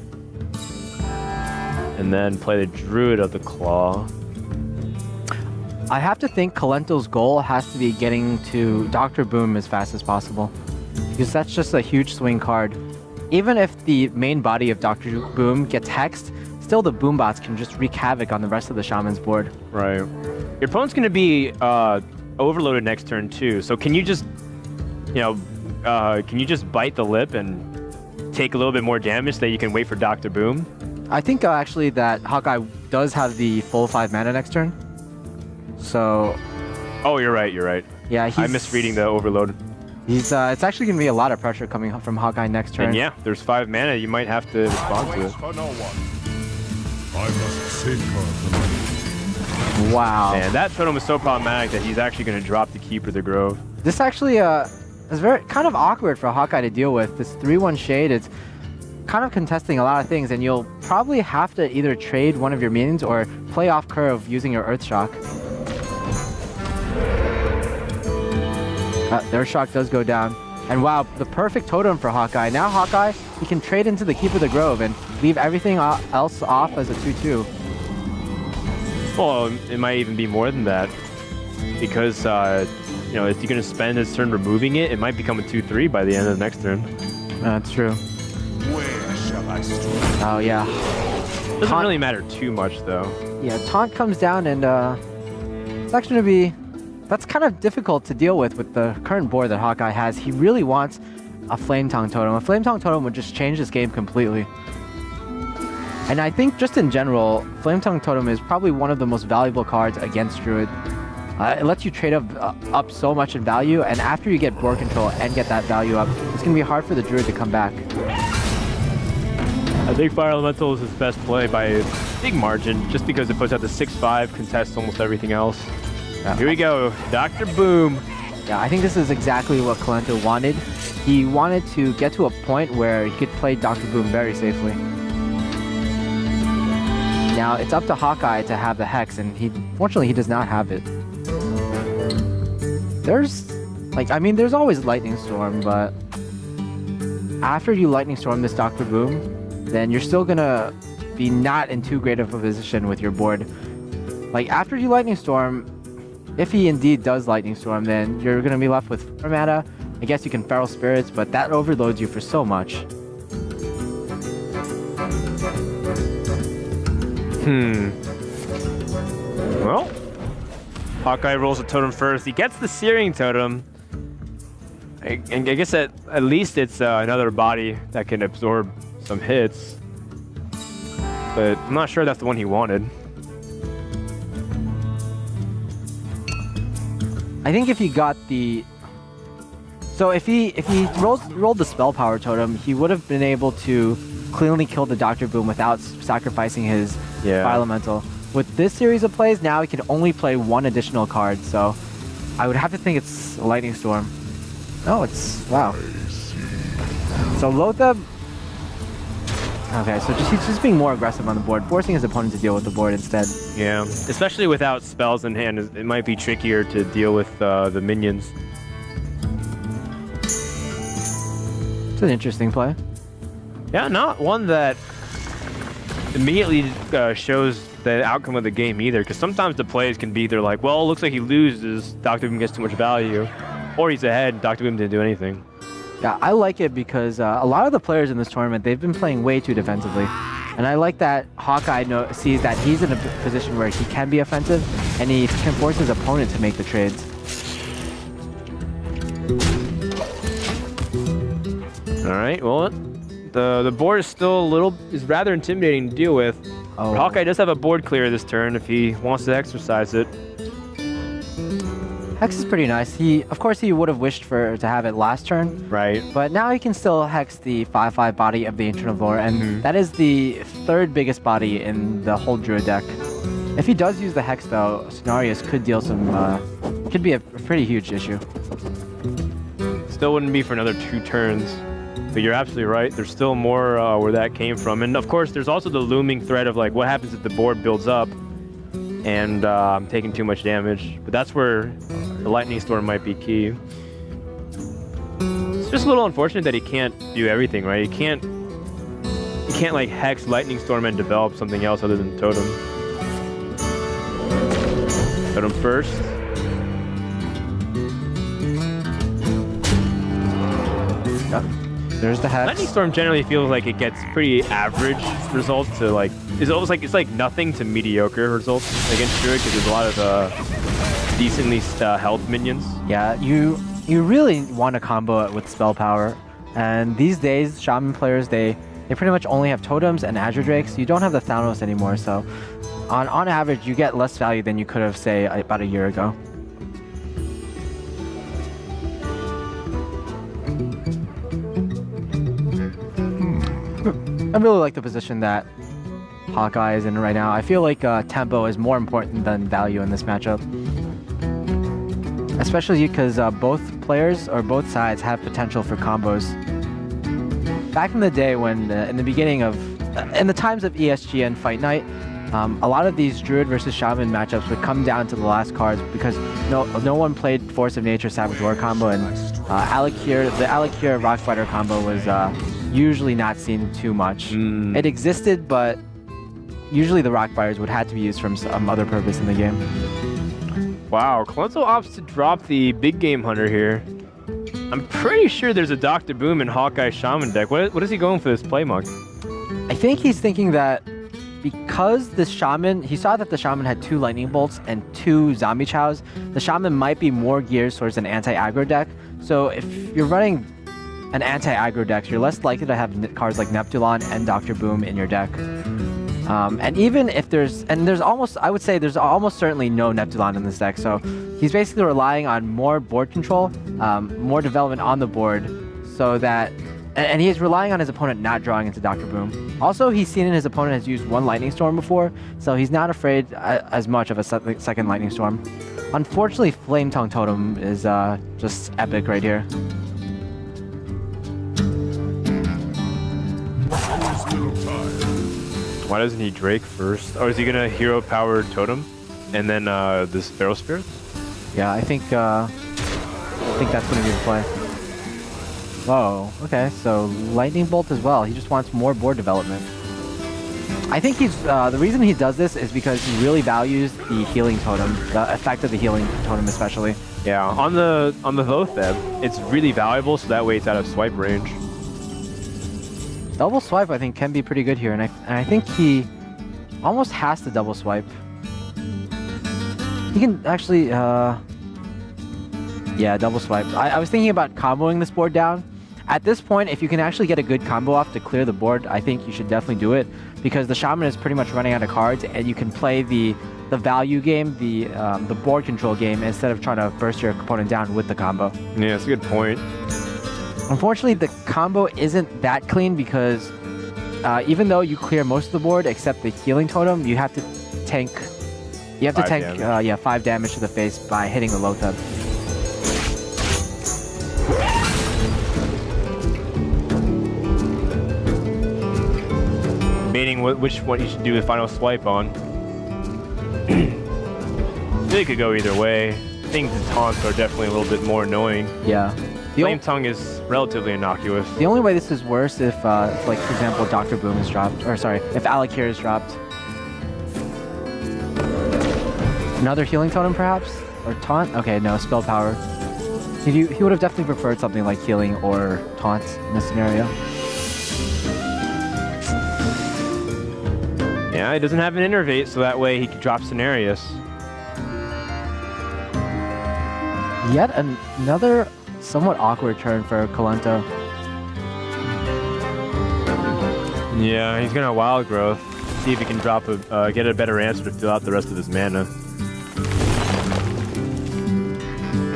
And then play the Druid of the Claw. I have to think Kolento's goal has to be getting to Dr. Boom as fast as possible. Because that's just a huge swing card. Even if the main body of Dr. Boom gets hexed, still the Boom bots can just wreak havoc on the rest of the Shaman's board. Right. Your opponent's going to be overloaded next turn too. So can you just, can you just bite the lip and take a little bit more damage so that you can wait for Dr. Boom? I think actually that Hawkeye does have the full 5 mana next turn. So... Oh, you're right. Yeah, I'm misreading the overload. It's actually going to be a lot of pressure coming from Hawkeye next turn. And yeah, there's 5 mana. You might have to respond to it. Wow. Man, that totem was so problematic that he's actually going to drop the Keeper the Grove. This actually is very kind of awkward for Hawkeye to deal with. This 3-1 Shade, it's kind of contesting a lot of things, and you'll probably have to either trade one of your minions or play off curve using your Earthshock. The Earthshock does go down. And wow, the perfect totem for Hawkeye. Now Hawkeye, he can trade into the Keeper of the Grove and leave everything else off as a 2-2. Well, it might even be more than that. Because you know, is he going to spend his turn removing it? It might become a 2-3 by the end of the next turn. That's true. Where shall I strike? Oh, yeah. Doesn't really matter too much, though. Yeah, taunt comes down, and it's actually going to be... That's kind of difficult to deal with the current board that Hawkeye has. He really wants a Flame Tongue Totem. A Flame Tongue Totem would just change this game completely. And I think just in general, Flame Tongue Totem is probably one of the most valuable cards against Druid. It lets you trade up so much in value, and after you get board control and get that value up, it's going to be hard for the Druid to come back. I think Fire Elemental is his best play by a big margin, just because it puts out the 6-5, contests almost everything else. Here we go, Dr. Boom. Yeah, I think this is exactly what Kolento wanted. He wanted to get to a point where he could play Dr. Boom very safely. Now, it's up to Hawkeye to have the Hex, and fortunately, he does not have it. There's always Lightning Storm, but after you Lightning Storm this Dr. Boom, then you're still gonna be not in too great of a position with your board. Like, after you Lightning Storm, if he indeed does Lightning Storm, then you're going to be left with 4 mana. I guess you can Feral Spirits, but that overloads you for so much. Well, Hawkeye rolls a totem first. He gets the Searing Totem. I guess at least it's another body that can absorb some hits. But I'm not sure that's the one he wanted. I think if he got the... So if he rolled the Spell Power Totem, he would have been able to cleanly kill the Dr. Boom without sacrificing his Fire Elemental. With this series of plays, now he can only play 1 additional card, so I would have to think it's a Lightning Storm. Oh, it's... Wow. So Lothab... Okay, so he's just being more aggressive on the board, forcing his opponent to deal with the board instead. Yeah, especially without spells in hand, it might be trickier to deal with the minions. It's an interesting play. Yeah, not one that immediately shows the outcome of the game either, because sometimes the plays can be either like, well, it looks like he loses, Dr. Boom gets too much value, or he's ahead, Dr. Boom didn't do anything. Yeah, I like it because a lot of the players in this tournament, they've been playing way too defensively. And I like that Hawkeye sees that he's in a position where he can be offensive, and he can force his opponent to make the trades. All right, well, the board is still is rather intimidating to deal with. Oh. Hawkeye does have a board clear this turn if he wants to exercise it. Hex is pretty nice. Of course, he would have wished to have it last turn. Right. But now he can still Hex the 5/5 body of the Ancient of Lore, and that is the 3rd biggest body in the whole Druid deck. If he does use the Hex, though, Cenarius could deal could be a pretty huge issue. Still wouldn't be for another 2 turns. But you're absolutely right. There's still more where that came from. And of course, there's also the looming threat of like, what happens if the board builds up and I'm taking too much damage. But that's where the Lightning Storm might be key. It's just a little unfortunate that he can't do everything, right? He can't like Hex, Lightning Storm, and develop something else other than Totem. Totem first. Yep. There's the Hex. Lightning Storm generally feels like it gets pretty average results to like, it's almost like it's like nothing to mediocre results against Druid because there's a lot of decently held minions. Yeah, you really want to combo it with Spell Power. And these days, Shaman players, they pretty much only have Totems and Azure Drakes. You don't have the Thanos anymore, so on average, you get less value than you could have, say, about a year ago. I really like the position that Hawkeye is in right now. I feel like tempo is more important than value in this matchup. Especially because both players or both sides have potential for combos. Back in the day when, in the times of ESG and Fight Night, a lot of these Druid versus Shaman matchups would come down to the last cards because no one played Force of Nature Savage War combo, and the Alakir Rockfighter combo was usually not seen too much. It existed, but usually the Rockfighters would have to be used for some other purpose in the game. Wow, Kolento opts to drop the big game hunter here. I'm pretty sure there's a Dr. Boom and Hawkeye Shaman deck. What is he going for this play, Monk? I think he's thinking that because the Shaman, he saw that the Shaman had 2 Lightning Bolts and 2 Zombie Chows, the Shaman might be more geared towards an anti-aggro deck. So if you're running an anti-aggro deck, you're less likely to have cards like Neptulon and Dr. Boom in your deck. And even if there's almost, I would say there's almost certainly no Neptulon in this deck, so he's basically relying on more board control, more development on the board, so that, and he's relying on his opponent not drawing into Dr. Boom. Also, he's seen his opponent has used 1 Lightning Storm before, so he's not afraid as much of a second Lightning Storm. Unfortunately, Flame Tongue Totem is just epic right here. Why doesn't he Drake first? Or is he gonna hero power totem and then this Feral Spirit? Yeah, I think that's gonna be the play. Whoa, okay, so Lightning Bolt as well. He just wants more board development. I think he's the reason he does this is because he really values the healing totem, the effect of the healing totem especially. Yeah, on the Lotheb, it's really valuable, so that way it's out of swipe range. Double swipe, I think, can be pretty good here, and I think he almost has to double swipe. He can actually, yeah, double swipe. I was thinking about comboing this board down. At this point, if you can actually get a good combo off to clear the board, I think you should definitely do it, because the Shaman is pretty much running out of cards, and you can play the value game, the board control game, instead of trying to burst your opponent down with the combo. Yeah, that's a good point. Unfortunately, the combo isn't that clean because even though you clear most of the board except the healing totem, you have to tank. You have to tank, 5 damage to the face by hitting the Lotheb. Meaning which one you should do the final swipe on. They could go either way. I think the taunts are definitely a little bit more annoying. Yeah. Flame Tongue is relatively innocuous. The only way this is worse if, like, for example, Dr. Boom is dropped, or sorry, if Alakir is dropped. Another healing totem, perhaps? Or taunt? Okay, no, spell power. He would have definitely preferred something like healing or taunt in this scenario. Yeah, he doesn't have an Innervate, so that way he can drop Cenarius. Yet another somewhat awkward turn for Kolento. Yeah, he's gonna Wild Growth. See if he can drop get a better answer to fill out the rest of his mana.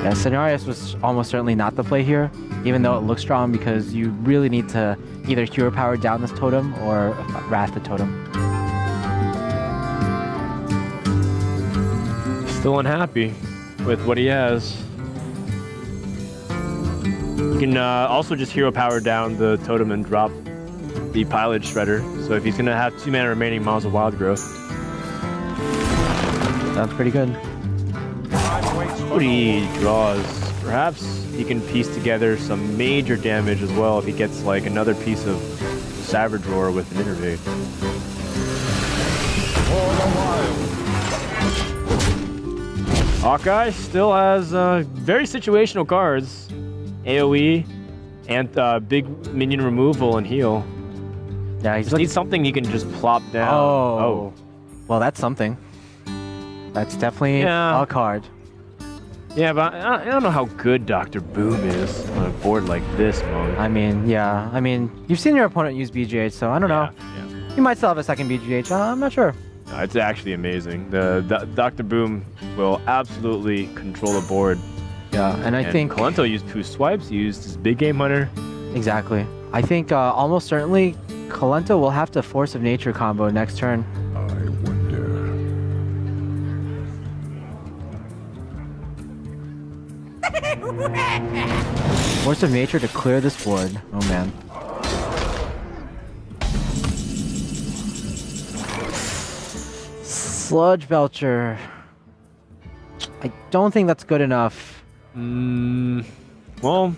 Yeah, Cenarius was almost certainly not the play here, even though it looks strong, because you really need to either hero power down this totem or wrath the totem. Still unhappy with what he has. You can also just hero power down the totem and drop the Pilot Shredder. So if he's going to have 2 mana remaining, Miles of Wild Growth. Sounds pretty good. What he draws. Perhaps he can piece together some major damage as well if he gets like another piece of Savage Roar with an Innervate. Hawkeye still has very situational cards. AoE and big minion removal and heal. Yeah, he needs something he can just plop down. Oh. Well, that's something. That's definitely a card. Yeah, but I don't know how good Dr. Boom is on a board like this, Mo. I mean, yeah. I mean, you've seen your opponent use BGH, so I don't know. Yeah. You might still have a second BGH. I'm not sure. No, it's actually amazing. The Dr. Boom will absolutely control the board. Yeah, and I think Kolento used 2 swipes. He used his big game hunter. Exactly. I think almost certainly Kolento will have to Force of Nature combo next turn. Force of Nature to clear this board. Oh man. Sludge Belcher. I don't think that's good enough. Well,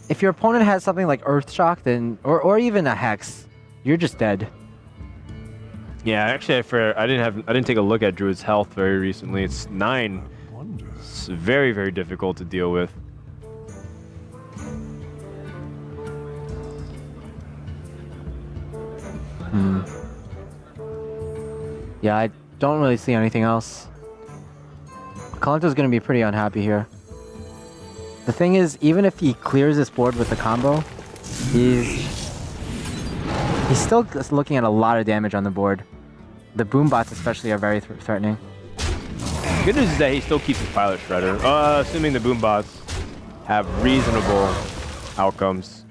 if your opponent has something like Earth Shock, then or even a Hex, you're just dead. Yeah, actually, I didn't take a look at Druid's health very recently. It's 9. very, very difficult to deal with. Yeah, I don't really see anything else. Kolento's going to be pretty unhappy here. The thing is, even if he clears this board with the combo, he's still looking at a lot of damage on the board. The boom bots especially are very threatening. Good news is that he still keeps his pilot shredder, assuming the boom bots have reasonable outcomes.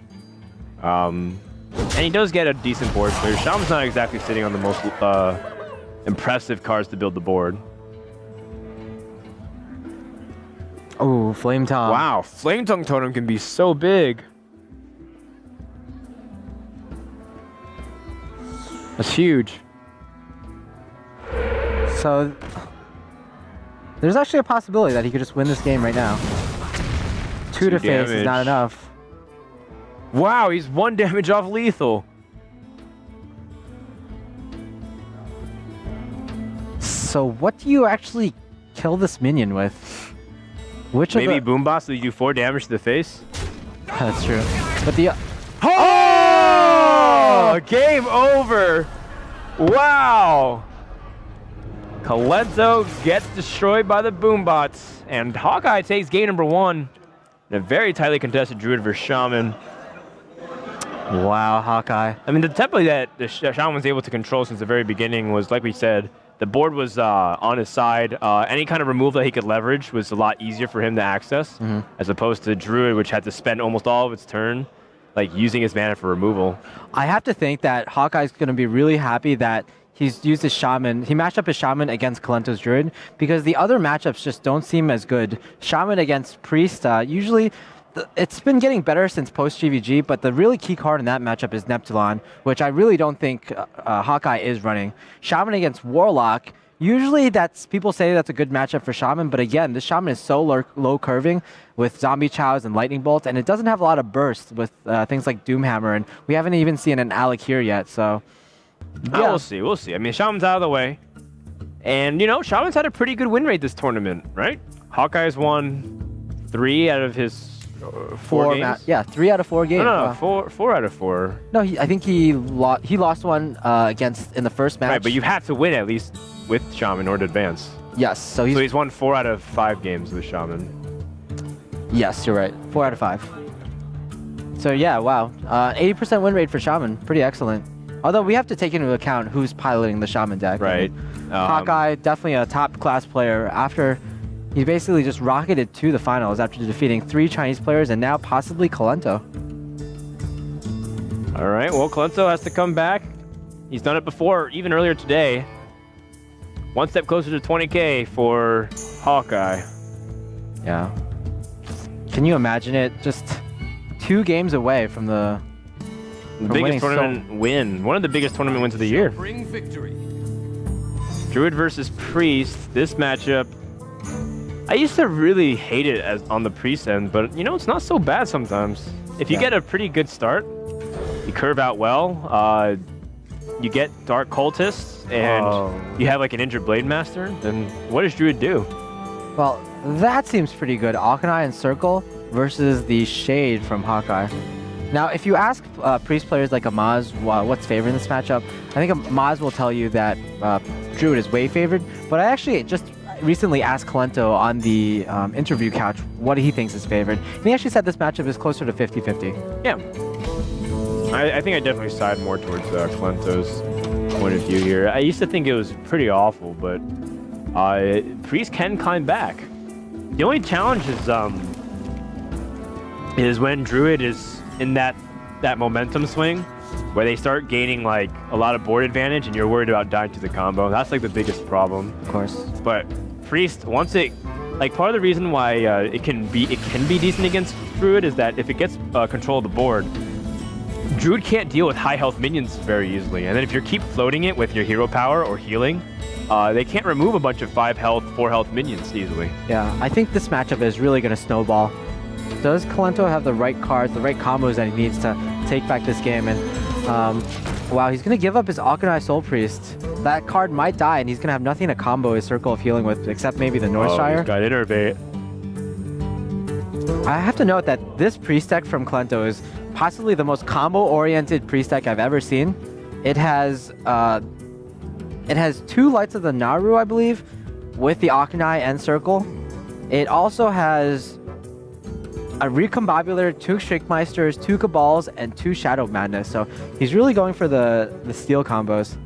And he does get a decent board clear. Shaman's not exactly sitting on the most impressive cards to build the board. Oh, Flame Tongue. Wow, Flame Tongue Totem can be so big. That's huge. So, there's actually a possibility that he could just win this game right now. 2 to face is not enough. Wow, he's 1 damage off lethal. So what do you actually kill this minion with? Which Maybe Boom Boss will do 4 damage to the face? That's true. But the... Oh! Game over! Wow! Kolento gets destroyed by the Boom Bots, and Hawkeye takes game number 1 in a very tightly contested Druid versus Shaman. Wow, Hawkeye. I mean, the template that the Shaman was able to control since the very beginning was, like we said, the board was on his side. Any kind of removal that he could leverage was a lot easier for him to access, as opposed to Druid, which had to spend almost all of its turn, like using his mana for removal. I have to think that Hawkeye's going to be really happy that he's used his Shaman. He matched up his Shaman against Kolento's Druid, because the other matchups just don't seem as good. Shaman against Priest, usually... It's been getting better since post-GVG, but the really key card in that matchup is Neptulon, which I really don't think Hawkeye is running. Shaman against Warlock, usually people say that's a good matchup for Shaman, but again, this Shaman is so low curving with Zombie Chows and Lightning Bolt, and it doesn't have a lot of burst with things like Doomhammer, and we haven't even seen an Alec here yet, so... Yeah. We'll see. I mean, Shaman's out of the way. And, you know, Shaman's had a pretty good win rate this tournament, right? Hawkeye's won 3 out of his... 4 games? Yeah, 3 out of 4 games. No, 4 out of 4. No, I think he lost one in the first match. Right, but you have to win at least with Shaman in order to advance. Yes, so he's won 4 out of 5 games with Shaman. Yes, you're right. 4 out of 5. So yeah, wow. 80% win rate for Shaman. Pretty excellent. Although we have to take into account who's piloting the Shaman deck. Right. Hawkeye, definitely a top class player after... He basically just rocketed to the finals after defeating 3 Chinese players and now possibly Kolento. All right, well, Kolento has to come back. He's done it before, even earlier today. 1 step closer to 20K for Hawkeye. Yeah. Can you imagine it? Just 2 games away from the biggest tournament win. One of the biggest tournament wins of the year. Bring victory. Druid versus Priest. This matchup, I used to really hate it on the Priest end, but you know, it's not so bad sometimes. If you get a pretty good start, you curve out well, you get Dark Cultists, and you have like an injured Blade Master, then what does Druid do? Well, that seems pretty good. Alkanai and Circle versus the Shade from Hawkeye. Now, if you ask Priest players like Amaz what's favored in this matchup, I think Amaz will tell you that Druid is way favored, but I actually just recently asked Kolento on the interview couch what he thinks is favored. And he actually said this matchup is closer to 50-50. Yeah. I think I definitely side more towards Kolento's point of view here. I used to think it was pretty awful, but Priest can climb back. The only challenge is when Druid is in that momentum swing where they start gaining like a lot of board advantage and you're worried about dying to the combo. That's like the biggest problem. Of course. But Priest, once it, like part of the reason why it can be decent against Druid is that if it gets control of the board, Druid can't deal with high health minions very easily. And then if you keep floating it with your hero power or healing, they can't remove a bunch of 5 health, 4 health minions easily. Yeah, I think this matchup is really going to snowball. Does Kolento have the right cards, the right combos that he needs to take back this game? And wow, he's going to give up his Alkanai Soul Priest. That card might die, and he's going to have nothing to combo his Circle of Healing with, except maybe the Northshire. He's got Innervate. I have to note that this priest deck from Kolento is possibly the most combo-oriented priest deck I've ever seen. It has 2 Lights of the Naru, I believe, with the Akanai and Circle. It also has a Recombobulator, 2 Shriekmeisters, 2 Cabals, and 2 Shadow Madness. So he's really going for the steel combos.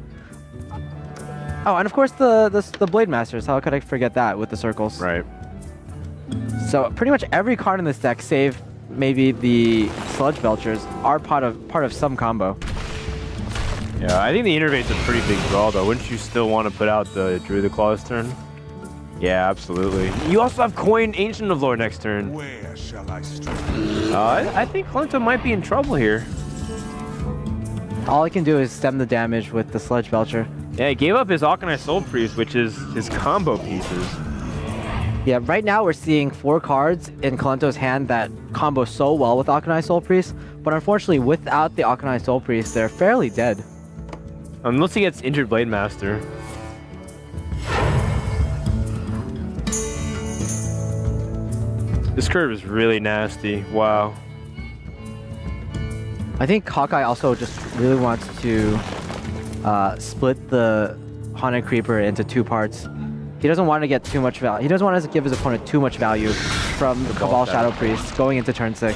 Oh, and of course the Blade Masters. How could I forget that with the circles? Right. So pretty much every card in this deck, save maybe the Sludge Belchers, are part of some combo. Yeah, I think the Innervate's a pretty big draw, though. Wouldn't you still want to put out the Druid Claw this turn? Yeah, absolutely. You also have Coin Ancient of Lore next turn. Where shall I strike? I think Kolento might be in trouble here. All he can do is stem the damage with the Sludge Belcher. Yeah, he gave up his Akanai Soul Priest, which is his combo pieces. Yeah, right now we're seeing 4 cards in Kolento's hand that combo so well with Akanai Soul Priest, but unfortunately without the Akanai Soul Priest, they're fairly dead. Unless he gets injured Blade Master. This curve is really nasty. Wow. I think Hawkeye also just really wants to split the Haunted Creeper into 2 parts. He doesn't want to get too much value. He doesn't want to give his opponent too much value from the Cabal Shadow Priest going into turn 6.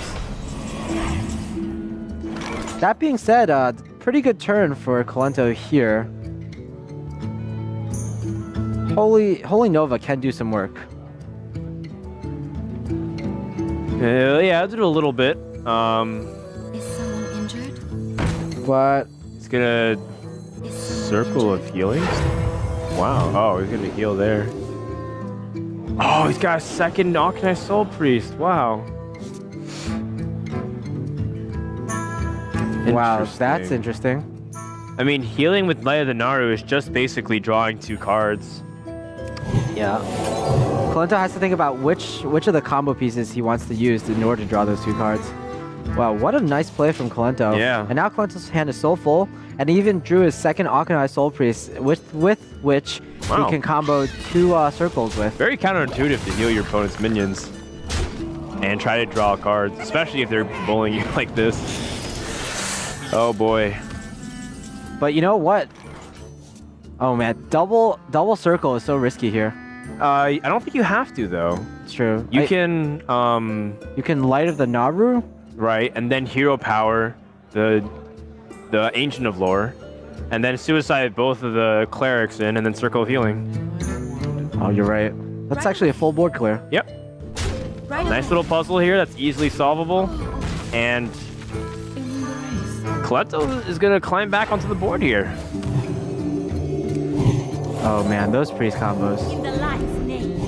That being said, pretty good turn for Kolento here. Holy Nova can do some work. Yeah, I'll do a little bit. Is someone injured? What? He's gonna Circle of Healing. Wow. Oh, he's gonna heal there. Oh, he's got a second Akanai Soul Priest. Wow. Wow, that's interesting. I mean, healing with Light of the Naru is just basically drawing 2 cards. Yeah. Kolento has to think about which of the combo pieces he wants to use in order to draw those 2 cards. Wow, what a nice play from Kolento. Yeah. And now Kolento's hand is so full, and he even drew his second Akanai Soul Priest, with which he can combo 2 circles with. Very counterintuitive to heal your opponent's minions and try to draw cards, especially if they're bullying you like this. Oh boy. But you know what? Oh man, double circle is so risky here. I don't think you have to though. It's true. You can Light of the Naru, right, and then hero power the Ancient of Lore, and then suicide both of the clerics in, and then Circle of Healing. Oh, you're right. That's actually a full board clear. Yep. Nice little puzzle here that's easily solvable, and Kolento is gonna climb back onto the board here. Oh man, those priest combos.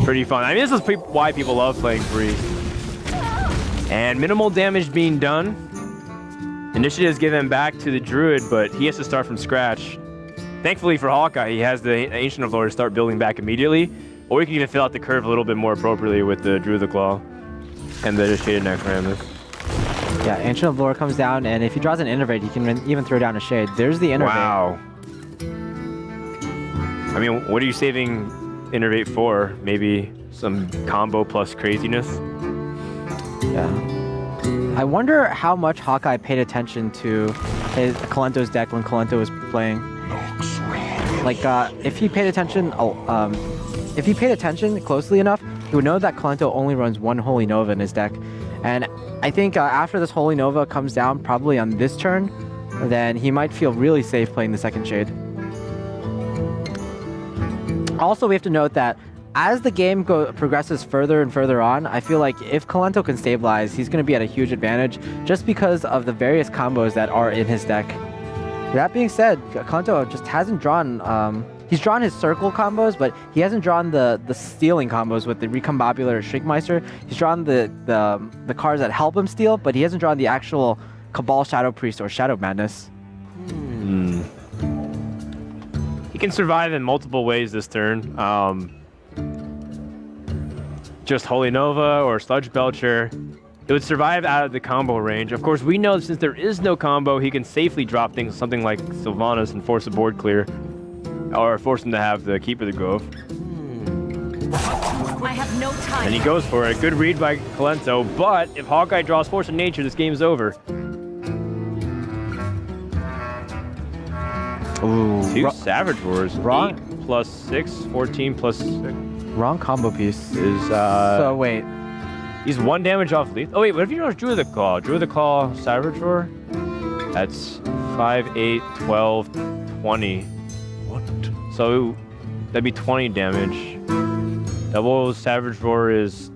Pretty fun. I mean, this is why people love playing priest. And minimal damage being done. Initiative is given back to the Druid, but he has to start from scratch. Thankfully for Hawkeye, he has the Ancient of Lore to start building back immediately, or he can even fill out the curve a little bit more appropriately with the Druid of the Claw and the Shaded Necromancer. Yeah, Ancient of Lore comes down, and if he draws an Innervate, he can even throw down a Shade. There's the Innervate. Wow. I mean, what are you saving Innervate for? Maybe some combo plus craziness? Yeah. I wonder how much Hawkeye paid attention to Kolento's deck when Kolento was playing. Like, if he paid attention, closely enough, he would know that Kolento only runs 1 Holy Nova in his deck. And I think after this Holy Nova comes down, probably on this turn, then he might feel really safe playing the second Shade. Also, we have to note that as the game progresses further and further on, I feel like if Kolento can stabilize, he's going to be at a huge advantage just because of the various combos that are in his deck. That being said, Kolento just hasn't drawn... he's drawn his circle combos, but he hasn't drawn the stealing combos with the Recombobulator or Shriekmeister. He's drawn the cards that help him steal, but he hasn't drawn the actual Cabal Shadow Priest or Shadow Madness. He can survive in multiple ways this turn. Just Holy Nova or Sludge Belcher. It would survive out of the combo range. Of course, we know since there is no combo, he can safely drop things, something like Sylvanas, and force a board clear. Or force him to have the Keeper of the Grove. I have no time. And he goes for it. Good read by Kolento, but if Hawkeye draws Force of Nature, this game's over. Ooh. 2 Savage Roars. Wrong. 8 plus 6, 14 plus 6. Wrong combo piece. Is, so wait. He's 1 damage off lethal. Oh wait, what if you draw Drew the Claw? Drew the Claw, Savage Roar? That's 5, 8, 12, 20. What? So that'd be 20 damage. Double Savage Roar is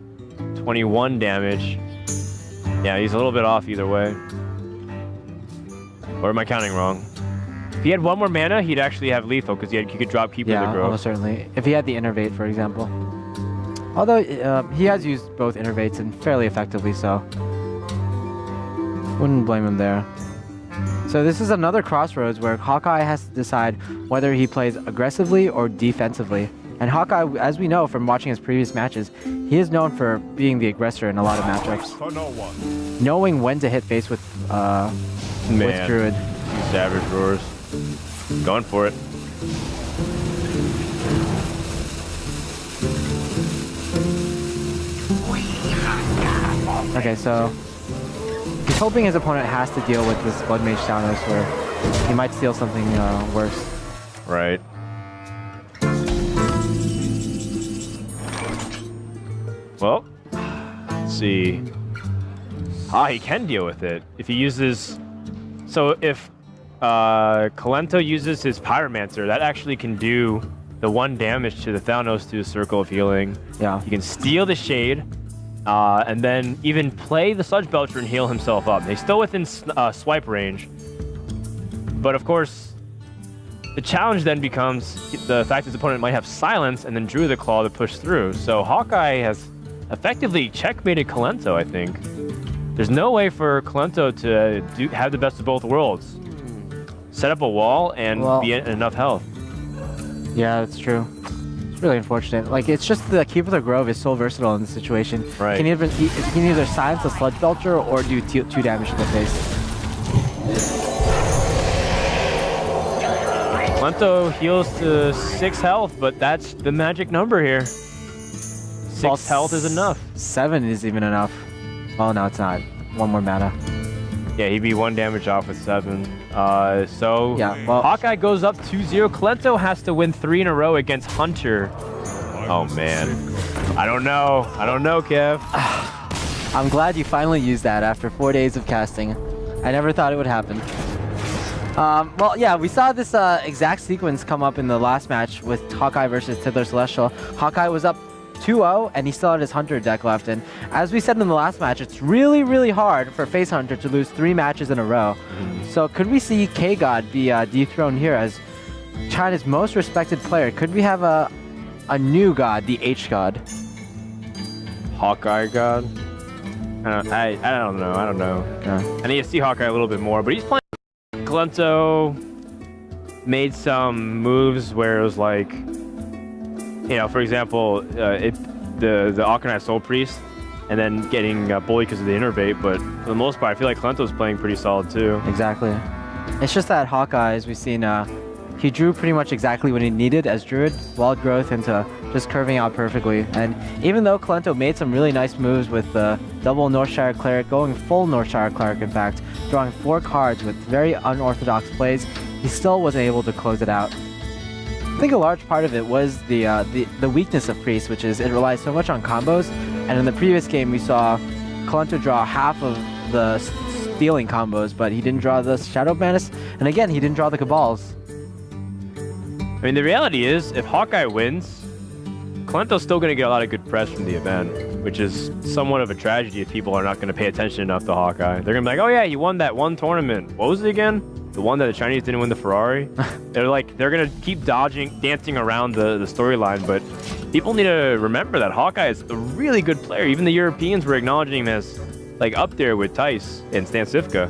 21 damage. Yeah, he's a little bit off either way. Or am I counting wrong? If he had 1 more mana, he'd actually have lethal because he could drop Keeper of the Grove. Almost certainly. If he had the Innervate, for example. Although he has used both Innervates and fairly effectively, so wouldn't blame him there. So this is another crossroads where Hawkeye has to decide whether he plays aggressively or defensively. And Hawkeye, as we know from watching his previous matches, he is known for being the aggressor in a lot of matchups. Knowing when to hit face with Druid. Savage Roars. Going for it. Okay, so he's hoping his opponent has to deal with this Blood Mage Thanos where he might steal something worse. Right. Well, let's see. He can deal with it. If he uses... So if Kolento uses his Pyromancer, that actually can do the 1 damage to the Thanos to a Circle of Healing. Yeah. He can steal the Shade, and then even play the Sludge Belcher and heal himself up. He's still within swipe range. But of course, the challenge then becomes the fact his opponent might have Silence and then Drew the Claw to push through. So Hawkeye has effectively checkmated Kolento, I think. There's no way for Kolento to have the best of both worlds. Set up a wall and be at enough health. Yeah, that's true. It's really unfortunate. Like, it's just the Keeper of the Grove is so versatile in this situation. Right. He can either silence a Sludge Belcher or do 2 damage to the face. Kolento heals to 6 health, but that's the magic number here. 6 health is enough. 7 is even enough. Oh, no, it's not. 1 more mana. Yeah, he'd be 1 damage off with 7. So yeah, well, Hawkeye goes up 2-0. Kolento has to win 3 in a row against Hunter. Oh, man. I don't know. I don't know, Kev. I'm glad you finally used that after 4 days of casting. I never thought it would happen. Well, yeah, we saw this exact sequence come up in the last match with Hawkeye versus Tiddler Celestial. Hawkeye was up 2-0, and he still had his Hunter deck left. And as we said in the last match, it's really, really hard for Face Hunter to lose 3 matches in a row. So could we see K-God be dethroned here as China's most respected player? Could we have a new god, the H-God? Hawkeye God? I don't know. I don't know. Yeah. I need to see Hawkeye a little bit more, but he's playing. Kolento made some moves where it was like, you know, for example, the Akanai Soul Priest, and then getting bullied because of the Innervate, but for the most part, I feel like Kolento's playing pretty solid too. Exactly. It's just that Hawkeye, as we've seen, he drew pretty much exactly what he needed as Druid, Wild Growth into just curving out perfectly. And even though Kolento made some really nice moves with the double Northshire Cleric, going full Northshire Cleric in fact, drawing 4 cards with very unorthodox plays, he still wasn't able to close it out. I think a large part of it was the weakness of Priest, which is it relies so much on combos. And in the previous game, we saw Kolento draw half of the stealing combos, but he didn't draw the Shadow Madness, and again, he didn't draw the Cabals. I mean, the reality is, if Hawkeye wins, Kolento's still going to get a lot of good press from the event, which is somewhat of a tragedy if people are not going to pay attention enough to Hawkeye. They're going to be like, oh yeah, you won that one tournament. What was it again? The one that the Chinese didn't win the Ferrari? They're going to keep dancing around the storyline, but people need to remember that Hawkeye is a really good player. Even the Europeans were acknowledging him as like up there with Tice and Stan Cifka.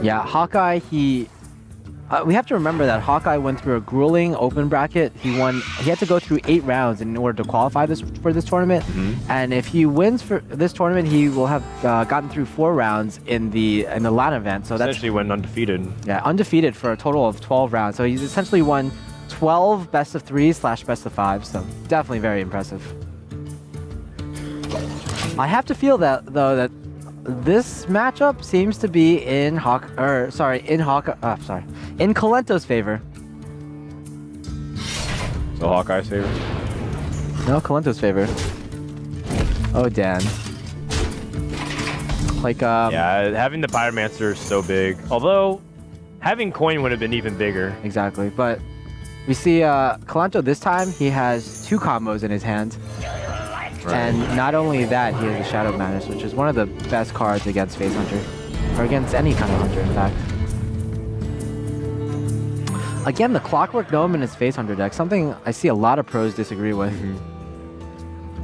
Yeah, Hawkeye, we have to remember that Hawkeye went through a grueling open bracket. He had to go through 8 rounds in order to qualify for this tournament. And if he wins for this tournament, he will have gotten through 4 rounds in the LAN event. So that's essentially went undefeated. Yeah, undefeated for a total of 12 rounds. So he's essentially won 12 best of 3/best of 5. So definitely very impressive. I have to feel that though that this matchup seems to be in in Kolento's favor. So Hawkeye's favor? No, Kolento's favor. Oh, Dan. Like, yeah, having the Pyromancer is so big. Although, having Coin would have been even bigger. Exactly, but we see Kolento this time, he has 2 combos in his hand. Right. And not only that, he has a Shadow Madness, which is one of the best cards against Face Hunter. Or against any kind of Hunter, in fact. Again, the Clockwork Gnome in his Face Hunter deck, something I see a lot of pros disagree with.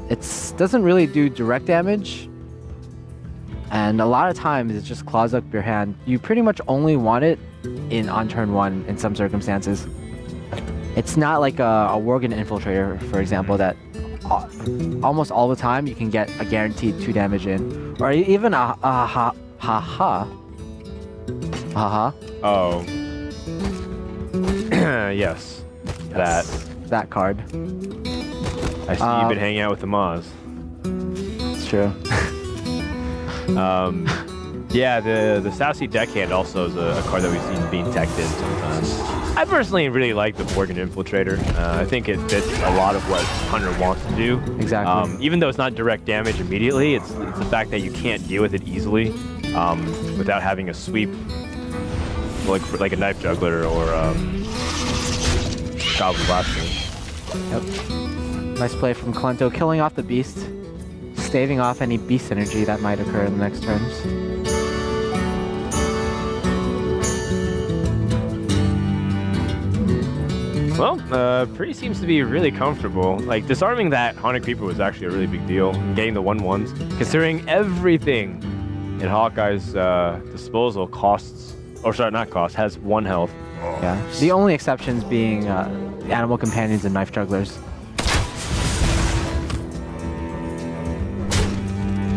It doesn't really do direct damage, and a lot of times it just claws up your hand. You pretty much only want it on turn 1 in some circumstances. It's not like a Worgen Infiltrator, for example, that almost all the time you can get a guaranteed 2 damage in. Or even a ha-ha. Oh. Yes. That card. I see you've been hanging out with the Maz. It's true. Yeah, the Sassy Deckhand also is a card that we've seen being teched in sometimes. I personally really like the Worgen Infiltrator. I think it fits a lot of what Hunter wants to do. Exactly. Even though it's not direct damage immediately, it's the fact that you can't deal with it easily without having a sweep like a Knife Juggler or Goblin Blaster. Yep. Nice play from Kolento, killing off the beast, staving off any beast synergy that might occur in the next turns. Well, Pretty seems to be really comfortable. Like, disarming that Haunted Creeper was actually a really big deal. Getting the 1/1s, considering everything in Hawkeye's disposal has 1 health. Yeah. The only exceptions being Animal Companions and Knife Jugglers.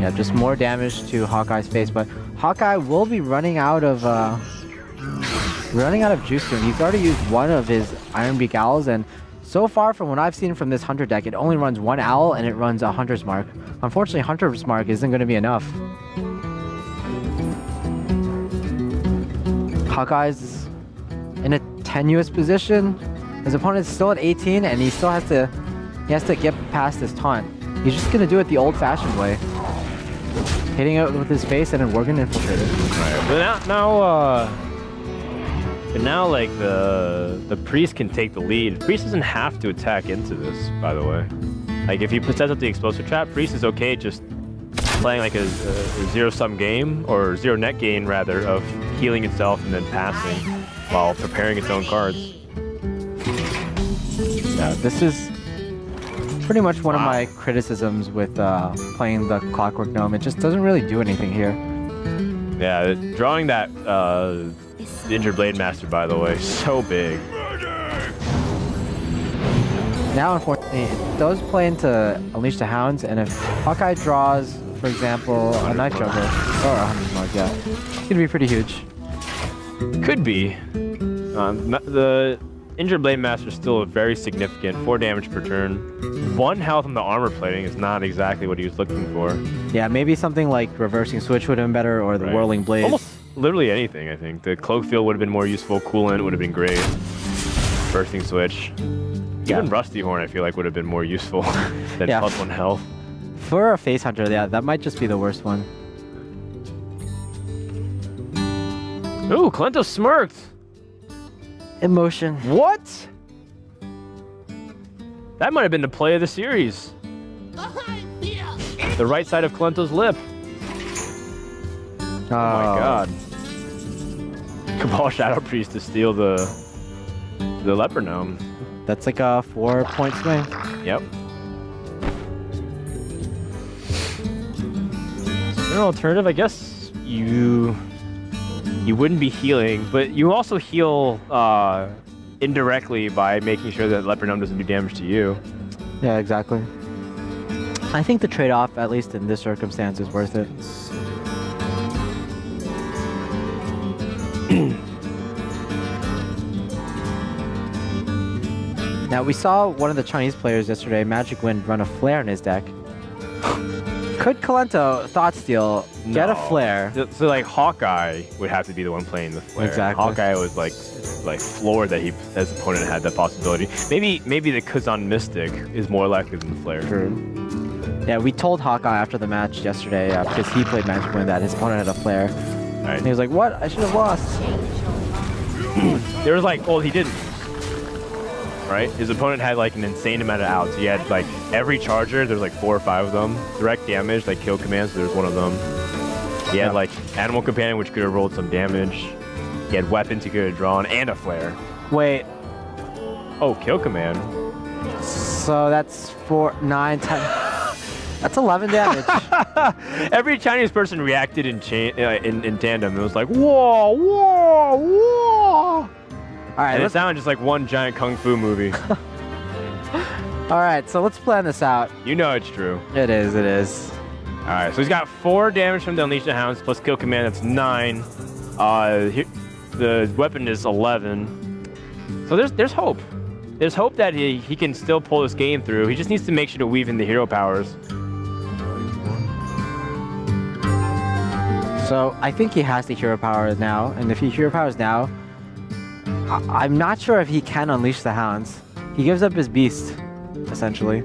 Yeah, just more damage to Hawkeye's face, but Hawkeye will be running out of juice soon. He's already used 1 of his Ironbeak Owls, and so far from what I've seen from this Hunter deck, it only runs 1 Owl and it runs a Hunter's Mark. Unfortunately, Hunter's Mark isn't going to be enough. Hawkeye's in a tenuous position. His opponent's still at 18, and he still has to get past this taunt. He's just gonna do it the old-fashioned way, hitting it with his face and then Worgen Infiltrator. Right. But now, like the Priest can take the lead. Priest doesn't have to attack into this, by the way. Like if he sets up the explosive trap, Priest is okay just playing like a zero-sum game, or zero-net gain rather, of healing itself and then passing while preparing its own cards. Yeah, this is pretty much one of my criticisms with playing the Clockwork Gnome. It just doesn't really do anything here. Yeah, drawing that Injured Blade Master, by the way, so big. Now, unfortunately, it does play into Unleash the Hounds, and if Hawkeye draws, for example, a Knife Juggler, or a Hunter's Mark, yeah, it's going to be pretty huge. Could be. The Injured Blade Master is still very significant, 4 damage per turn. 1 health on the armor plating is not exactly what he was looking for. Yeah, maybe something like Reversing Switch would have been better, or the Whirling Blade. Almost literally anything, I think. The Cloak Field would have been more useful, Coolant would have been great. Reversing Switch. Even Rusty Horn, I feel like, would have been more useful than +1 health. For a Face Hunter, yeah, that might just be the worst one. Ooh, Kolento smirked! Emotion. What? That might have been the play of the series. The right side of Kolento's lip. Oh my god. Cabal Shadow Priest to steal the Leper Gnome. That's like a 4-point swing. Yep. An alternative, I guess you wouldn't be healing, but you also heal indirectly by making sure that Leper Gnome doesn't do damage to you. Yeah, exactly. I think the trade-off, at least in this circumstance, is worth it. Now, we saw one of the Chinese players yesterday, Magic Wind, run a Flare in his deck. Could Kolento Thought Steal get a flare? So like Hawkeye would have to be the one playing the flare. Exactly. Hawkeye was like floored that his opponent had that possibility. Maybe the Kazan Mystic is more likely than the flare. True. Yeah, we told Hawkeye after the match yesterday because he played Magic Win that his opponent had a flare. Right. And he was like, "What? I should have lost." There was like, well, he didn't. Right? His opponent had like an insane amount of outs. He had like every charger, there's like 4 or 5 of them. Direct damage, like kill commands, so there's one of them. He had like Animal Companion, which could have rolled some damage. He had weapons he could have drawn, and a flare. Wait. Oh, kill command. So that's 4, 9, 10. That's 11 damage. Every Chinese person reacted in tandem. It was like, whoa, whoa, whoa. All right, and it sounded just like one giant kung fu movie. All right, so let's plan this out. You know it's true. It is, it is. All right, so he's got 4 damage from the Unleash the Hounds plus kill command. That's 9. The weapon is 11. So there's hope. There's hope that he can still pull this game through. He just needs to make sure to weave in the hero powers. So I think he has the hero power now, and if he hero powers now, I'm not sure if he can unleash the hounds. He gives up his beast, essentially.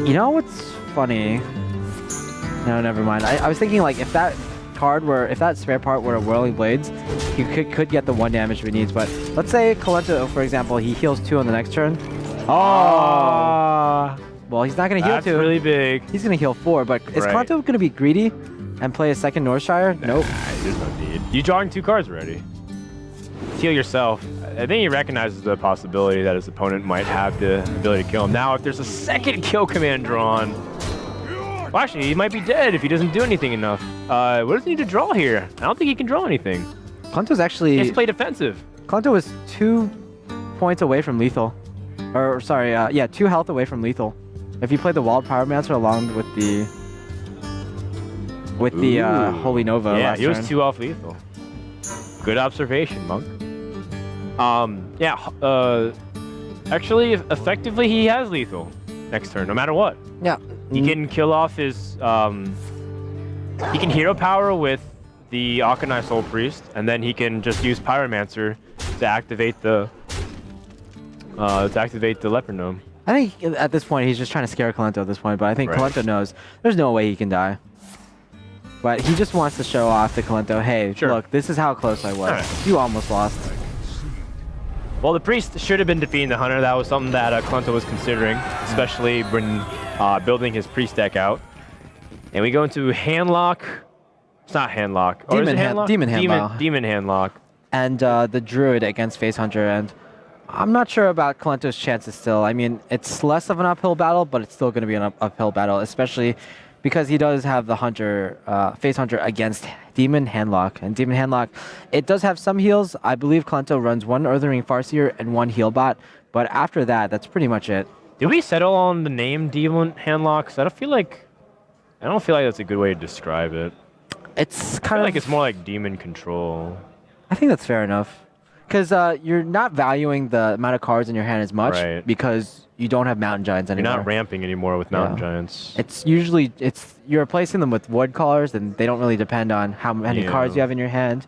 You know what's funny? No, never mind. I was thinking like if that spare part were a Whirling Blades, he could get the 1 damage if he needs. But let's say Kolento, for example, he heals 2 on the next turn. Oh. Well, he's not going to heal 2. That's really big. He's going to heal 4, but is Kolento going to be greedy and play a second Northshire? Nope. There's no need. You're drawing 2 cards already. Heal yourself. I think he recognizes the possibility that his opponent might have the ability to kill him. Now, if there's a second kill command drawn, well, actually, he might be dead if he doesn't do anything enough. What does he need to draw here? I don't think he can draw anything. Kolento's actually... He has to play defensive. Kolento was 2 points away from lethal. Or, sorry, 2 health away from lethal. If you play the Wild Pyromancer along with the Holy Nova last he was turn. 2 off lethal. Good observation, Monk. Actually, effectively, he has lethal next turn, no matter what. Yeah. He can kill off his... he can hero power with the Akanai Soul Priest, and then he can just use Pyromancer to activate the Leopard Gnome. I think at this point, he's just trying to scare Kolento at this point, but I think Right. Kolento knows there's no way he can die. But he just wants to show off to Kolento, hey, look, this is how close I was. Right. You almost lost. Well, the Priest should have been defeating the Hunter. That was something that Kolento was considering, especially when building his Priest deck out. And we go into Handlock. It's not Handlock. Or is it Handlock? Demon Handlock. Demon Handlock. And the Druid against Face Hunter, and I'm not sure about Kolento's chances still. I mean, it's less of an uphill battle, but it's still going to be an uphill battle, especially because he does have the Hunter, Face Hunter against Demon Handlock. And Demon Handlock, it does have some heals. I believe Kolento runs 1 Earthing Ring Farseer and 1 Heal Bot, but after that, that's pretty much it. Did we settle on the name Demon Handlock? 'Cause I don't feel like that's a good way to describe it. It's I kind feel of like it's more like Demon Control. I think that's fair enough. Because you're not valuing the amount of cards in your hand as much because you don't have Mountain Giants anymore. You're not ramping anymore with Mountain Giants. It's usually you're replacing them with Void Callers, and they don't really depend on how many cards you have in your hand.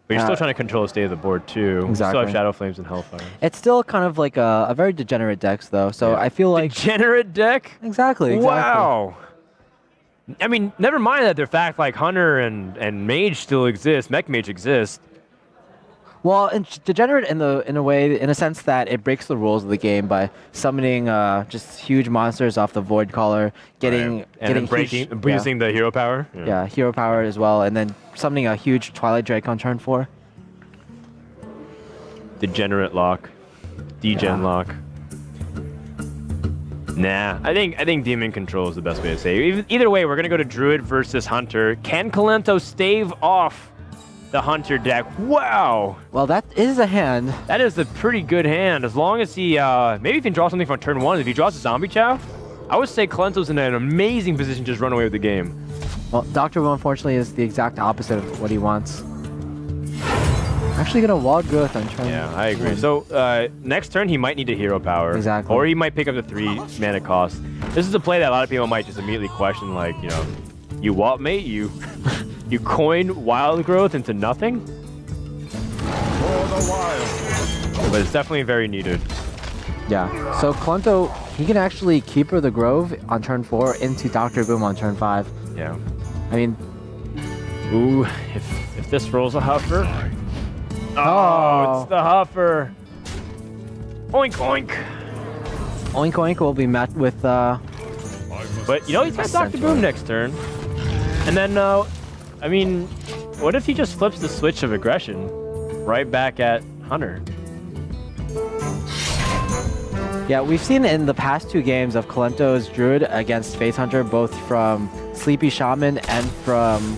But you're still trying to control the state of the board too. Exactly. You still have Shadow Flames and Hellfire. It's still kind of like a very degenerate deck, though. So I feel like degenerate deck. Exactly. Wow. I mean, never mind that the fact like Hunter and Mage still exist, Mech Mage exists. Well, it's degenerate in a sense that it breaks the rules of the game by summoning just huge monsters off the Void Caller, getting using the hero power. Yeah, hero power as well, and then summoning a huge Twilight Drake on turn 4. Degenerate lock, degen lock. Nah, I think Demon Control is the best way to say it. Either way, we're gonna go to Druid versus Hunter. Can Kolento stave off the Hunter deck? Wow. Well, that is a hand. That is a pretty good hand. As long as he maybe he can draw something from turn 1. If he draws a Zombie Chow, I would say Kolento's in an amazing position to just run away with the game. Well, Dr. Wu unfortunately is the exact opposite of what he wants. Actually gonna Wild Growth on turn. Yeah, I agree. So next turn he might need a hero power. Exactly. Or he might pick up the 3 mana cost. This is a play that a lot of people might just immediately question, like, you know, you what, mate? You you coin Wild Growth into nothing? But it's definitely very needed. Yeah. So Kolento, he can actually Keeper the Grove on turn 4 into Dr. Boom on turn 5. Yeah. I mean, ooh, if this rolls a Huffer. Oh, it's the Huffer. Oink oink. Oink Oink will be met with but you know, he's got Dr. Boom next turn. And then I mean, what if he just flips the switch of aggression right back at Hunter? Yeah, we've seen in the past 2 games of Kolento's Druid against Face Hunter, both from Sleepy Shaman and from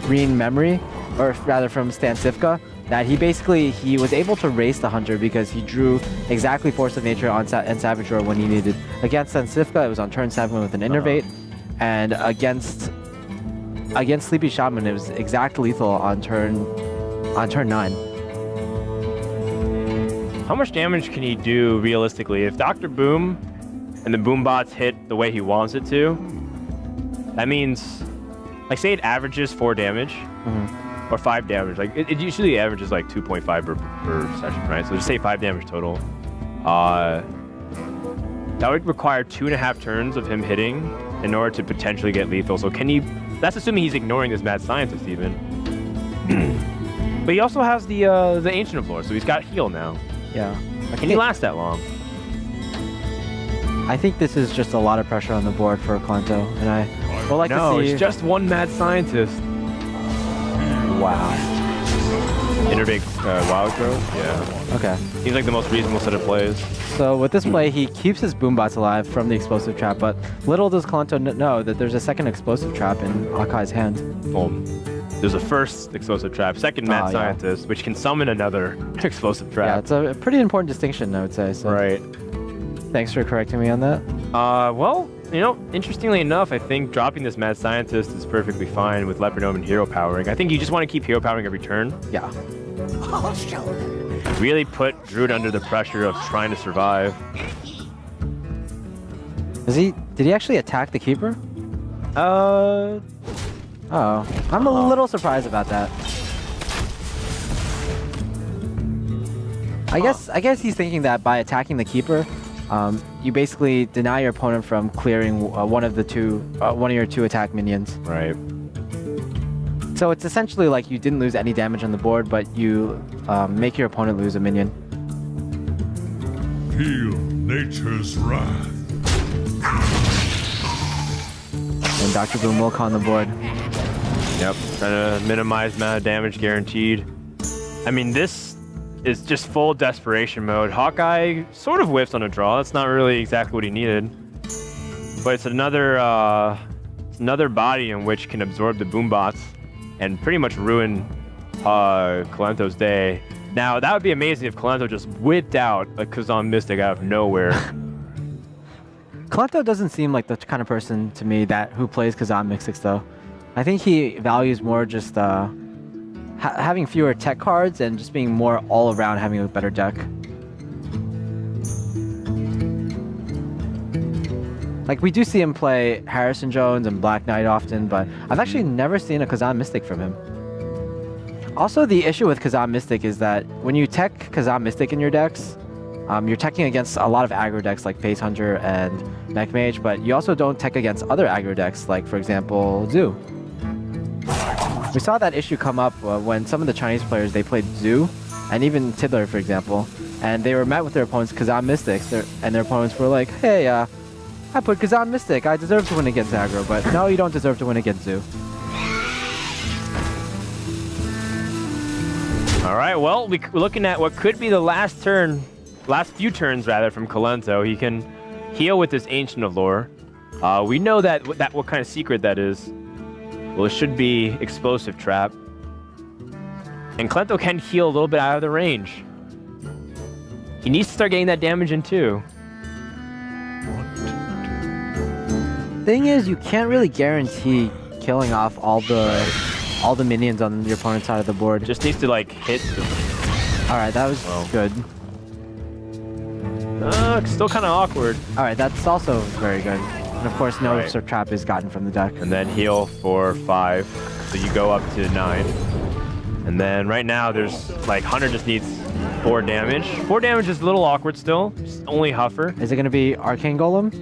Green Memory, or rather from Stansifka, that he was able to race the Hunter because he drew exactly Force of Nature on and Savage Roar when he needed. Against Stansifka, it was on turn 7 with an Innervate, and against Sleepy Shaman, it was exact lethal on turn 9. How much damage can he do realistically? If Dr. Boom and the Boom bots hit the way he wants it to, that means, like, say it averages 4 damage or 5 damage. Like it usually averages like 2.5 per session, right? So just say 5 damage total. That would require 2.5 turns of him hitting in order to potentially get lethal. So can he? That's assuming he's ignoring this Mad Scientist even. But he also has the Ancient of Lore, so he's got heal now. Yeah. Can he last that long? I think this is just a lot of pressure on the board for Kolento, and I would like to see... No, it's just one Mad Scientist. Wow. Innervate Wild Growth? Yeah. Okay. Seems like the most reasonable set of plays. So with this play, he keeps his Boombots alive from the Explosive Trap, but little does Kolento know that there's a second Explosive Trap in Akai's hand. There's a first Explosive Trap, second Mad Scientist, which can summon another Explosive Trap. Yeah, it's a pretty important distinction, I would say. So. Right. Thanks for correcting me on that. Well, you know, interestingly enough, I think dropping this Mad Scientist is perfectly fine with Leopard Gnome and Hero Powering. I think you just want to keep Hero Powering every turn. Yeah. Really put Druid under the pressure of trying to survive. Did he actually attack the Keeper? Oh, I'm a little surprised about that. I guess he's thinking that by attacking the Keeper, you basically deny your opponent from clearing one of your 2 attack minions. Right. So it's essentially like you didn't lose any damage on the board, but you make your opponent lose a minion. Feel nature's wrath. And Dr. Boom will on the board. Yep, trying to minimize amount of damage guaranteed. I mean, this is just full desperation mode. Hawkeye sort of whiffed on a draw. That's not really exactly what he needed. But it's another body in which can absorb the Boombots and pretty much ruin Kolento's day. Now, that would be amazing if Kolento just whipped out a Kazan Mystic out of nowhere. Kolento doesn't seem like the kind of person to me who plays Kazan Mystics, though. I think he values more just having fewer tech cards and just being more all around having a better deck. Like, we do see him play Harrison Jones and Black Knight often, but I've actually never seen a Kazan Mystic from him. Also, the issue with Kazan Mystic is that when you tech Kazan Mystic in your decks, you're teching against a lot of aggro decks like Face Hunter and Mech Mage, but you also don't tech against other aggro decks like, for example, Zoo. We saw that issue come up when some of the Chinese players, they played Zoo, and even Tiddler, for example, and they were met with their opponents' Kazan Mystics, and their opponents were like, hey, I put Kazan Mystic, I deserve to win against aggro, but no, you don't deserve to win against Zoo. All right, well, we're looking at what could be the last few turns rather from Kolento. He can heal with this Ancient of Lore. We know what kind of secret that is. Well, it should be Explosive Trap. And Kolento can heal a little bit out of the range. He needs to start getting that damage in too. Thing is, you can't really guarantee killing off all the all the minions on your opponent's side of the board. Just needs to like hit. Alright, that was good. Still kind of awkward. Alright, that's also very good. And of course, no Sir Trap is gotten from the deck. And then heal for 5, so you go up to 9. And then right now, there's like Hunter just needs 4 damage. 4 damage is a little awkward still. Just only Huffer. Is it going to be Arcane Golem?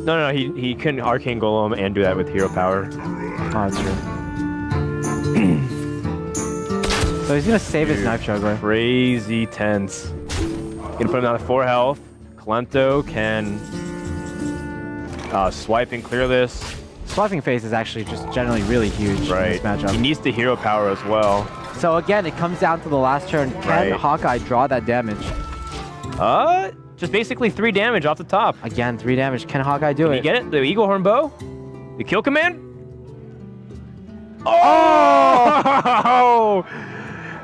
No, he couldn't Arcane Golem and do that with Hero Power. Oh, that's true. So he's gonna save his Knife Juggler. Crazy tense. Gonna put him down to 4 health. Kolento can swipe and clear this. Swiping phase is actually just generally really huge in this matchup. He needs the Hero Power as well. So again, it comes down to the last turn. Can Hawkeye draw that damage? Just basically 3 damage off the top. Again, 3 damage. Can Hawkeye do it? Can you get it? The Eagle Horn Bow? The kill command? Oh!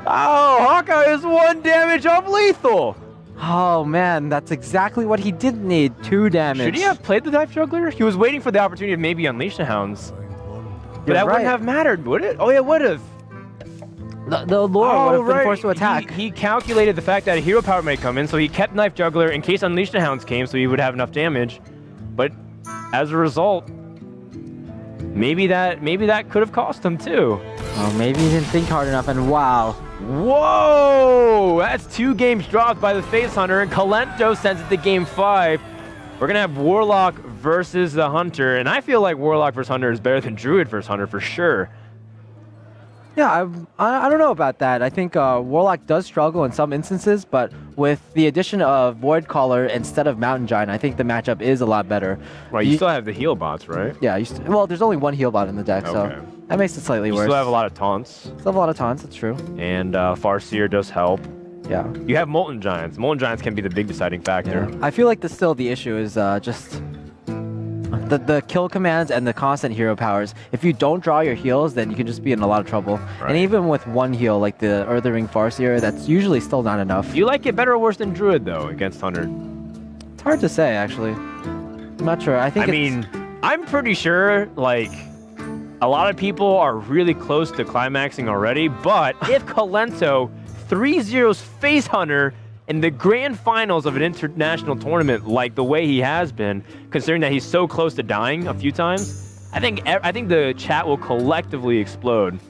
Oh, Hawkeye is 1 damage off lethal. Oh man, that's exactly what he did need. 2 damage. Should he have played the Knife Juggler? He was waiting for the opportunity to maybe unleash the Hounds. But that wouldn't have mattered, would it? Oh, yeah, it would have. The lure would have been forced to attack. He calculated the fact that a Hero Power may come in, so he kept Knife Juggler in case Unleash the Hounds came, so he would have enough damage. But as a result, maybe that could have cost him too. Oh, maybe he didn't think hard enough, and wow. Whoa! That's 2 games dropped by the Face Hunter, and Kolento sends it to Game 5. We're gonna have Warlock versus the Hunter, and I feel like Warlock versus Hunter is better than Druid versus Hunter for sure. Yeah, I don't know about that. I think Warlock does struggle in some instances, but with the addition of Void Caller instead of Mountain Giant, I think the matchup is a lot better. Right, you still have the heal bots, right? Yeah, well, there's only 1 heal bot in the deck, so that makes it slightly worse. You still have a lot of taunts. Still have a lot of taunts, that's true. And Farseer does help. Yeah. You have Molten Giants. Molten Giants can be the big deciding factor. Yeah. I feel like still the issue is just the kill commands and the constant hero powers. If you don't draw your heals, then you can just be in a lot of trouble. Right. And even with 1 heal, like the Earther Ring Farseer, that's usually still not enough. Do you like it better or worse than Druid, though, against Hunter? It's hard to say, actually. I'm not sure. I mean, I'm pretty sure, like, a lot of people are really close to climaxing already, but if Kolento 3-0's Face Hunter in the grand finals of an international tournament like the way he has been, considering that he's so close to dying a few times, I think the chat will collectively explode.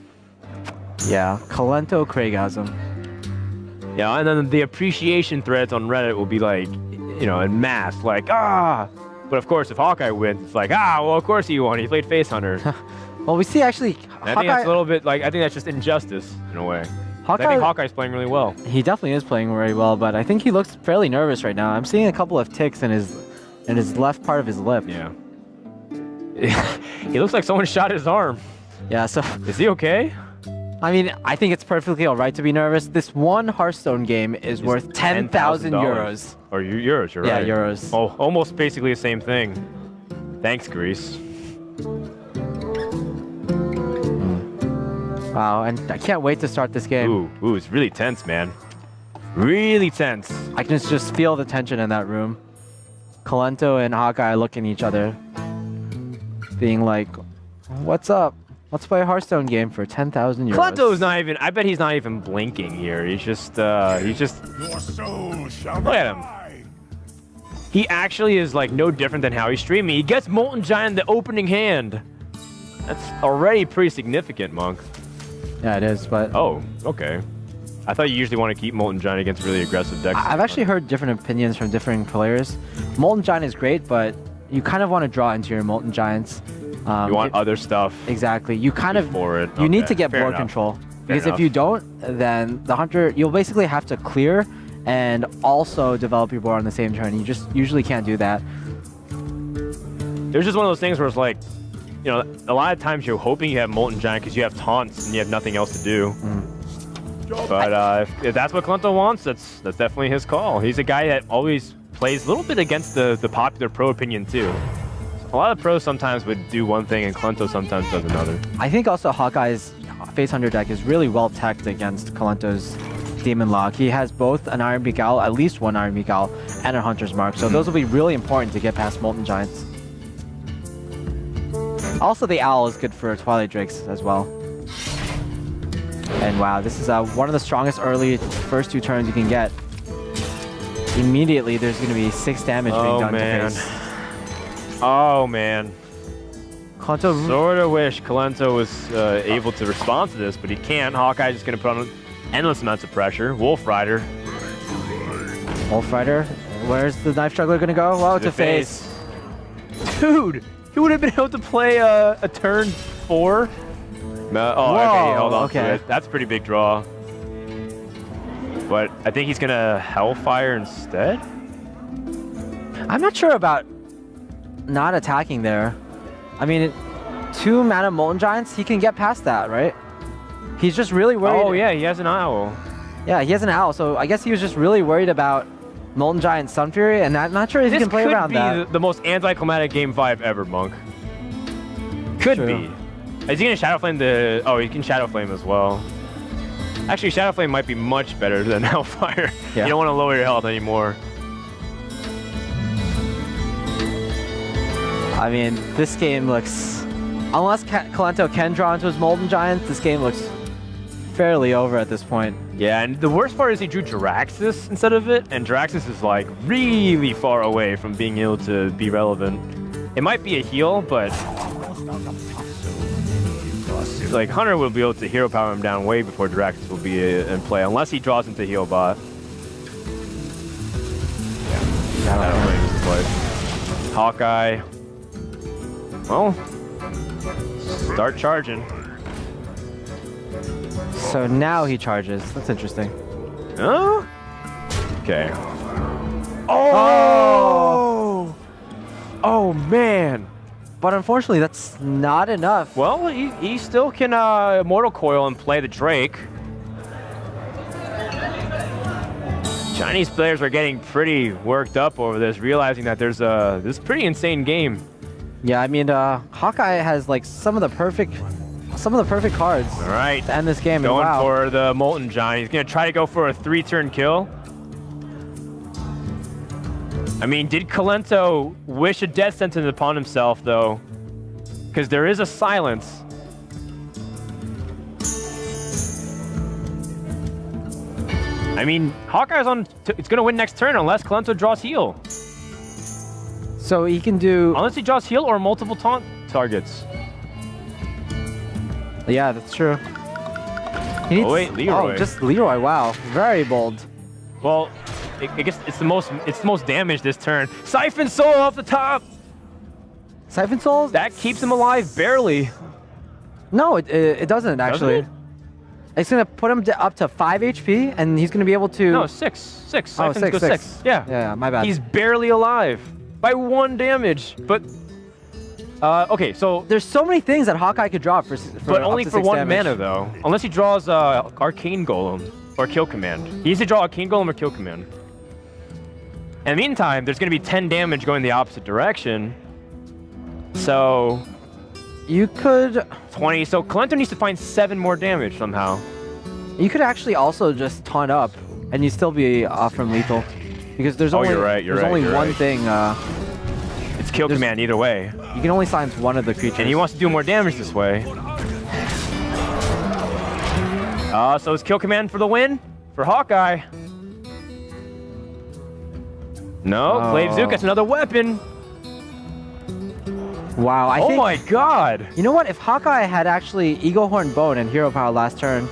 Yeah, Kolento Craigasm. Yeah, and then the appreciation threads on Reddit will be like, you know, en masse, like, ah! But of course, if Hawkeye wins, it's like, ah, well, of course he won. He played Face Hunter. Well, we see actually, I think that's a little bit, like, I think that's just injustice, in a way. I think Hawkeye's playing really well. He definitely is playing very well, but I think he looks fairly nervous right now. I'm seeing a couple of ticks in his left part of his lip. Yeah. He looks like someone shot his arm. Yeah, so... Is he okay? I mean, I think it's perfectly alright to be nervous. This 1 Hearthstone game is worth 10,000 euros. Or euros, you're right. Yeah, euros. Oh, almost basically the same thing. Thanks, Greece. Wow, and I can't wait to start this game. Ooh, it's really tense, man. Really tense. I can just feel the tension in that room. Kolento and Hawkeye looking at each other, being like, what's up? Let's play a Hearthstone game for 10,000 euros. Kolento is not even, I bet he's not even blinking here. He's just, Your soul shall look at him. He actually is like no different than how he's streaming. He gets Molten Giant the opening hand. That's already pretty significant, Monk. Yeah, it is, but... Oh, okay. I thought you usually want to keep Molten Giant against really aggressive decks. I've actually heard different opinions from different players. Molten Giant is great, but you kind of want to draw into your Molten Giants. You want other stuff. Exactly. You kind of... it. You need to get board control. Because if you don't, then the Hunter... You'll basically have to clear and also develop your board on the same turn. You just usually can't do that. There's just one of those things where it's like, you know, a lot of times you're hoping you have Molten Giant because you have taunts and you have nothing else to do. But if that's what Kolento wants, that's definitely his call. He's a guy that always plays a little bit against the popular pro opinion too. A lot of pros sometimes would do one thing and Kolento sometimes does another. I think also Hawkeye's Face Hunter deck is really well teched against Kolento's Demon Lock. He has both an Iron Beak Owl, at least 1 Iron Beak Owl, and a Hunter's Mark. So those will be really important to get past Molten Giants. Also, the Owl is good for Twilight Drakes as well. And wow, this is one of the strongest early first 2 turns you can get. Immediately, there's going to be 6 damage being done to face. Oh, man. Kolento Sort of wish Kolento was able to respond to this, but he can't. Hawkeye's just going to put on endless amounts of pressure. Wolf Rider. Wolf Rider. Where's the Knife Juggler going to go? Well, to face. Dude, he would have been able to play a turn 4. Okay, hold on to it. That's a pretty big draw. But I think he's going to Hellfire instead? I'm not sure about not attacking there. I mean, 2 mana Molten Giants, he can get past that, right? He's just really worried. Oh, yeah, he has an Owl. Yeah, he has an Owl, so I guess he was just really worried about Molten Giant Sun Fury, and I'm not sure if he can play around that. This could be the most anticlimactic Game 5 ever, Monk. Could be. Is he going to Shadow Flame the... Oh, he can Shadow Flame as well. Actually, Shadow Flame might be much better than Hellfire. Yeah. You don't want to lower your health anymore. I mean, this game looks... Unless Kolento can draw into his Molten Giant, this game looks fairly over at this point. Yeah, and the worst part is he drew Jiraxxus instead of it, and Jiraxxus is like really far away from being able to be relevant. It might be a heal, but like Hunter will be able to hero power him down way before Jiraxxus will be in play, unless he draws into heal bot. Yeah, I don't know if play. Hawkeye. Well, start charging. So now he charges. That's interesting. Oh? Okay. Oh! Oh, man. But unfortunately, that's not enough. Well, he still can Immortal Coil and play the Drake. Chinese players are getting pretty worked up over this, realizing that there's this pretty insane game. Yeah, I mean, Hawkeye has like some of the perfect cards. All right, to end this game. Going and wow. for the Molten Giant. He's gonna try to go for a 3-turn kill. I mean, did Kolento wish a death sentence upon himself though? Because there is a silence. I mean, Hawkeye's on. It's gonna win next turn unless Kolento draws heal. So he can do... Unless he draws heal or multiple taunt targets. Yeah, that's true. He needs... Oh wait, Leroy. Oh, just Leroy. Wow, very bold. Well, I guess it's the most damage this turn. Siphon Soul off the top. Siphon Soul? That keeps him alive barely. No, it doesn't actually. Doesn't it? It's gonna put him up to 5 HP, and he's gonna be able to... No, 6. Siphons Oh, go 6. Yeah. Yeah, my bad. He's barely alive by 1 damage, but... okay, so... There's so many things that Hawkeye could draw for But only up to for 6 1 damage. mana, though. Unless he draws Arcane Golem or Kill Command. He needs to draw Arcane Golem or Kill Command. In the meantime, there's going to be 10 damage going the opposite direction. So... You could... 20. So Kolento needs to find 7 more damage somehow. You could actually also just taunt up, and you still be off from lethal. Because there's only, you're right, there's only one right. thing... It's Kill Command either way. You can only silence one of the creatures. And he wants to do more damage this way. So it's Kill Command for the win for Hawkeye. No, Glaive Zook, that's another weapon. Wow, I think... Oh my god! You know what? If Hawkeye had actually Eagle Horn Bone and Hero Power last turn,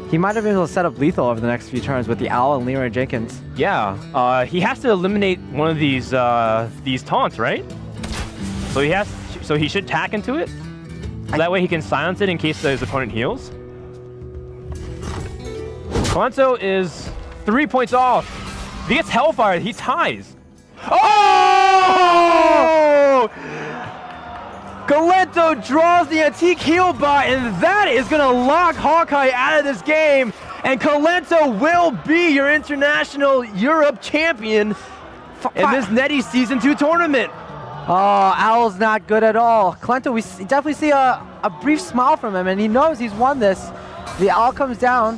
he might have been able to set up lethal over the next few turns with the Owl and Leroy Jenkins. Yeah, he has to eliminate one of these taunts, right? So he should tack into it. So that way he can silence it in case his opponent heals. Kolento is 3 points off. If he gets Hellfire, he ties. Oh! Kolento draws the Antique Heal Bot, and that is going to lock Hawkeye out of this game. And Kolento will be your International Europe champion in this Netty Season 2 tournament. Oh, Owl's not good at all. Kolento, we definitely see a brief smile from him, and he knows he's won this. The Owl comes down.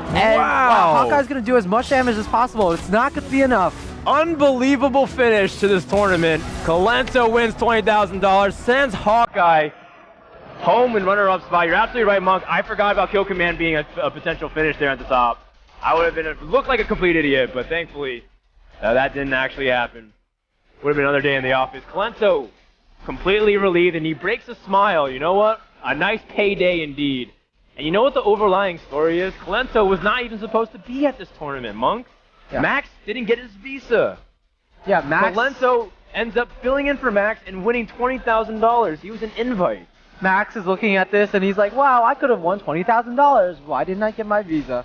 And wow. Hawkeye's going to do as much damage as possible. It's not going to be enough. Unbelievable finish to this tournament. Kolento wins $20,000, sends Hawkeye home in runner-up spot. You're absolutely right, Monk. I forgot about Kill Command being a potential finish there at the top. I would have been looked like a complete idiot, but thankfully that didn't actually happen. Would have been another day in the office. Kolento completely relieved, and he breaks a smile. You know what? A nice payday indeed. And you know what the overlying story is? Kolento was not even supposed to be at this tournament, Monk. Yeah. Max didn't get his visa. Yeah, Max. Kolento ends up filling in for Max and winning $20,000. He was an invite. Max is looking at this and he's like, wow, I could have won $20,000. Why didn't I get my visa?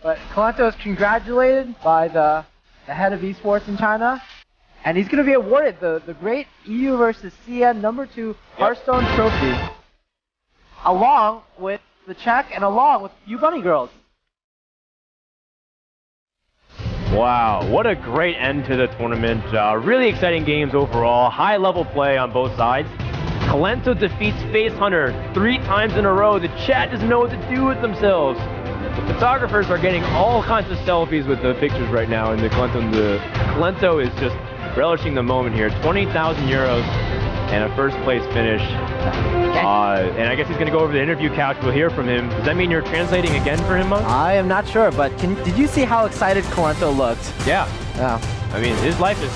But Kolento is congratulated by the head of esports in China. And he's going to be awarded the great EU versus CN #2 Hearthstone Trophy. Along with the check and along with You Bunny Girls. Wow, what a great end to the tournament. Really exciting games overall. High level play on both sides. Kolento defeats Space Hunter 3 times in a row. The chat doesn't know what to do with themselves. The photographers are getting all kinds of selfies with the pictures right now, and Kolento is just relishing the moment here. 20,000 euros and a first place finish. And I guess he's going to go over the interview couch. We'll hear from him. Does that mean you're translating again for him, Monk? I am not sure, but did you see how excited Kolento looked? Yeah. I mean, his life is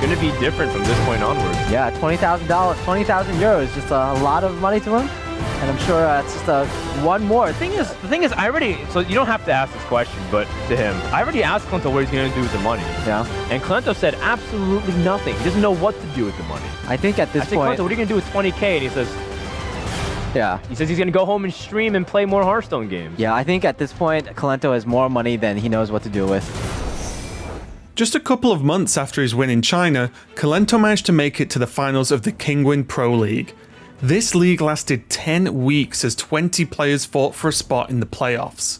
going to be different from this point onwards. Yeah, $20,000, 20,000 euros, just a lot of money to him. And I'm sure it's just one more. The thing is, so you don't have to ask this question, but to him, I already asked Kolento what he's going to do with the money. Yeah. And Kolento said absolutely nothing. He doesn't know what to do with the money. I think at this point... I said, Kolento, what are you going to do with 20K? And he says... Yeah. He says he's going to go home and stream and play more Hearthstone games. Yeah, I think at this point, Kolento has more money than he knows what to do with. Just a couple of months after his win in China, Kolento managed to make it to the finals of the Kingwin Pro League. This league lasted 10 weeks as 20 players fought for a spot in the playoffs.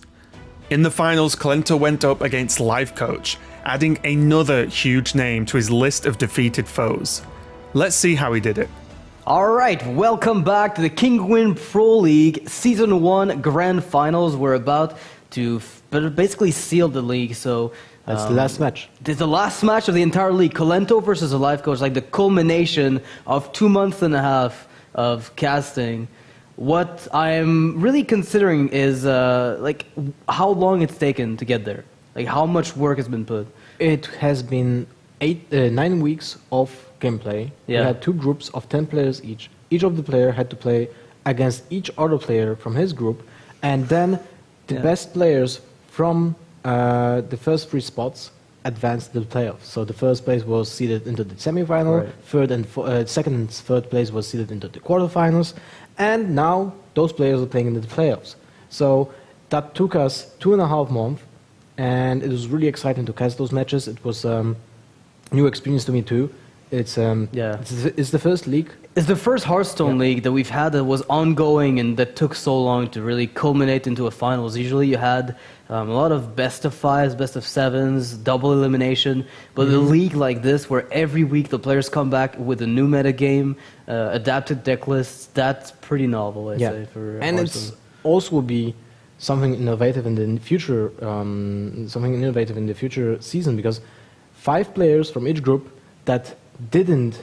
In the finals, Kolento went up against Life Coach, adding another huge name to his list of defeated foes. Let's see how he did it. Alright, welcome back to the Kingwin Pro League Season 1 Grand Finals. We're about to basically seal the league, so... That's the last match. It's the last match of the entire league. Kolento versus the Life Coach, like the culmination of 2.5 months of casting. What I'm really considering is like how long it's taken to get there. Like how much work has been put. It has been 9 weeks of gameplay. Yeah. We had 2 groups of 10 players each. Each of the player had to play against each other player from his group, and then the best players from the first 3 spots advanced to the playoffs. So the first place was seeded into the semifinal, second and third place was seeded into the quarterfinals, and now those players are playing in the playoffs. So that took us 2.5 months, and it was really exciting to cast those matches. It was new experience to me too. It's the first league. It's the first Hearthstone league that we've had that was ongoing and that took so long to really culminate into a finals. Usually you had a lot of best of 5s, best of 7s, double elimination. But a league like this, where every week the players come back with a new meta game, adapted deck lists, that's pretty novel, I'd say, for and Hearthstone. it's also will be something innovative in the future, season, because 5 players from each group that didn't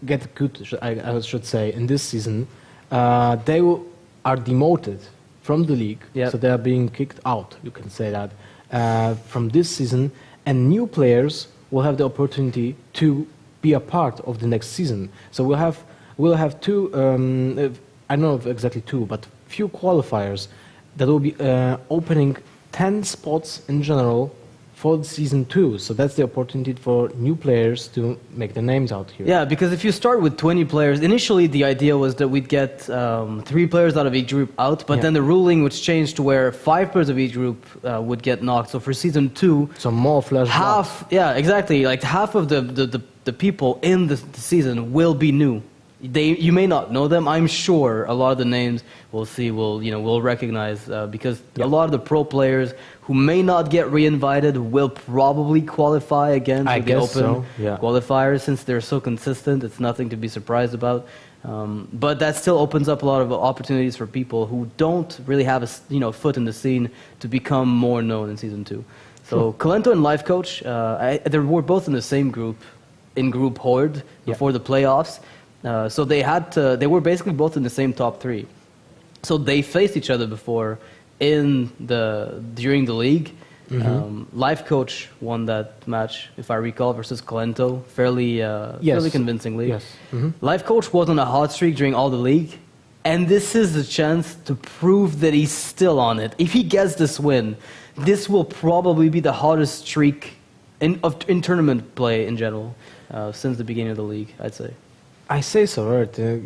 get good, I should say, in this season, they are demoted from the league, so they are being kicked out, you can say that, from this season, and new players will have the opportunity to be a part of the next season. So we'll have 2, I don't know if exactly 2, but few qualifiers that will be opening 10 spots in general for season 2, so that's the opportunity for new players to make their names out here. Yeah, because if you start with 20 players, initially the idea was that we'd get 3 players out of each group out, but then the ruling was changed to where 5 players of each group would get knocked. So for season 2, so more flash half, exactly, like half of the people in the season will be new. You may not know them. I'm sure a lot of the names we'll recognize because a lot of the pro players who may not get re-invited will probably qualify again for the open qualifiers, since they're so consistent. It's nothing to be surprised about. But that still opens up a lot of opportunities for people who don't really have a foot in the scene to become more known in season 2. So Kolento and Life Coach, they were both in the same group, in Group Horde before the playoffs. So they were basically both in the same top 3. So they faced each other before during the league. Life Coach won that match, if I recall, versus Kolento fairly convincingly. Yes. Life Coach was on a hot streak during all the league, and this is the chance to prove that he's still on it. If he gets this win, this will probably be the hottest streak in tournament play in general since the beginning of the league, I'd say. I say so, right?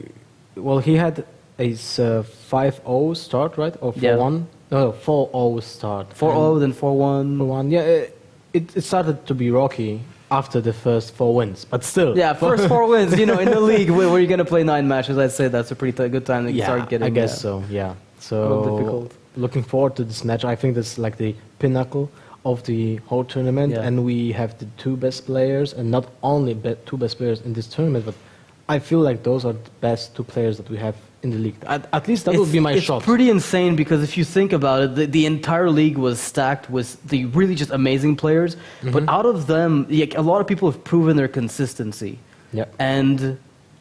Well, he had a 5-0 start, right? Or 4-1? No, 4-0 start. 4-0, then 4-1. 4-1, yeah. It started to be rocky after the first 4 wins, but still. Yeah, first 4 wins, in the league where you're going to play 9 matches, I'd say that's a pretty good time to start getting... I guess so, yeah. So, difficult. Looking forward to this match. I think that's like the pinnacle of the whole tournament, and we have the 2 best players, and not only 2 best players in this tournament, but I feel like those are the best 2 players that we have in the league. At least that would be my shot. It's pretty insane because if you think about it, the entire league was stacked with the really just amazing players. But out of them, a lot of people have proven their consistency. Yeah. And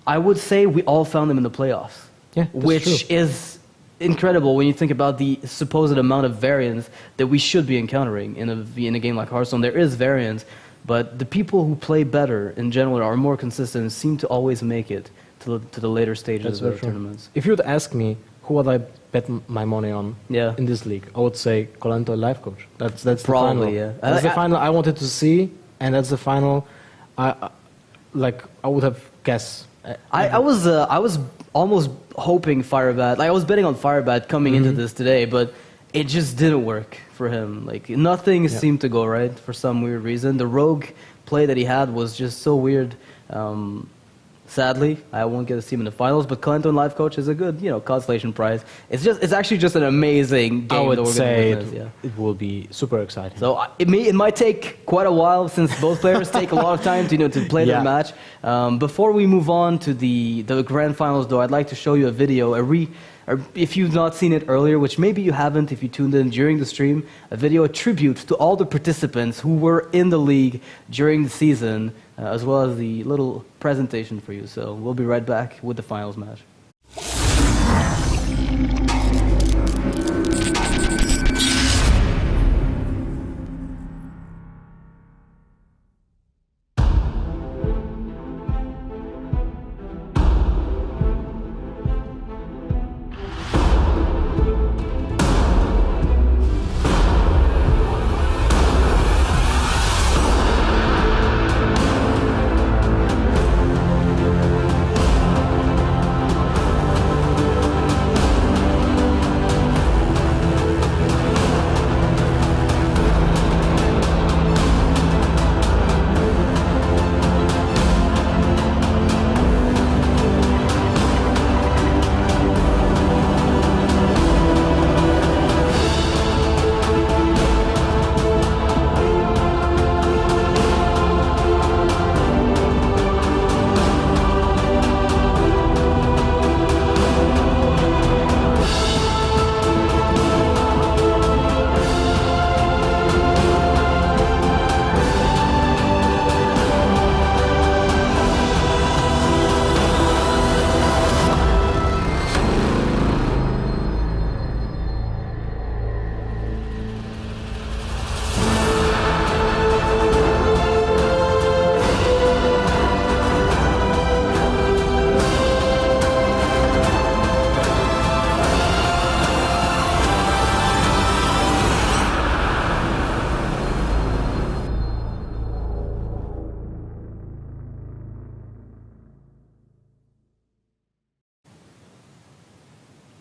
I would say we all found them in the playoffs. Yeah, which is incredible when you think about the supposed amount of variance that we should be encountering in a game like Hearthstone. There is variance, but the people who play better in general are more consistent and seem to always make it to the later stages of the tournaments. If you would ask me who would I bet my money on in this league, I would say Kolento Life Coach. That's probably the final. That's the final I wanted to see, and that's the final I would have guessed. I was almost hoping Firebat. I was betting on Firebat coming into this today, but it just didn't work for him. Nothing seemed to go right for some weird reason. The rogue play that he had was just so weird. Sadly, I won't get to see him in the finals, but Kolento and Life Coach is a good, consolation prize. It's actually just an amazing game. I would that we're say gonna witness, it will be super exciting. So it might take quite a while since both players take a lot of time to play their match. Before we move on to the grand finals, though, I'd like to show you a video, if you've not seen it earlier, which maybe you haven't if you tuned in during the stream, a video, a tribute to all the participants who were in the league during the season, as well as the little presentation for you. So we'll be right back with the finals match.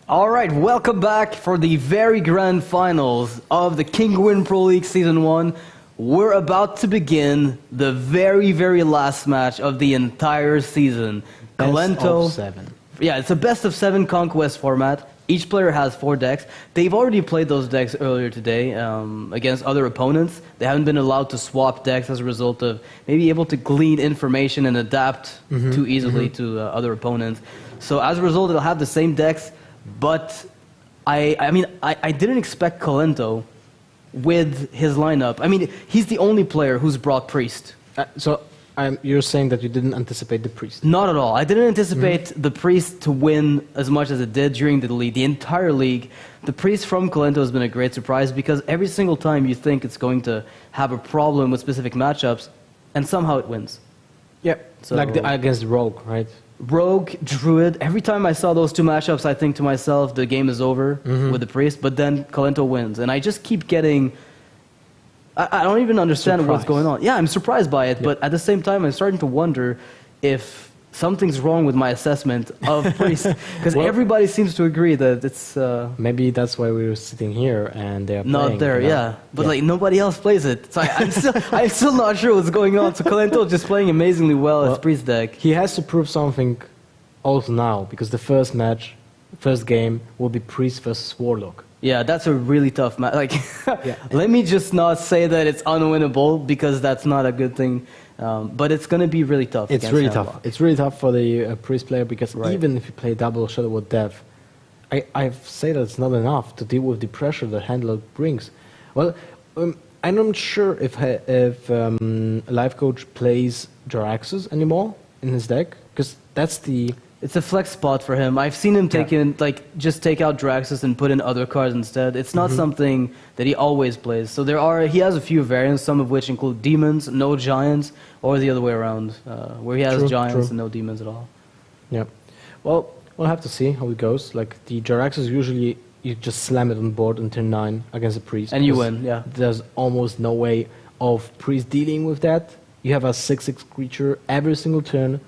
All right, welcome back for the very grand finals of the King Win Pro League Season 1. We're about to begin the very, very last match of the entire season. Best of 7. Yeah, it's a best of 7 conquest format. Each player has 4 decks. They've already played those decks earlier today against other opponents. They haven't been allowed to swap decks as a result of maybe able to glean information and adapt too easily to other opponents. So as a result, they'll have the same decks. But I didn't expect Kolento with his lineup. I mean, he's the only player who's brought Priest. You're saying that you didn't anticipate the Priest? Not at all. I didn't anticipate the Priest to win as much as it did during the league. The entire league, the Priest from Kolento has been a great surprise because every single time you think it's going to have a problem with specific matchups, and somehow it wins. Yeah, so, like against Rogue, right? Rogue, Druid. Every time I saw those two matchups, I think to myself, the game is over with the Priest, but then Kolento wins. And I just keep getting... I don't even understand what's going on. Yeah, I'm surprised by it, but at the same time, I'm starting to wonder if something's wrong with my assessment of Priest. Because everybody seems to agree that it's... maybe that's why we were sitting here and they're not playing, there, yeah. But like nobody else plays it. So I'm still not sure what's going on. So Kolento is just playing amazingly well as Priest deck. He has to prove something also now, because the first game will be Priest versus Warlock. Yeah, that's a really tough match. Like, let me just not say that it's unwinnable, because that's not a good thing. But it's going to be really tough. It's really tough. It's really tough for the Priest player, because even if you play double Shadow Word Death, I've said that it's not enough to deal with the pressure that Handler brings. Well, I'm not sure if Life Coach plays Jaraxxus anymore in his deck, because that's the... It's a flex spot for him. I've seen him just take out Jaraxxus and put in other cards instead. It's not something that he always plays. So he has a few variants, some of which include demons, no giants, or the other way around, where he has giants and no demons at all. Yeah. Well, we'll have to see how it goes. Like, the Jaraxxus, usually you just slam it on board on turn 9 against a Priest. And you win, yeah. There's almost no way of Priest dealing with that. You have a 6/6 creature every single turn.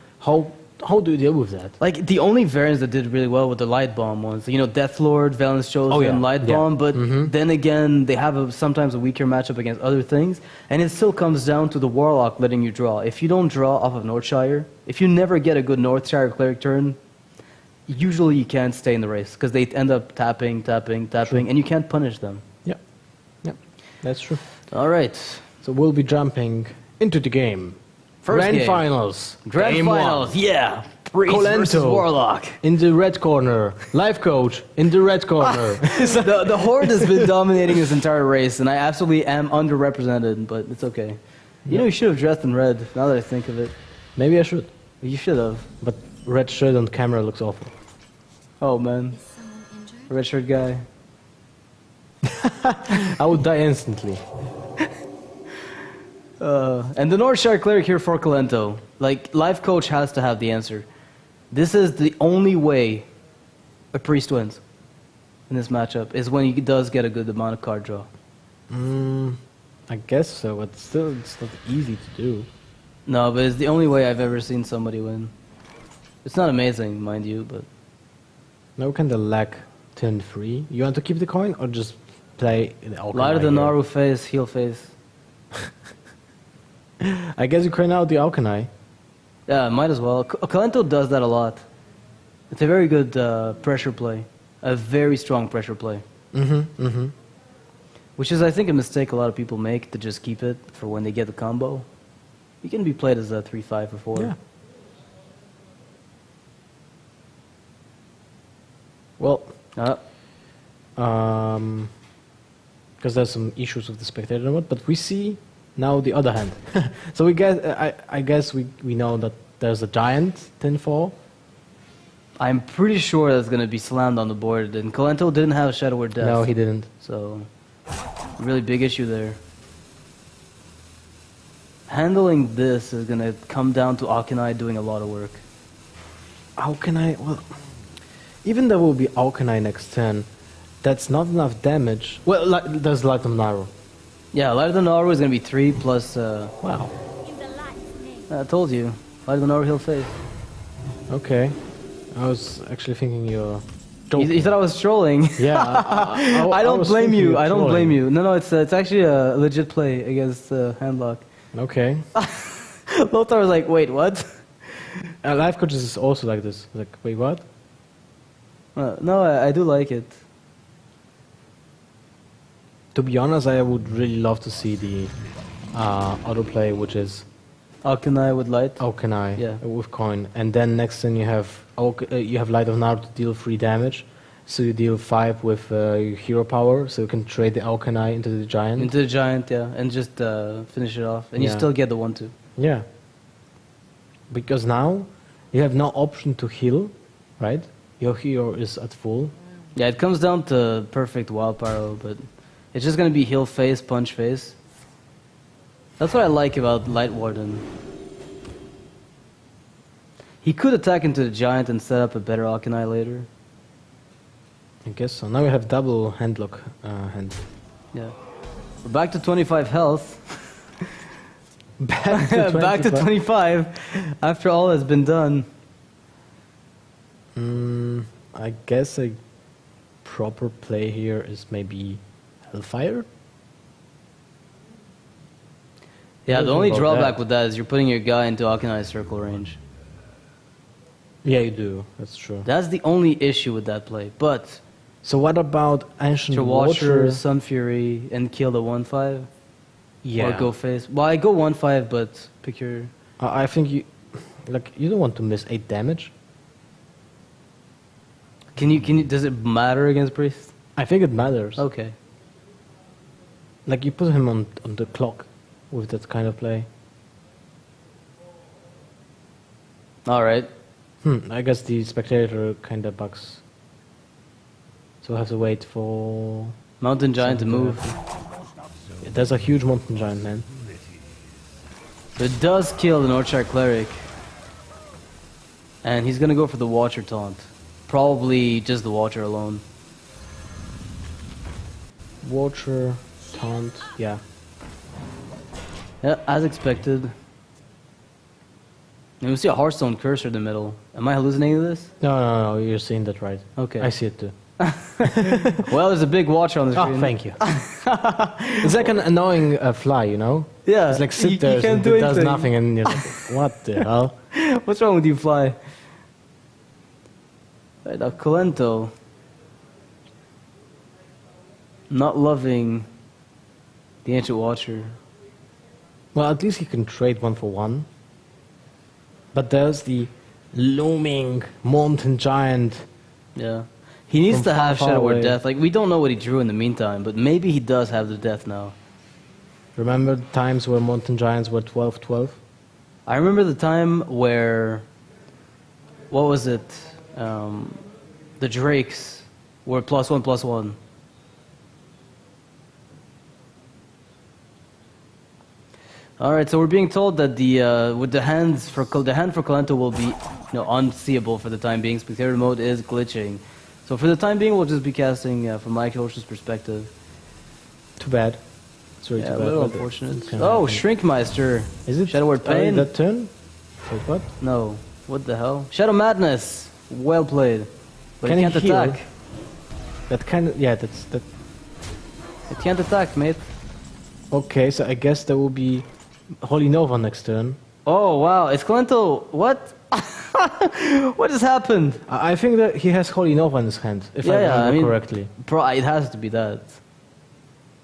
How do you deal with that? Like, the only variants that did really well were the Light Bomb ones. You know, Deathlord, Valence Chosen, Light Bomb. But then again, they have sometimes a weaker matchup against other things. And it still comes down to the Warlock letting you draw. If you don't draw off of Northshire, if you never get a good Northshire Cleric turn, usually you can't stay in the race, because they end up tapping, and you can't punish them. Yeah. Yeah, that's true. All right. So we'll be jumping into the game. Grand finals. Grand finals, yeah. Priest versus Warlock. In the red corner. Life Coach in the red corner. The Horde has been dominating this entire race, and I absolutely am underrepresented, but it's okay. You know, you should have dressed in red, now that I think of it. Maybe I should. You should have. But red shirt on camera looks awful. Oh, man. Red shirt guy. I would die instantly. And the Northshire Cleric here for Kolento. Like, Life Coach has to have the answer. This is the only way a Priest wins in this matchup, is when he does get a good amount of card draw. I guess so, but still, it's not easy to do. No, but it's the only way I've ever seen somebody win. It's not amazing, mind you, but... Now we kind of lack turn 3. You want to keep the coin, or just play the Alchemy? Light of the Naru phase, heal phase. I guess you cry out the Alchemy. Yeah, might as well. Kolento does that a lot. It's a very good pressure play. A very strong pressure play. Which is, I think, a mistake a lot of people make, to just keep it for when they get the combo. You can be played as a 3/5 or 4. Yeah. Well, because there's some issues with the spectator mode, but we see now the other hand. So we get, I guess we know that there's a giant 10-4. I'm pretty sure that's going to be slammed on the board, and Kolento didn't have a Shadow Word Death. No, he didn't. So, really big issue there. Handling this is going to come down to Akanai doing a lot of work. Akanai, well, even there will be Akanai next turn, that's not enough damage. Well, there's Light of Naru. Yeah, Light of the Naru is going to be 3 plus... wow. I told you. Light of the Naru he'll face. Okay. I was actually thinking you're... You thought I was trolling? Yeah. I don't blame you. I don't blame you. No, it's actually a legit play against Handlock. Okay. Lothar was like, wait, what? Life Coaches is also like this. Like, wait, what? No, I do like it. To be honest, I would really love to see the autoplay, which is Akanai with Light. Akanai, yeah, with coin, and then next turn you have Light of Naru to deal 3 damage. so you deal 5 with your hero power, so you can trade the Alkali into the giant. Into the giant, yeah, and just finish it off. And you still get the 1-2. Yeah. Because now you have no option to heal, right? Your hero is at full. Yeah, it comes down to perfect wild pyro, but it's just gonna be heal phase, punch phase. That's what I like about Light Warden. He could attack into the giant and set up a better Alkali later. I guess so. Now we have double handlock hand. Yeah. We're back to 25 health. Back to 25. Back to 25 after all has been done. I guess a proper play here is maybe Hellfire? Yeah, What the only about drawback that? with that is you're putting your guy into Alkali circle range. Yeah, you do. That's true. That's the only issue with that play. But So what about Ancient to Watcher, Watcher? Sun Fury, and kill the 1-5? Yeah. Or go face. Well, I go 1-5, but pick your. I think you don't want to miss 8 damage. Can you? Does it matter against Priest? I think it matters. Okay. Like you put him on the clock with that kind of play. All right. I guess the spectator kind of bugs. So I have to wait for Mountain Giant to move. Yeah, there's a huge mountain giant, man. So it does kill the Northshire Cleric. And he's gonna go for the Watcher taunt. Probably just the Watcher alone. Watcher, taunt, yeah. Yeah, as expected. And we see a Hearthstone cursor in the middle. Am I hallucinating this? No, you're seeing that right. Okay. I see it too. Well, there's a big Watcher on the screen. Oh, thank you. It's like an annoying fly, you know? Yeah. It's like sit you there can't and do it does anything. nothing and you're like, what the hell? What's wrong with you, Fly? Right, now Kolento. Not loving the Ancient Watcher. Well, at least he can trade 1 for 1. But there's the looming mountain giant. Yeah. He needs From to have far Shadow Word away. Death. Like, we don't know what he drew in the meantime, but maybe he does have the death now. Remember the times where mountain giants were 12-12? I remember the time where, what was it? The Drakes were +1/+1. All right, so we're being told that the with the hand for Kolento will be unseeable for the time being. Spectator mode is glitching, so for the time being we'll just be casting from my coach's perspective. Too bad. It's really Yeah, too a bad. little but unfortunate. it's Oh, kinda- Shrinkmeister. Is it Shadow Word Pain? that turn? Wait, what? No. What the hell? Shadow Madness. Well played. But Can it he can't heal? attack. That kind of, yeah, that's that. It can't attack, mate. Okay, so I guess there will be Holy Nova next turn. Oh wow, it's Kolento. What? What just happened? I think that he has Holy Nova in his hand, if I remember correctly. It has to be that.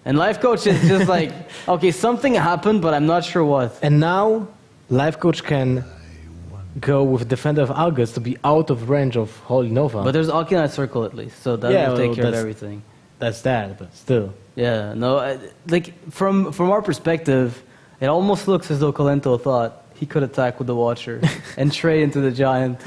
And Life Coach is just like, okay, something happened, but I'm not sure what. And now, Life Coach can go with Defender of Argus to be out of range of Holy Nova. But there's Alkali Circle at least, so that will take care of everything. That's that, but still. Yeah, no, like from our perspective, it almost looks as though Kolento thought he could attack with the Watcher and trade into the Giant.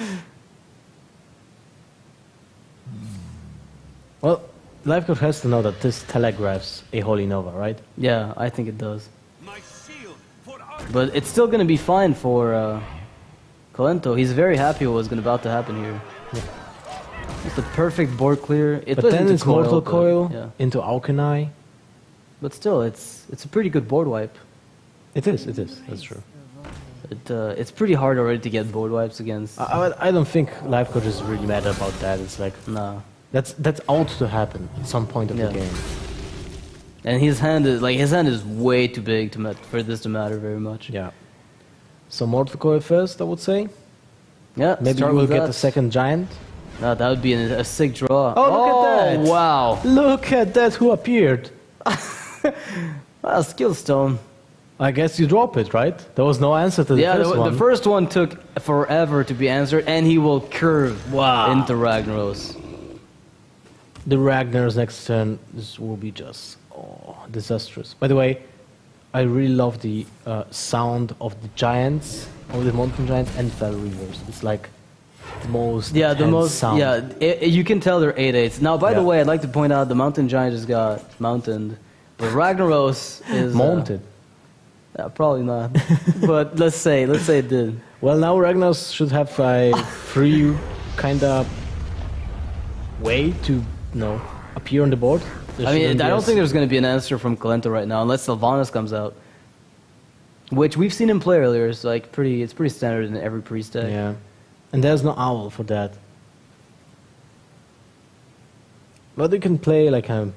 Well, Life Coach has to know that this telegraphs a Holy Nova, right? Yeah, I think it does. But it's still going to be fine for Kolento. He's very happy with what's about to happen here. It's the perfect board clear. It But was then into it's Mortal but, Coil yeah. into Alkali. But still, it's a pretty good board wipe. It is, that's true. It's pretty hard already to get board wipes against. I don't think Life Coach is really mad about that. It's like, nah. That's ought to happen at some point of the game. And his hand is way too big for this to matter very much. Yeah. So Mortal Coil first, I would say. Yeah. Maybe start you will with get that. the second giant. No, that would be a sick draw. Oh, look at that! Wow. Look at that! Who appeared? Wow, skill stone. I guess you drop it, right? There was no answer to the first one. The first one took forever to be answered, and he will curve into Ragnaros. the Ragnar's next turn, this will be just disastrous. By the way, I really love the sound of the giants, of the mountain giants and fell reavers. It's like the most sound. You can tell they're 8/8s. Now, by the way, I'd like to point out the mountain giant just got mountained, but Ragnaros is mounted. Probably not, but let's say it did. Well, now Ragnaros should have a free kind of way to appear on the board. I mean, I don't think there's going to be an answer from Kolento right now, unless Sylvanas comes out, which we've seen him play earlier. It's like it's pretty standard in every priest deck. Yeah, and there's no owl for that. But you can play like a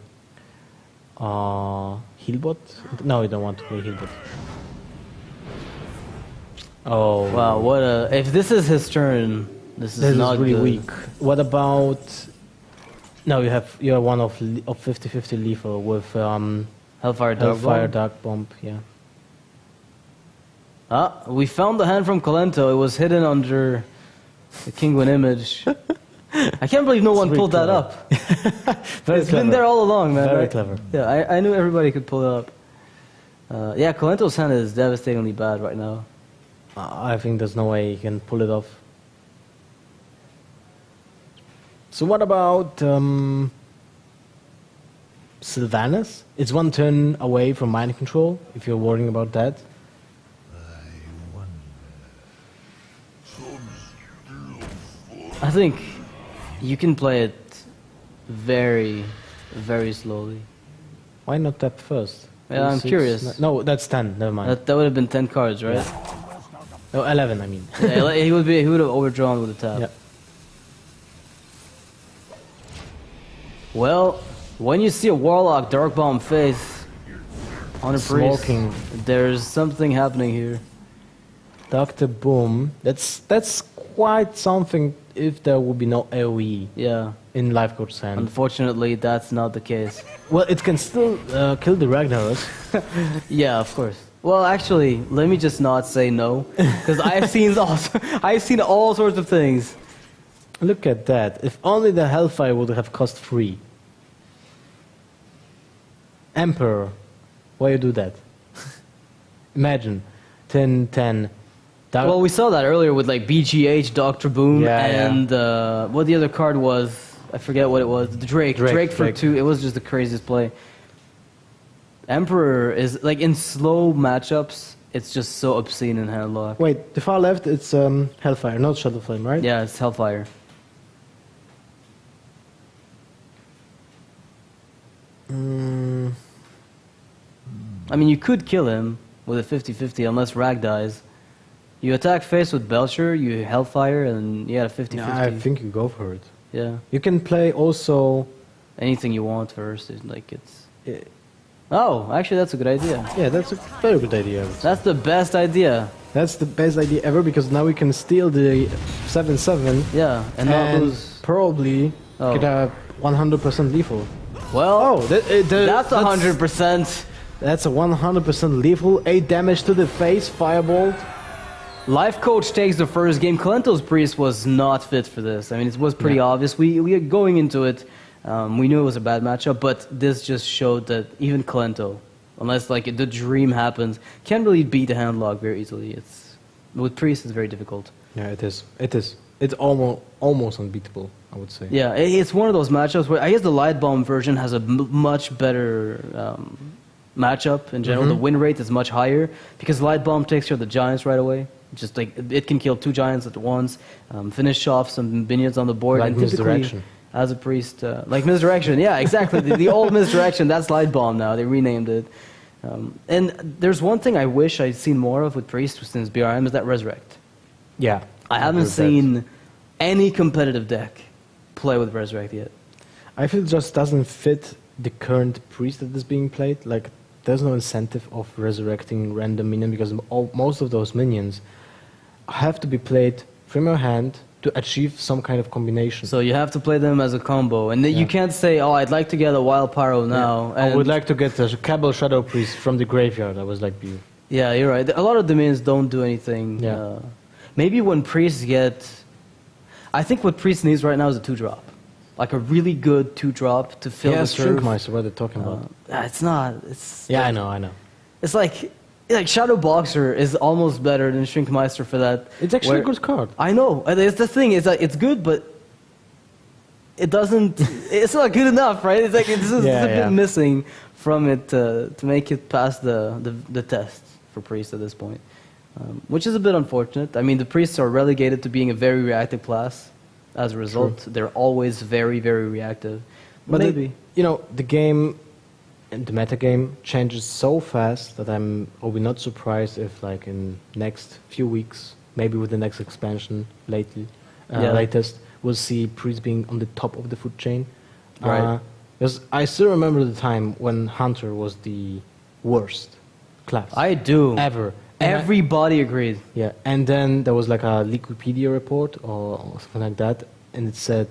healbot. No, you don't want to play healbot. Oh wow! What a! If this is his turn, this is not really good. weak. What about? No, you're one of 50-50 lethal with Hellfire Dark Bomb. Yeah. We found the hand from Kolento. It was hidden under the Kingwin image. I can't believe no one pulled that up. It's been there all along, man. Very right? clever. Yeah, I knew everybody could pull it up. Yeah, Kolento's hand is devastatingly bad right now. I think there's no way he can pull it off. So what about Sylvanas? It's one turn away from mind control, if you're worrying about that. I think you can play it very, very slowly. Why not tap first? Yeah, I'm curious. No, that's 10, never mind. That would have been 10 cards, right? Yeah. No, 11, I mean. Yeah, he would have overdrawn with a tap. Yeah. Well, when you see a Warlock Dark Bomb face on a priest, Smoking. there's something happening here. Dr. Boom. That's quite something if there would be no AoE in Life Coach's hand. Unfortunately, that's not the case. Well, it can still kill the Ragnaros. Yeah, of course. Well, actually, let me just not say no, because I've seen all sorts of things. Look at that. If only the Hellfire would have cost 3. Emperor. Why you do that? Imagine. 10. Well, we saw that earlier with like BGH, Dr. Boom, and what the other card was. I forget what it was. The Drake for 2. It was just the craziest play. Emperor is like in slow matchups. It's just so obscene in handlock. Wait, the far left, it's Hellfire, not Shadow Flame, right? Yeah, it's Hellfire. I mean, you could kill him with a 50-50 unless Rag dies. You attack face with Belcher, you Hellfire, and you had a 50-50. Yeah, I think you go for it. Yeah. You can play also... anything you want first. Like it's... Oh, actually that's a good idea. Yeah, that's a very good idea. That's the best idea. That's the best idea ever, because now we can steal the 7/7. Yeah, and not lose. Probably get a 100% lethal. Well, that's 100%. That's a 100% lethal. 8 damage to the face, Firebolt. Life Coach takes the first game. Kolento's Priest was not fit for this. I mean, it was pretty obvious. We are going into it. We knew it was a bad matchup, but this just showed that even Kolento, unless like the dream happens, can't really beat the handlock very easily. With Priest, it's very difficult. Yeah, it is. It's almost unbeatable, I would say. Yeah, it's one of those matchups where I guess the Light Bomb version has a much better matchup in general. The win rate is much higher because Light Bomb takes care of the giants right away. Just like it can kill 2 giants at once, finish off some minions on the board, like and Misdirection. As a priest, like Misdirection, yeah, exactly. the old Misdirection, that's Light Bomb now. They renamed it. And there's one thing I wish I'd seen more of with Priest since BRM is that Resurrect. Yeah. I haven't seen any competitive deck play with Resurrect yet. I feel it just doesn't fit the current Priest that is being played. Like, there's no incentive of resurrecting random minion because most of those minions have to be played from your hand to achieve some kind of combination. So you have to play them as a combo, and you can't say, "Oh, I'd like to get a Wild Pyro now." Yeah. I would like to get a Cabal Shadow Priest from the graveyard. I was like, you. Yeah, you're right. A lot of the minions don't do anything. Yeah. Maybe when priests get, I think what priest needs right now is a 2-drop. like a really good 2-drop to fill the turf. Shrinkmeister, what they're talking about. It's not. It's I know. It's like Shadow Boxer is almost better than Shrinkmeister for that. It's actually a good card. I know. It's the thing. It's like it's good, but it doesn't. It's not good enough, right? It's like it's a bit missing from it to make it past the test for Priest at this point, which is a bit unfortunate. I mean, the Priests are relegated to being a very reactive class. As a result, they're always very, very reactive. But maybe the game. And the meta game changes so fast that I'll be not surprised if, like, in next few weeks, maybe with the next expansion latest, we'll see Priest being on the top of the food chain. Right. Because I still remember the time when Hunter was the worst class. I do. Ever. Everybody agreed. Yeah, and then there was like a Wikipedia report or something like that, and it said,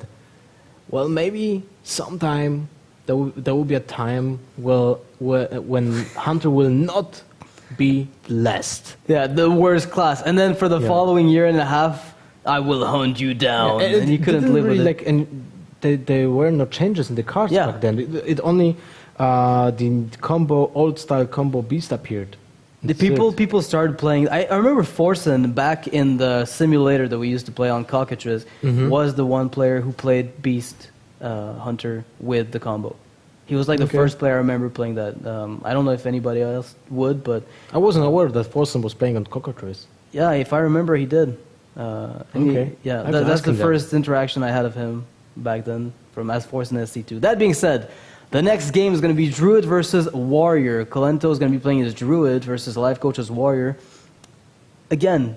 well, maybe sometime there will be a time when Hunter will not be blessed. Yeah, the worst class. And then for the following year and a half, I will hunt you down. Yeah, and you couldn't live with it. And there were no changes in the cards back then. It only the old style combo beast appeared. The people started playing. I remember Forsen back in the simulator that we used to play on Cockatrice was the one player who played Beast Hunter with the combo. He was like the first player I remember playing that. I don't know if anybody else would, but I wasn't aware that Forsen was playing on Cockatrice. Yeah, if I remember, he did. That's the first interaction I had of him back then from as Forsen SC2. That being said, the next game is going to be Druid versus Warrior. Kolento is going to be playing as Druid versus Life Coach as Warrior. Again,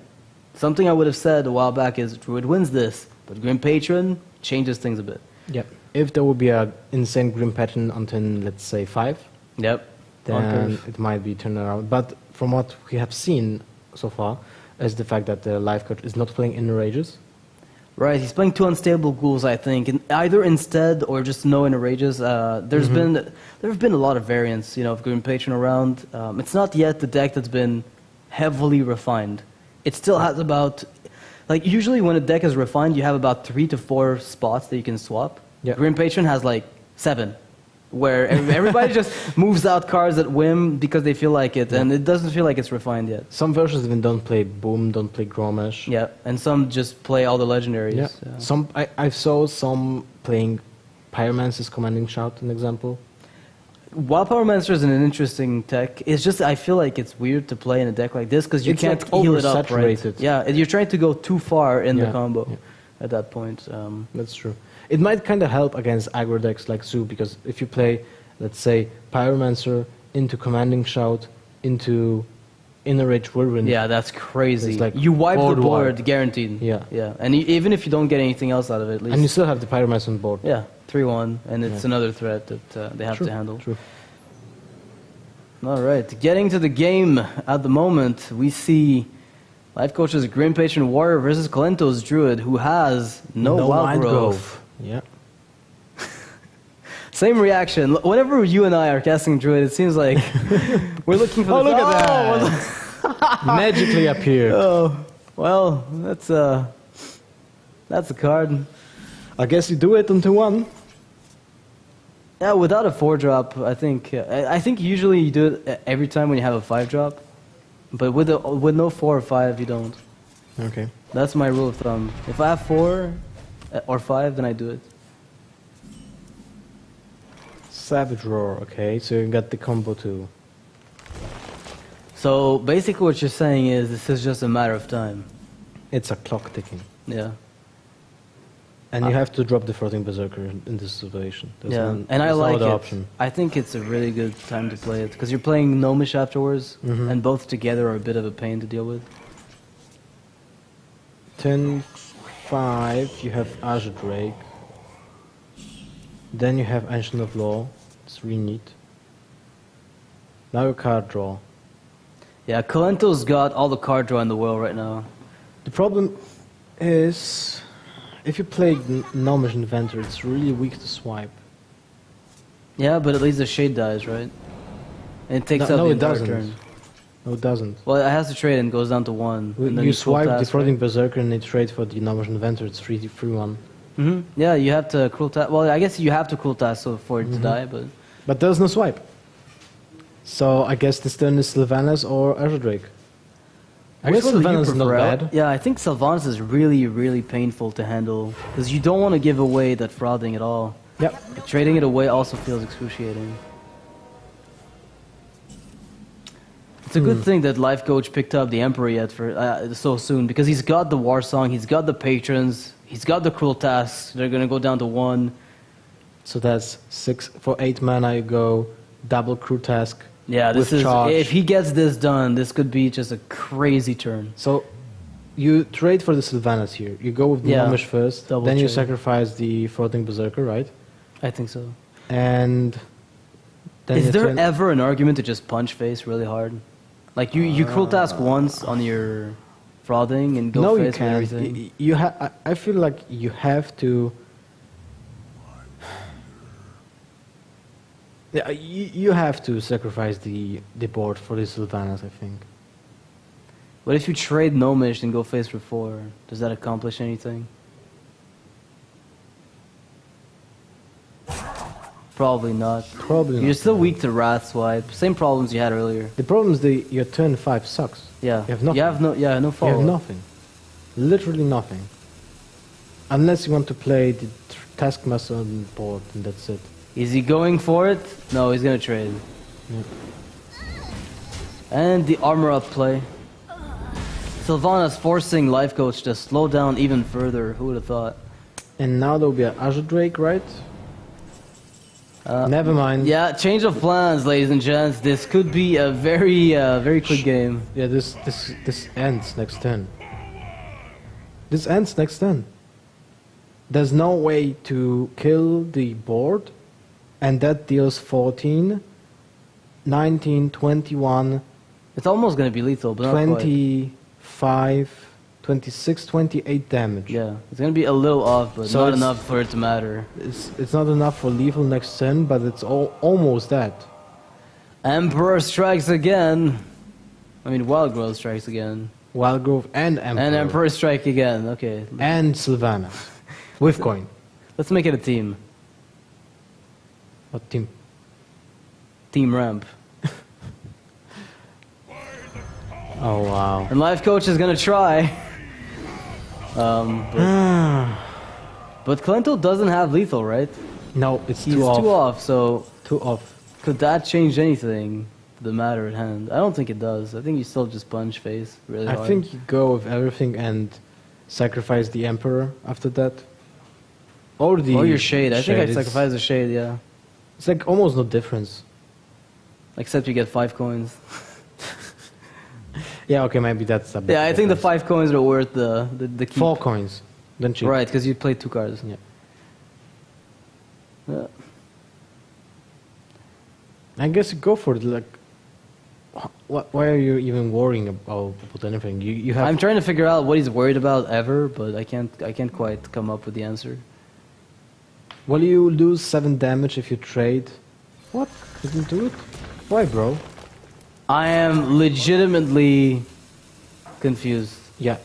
something I would have said a while back is Druid wins this, but Grim Patron changes things a bit. Yep. If there would be an insane Grim Patron until, let's say, 5, then it might be turned around. But from what we have seen so far, is the fact that the Life Coach is not playing Inner Rages. Right, he's playing 2 unstable ghouls, I think, and either instead or just no Inner Rages. There have been a lot of variants, of Grim Patron around. It's not yet the deck that's been heavily refined. It still has about, usually when a deck is refined, you have about 3 to 4 spots that you can swap. Yeah. Grim Patron has 7, where everybody just moves out cards at whim because they feel like it, and it doesn't feel like it's refined yet. Some versions even don't play Boom, don't play Gromesh. Yeah, and some just play all the legendaries. Yeah. I saw some playing Pyromancer's Commanding Shout, an example. While Pyromancer is an interesting tech, it's just I feel like it's weird to play in a deck like this because you can't heal it up, right? Yeah, you're trying to go too far in the combo at that point. That's true. It might kind of help against aggro decks like Zoo, because if you play, let's say, Pyromancer into Commanding Shout into Inner Rage Whirlwind. Yeah, that's crazy. You wipe the board, guaranteed. Yeah. And even if you don't get anything else out of it, at least. And you still have the Pyromancer on board. Yeah, 3-1, and it's another threat that they have to handle. True. All right, getting to the game at the moment, we see Life Coach's Grim Patron Warrior versus Kolento's Druid, who has no wild growth. Yeah. Same reaction. Whenever you and I are casting Druid, it seems like we're looking for look at that! Magically appeared. Oh, well, that's a card. I guess you do it onto 1. Yeah, without a 4-drop, I think usually you do it every time when you have a 5-drop, but with no 4 or 5, you don't. Okay. That's my rule of thumb. If I have 4 or 5, then I do it. Savage Roar, okay, so you got the combo too. So basically what you're saying is this is just a matter of time. It's a clock ticking. Yeah. And you have to drop the Floating Berserker in this situation. And I like it. Option. I think it's a really good time to play it, because you're playing Gnomish afterwards, and both together are a bit of a pain to deal with. 10-5, you have Azure Drake. Then you have Ancient of Law. It's really neat. Now you card draw. Yeah, Kolento's got all the card draw in the world right now. The problem is, if you play Gnomish Inventor, it's really weak to swipe. Yeah, but at least the shade dies, right? And it takes up the entire turn. No, it doesn't. Well, it has to trade and goes down to 1. You swipe the Floating Berserker and they trade for the Gnomish Inventor, it's 3-1. Yeah, you have to cruel task. Well, I guess you have to cruel task so for it to die, but... But there's no swipe. So I guess this turn is Sylvanas or Azure Drake. I guess Which one do you Sylvanas is not prefer? bad. Yeah, I think Sylvanas is really, really painful to handle. Because you don't want to give away that frauding at all. Yep. But trading it away also feels excruciating. It's a good thing that Life Coach picked up the Emperor yet for so soon, because he's got the War Song, he's got the Patrons, he's got the Cruel Tasks. They're going to go down to 1. So that's 6 for 8 mana. You go double crew task. Yeah, this with is charge. if he gets this done, this could be just a crazy turn. So you trade for the Sylvanas here. You go with the Gnomish first, double then you trade. sacrifice the Floating Berserker, right? I think so. And then Is you there turn- ever an argument to just punch face really hard? Like you Cruel Task once on your frauding and go no, face you with can't. everything? You I feel like you have to. Yeah, you have to sacrifice the board for the Sylvanas, I think. But if you trade Gnomish and go face for 4, does that accomplish anything? Probably not. Probably You're not. still weak to Wrath Swipe. Same problems you had earlier. The problem is your turn 5 sucks. Yeah. You have nothing. You have no You follow. have nothing. Literally nothing. Unless you want to play the Taskmaster on the board, and that's it. Is he going for it? No, he's gonna trade. Yeah. And the armor up play. Sylvanas forcing Life Coach to slow down even further. Who would have thought? And now there will be an Azure Drake, right? Never mind. Yeah, change of plans, ladies and gents. This could be a very quick game. Yeah, this ends next turn. This ends next turn. There's no way to kill the board, and that deals 14, 19, 21. It's almost going to be lethal, but not quite. 25, 26, 28 damage. Yeah, it's going to be a little off, but So not it's- enough for it to matter. It's not enough for lethal next turn, but it's almost that. Emperor strikes again. I mean, Wild Growth strikes again. Wild Growth and Emperor. And Emperor strike again. Okay. And Sylvanas. With coin. Let's make it a team. What team? Team Ramp. Oh, wow. And Life Coach is going to try. But Kolento doesn't have lethal, right? No, it's He's too off. too off, so... Too off. Could that change anything to the matter at hand? I don't think it does. I think you still just punch face really hard. I think you go with everything and sacrifice the Emperor after that. Or your Shade. I think I'd It's- sacrifice the Shade, yeah. It's like almost no difference. Except you get 5 coins. Yeah, okay, maybe that's a bit Yeah, I think the difference. 5 coins are worth the keep. 4 coins. Then cheap. Right, because you played 2 cards. Yeah. Yeah. I guess you go for it. Like, why are you even worrying about anything? You have. I'm trying to figure out what he's worried about ever, but I can't quite come up with the answer. Well, you lose 7 damage if you trade. What? You didn't do it? Why, bro? I am legitimately confused. Yeah,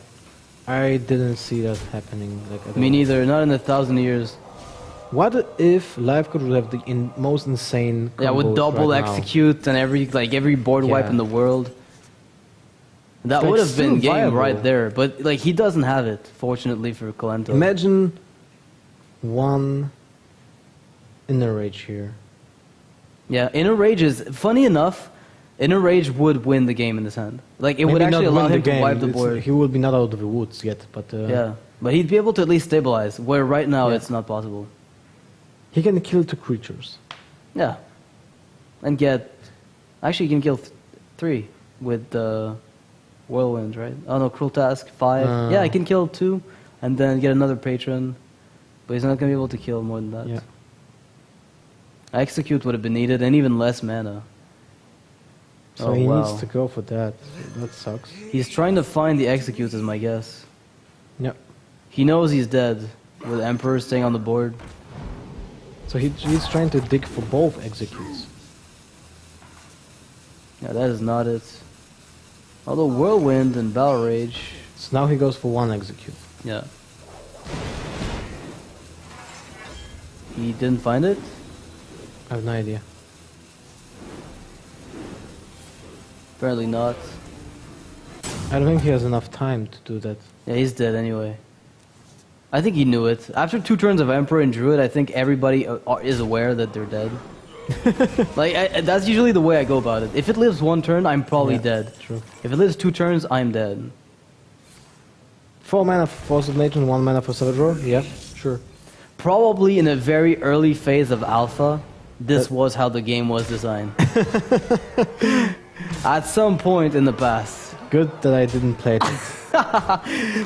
I didn't see that happening. Like at Me all. neither, not in 1,000 years. What if Life Coach would have the most insane? Yeah, with combos double right now? execute and every board wipe Yeah. in the world. That It's would like have been still game viable. right there, but like he doesn't have it. Fortunately for Kolento. Imagine one Inner Rage here. Yeah, Inner Rage is funny enough. Inner Rage would win the game in this hand. Like it would Maybe actually not allow win him the to wipe the game. board. He will be not out of the woods yet, but Yeah, but he'd be able to at least stabilize. Where right now Yeah. it's not possible. he can kill 2 creatures. Yeah, and get actually you can kill 3 with the Whirlwind, right? Oh no, Cruel Task 5. Yeah, he can kill 2 and then get another Patron, but he's not gonna be able to kill more than that. Yeah. Execute would have been needed and even less mana. So Oh, he wow. needs to go for that. That sucks. He's trying to find the Execute, is my guess. Yep. He knows he's dead with Emperor staying on the board. So he's trying to dig for both executes. Yeah, that is not it. Although Whirlwind and Battle Rage. So now he goes for 1 execute. Yeah. He didn't find it? I have no idea. Apparently not. I don't think he has enough time to do that. Yeah, he's dead anyway. I think he knew it. After 2 turns of Emperor and Druid, I think everybody is aware that they're dead. That's usually the way I go about it. If it lives 1 turn, I'm probably dead. True. If it lives 2 turns, I'm dead. 4 mana for Force of Nature and 1 mana for Savage Roar? Yeah, sure. Probably in a very early phase of alpha, this was how the game was designed. At some point in the past. Good that I didn't play it.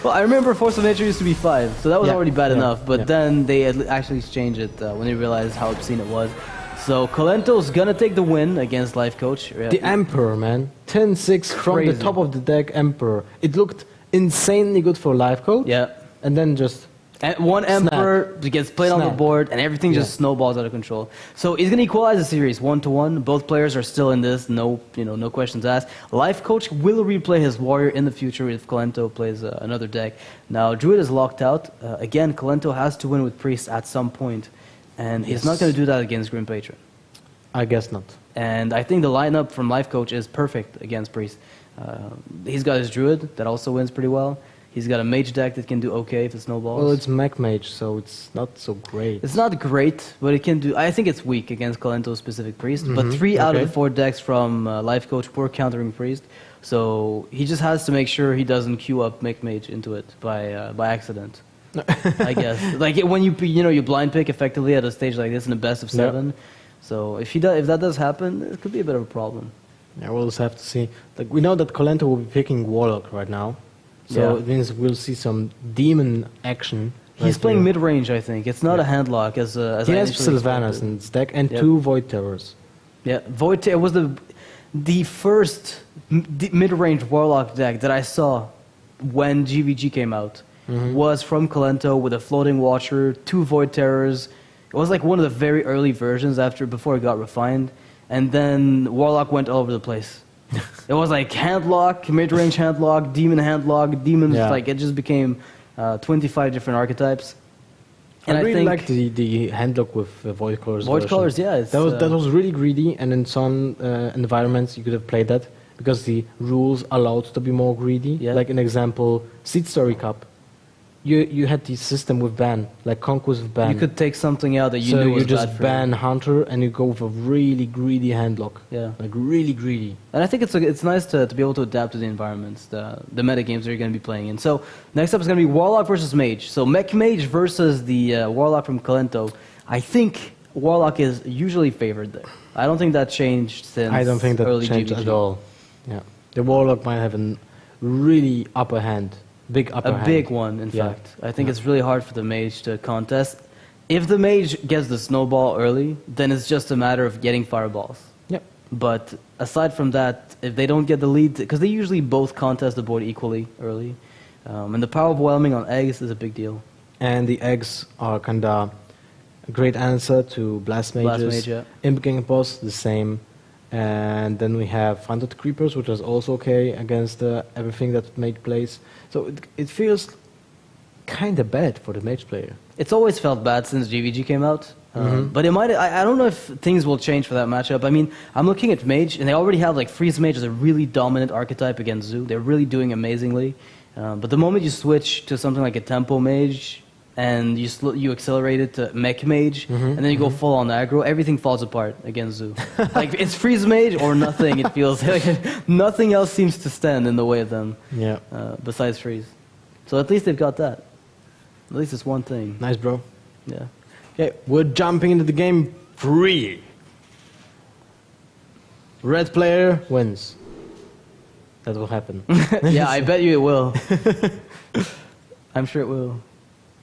Well, I remember Force of Nature used to be 5, so that was already bad enough. But then they actually changed it when they realized how obscene it was. So Kolento's gonna take the win against Life Coach. The Emperor, man. 10-6 from the top of the deck, Emperor. It looked insanely good for Life Coach. Yeah. And then just... And one Emperor gets played on the board, and everything just snowballs out of control. So he's going to equalize the series 1-1. Both players are still in this. No questions asked. Life Coach will replay his Warrior in the future if Kolento plays another deck. Now Druid is locked out. Again, Kolento has to win with Priest at some point, and he's not going to do that against Grim Patron. I guess not. And I think the lineup from Life Coach is perfect against Priest. He's got his Druid that also wins pretty well. He's got a mage deck that can do okay if it snowballs. Well, it's Mech Mage, so it's not so great. It's not great, but it can do... I think it's weak against Kolento's specific Priest, but 3 out of the 4 decks from Life Coach were countering Priest, so he just has to make sure he doesn't queue up Mech Mage into it by accident, I guess. Like when you blind pick effectively at a stage like this in a best of 7, so if that does happen, it could be a bit of a problem. Yeah, we'll just have to see. Like we know that Kolento will be picking Warlock right now. So it means we'll see some demon action. He's playing mid-range, I think. It's not a handlock as he has Sylvanas in his deck and 2 Void Terrors. Yeah, Void Terror was the first mid-range Warlock deck that I saw when GVG came out. Was from Kolento with a Floating Watcher, 2 Void Terrors. It was like one of the very early versions before it got refined. And then Warlock went all over the place. It was like handlock, mid-range handlock, demon handlock, demons. Like it just became 25 different archetypes. And I really like the handlock with Void Colors. Void Colors, yeah. That was really greedy, and in some environments you could have played that because the rules allowed to be more greedy. Yeah. Like an example, Seed Story Cup. You had the system with ban, like Conquest with ban. You could take something out that you knew was bad for you. So you just ban Hunter and you go with a really greedy handlock. Yeah. Like really greedy. And I think it's nice to be able to adapt to the environments, the meta games that you're going to be playing in. So next up is going to be Warlock versus Mage. So Mech Mage versus the Warlock from Kolento. I think Warlock is usually favored there. I don't think that changed since I don't think that early changed GVG. at all. Yeah. The Warlock might have a really upper hand. Big upper hand. A big one, in fact. I think it's really hard for the Mage to contest. If the Mage gets the snowball early, then it's just a matter of getting fireballs. Yep. But aside from that, if they don't get the lead, because they usually both contest the board equally early, and the power overwhelming on eggs is a big deal. And the eggs are kind of a great answer to Blast Mages. Blast Mage, Imp Gang Boss, the same. And then we have Hunted Creepers, which is also okay against everything that Mage plays. So it feels kind of bad for the Mage player. It's always felt bad since GVG came out. But it might. I don't know if things will change for that matchup. I mean, I'm looking at Mage, and they already have like Freeze Mage as a really dominant archetype against Zoo. They're really doing amazingly. But the moment you switch to something like a Tempo Mage, and you accelerate it to Mech Mage, and then you go full on aggro, everything falls apart against Zoo. Like, it's Freeze Mage or nothing, it feels like. Nothing else seems to stand in the way of them, besides Freeze. So at least they've got that. At least it's one thing. Nice, bro. Yeah. Okay, we're jumping into the game 3. Red player wins. That will happen. Yeah, I bet you it will. I'm sure it will.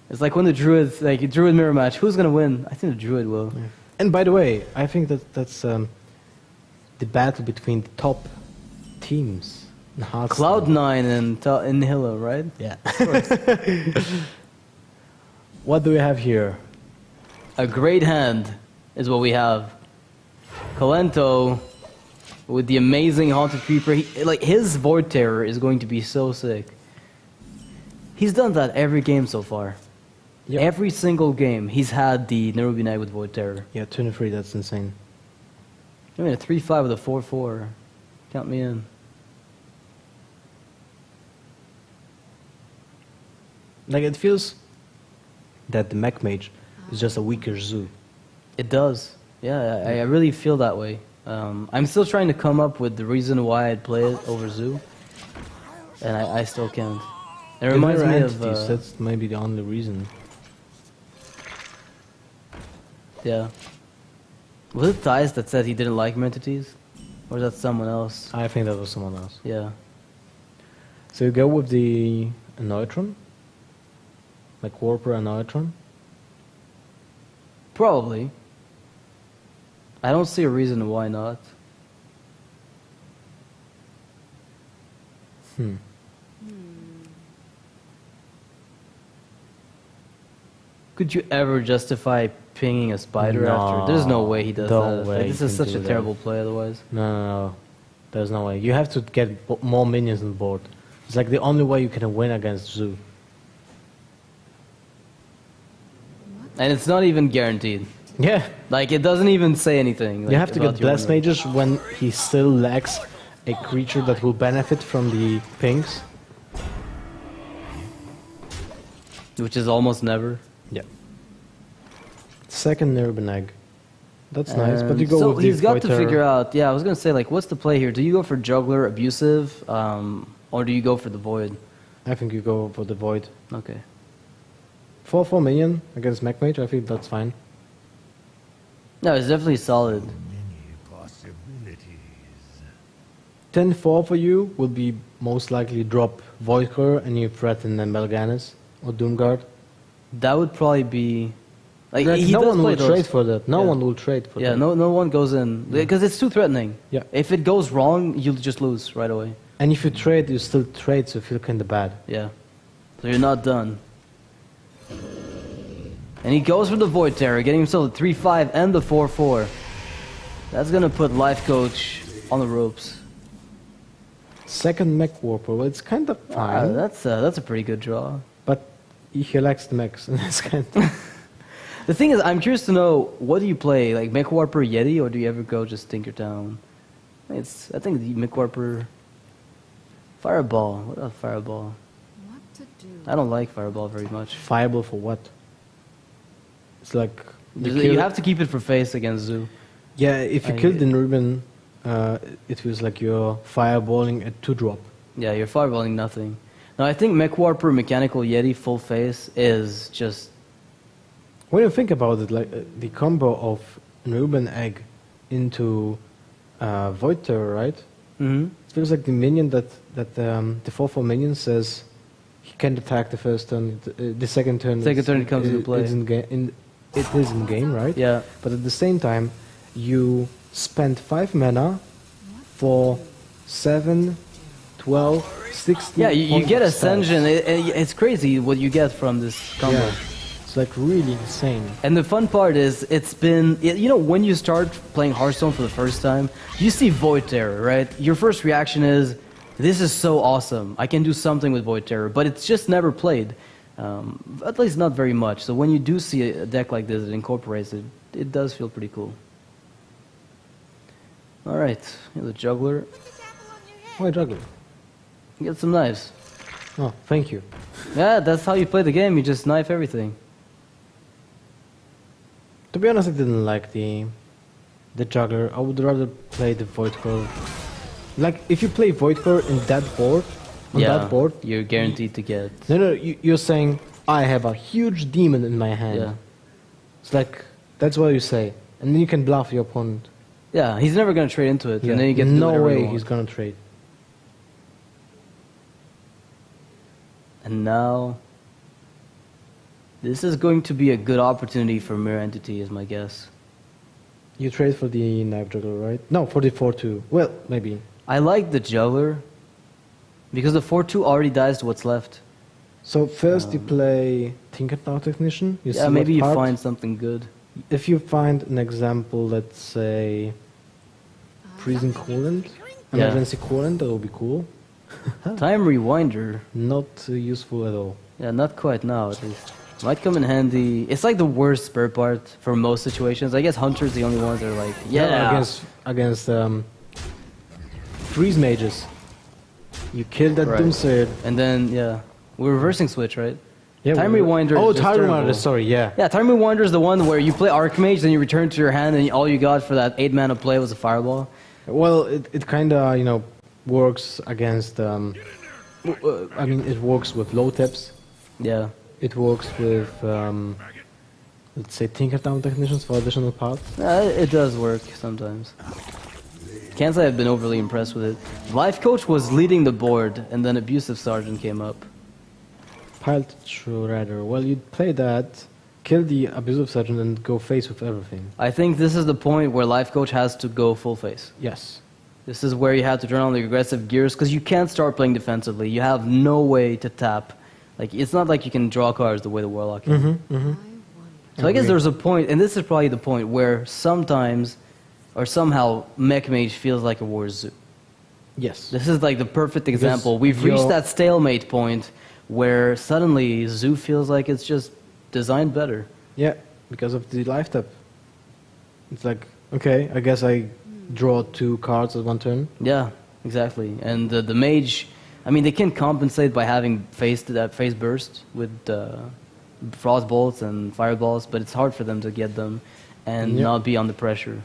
It's like when the Druids, like a Druid mirror match, who's going to win? I think the Druid will. Yeah. And by the way, I think that's the battle between the top teams in Hearthstone. Cloud9 and Nihilo, right? Yeah. What do we have here? A great hand is what we have. Kolento with the amazing Haunted Creeper. His Void Terror is going to be so sick. He's done that every game so far. Yep. Every single game, he's had the Nerubian Egg with Void Terror. Yeah, 23, that's insane. I mean, a 3-5 with a 4-4. Count me in. Like, it feels that the Mech Mage is just a weaker Zoo. It does. Yeah, I really feel that way. I'm still trying to come up with the reason why I'd play it over Zoo, and I still can't. It reminds me of... that's maybe the only reason. Yeah. Was it Thais that said he didn't like entities? Or is that someone else? I think that was someone else. Yeah. So you go with the Neutron? Like Warper and Neutron? Probably. I don't see a reason why not. Could you ever justify pinging a spider after? There's no way he does that. Way Like, this is such a terrible play otherwise. No. There's no way. You have to get more minions on board. It's like the only way you can win against Zoo. And it's not even guaranteed. Yeah. Like, it doesn't even say anything. You have to about get your Blast win rate. Mages when he still lacks a creature that will benefit from the pings. Which is almost never. Yeah. Second Nerubian Egg. That's nice, but you go so with the he's got to Voiter. figure out. Yeah, I was gonna say, like, what's the play here? Do you go for Juggler, Abusive, or do you go for the Void? I think you go for the Void. Okay. 4/4 minion against Mech Mage, I think that's fine. No, it's definitely solid. 10/4 for you will be most likely drop Voidcore and you threaten then Melganis or Doomguard. That would probably be... Like, Like, he no does one play will those. trade for that. No Yeah. one will trade for Yeah, that. no one goes in. Because it's too threatening. Yeah. If it goes wrong, you'll just lose right away. And if you trade, you still trade, so you feel kind of bad. Yeah. So you're not done. And he goes for the Void Terror, getting himself the 3-5 and the 4-4. That's gonna put Life Coach on the ropes. Second Mech Warper, well, it's kind of fine. That's a pretty good draw. But he lacks the mechs, and it's kind of... The thing is, I'm curious to know, what do you play? Like Mech Warper Yeti, or do you ever go just Tinkertown? I think the Mech Warper... Fireball. What about Fireball? What to do? I don't like Fireball very much. Fireball for what? It's like... You have to keep it for face against Zoo. Yeah, if you kill the Nerubian, it feels like you're fireballing a 2-drop. Yeah, you're fireballing nothing. Now, I think Mech Warper Mechanical Yeti full face is just... When you think about it, like the combo of Nerubian Egg into Void Terror, right? Mm-hmm. It feels like the minion that the 4/4 minion says he can't attack the first turn, the second turn. Second turn it comes into play. It is in game, right? Yeah. But at the same time, you spend 5 mana for 7, 12, 16. Yeah, you points get of Ascension. stats. It's crazy what you get from this combo. Yeah. It's like really insane. And the fun part is, it's been... You know, when you start playing Hearthstone for the first time, you see Void Terror, right? Your first reaction is, this is so awesome. I can do something with Void Terror. But it's just never played. At least not very much. So when you do see a deck like this that incorporates it, it does feel pretty cool. Alright, the Juggler. Why Juggler? Get some knives. Oh, thank you. Yeah, that's how you play the game. You just knife everything. To be honest, I didn't like the Juggler. I would rather play the Void Core. Like, if you play Void Core in that board, that board, you're guaranteed to get... No, you're saying, I have a huge demon in my hand. Yeah. It's like, that's what you say. And then you can bluff your opponent. Yeah, he's never going to trade into it. Yeah. And then you get to do no whatever you way want. he's gonna trade. And now... This is going to be a good opportunity for Mirror Entity, is my guess. You trade for the Knife Juggler, right? No, for the 4/2. Well, maybe. I like the Juggler, because the 4/2 already dies to what's left. So first you play Tinkertown Technician. You see maybe what you part. find something good. If you find an example, let's say Prison Coolant, Emergency Coolant, that will be cool. Time Rewinder. Not useful at all. Yeah, not quite now, at least. Might come in handy. It's like the worst spare part for most situations. I guess Hunter's the only ones that are like, yeah. No, against freeze mages. You kill that Right. Doomsayer. And then, yeah. We're reversing switch, right? Yeah, Time Rewinder. Oh, is just Time terrible. Rewinder, sorry, yeah. Yeah, Time Rewinder is the one where you play Archmage, then you return to your hand, and all you got for that 8 mana play was a Fireball. Well, it kind of, works against, I mean, it works with low tips. Yeah. It works with, let's say, Tinkertown Technicians for additional parts. It does work sometimes. Can't say I've been overly impressed with it. Life Coach was leading the board, and then Abusive Sergeant came up. Piled Shredder. Well, you'd play that, kill the Abusive Sergeant, and go face with everything. I think this is the point where Life Coach has to go full face. Yes. This is where you have to turn on the aggressive gears, because you can't start playing defensively. You have no way to tap. Like, it's not like you can draw cards the way the Warlock can. So I guess there's a point, and this is probably the point, where sometimes, or somehow, Mech Mage feels like a War Zoo. Yes. This is like the perfect example. We've reached that stalemate point where suddenly Zoo feels like it's just designed better. Yeah, because of the life tap. It's like, okay, I guess I draw 2 cards at one turn. Yeah, exactly. And the Mage, I mean, they can compensate by having phase burst with frost bolts and fireballs, but it's hard for them to get them and not be under pressure.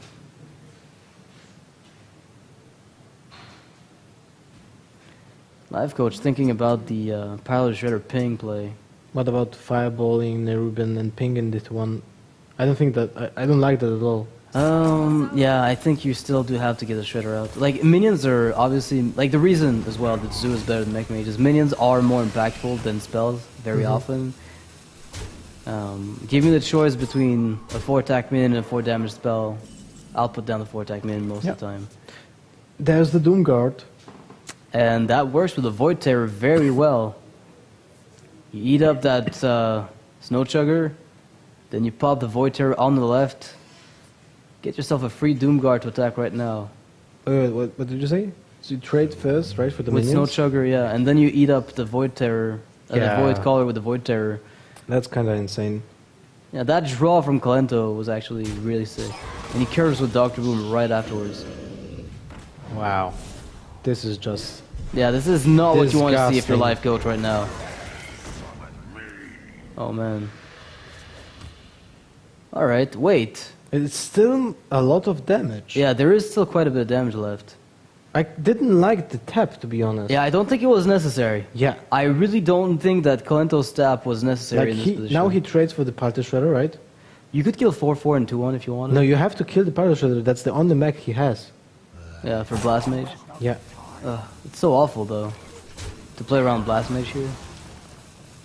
Life Coach thinking about the Pilot Shredder ping play. What about fireballing Nerubin and pinging this one? I don't think that I don't like that at all. Yeah, I think you still do have to get the Shredder out. Like, minions are obviously, like, the reason as well that Zoo is better than Mech Mage is minions are more impactful than spells very often. Give me the choice between a 4-attack minion and a 4-damage spell, I'll put down the 4-attack minion most of the time. There's the Doom Guard. And that works with the Void Terror very well. You eat up that Snow Chugger, then you pop the Void Terror on the left. Get yourself a free Doom Guard to attack right now. What did you say? So you trade first, right, for the with minions? Snow Chugger, yeah. And then you eat up the Void Terror, the Void Caller with the Void Terror. That's kind of insane. Yeah, that draw from Kolento was actually really sick. And he curves with Dr. Boom right afterwards. Wow. This is just... Yeah, this is not what you want to see if you're disgusting. Life Coach right now. Oh, man. Alright, wait. It's still a lot of damage. Yeah, there is still quite a bit of damage left. I didn't like the tap, to be honest. Yeah, I don't think it was necessary. Yeah. I really don't think that Kolento's tap was necessary Like in this position. now he trades for the Party Shredder, right? You could kill 4-4 and 2-1 if you wanted. No, you have to kill the Party Shredder. That's the only mech he has. Yeah, for Blast Mage. Yeah. It's so awful, though, to play around Blast Mage here.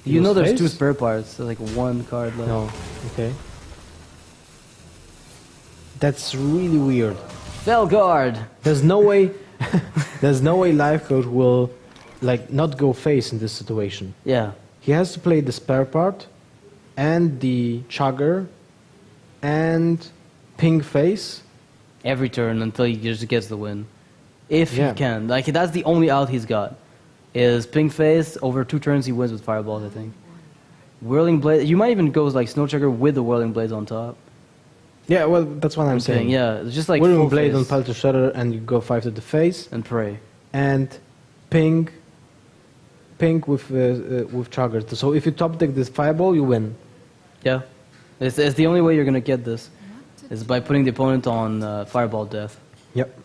You Use know there's face? 2 spare parts. There's like 1 card left. No. Okay. That's really weird. Felguard! There's no way... there's no way Life Coach will, like, not go face in this situation. Yeah. He has to play the spare part, and the Chugger, and ping face. Every turn until he just gets the win. If he can. Like, that's the only out he's got. Is ping face, over 2 turns he wins with fireballs, I think. Whirling Blade, you might even go like Snow Chugger with the Whirling Blades on top. Yeah, well, that's what I'm saying. Yeah, it's just like Whirling full Blade face. on Palter Shredder, and you go 5 to the face. And pray. And ping with Chugger. So if you top deck this fireball, you win. Yeah. It's the only way you're going to get this. Is by putting the opponent on fireball death. Yep.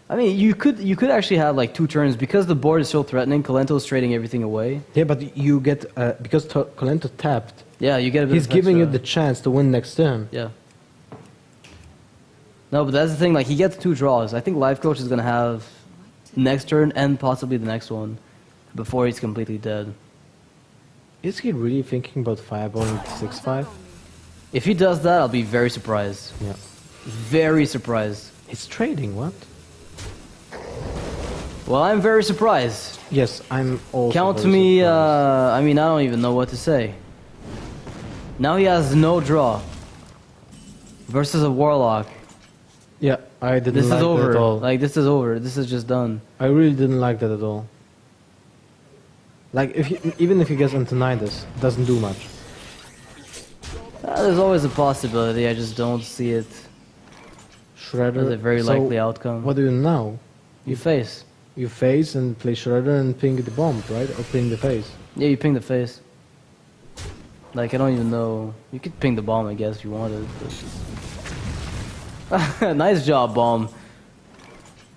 I mean, you could actually have like 2 turns because the board is so threatening. Kolento's trading everything away. Yeah, but you get because Kolento tapped. Yeah, you get a bit. He's of giving you extra. the chance to win next turn. Yeah. No, but that's the thing. Like, he gets 2 draws. I think Life Coach is gonna have next turn and possibly the next one before he's completely dead. Is he really thinking about fireballing 6-5? If he does that, I'll be very surprised. Yeah. Very surprised. He's trading. What? Well, I'm very surprised. Yes, I'm also. Count very me. surprised. I mean, I don't even know what to say. Now he has no draw versus a Warlock. Yeah, I didn't This like is over. that at all. Like, this is over. This is just done. I really didn't like that at all. Like even if he gets Antonidas, doesn't do much. There's always a possibility. I just don't see it Shredder. as a very likely outcome. What do you do now? You face. You face and play Shredder and ping the bomb, right? Or ping the face. Yeah, you ping the face. Like, I don't even know. You could ping the bomb, I guess, if you wanted. But... nice job, bomb.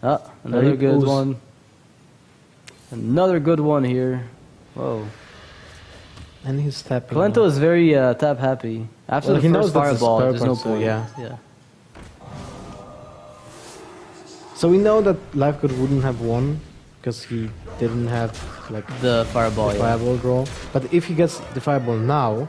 Ah, another good one. Another good one here. Whoa. And he's tapping. Kolento is very tap happy. After the first fireball, there's no point. Yeah. Yeah. So we know that Lifecoach wouldn't have won because he didn't have like the fireball, fireball draw. But if he gets the fireball now,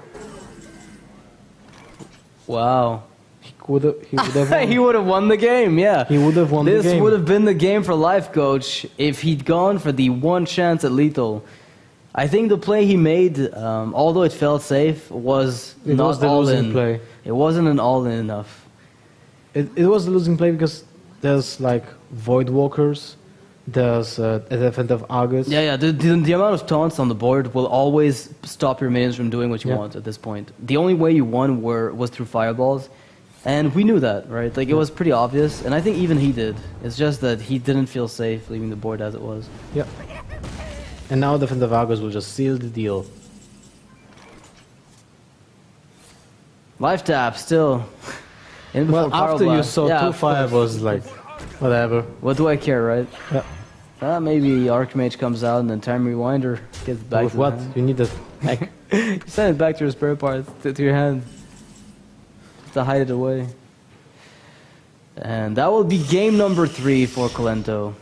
wow, he would have won. He would have won the game. Yeah, he would have won the game. This would have been the game for Lifecoach if he'd gone for the one chance at lethal. I think the play he made, although it felt safe, was not the all losing in. play. It wasn't an all in enough. It was the losing play because there's like Void Walkers, there's Elephant of Argus. Yeah. The amount of taunts on the board will always stop your minions from doing what you want at this point. The only way you won was through fireballs, and we knew that, right? Like it was pretty obvious, and I think even he did. It's just that he didn't feel safe leaving the board as it was. Yeah. And now Elephant of Argus will just seal the deal. Life tap still. Well, after you saw two fireballs, like, whatever. What do I care, right? Yeah. Maybe Archmage comes out and then Time Rewinder gets back With to what? the hand. You need that back. You send it back to your spare parts, to your hand. Just to hide it away. And that will be game number 3 for Kolento.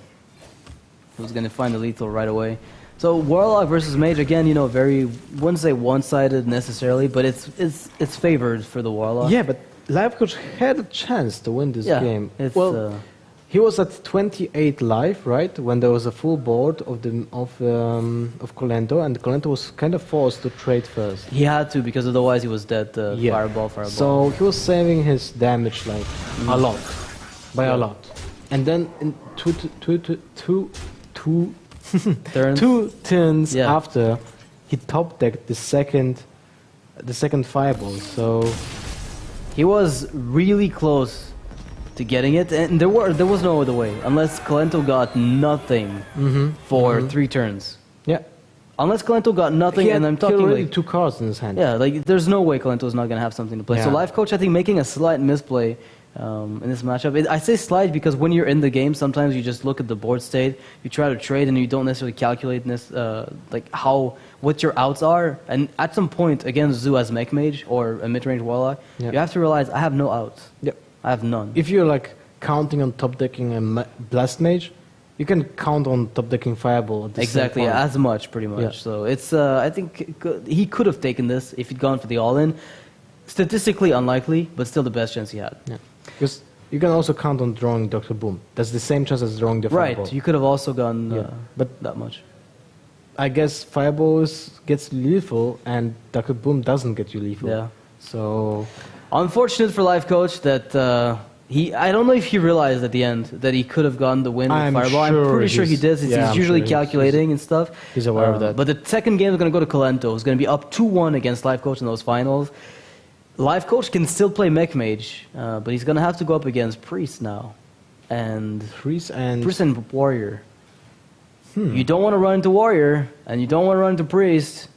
Who's going to find the lethal right away. So Warlock versus Mage, again, you know, very, wouldn't say one-sided necessarily, but it's favored for the Warlock. Yeah, but Lifecoach had a chance to win this game. Well, he was at 28 life, right, when there was a full board of Kolento, and Kolento was kind of forced to trade first. He had to, because otherwise he was dead. Fireball. So he was saving his damage like a lot, by a lot. And then in two turns after, he top decked the second fireball. So he was really close to getting it, and there was no other way unless Kolento got nothing for 3 turns. Yeah. Unless Kolento got nothing, and I'm talking already like 2 cards in his hand. Yeah, like there's no way Kolento's not gonna have something to play. So Yeah. Lifecoach, I think, making a slight misplay in this matchup. I say slight because when you're in the game, sometimes you just look at the board state, you try to trade, and you don't necessarily calculate like what your outs are. And at some point, against Zoo as Mech Mage or a mid-range Warlock, you have to realize I have no outs. Yep. I have none. If you're like counting on top decking a Blast Mage, you can count on top decking Fireball. At the Exactly, same point. as much, pretty much. So it's, I think he could have taken this if he'd gone for the all-in. Statistically unlikely, but still the best chance he had. Yeah. Because you can also count on drawing Dr. Boom. That's the same chance as drawing the Fireball. Right, you could have also gone but that much. I guess Fireball gets lethal, and Dr. Boom doesn't get you lethal. Yeah. So unfortunate for Lifecoach that I don't know if he realized at the end that he could have gotten the win with Fireball. I'm pretty sure he did. He's usually calculating and stuff. He's aware of that. But the second game is going to go to Kolento. It's going to be up 2-1 against Lifecoach in those finals. Lifecoach can still play Mech Mage, but he's going to have to go up against Priest now. And Priest and Warrior. You don't want to run into Warrior, and you don't want to run into Priest.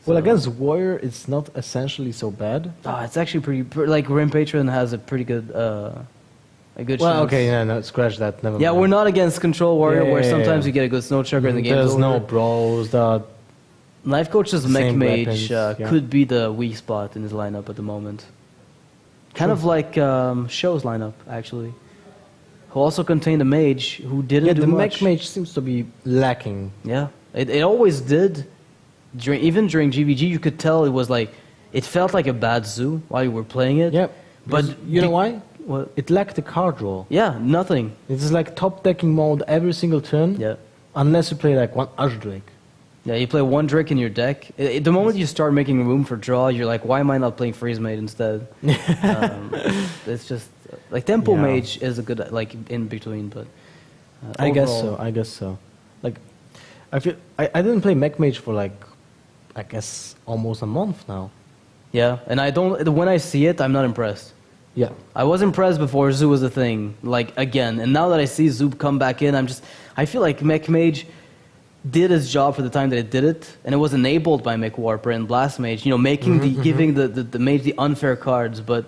Well, against Warrior, it's not essentially so bad. It's actually pretty like Rim Patron has a pretty good chance. Okay, no, scratch that. Never mind. We're not against Control Warrior, where sometimes you get a good Snow Chugger and the game's There's over. no brawls. Lifecoach's Mech Mage weapons, could be the weak spot in his lineup at the moment. Kind of like Show's lineup, actually. Who also contained a mage who didn't do the much. Mech Mage seems to be lacking. Yeah, it always did. Even during GVG, you could tell it was like, it felt like a bad zoo while you were playing it. Yeah, but you know why? What? It lacked a card draw. Yeah, nothing. It's like top decking mode every single turn. Yeah. Unless you play like one Ashdrake. Yeah, you play one Drake in your deck. The moment you start making room for draw, you're like, why am I not playing Freeze Mage instead? It's just like Tempo Mage is a good like in between, but I guess so. Like I didn't play Mech Mage for like, I guess, almost a month now. Yeah, and I don't. When I see it, I'm not impressed. Yeah. I was impressed before Zoo was a thing, like, again. And now that I see Zoo come back in, I feel like Mech Mage did its job for the time that it did it, and it was enabled by Mech Warper and Blast Mage, giving the mage the unfair cards, but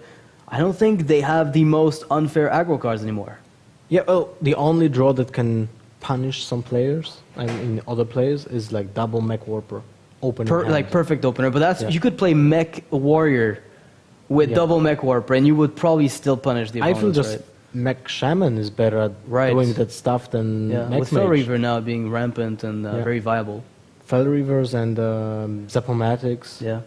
I don't think they have the most unfair aggro cards anymore. Yeah, well, the only draw that can punish some players, in other players, is like double Mech Warper. Opener. Like perfect opener, but you could play Mech Warrior with double Mech Warper, and you would probably still punish the opponents, I feel just Mech Shaman is better at doing that stuff than Mech with Mage. Fel Reaver now being rampant and very viable. Fel Reavers and Zapomatics. Yeah.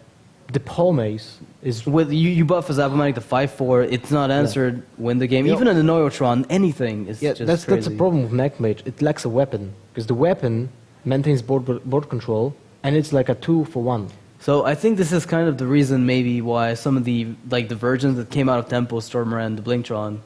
The Palmace is... With you buff a Zapomatic to 5/4, it's not answered, win the game. Even in the Neurotron, anything is just that's crazy. the problem with Mech Mage. It lacks a weapon, because the weapon maintains board control, and it's like a 2-for-1. So I think this is kind of the reason maybe why some of the versions that came out of Tempo Stormer and the Blingtron,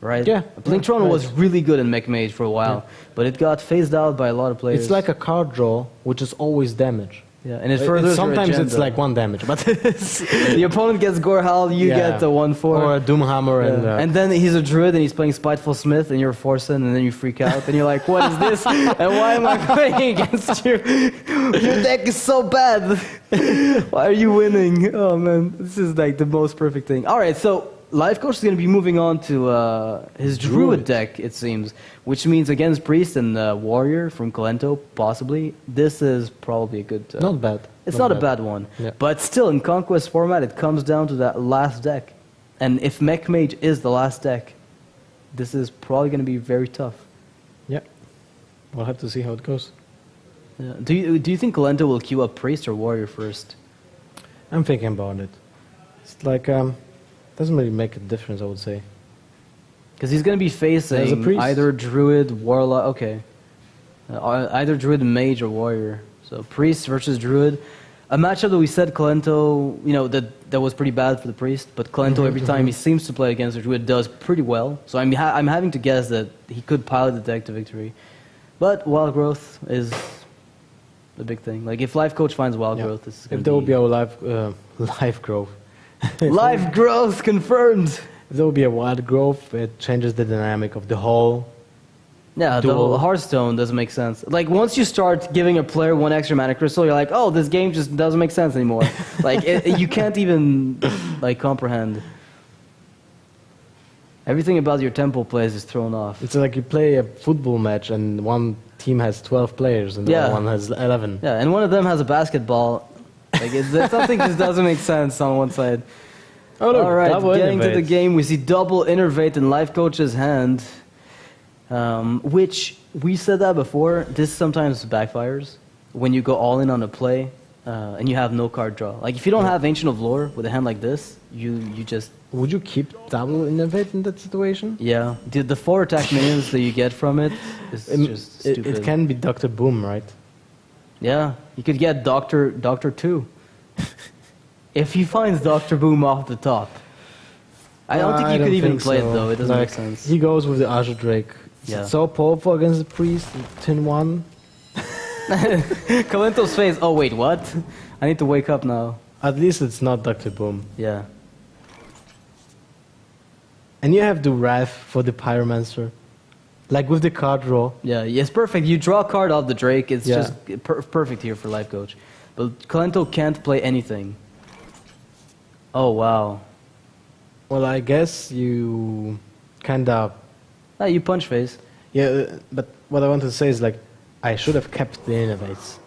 right? Yeah. Blingtron was really good in Mech Mage for a while, but it got phased out by a lot of players. It's like a card draw, which is always damage. Yeah, and it furthers sometimes it's like 1 damage, but the opponent gets Gorehal, you get the 1/4 or a Doomhammer, and then he's a druid and he's playing Spiteful Smith and you're forcing, and then you freak out and you're like, what is this? And why am I playing against you? Your deck is so bad. Why are you winning? Oh man, this is like the most perfect thing. All right, so Life Coach is going to be moving on to his Druid deck, it seems, which means against Priest and Warrior from Kolento, possibly. This is probably a good... not bad. It's not a bad one. Yeah. But still, in Conquest format, it comes down to that last deck. And if Mech Mage is the last deck, this is probably going to be very tough. Yeah. We'll have to see how it goes. Yeah. Do you think Kolento will queue up Priest or Warrior first? I'm thinking about it. It's like... doesn't really make a difference, I would say. Because he's going to be facing either Druid, Warlock... Okay. Either Druid, Mage, or Warrior. So Priest versus Druid. A matchup that we said Kolento, that was pretty bad for the Priest, but Kolento, every time he seems to play against the Druid, does pretty well. So I'm having to guess that he could pilot the deck to victory. But Wild Growth is the big thing. Like, if Life Coach finds Wild Growth, this is going to be... If there will be our life growth. Life growth confirmed. If there will be a wild growth, it changes the dynamic of the whole. Yeah, the whole Hearthstone doesn't make sense. Like, once you start giving a player 1 extra mana crystal, you're like, oh, this game just doesn't make sense anymore. Like, you can't even comprehend. Everything about your tempo plays is thrown off. It's like you play a football match and one team has 12 players and the other one has 11. Yeah, and one of them has a basketball. Like, something just doesn't make sense on one side. Oh, look, all right, getting to the game, we see double Innervate in Life Coach's hand, which we said that before. This sometimes backfires when you go all in on a play and you have no card draw. Like, if you don't have Ancient of Lore with a hand like this, you just... Would you keep double Innervate in that situation? Yeah. The 4 attack minions that you get from it is just stupid. It can be Dr. Boom, right? Yeah, you could get Doctor 2. If he finds Dr. Boom off the top. I don't think you could even play it though, it doesn't make sense. He goes with the Azure Drake. Yeah. So powerful against the Priest, Tin 1. Kolento's face, oh wait, what? I need to wake up now. At least it's not Dr. Boom. Yeah. And you have the Wrath for the Pyromancer. Like with the card draw. Yeah, it's perfect. You draw a card off the Drake, it's just perfect here for Life Coach. But Kolento can't play anything. Oh, wow. Well, I guess you kinda... you punch face. Yeah, but what I wanted to say is, like, I should have kept the Innervates.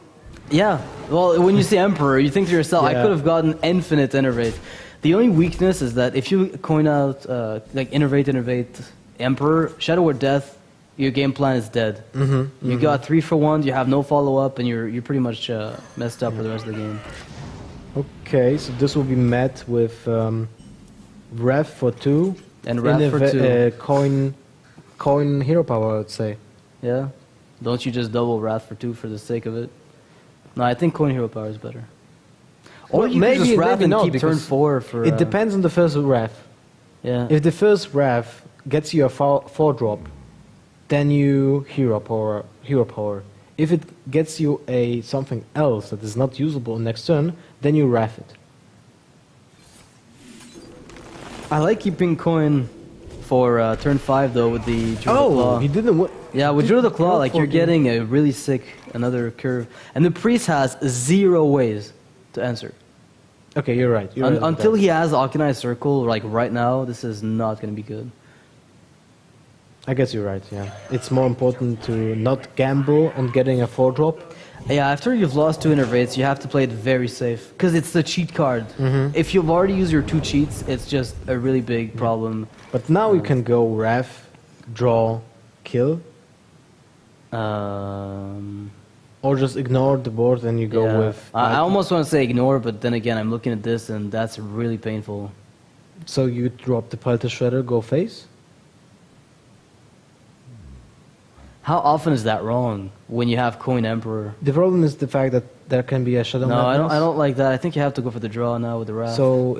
Yeah, well, when you see Emperor, you think to yourself, I could have gotten infinite Innervate. The only weakness is that if you coin out, like, Innervate, Emperor, Shadow or Death, your game plan is dead. You got 3 for 1, you have no follow-up, and you're pretty much messed up for the rest of the game. Okay, so this will be met with Ref for 2. And Ref for 2. Coin hero power, I would say. Yeah? Don't you just double Wrath for 2 for the sake of it? No, I think Coin hero power is better. Or you maybe just Wrath and keep turn 4 for... It depends on the first Wrath. Yeah. If the first Wrath gets you a 4-drop, then you hero power. If it gets you something else that is not usable next turn, then you Wrath it. I like keeping coin for turn 5 though with the Druid of the Claw. He didn't. Yeah, with Druid of the Claw, like you're getting a really sick another curve, and the priest has 0 ways to answer. Okay, you're right. You're right Until he has Arcanized Circle, like right now, this is not going to be good. I guess you're right. Yeah, it's more important to not gamble on getting a 4-drop. Yeah, after you've lost 2 innervates, you have to play it very safe because it's the cheat card. If you've already used your 2 cheats, it's just a really big problem. But now you can go Wrath, draw, kill. Or just ignore the board and you go with... I almost want to say ignore, but then again, I'm looking at this and that's really painful. So you drop the Palette Shredder, go face? How often is that wrong when you have Coin Emperor? The problem is the fact that there can be a Shadow Madness. I don't like that. I think you have to go for the draw now with the Wrath. So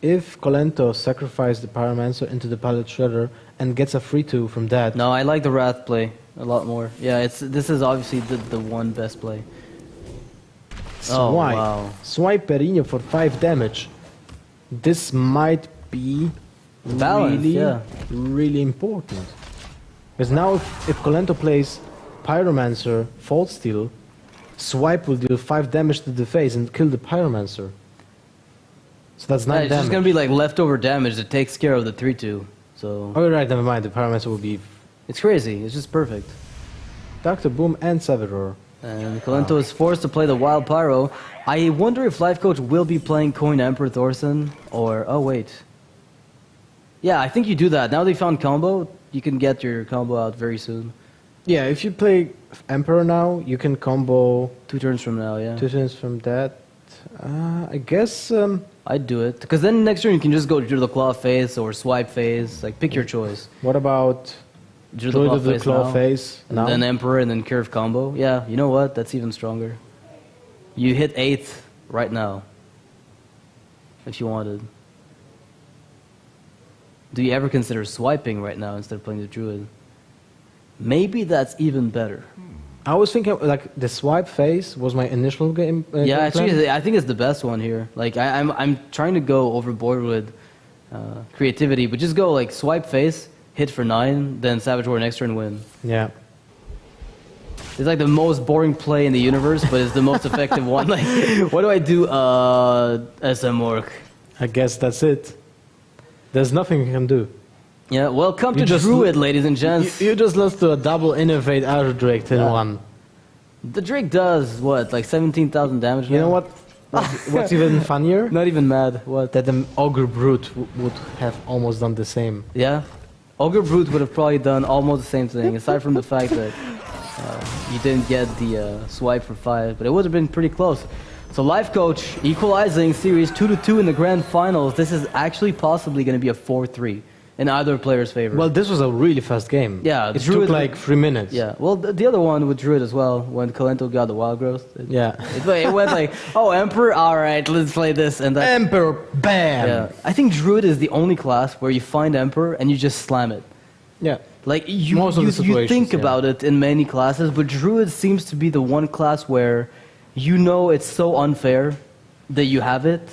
if Kolento sacrifices the Pyromancer into the Palette Shredder and gets a 3-2 from that... No, I like the Wrath play a lot more. Yeah, this is obviously the one best play. Swipe. Oh, wow. Swipe Perino for 5 damage. This might be really important. Because now if Kolento plays Pyromancer, Fault Steel, Swipe will deal 5 damage to the face and kill the Pyromancer. So that's 9 damage. It's just going to be like leftover damage that takes care of the 3-2. So. Oh, you're right, never mind. The Pyromancer will be... It's crazy. It's just perfect. Dr. Boom and Savador. And Kolento is forced to play the Wild Pyro. I wonder if Life Coach will be playing Coin Emperor Thorson or... Oh, wait. Yeah, I think you do that. Now they found combo, you can get your combo out very soon. Yeah, if you play Emperor now, you can combo... 2 turns from now, yeah. 2 turns from that. I guess... I'd do it. Because then next turn you can just go to the Claw phase or Swipe phase. Like, pick your choice. What about... Druid of the Claw phase now? And then Emperor and then Curve combo. Yeah, you know what? That's even stronger. You hit 8th right now. If you wanted. Do you ever consider swiping right now instead of playing the Druid? Maybe that's even better. I was thinking, like, the swipe phase was my initial game. Yeah, actually, I think it's the best one here. Like, I'm trying to go overboard with creativity, but just go, like, swipe phase, hit for 9, then Savage War next turn win. Yeah. It's like the most boring play in the universe, but it's the most effective one. Like, what do I do? SM Orc. I guess that's it. There's nothing you can do. Yeah, welcome to Druid, ladies and gents. You just lost to a double innervate Outer Drake in one. The Drake does, what, like 17,000 damage now? You know what? What's even funnier? Not even mad. What? That the Ogre Brute would have almost done the same. Yeah? Ogre Brute would have probably done almost the same thing, aside from the fact that you didn't get the swipe for 5, but it would have been pretty close. So Life Coach equalizing series 2-2 in the grand finals. This is actually possibly going to be a 4-3 in either player's favor. Well, this was a really fast game. Yeah, it took like 3 minutes. Yeah, well, the other one with Druid as well, when Kolento got the Wild Growth. It went like, oh, Emperor, all right, let's play this. And that, Emperor, bam! Yeah, I think Druid is the only class where you find Emperor and you just slam it. Yeah. Like, you think about it in many classes, but Druid seems to be the one class where you know it's so unfair that you have it,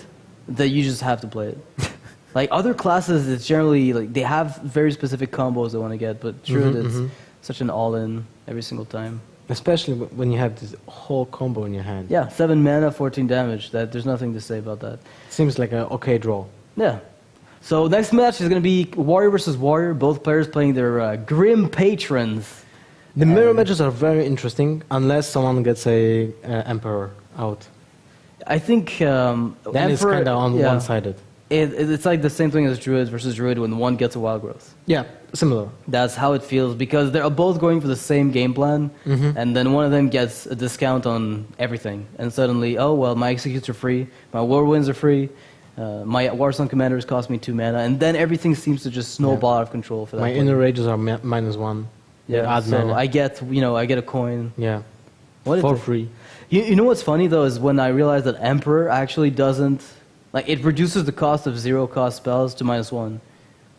that you just have to play it. Like, other classes, it's generally, like, they have very specific combos they want to get, but Druid is such an all-in every single time. Especially when you have this whole combo in your hand. Yeah, 7 mana, 14 damage. There's nothing to say about that. Seems like an okay draw. Yeah. So next match is going to be Warrior versus Warrior, both players playing their Grim Patrons. The mirror matches are very interesting, unless someone gets a Emperor out. I think then it's kind of on one-sided. It's like the same thing as Druid versus Druid when one gets a Wild Growth. Yeah, similar. That's how it feels, because they're both going for the same game plan, and then one of them gets a discount on everything, and suddenly, oh, well, my Executes are free, my Whirlwinds are free, my Warsong Commanders cost me 2 mana, and then everything seems to just snowball out of control for that. My Inner Rages are -1. Yeah, so I get a coin. Yeah, for free. You know what's funny though is when I realized that Emperor actually doesn't, like, it reduces the cost of 0-cost spells to -1.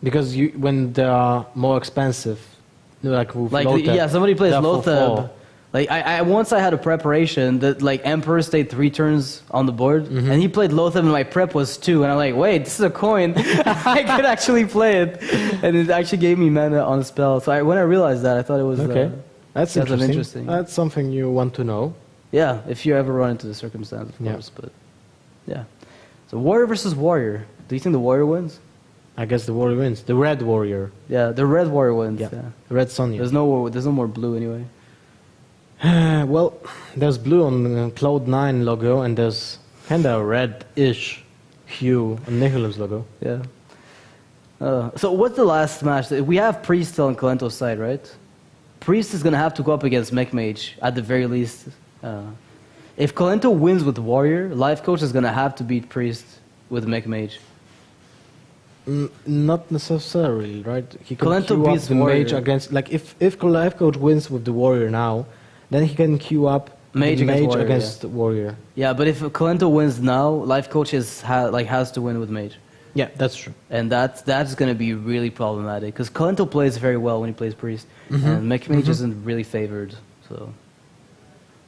Because when they are more expensive, like somebody plays Lothab. Like I once I had a preparation that like Emperor stayed 3 turns on the board, and he played Lothar, and my prep was 2, and I'm like, wait, this is a coin. I could actually play it, and it actually gave me mana on a spell. So when I realized that, I thought it was okay. That's interesting. That's something you want to know. Yeah, if you ever run into the circumstance, of course. But yeah, so Warrior versus Warrior. Do you think the Warrior wins? I guess the Warrior wins. The Red Warrior. Yeah, the Red Warrior wins. Yeah, Red Sonya. There's no more blue anyway. Well, there's blue on the Cloud9 logo, and there's kind of red-ish hue on Nihilim's logo. Yeah. So what's the last match? We have Priest still on Kolento's side, right? Priest is going to have to go up against Mech Mage, at the very least. If Kolento wins with Warrior, Life Coach is going to have to beat Priest with Mech Mage. Not necessarily, right? He can Kolento queue up beats the Warrior. Mage against... Like, if Life Coach wins with the Warrior now, then he can queue up Mage the Mage Warrior, against the Warrior. Yeah, but if Kolento wins now, Life Coach has to win with Mage. Yeah, that's true. And that's going to be really problematic, because Kolento plays very well when he plays Priest, and Mech Mage isn't really favored, so...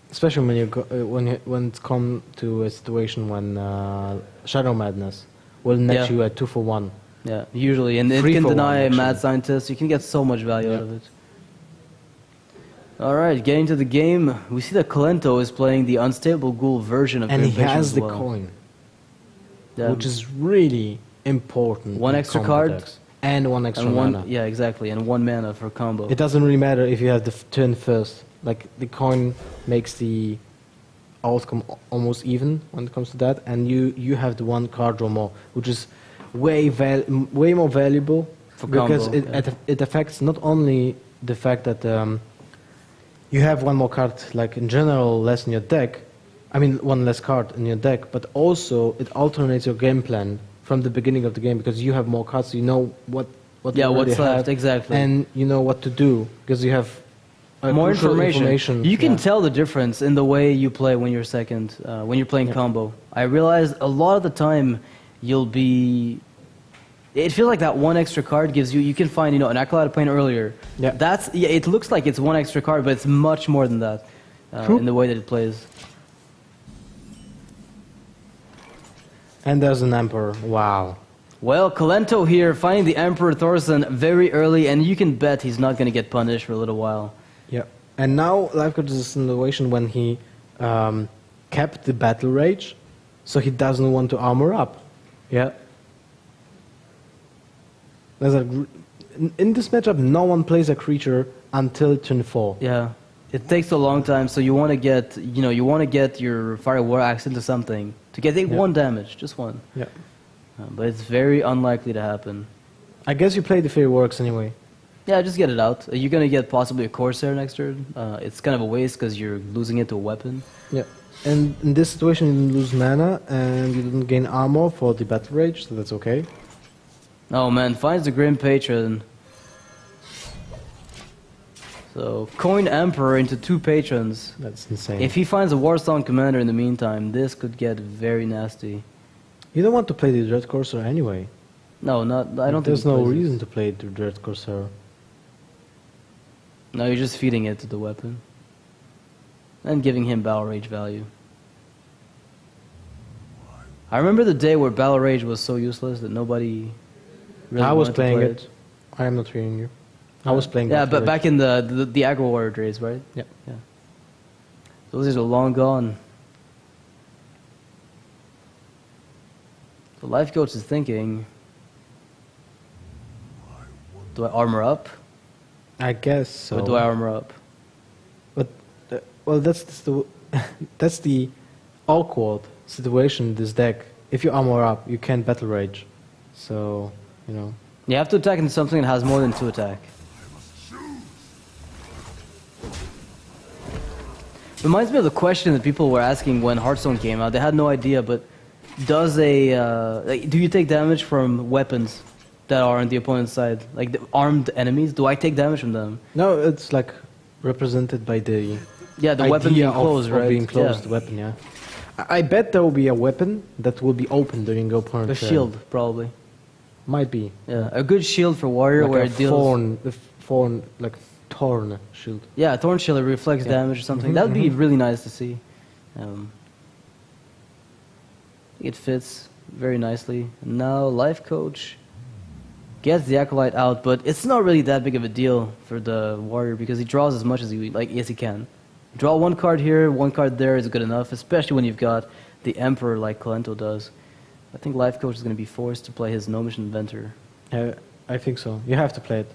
Especially when you go, when it comes to a situation when Shadow Madness will net you at 2 for 1. Yeah, usually, and it 3 can for deny 1, Mad Scientist. You can get so much value out of it. All right, getting to the game, we see that Kolento is playing the Unstable Ghoul version of And he Impatient has as the well. coin, Yeah. which is really important. One in extra combo card decks. And 1 extra and mana. Yeah, exactly, and 1 mana for combo. It doesn't really matter if you have the turn first. Like, the coin makes the outcome almost even when it comes to that, and you have the 1 card or more, which is way more valuable For because combo, it affects not only the fact that you have 1 more card, like in general, less in your deck. I mean, 1 less card in your deck, but also it alternates your game plan from the beginning of the game because you have more cards, so you know what you already what's left, have, exactly. and you know what to do because you have More crucial information. You can yeah. tell the difference in the way you play when you're second, when you're playing combo. I realized a lot of the time you'll be... It feels like that 1 extra card gives you... You can find, an Acolyte playing earlier. Yeah. It looks like it's 1 extra card, but it's much more than that in the way that it plays. And there's an Emperor. Wow. Well, Kolento here finding the Emperor Thorson very early, and you can bet he's not going to get punished for a little while. Yeah. And now Life Coach is in a situation when he kept the Battle Rage, so he doesn't want to armor up. Yeah. In this matchup, no one plays a creature until turn 4. Yeah. It takes a long time, so you want to get, your Fire War Axe into something to get 1 damage, just 1. Yeah. But it's very unlikely to happen. I guess you play the Fairy Works anyway. Yeah, just get it out. You're going to get possibly a Corsair next turn. It's kind of a waste because you're losing it to a weapon. Yeah. And in this situation, you didn't lose mana, and you didn't gain armor for the Battle Rage, so that's okay. Oh man, finds the Grim Patron. So, coin Emperor into 2 patrons. That's insane. If he finds a Warstone Commander in the meantime, this could get very nasty. You don't want to play the Dread Corsair anyway. No, I don't There's think no he plays reason to play the Dread Corsair. it. No, you're just feeding it to the weapon. And giving him Battle Rage value. I remember the day where Battle Rage was so useless that nobody really I was wanted to playing play it. I am not hearing you. I was playing Yeah, Battle but back in the Aggro Warrior days, right? Yeah. Those days are long gone. The Life Coach is thinking, do I armor up? I guess so. Or do I armor up? But well, that's the that's the awkward situation in this deck. If you armor up, you can't Battle Rage. So, You have to attack into something that has more than 2 attack. Reminds me of the question that people were asking when Hearthstone came out. They had no idea, but do you take damage from weapons that are on the opponent's side? Like the armed enemies? Do I take damage from them? No, it's like represented by the the weapon being closed, of right? being closed, the weapon, yeah. I bet there will be a weapon that will be open during your opponent's A turn. shield, probably. Might be. Yeah, a good shield for warrior Like where a it deals... thorn, like Thorn Shield. Yeah, Thorn Shield reflects damage or something. That would be really nice to see. It fits very nicely. Now Life Coach gets the Acolyte out, but it's not really that big of a deal for the Warrior because he draws as much as he can. Draw one card here, one card there is good enough, especially when you've got the Emperor like Kolento does. I think Life Coach is going to be forced to play his Gnomish Inventor. I think so. You have to play it.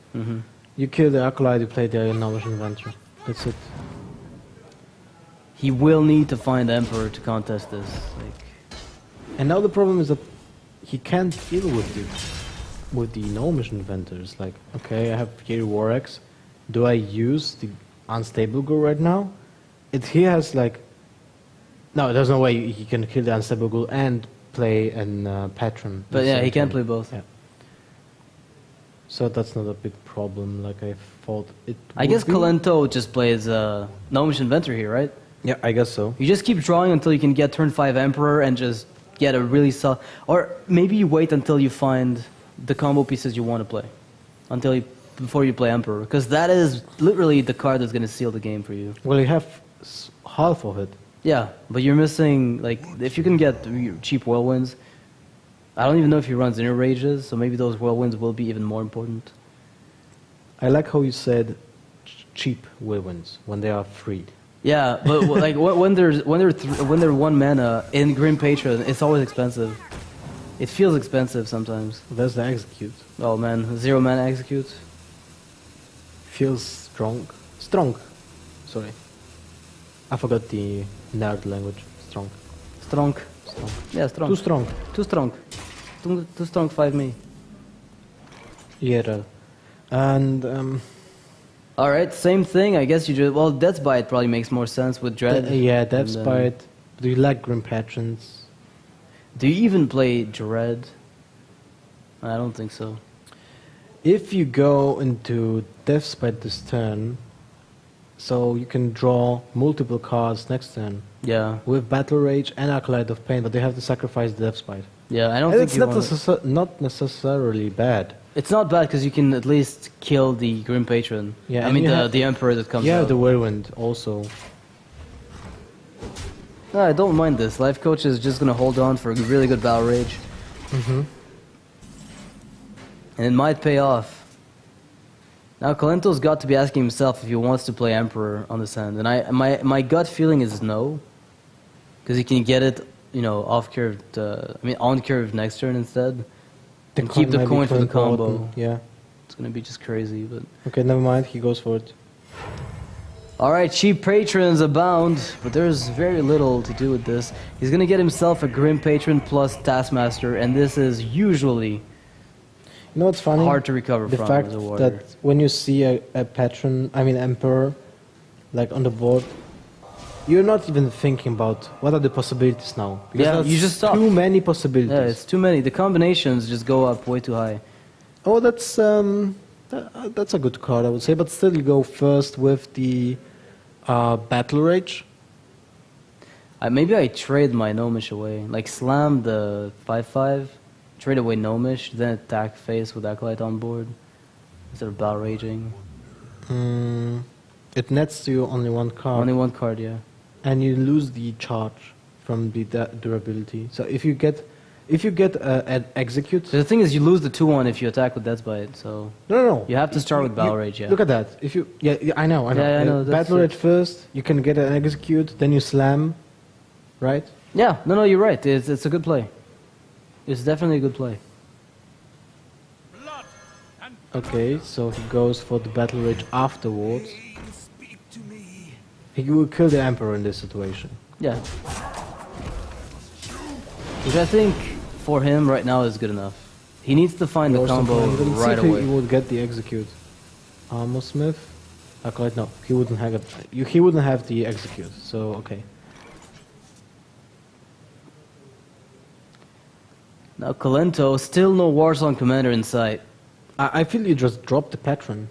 You kill the Acolyte, you play the Gnomish Inventor. That's it. He will need to find the Emperor to contest this. And now the problem is that he can't deal with the Gnomish Inventors. Like, okay, I have Fury War Axe. Do I use the Unstable Ghoul right now? He has like... No, there's no way he can kill the Unstable Ghoul and play an Patron. But yeah, he can play both. Yeah. So that's not a big problem like I thought it I guess be. Kolento just plays Gnomish Inventor here, right? Yeah, I guess so. You just keep drawing until you can get turn 5 Emperor and just get a really solid... Or maybe you wait until you find the combo pieces you want to play. Before you play Emperor. Because that is literally the card that's going to seal the game for you. Well, you have half of it. Yeah, but you're missing... Like, if you can get cheap Whirlwinds... I don't even know if he runs Inner Rages, so maybe those Whirlwinds will be even more important. I like how you said cheap Whirlwinds when they are free. Yeah, but like when they're 1 mana in Grim Patron, it's always expensive. It feels expensive sometimes. There's the Execute. Oh man, 0 mana Execute. Feels strong. Strong. Sorry. I forgot the nerd language. Strong. Strong. Yeah, strong. Too strong. Too strong. Too strong 5-me. Yeah. And alright, same thing. I guess you just... Well, Death's Bite probably makes more sense with Dread. Yeah, Death's Bite. Do you like Grim Patrons? Do you even play Dread? I don't think so. If you go into Death's Bite this turn, so you can draw multiple cards next turn. Yeah. With Battle Rage and Acolyte of Pain, but they have to sacrifice the Death's Bite. Yeah, I don't think it's not necessarily bad. It's not bad because you can at least kill the Grim Patron. Yeah, I mean the Emperor that comes out. Yeah, the Whirlwind also. No, I don't mind this. Life Coach is just gonna hold on for a really good Battle Rage. And it might pay off. Now Kolento's got to be asking himself if he wants to play Emperor on this hand, and my gut feeling is no, because he can get it, off curved. On curve next turn instead, and keep the coin for the combo. Yeah, it's gonna be just crazy. But okay, never mind. He goes for it. All right, cheap patrons abound, but there's very little to do with this. He's gonna get himself a Grim Patron plus Taskmaster, and this is usually. You know what's funny? Hard to recover the from fact as a warrior. that when you see a Emperor, like on the board, you're not even thinking about what are the possibilities now. Because you just stop. Too many possibilities. Yeah, it's too many. The combinations just go up way too high. Oh, that's a good card, I would say. But still, you go first with the Battle Rage. Maybe I trade my Gnomish away, like slam the 5/5. Trade away Gnomish, then attack face with Acolyte on board instead of Battle Raging. It nets you only one card. Only one card, yeah. And you lose the charge from the durability. So if you get an Execute... The thing is, you lose the 2/1 if you attack with Death's Bite, so... No. You have to start with Battle Rage, yeah. Look at that. If you... Yeah, I know. Yeah, I know. Battle Rage first, you can get an Execute, then you slam, right? Yeah, no, you're right. It's a good play. It's definitely a good play. Okay, so he goes for the Battle Rage afterwards. He will kill the Emperor in this situation. Yeah. Which I think, for him, right now is good enough. He needs to find the combo right away. He would get the Execute. Armor Smith? Acolyte, no. He wouldn't have it. He wouldn't have the Execute, so okay. Now Kolento, still no Warsong Commander in sight. I feel you just drop the Patron.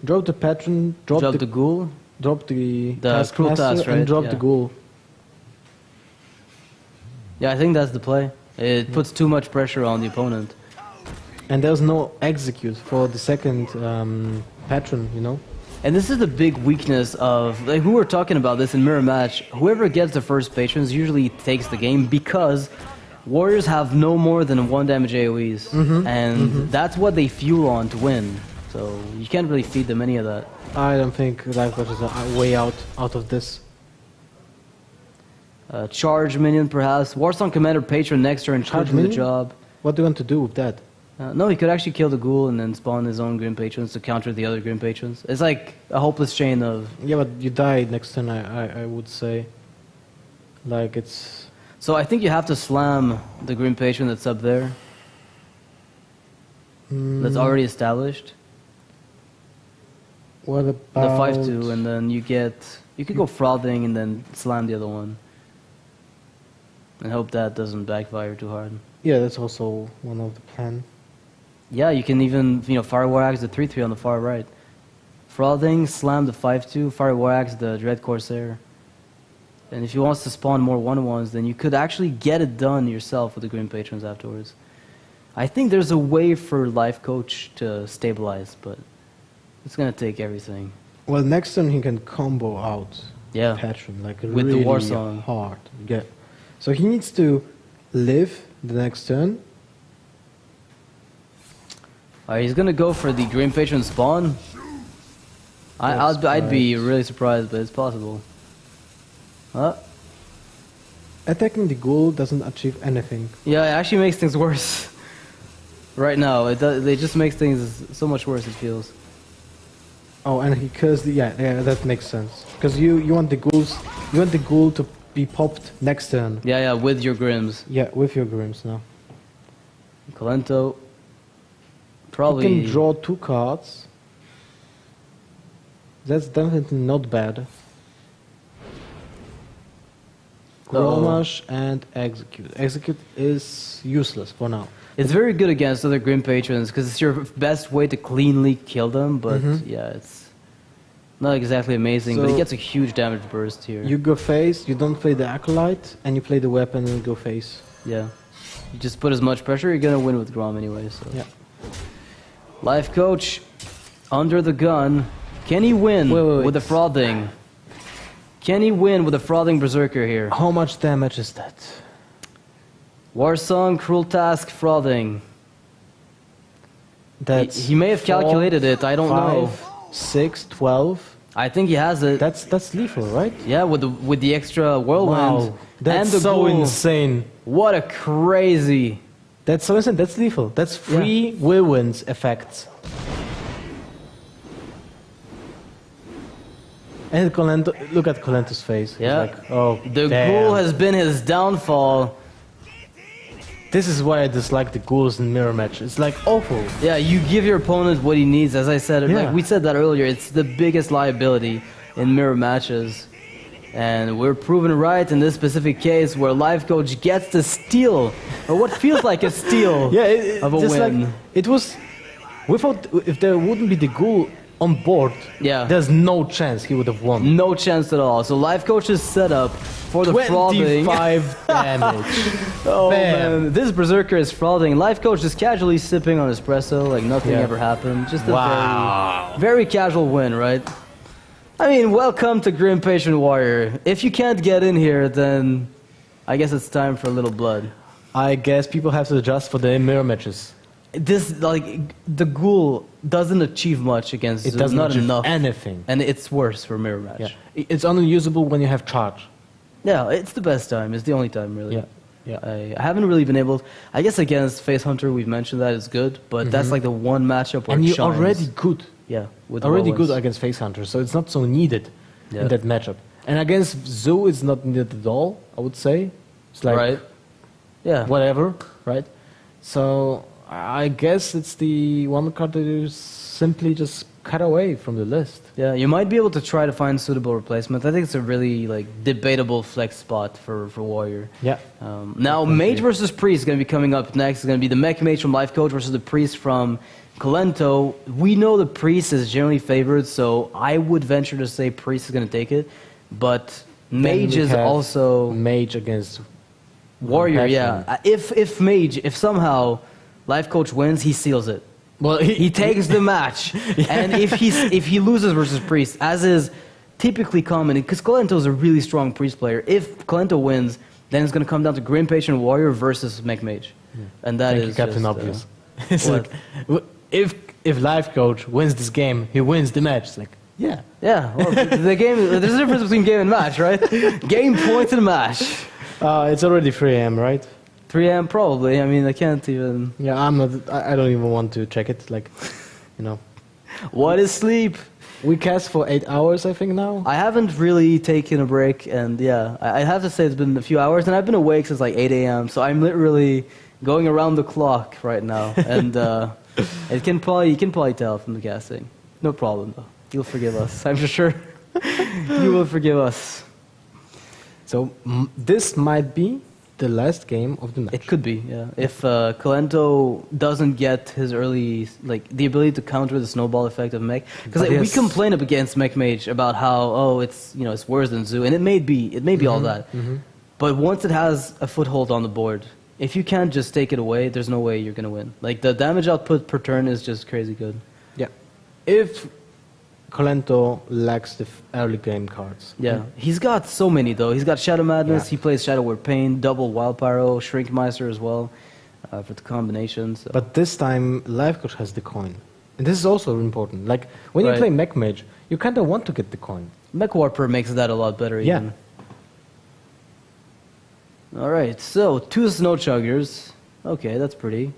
Drop the Patron, drop the Ghoul? Drop the Cruel Task, right? And drop the Ghoul. Yeah, I think that's the play. It puts too much pressure on the opponent. And there's no execute for the second patron, you know? And this is the big weakness of, like, who we're talking about this in Mirror Match. Whoever gets the first patrons usually takes the game because warriors have no more than 1 damage AoEs. And that's what they fuel on to win. So you can't really feed them any of that. I don't think Life Coach is a way out of this. Charge minion, perhaps. Warsong Commander Patron next turn could do the job. What do you want to do with that? No, he could actually kill the ghoul and then spawn his own Grim Patrons to counter the other Grim Patrons. It's like a hopeless chain of... Yeah, but you die next turn, I would say. Like, it's... So I think you have to slam the Grim Patron that's up there. That's already established. What about... The 5-2, and then you get... You could go Frothing and then slam the other one. And hope that doesn't backfire too hard. Yeah, that's also one of the plan. Yeah, you can even, Fire War Axe the 3-3 on the far right. Frothing, slam the 5-2, Fire War Axe the Dread Corsair. And if he wants to spawn more 1-1s, then you could actually get it done yourself with the Grim Patrons afterwards. I think there's a way for Life Coach to stabilize, but it's going to take everything. Well, next turn he can combo out Patron, like with really the Warsong. Hard. Yeah. So he needs to live the next turn. He's going to go for the Grim Patron spawn. I'd be really surprised, but it's possible. Huh? Attacking the ghoul doesn't achieve anything. Yeah, it actually makes things worse. Right now, it just makes things so much worse, it feels. Oh, and he kills the... Yeah, that makes sense. Because you want the ghouls... You want the ghoul to be popped next turn. Yeah, with your Grims. Yeah, with your Grims now. Kolento... Probably... You can draw 2 cards. That's definitely not bad. Grommash and Execute. Execute is useless for now. It's very good against other Grim Patrons because it's your best way to cleanly kill them, but yeah, it's not exactly amazing, but it gets a huge damage burst here. You go face, you don't play the Acolyte, and you play the weapon and go face. Yeah. You just put as much pressure, you're gonna win with Grom anyway, so... Yeah. Life Coach, under the gun. Can he win with the Frothing? Can he win with the Frothing Berserker here? How much damage is that? Warsong, Cruel Task, Frothing. That's he may have calculated it, I don't know. 6, 12. I think he has it. That's lethal, right? Yeah, with the extra whirlwind. Wow, that's and the so ghoul. insane. What a crazy... That's so insane, that's lethal. That's 3 whirlwinds effects. And Kolento, look at Kolento's face. Yeah. He's like, oh, the ghoul has been his downfall. This is why I dislike the ghouls in mirror match. It's like awful. Yeah, you give your opponent what he needs. As I said, Yeah. like we said that earlier, it's the biggest liability in mirror matches. And we're proven right in this specific case where Life Coach gets the steal, or what feels like a steal of a just win. Like, it was, without, if there wouldn't be the ghoul on board, yeah, there's no chance he would have won. No chance at all. So Life Coach's setup for the Frothing. 25 damage. Oh Bam. man, this Berserker is Frothing. Life Coach is casually sipping on espresso like nothing ever happened. Just a very casual win, right? I mean, welcome to Grim Patron Warrior. If you can't get in here, then I guess it's time for a little blood. I guess people have to adjust for the mirror matches. This, like, the ghoul doesn't achieve much against It doesn't not achieve enough. anything. And it's worse for mirror match. Yeah. It's unusable when you have charge. Yeah, it's the best time. It's the only time, really. Yeah. Yeah. I haven't really been able... I guess against Face Hunter, we've mentioned that it's good, but that's like the one matchup where And it you're shines. already good. Yeah. With Already whirlwinds. good against Face Hunter, so it's not so needed Yeah. in that matchup. And against Zoo, it's not needed at all, I would say. It's like, Right. Yeah. whatever, right? So I guess it's the one card that you simply just cut away from the list. Yeah, you might be able to try to find suitable replacement. I think it's a really like debatable flex spot for Warrior. Yeah. Now, Mage versus Priest is going to be coming up next. It's going to be the Mech Mage from Life Coach versus the Priest from Kolento. We know the Priest is generally favored, so I would venture to say Priest is going to take it. But Mage is also... Mage against Warrior, yeah. If Mage, if somehow Life Coach wins, he seals it. Well, he takes the match, and if he loses versus Priest, as is typically common, because Kolento is a really strong Priest player. If Kolento wins, then it's going to come down to Grim Patient Warrior versus Mech Mage, and that Thank is you, Captain just, Obvious. It's like, if Life Coach wins this game, he wins the match. It's like, yeah. Yeah, well, the game. There's a difference between game and match, right? Game, point, and match. It's already 3 a.m., right? 3 a.m. probably. I mean, I can't even. Yeah, I'm not. I don't even want to check it. Like, you know. What is sleep? We cast for 8 hours, I think now. I haven't really taken a break, and yeah, I have to say it's been a few hours, and I've been awake since like 8 a.m. So I'm literally going around the clock right now, and you can probably tell from the casting. No problem though. You'll forgive us. I'm sure you will forgive us. So this might be the last game of the match. It could be, yeah. If Kolento doesn't get his early, like, the ability to counter the snowball effect of Mech, because like, we complain up against Mech Mage about how it's it's worse than Zoo, and it may be all that. But once it has a foothold on the board, if you can't just take it away, there's no way you're gonna win. Like the damage output per turn is just crazy good. Yeah. If Kolento lacks the early game cards. Yeah, he's got so many though. He's got Shadow Madness. He plays Shadow Word Pain, double Wild Pyro, Shrinkmeister as well for the combinations. So. But this time, Life Coach has the coin, and this is also important. Like when you play Mech Mage, you kind of want to get the coin. Mech Warper makes that a lot better. Even. All right, so 2 Snow Chuggers. Okay, that's pretty.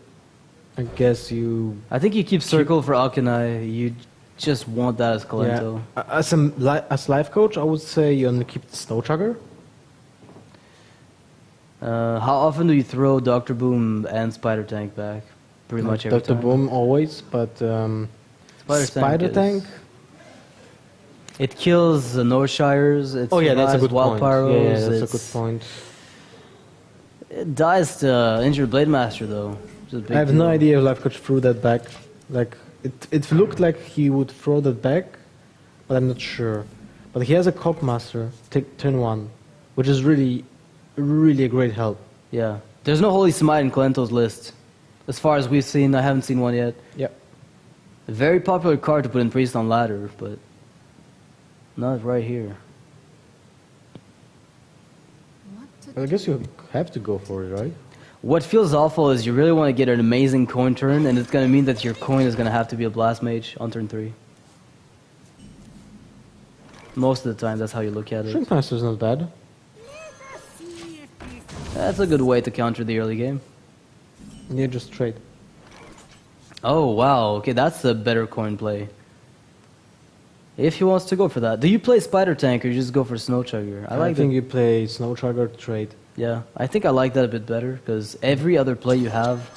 I guess you. I think you keep Circle for Alkanai. You just want that as Kolento. Yeah. As Life Coach, I would say you only keep the Snow Chugger. How often do you throw Dr. Boom and Spider Tank back? Pretty much every time. Dr. Boom always, but Spider Tank. It kills the Northshires. Oh yeah, that's a good Wild point. Pyros, Yeah, that's a good point. It dies to Injured Blade Master though. I have no idea if Life Coach threw that back. Like it looked like he would throw that back, but I'm not sure. But he has a Cog Master, turn 1, which is really a great help. Yeah. There's no Holy Smite in Kolento's list. As far as we've seen, I haven't seen one yet. Yep. A very popular card to put in Priest on Ladder, but not right here. I guess you have to go for it, right? What feels awful is you really want to get an amazing coin turn, and it's going to mean that your coin is going to have to be a Blast Mage on turn 3. Most of the time, that's how you look at it. Shrinkmaster is not bad. That's a good way to counter the early game. Yeah, just trade. Oh, wow. Okay, that's a better coin play. If he wants to go for that. Do you play Spider Tank or you just go for Snow Chugger? I think you play Snow Chugger to trade. Yeah, I think I like that a bit better because every other play you have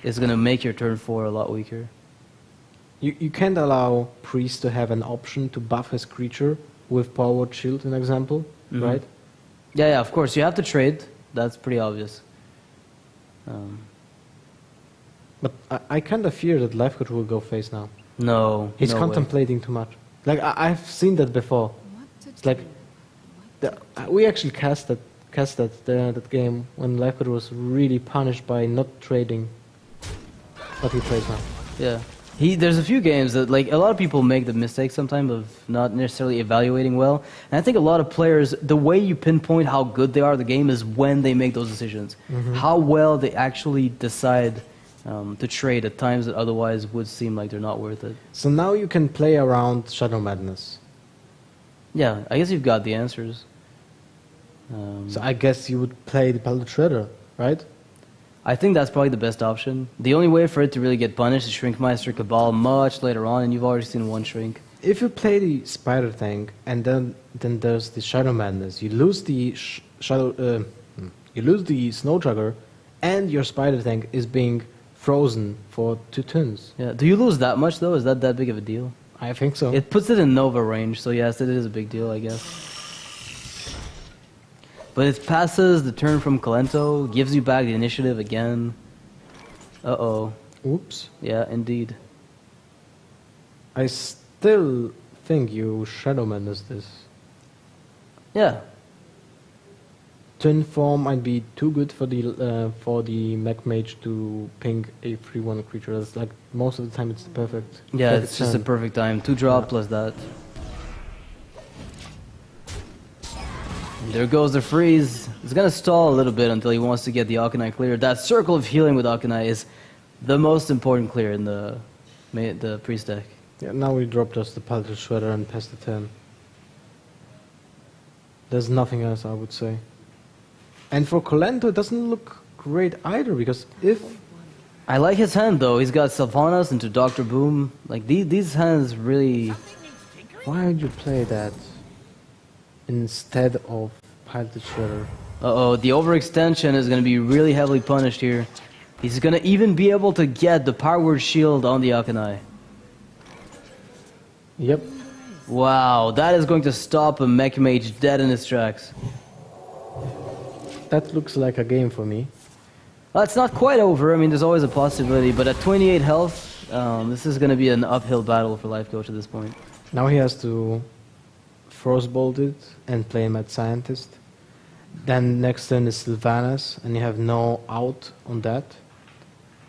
is going to make your turn 4 a lot weaker. You can't allow Priest to have an option to buff his creature with Power Word Shield, an example, right? Yeah, of course. You have to trade. That's pretty obvious. But I kind of fear that Life Coach will go face now. No, he's no contemplating too much. Like I've seen that before. It's like we actually cast that game when Life Coach was really punished by not trading. But he trades now. Yeah. There's a few games that, like, a lot of people make the mistake sometimes of not necessarily evaluating well. And I think a lot of players, the way you pinpoint how good they are at the game is when they make those decisions. How well they actually decide to trade at times that otherwise would seem like they're not worth it. So now you can play around Shadow Madness. Yeah, I guess you've got the answers. So I guess you would play the Palette Shredder, right? I think that's probably the best option. The only way for it to really get punished is Shrinkmeister Cabal much later on, and you've already seen one Shrink. If you play the Spider Tank and then there's the Shadow Madness, you lose the you lose the Snow Chugger, and your Spider Tank is being frozen for 2 turns. Yeah. Do you lose that much though? Is that big of a deal? I think so. It puts it in Nova range, so yes, it is a big deal, I guess. But it passes the turn from Kolento, gives you back the initiative again. Uh-oh. Oops. Yeah, indeed. I still think you Shadow Madness this. Yeah. twin form might be too good for the mech mage to ping a 3/1 creature. It's like most of the time it's the perfect. Yeah, perfect it's just a turn. perfect time. 2 drop plus that. There goes the freeze. He's gonna stall a little bit until he wants to get the Akanai clear. That circle of healing with Akanai is the most important clear in the priest deck. Yeah, now we drop just the Palette Shredder and pass the turn. There's nothing else, I would say. And for Kolento, it doesn't look great either, because if... I like his hand, though. He's got Sylvanas into Dr. Boom. Like, these hands really... Why would you play that instead of Palette Shredder? Uh-oh, the overextension is going to be really heavily punished here. He's going to even be able to get the Power Word Shield on the Akanai. Yep. Wow, that is going to stop a Mech Mage dead in his tracks. That looks like a game for me. Well, it's not quite over. I mean, there's always a possibility, but at 28 health, this is going to be an uphill battle for Life Coach at this point. Now he has to Frostbolt it and play Mad Scientist. Then next turn is Sylvanas, and you have no out on that.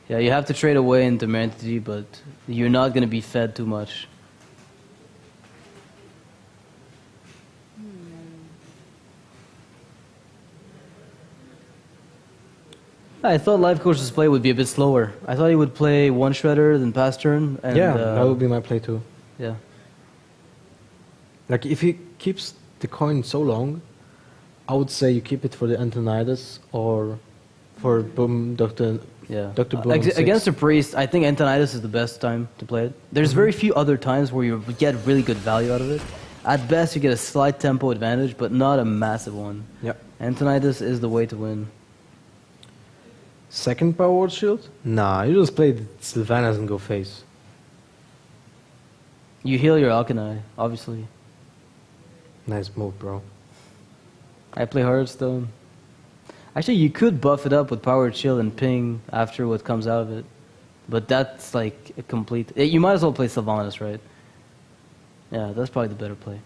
Yeah, you have to trade away into Manatee, but you're not going to be fed too much. I thought Life Coach's play would be a bit slower. I thought he would play 1 Shredder, then pass turn. And, yeah, that would be my play too. Yeah. Like, if he keeps the coin so long, I would say you keep it for the Antonidas or for Boom, Dr. Boom. Against a Priest, I think Antonidas is the best time to play it. There's very few other times where you get really good value out of it. At best, you get a slight tempo advantage, but not a massive one. Yep. Antonidas is the way to win. Second Power Word Shield? Nah, you just play the Sylvanas and go face. You heal your Akanai, obviously. Nice move, bro. I play Hearthstone. Actually, you could buff it up with Power Word Shield and ping after what comes out of it. But that's like a complete... You might as well play Sylvanas, right? Yeah, that's probably the better play.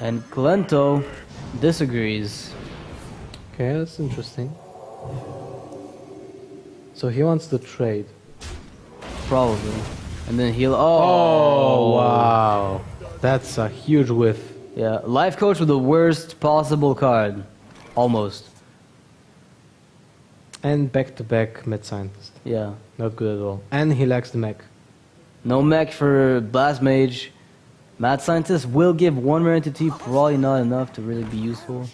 And Kolento disagrees. Okay, that's interesting. So he wants to trade. Probably. And then he'll... Oh, wow. That's a huge whiff. Yeah, Life Coach with the worst possible card. Almost. And back-to-back Mad Scientist. Yeah. Not good at all. And he lacks the mech. No mech for Blast Mage. Mad Scientist will give 1 rare entity, probably not enough to really be useful.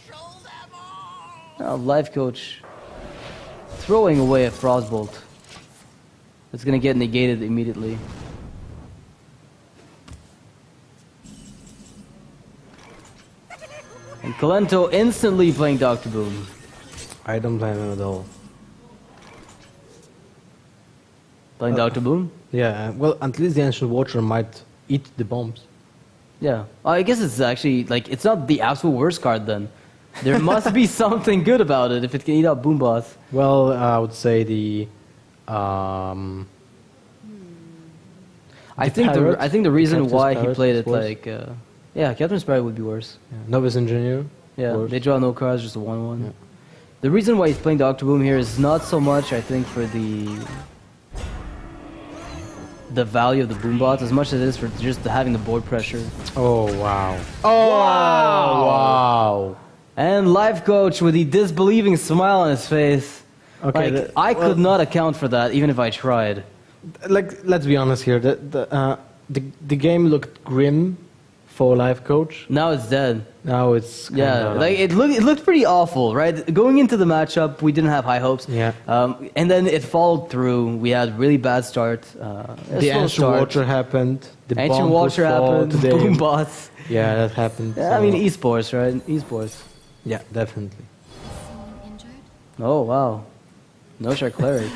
Now, Life Coach throwing away a Frostbolt. It's gonna get negated immediately. And Kolento instantly playing Dr. Boom. I don't blame him at all. Playing Dr. Boom? Yeah, well, at least the Ancient Watcher might eat the bombs. Yeah. I guess it's actually, like, it's not the absolute worst card then. There must be something good about it if it can eat up Boom Boss. Well, I would say the... I think the reason why he Parrot played is it worse. like... yeah, Captain Sparrow would be worse. Yeah. Novice Engineer? Yeah, worse. they draw no cards, just a 1/1. Yeah. The reason why he's playing Dr. Boom here is not so much, I think, for the value of the boom bots as much as it is for just having the board pressure. Oh, wow. Oh, wow. And Life Coach with the disbelieving smile on his face. Okay, like, I could not account for that, even if I tried. Like, let's be honest here. The game looked grim for Life Coach. Now it's dead. Now it's like it looked pretty awful, right? Going into the matchup, we didn't have high hopes. Yeah. And then it followed through. We had really bad start. The Ancient Watcher happened. The Ancient bomb Watcher happened. today. Boom bots. Yeah, that happened. Yeah, I mean esports, right? Esports. Yeah, definitely. Oh wow. No Shark Cleric.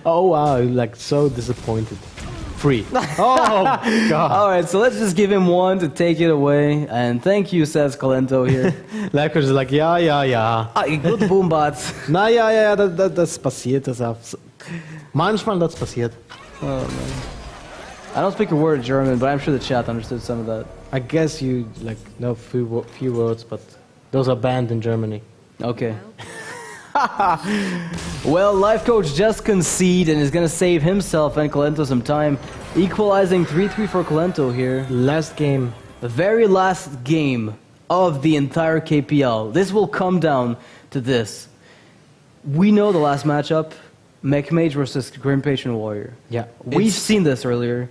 Oh wow, you're like so disappointed. Free. Oh god. Alright, so let's just give him 1 to take it away. And thank you, says Kolento here. Lakers is like, ja. Good Boombots. Na ja, das passiert. Manchmal das passiert. Oh man. I don't speak a word of German, but I'm sure the chat understood some of that. I guess you know few words, but those are banned in Germany. Okay. Well, Life Coach just conceded and is going to save himself and Kolento some time. Equalizing 3-3 for Kolento here. Last game. The very last game of the entire KPL. This will come down to this. We know the last matchup, Mech-Mage versus Grim Patron Warrior. Yeah. We've seen this earlier.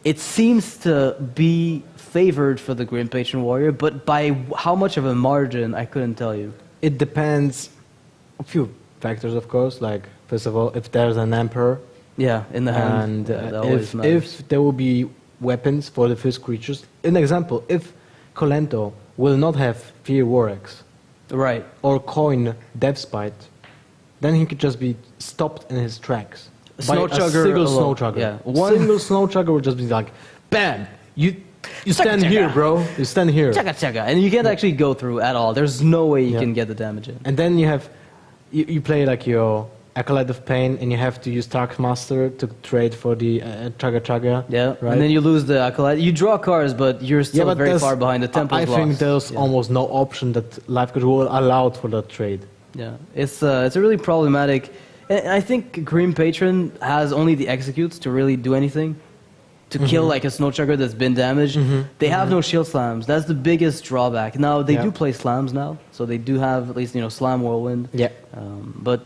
It seems to be favored for the Grim Patron Warrior, but by how much of a margin, I couldn't tell you. It depends a few factors, of course. Like, first of all, if there's an Emperor. Yeah, in the hand. And if there will be weapons for the first creatures. An example, if Kolento will not have Fear Warx. Right. Or coin Deathspite, then he could just be stopped in his tracks. Snow by Chugger a single alone. Snow Chugger. Yeah. One single Snow Chugger would just be like, bam! You stand here, bro. You stand here. Chugga. And you can't actually go through at all. There's no way you can get the damage in. And then you have, you play like your Acolyte of Pain, and you have to use Taskmaster to trade for the Chugga. Yeah, right? and then you lose the Acolyte. You draw cards, but you're still very far behind. The Temple's I think lost. there's almost no option that Life Coach will allow for that trade. Yeah, it's a really problematic. And I think Grim Patron has only the executes to really do anything. To kill like a Snow Chugger that's been damaged. They have no shield slams. That's the biggest drawback. Now, they do play slams now, so they do have at least, Slam Whirlwind. Yeah. But,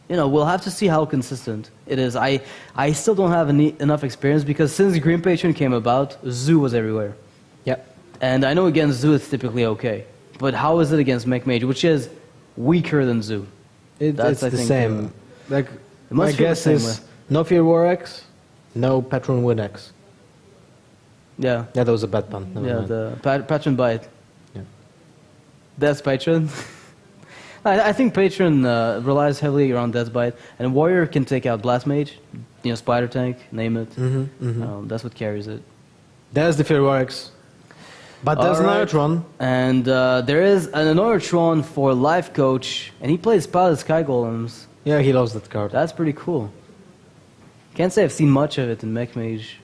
we'll have to see how consistent it is. I still don't have enough experience because since Grim Patron came about, Zoo was everywhere. Yeah. And I know against Zoo it's typically okay. But how is it against Mech-Mage, which is weaker than Zoo? It's the same. Like, my must feel the guess same is no Fear Warx, no Patron Win X. Yeah. Yeah, that was a bad pun. Never mind. The Patron Bite. Yeah. Death Patron. I think Patron relies heavily around Death Bite, and Warrior can take out Blast Mage, Spider Tank, name it. That's what carries it. There's the Fear Warx. But there's an Anotron. And there is an Anotron for Life Coach, and he plays Pilot Sky Golems. Yeah, he loves that card. That's pretty cool. Can't say I've seen much of it in Mech-Mage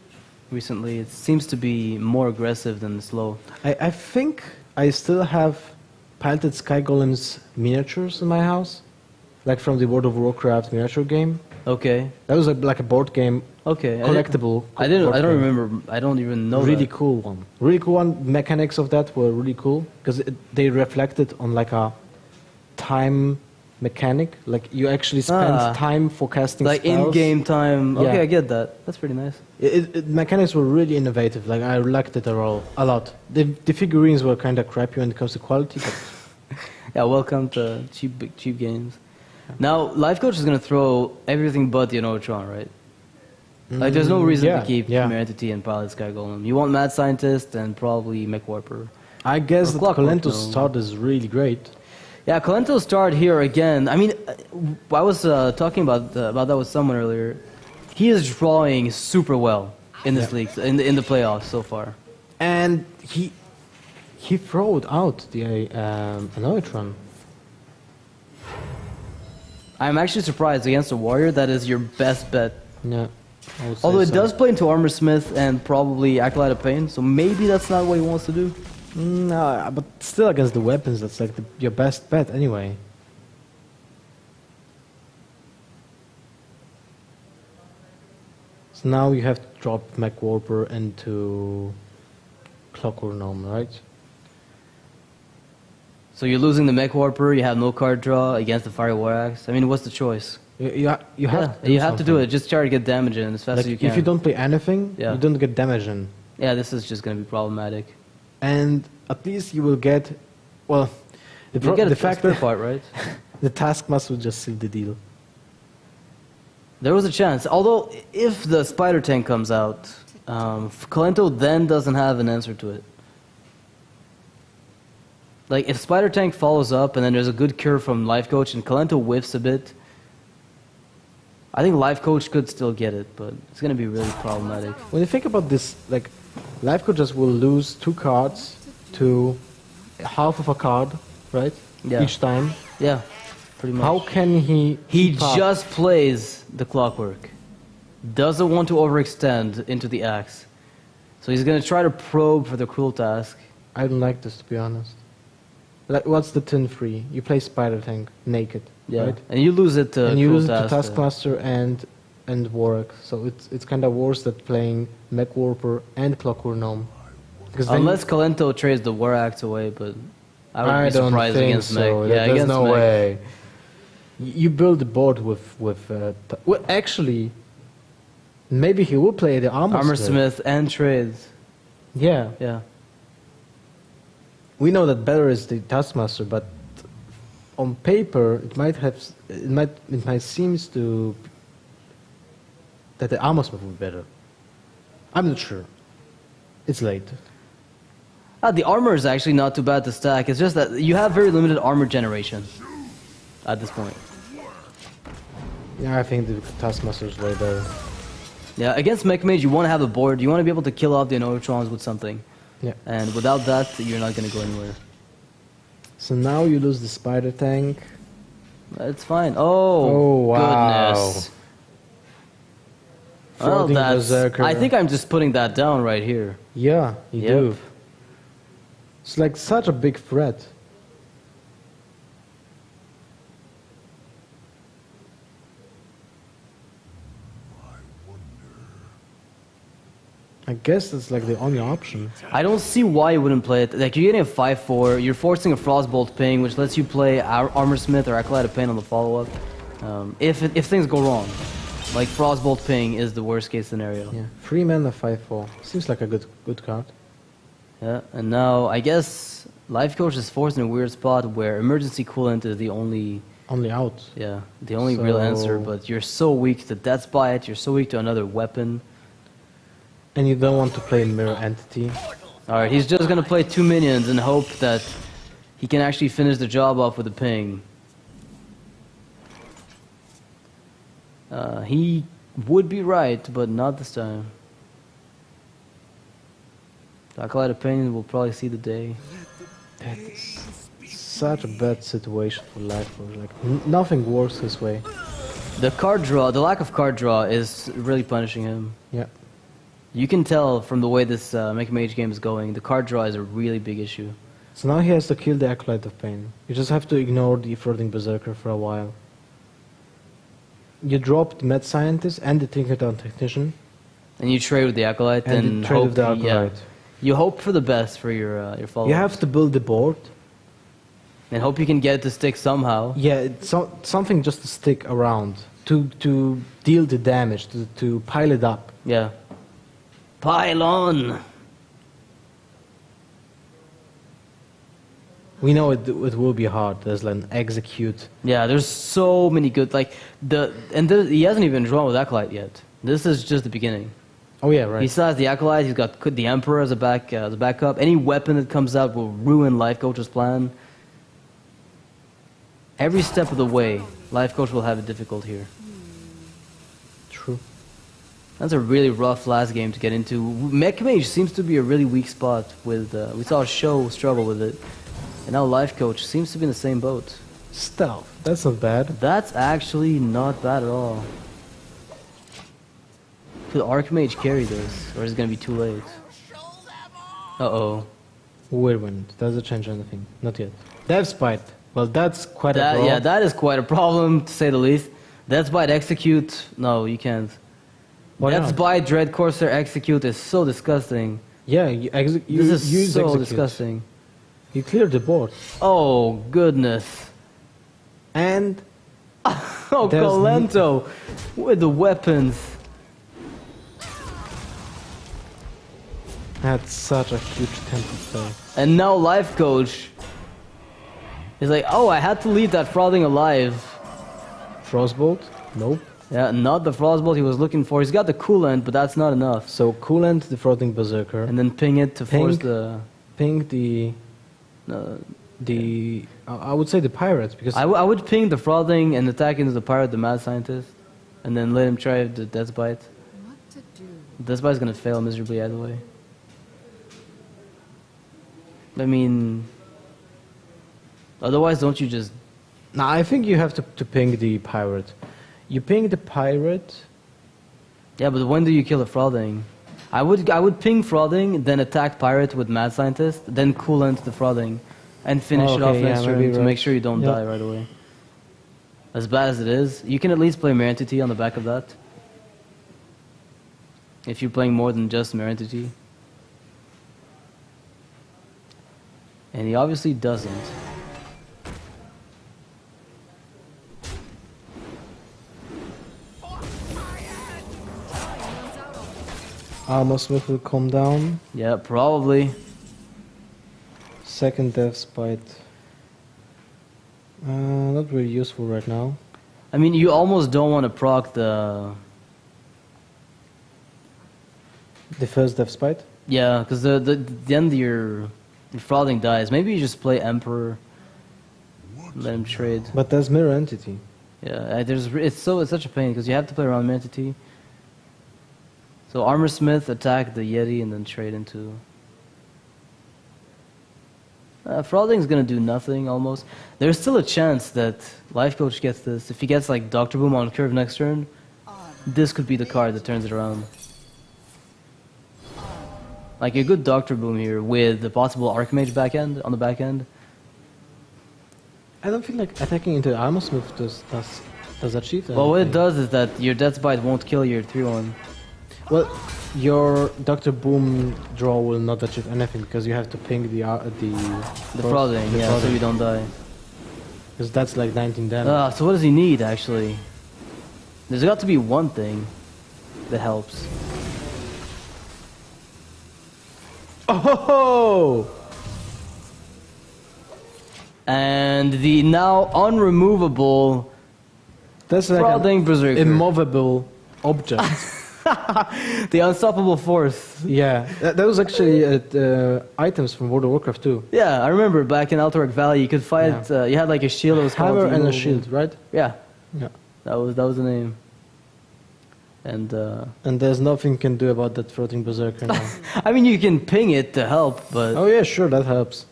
recently. It seems to be more aggressive than slow. I think I still have Piloted Sky Golems miniatures in my house. Like from the World of Warcraft miniature game. Okay. That was like a board game. Okay. Collectible. I don't remember. I don't even know Really that. cool one. Really cool one. Mechanics of that were really cool. Because they reflected on like a time mechanic. Like you actually spend time forecasting like spells. in-game time. Okay, Yeah. I get that. That's pretty nice. Mechanics were really innovative. Like I liked it a lot. The figurines were kind of crappy when it comes to quality. But Yeah, welcome to cheap games. Now, Life Coach is going to throw everything but the Anotron, right? Like, there's no reason to keep Premier Entity and Pilot Sky Golem. You want Mad Scientist and probably Mech Warper. I guess that Kolento's no. start is really great. Yeah, Kolento's start here again. I mean, I was talking about that with someone earlier. He is drawing super well in this league, in the playoffs so far. And he throwed out the Anotron. I'm actually surprised against a Warrior. That is your best bet. Yeah. Although it does play into Armorsmith and probably Acolyte of Pain, so maybe that's not what he wants to do. No, but still against the weapons, that's like your best bet anyway. So now you have to drop Mech Warper into Clockwork Gnome, right? So you're losing the Mech Warper, you have no card draw against the Fire War Axe. I mean, what's the choice? You have to do it. Just try to get damage in as fast as you can. If you don't play anything, you don't get damage in. Yeah, this is just going to be problematic. And at least you will get, well, the fact part, right? The Taskmaster will just seal the deal. There was a chance. Although, if the Spider Tank comes out, Kolento then doesn't have an answer to it. Like, if Spider Tank follows up and then there's a good cure from Life Coach and Kolento whiffs a bit, I think Life Coach could still get it, but it's going to be really problematic. When you think about this, like, Life Coach just will lose 2 cards to half of a card, right? Yeah. Each time. Yeah, pretty much. How can he... He just plays the Clockwork. doesn't want to overextend into the axe. So he's going to try to probe for the cruel task. I don't like this, to be honest. Like, what's the tin free? You play Spider Tank naked, Yeah, right? and you lose it to And you cruel lose it to task. Taskmaster and Warwick. So it's kind of worse than playing Mech Warper and Clockwork Gnome. Because then Unless Kolento trades the War Axe away, but I would be don't surprised think against so. Mech. Yeah, There's against no Mech. way. You build the board with well, actually, maybe he will play the Armor Smith and trades. Yeah. Yeah. We know that better is the Taskmaster, but on paper it might seem to that the Armor Smith would be better. I'm not sure. It's late. The armor is actually not too bad to stack. It's just that you have very limited armor generation at this point. Yeah, I think the Taskmaster is way better. Yeah, against Mech Mage, you want to have a board. You want to be able to kill off the Anotrons with something. Yeah. And without that, you're not going to go anywhere. So now you lose the Spider Tank. It's fine. Oh, wow. goodness. Floating Berserker. I think I'm just putting that down right here. Yeah, you Yep. do. It's like such a big threat. I guess that's like the only option. I don't see why you wouldn't play it. Like, you're getting a 5-4, you're forcing a Frostbolt ping, which lets you play Armor Smith or Acolyte of Pain on the follow-up. If things go wrong. Like, Frostbolt ping is the worst case scenario. Yeah, 3 mana 5/4 seems like a good card. Yeah, and now I guess Life Coach is forced in a weird spot where Emergency Coolant is the only out. Yeah, the only real answer. But you're so weak to Death's Bite. You're so weak to another weapon. And you don't want to play Mirror Entity. All right, he's just gonna play 2 minions and hope that he can actually finish the job off with a ping. He would be right, but not this time. Acolyte of Pain will probably see the day. That is such a bad situation for Life Coach. Like nothing works this way. The card draw, the lack of card draw, is really punishing him. Yeah. You can tell from the way this Mech Mage game is going, the card draw is a really big issue. So now he has to kill the Acolyte of Pain. You just have to ignore the Floating Berserker for a while. You drop the Mad Scientist and the Tinkertown Technician. And you trade with the Acolyte and you trade hope with the yeah, Acolyte. you hope for the best for your follow-up. You have to build the board. And hope you can get it to stick somehow. Yeah, it's something just to stick around. To deal the damage, to pile it up. Yeah. Pile on! We know it will be hard. There's like an execute. Yeah, there's so many good, like, he hasn't even drawn with Acolyte yet. This is just the beginning. Oh yeah, right. He still has the Acolyte, he's got the Emperor as a backup. Any weapon that comes out will ruin Life Coach's plan. Every step of the way, Life Coach will have it difficult here. True. That's a really rough last game to get into. Mech Mage seems to be a really weak spot with, we saw Show struggle with it. And now Life Coach seems to be in the same boat. Stealth, that's not bad. That's actually not bad at all. Could Archmage carry this, or is it going to be too late? Uh-oh. Wait a minute, does it change anything? Not yet. Death's Bite. Well, that's quite a problem. Yeah, that is quite a problem, to say the least. Death's Bite Execute, no, you can't. Why Death's not? Bite Dread Corsair Execute is so disgusting. Yeah, This is use so execute. disgusting. You clear the board. Oh, goodness. And... Oh, there's Kolento with the weapons. That's such a huge tempo play. And now Life Coach is like, oh, I had to leave that Frothing alive. Frostbolt? Nope. Yeah, not the Frostbolt he was looking for. He's got the Coolant, but that's not enough. So Coolant, the Floating Berserker. And then ping it to force the... Ping the... I would say the Pirates, because... I would ping the Frothing and attack into the Pirate, the Mad Scientist. And then let him try the Death's Bite. What to do? Death's Bite's gonna fail miserably either way. I mean... Otherwise, don't you just... No, I think you have to ping the Pirate. You ping the Pirate, Yeah, but when do you kill a Frothing? I would ping Frothing, then attack Pirate with Mad Scientist, then cool into the Frothing, and finish it off next turn to make sure you don't die right away. As bad as it is, you can at least play Mirror Entity on the back of that. If you're playing more than just Mirror Entity. And he obviously doesn't. Armor Smith will come down. Yeah, probably. Second Death Spite. Not really useful right now. I mean, you almost don't want to proc the first Death Spite? Yeah, because then your Frothing dies. Maybe you just play Emperor, let him trade. But there's Mirror Entity. Yeah, it's such a pain because you have to play around Mirror Entity. So Armor Smith attack the Yeti and then trade into. Frothing's gonna do nothing almost. There's still a chance that Life Coach gets this. If he gets like Dr. Boom on curve next turn, this could be the card that turns it around. Like a good Dr. Boom here with the possible Archmage backend on the back end. I don't feel like attacking into Armor Smith does achieve that. Well, what it does is that your Death Bite won't kill your 3-1. Well, your Dr. Boom draw will not achieve anything because you have to ping the Frothing, yeah, so you don't die. Because that's like 19 damage. So what does he need actually? There's got to be one thing that helps. Oh! And the now unremovable That's like Frothing Berserker. Immovable object. The unstoppable force. Yeah, that was actually items from World of Warcraft 2. Yeah, I remember back in Alterac Valley, you could fight. You had like a shield that was called hammer and a immovable. shield, right? Yeah. Yeah. That was the name. And there's nothing you can do about that floating berserker now. I mean, you can ping it to help, but oh yeah, sure, that helps.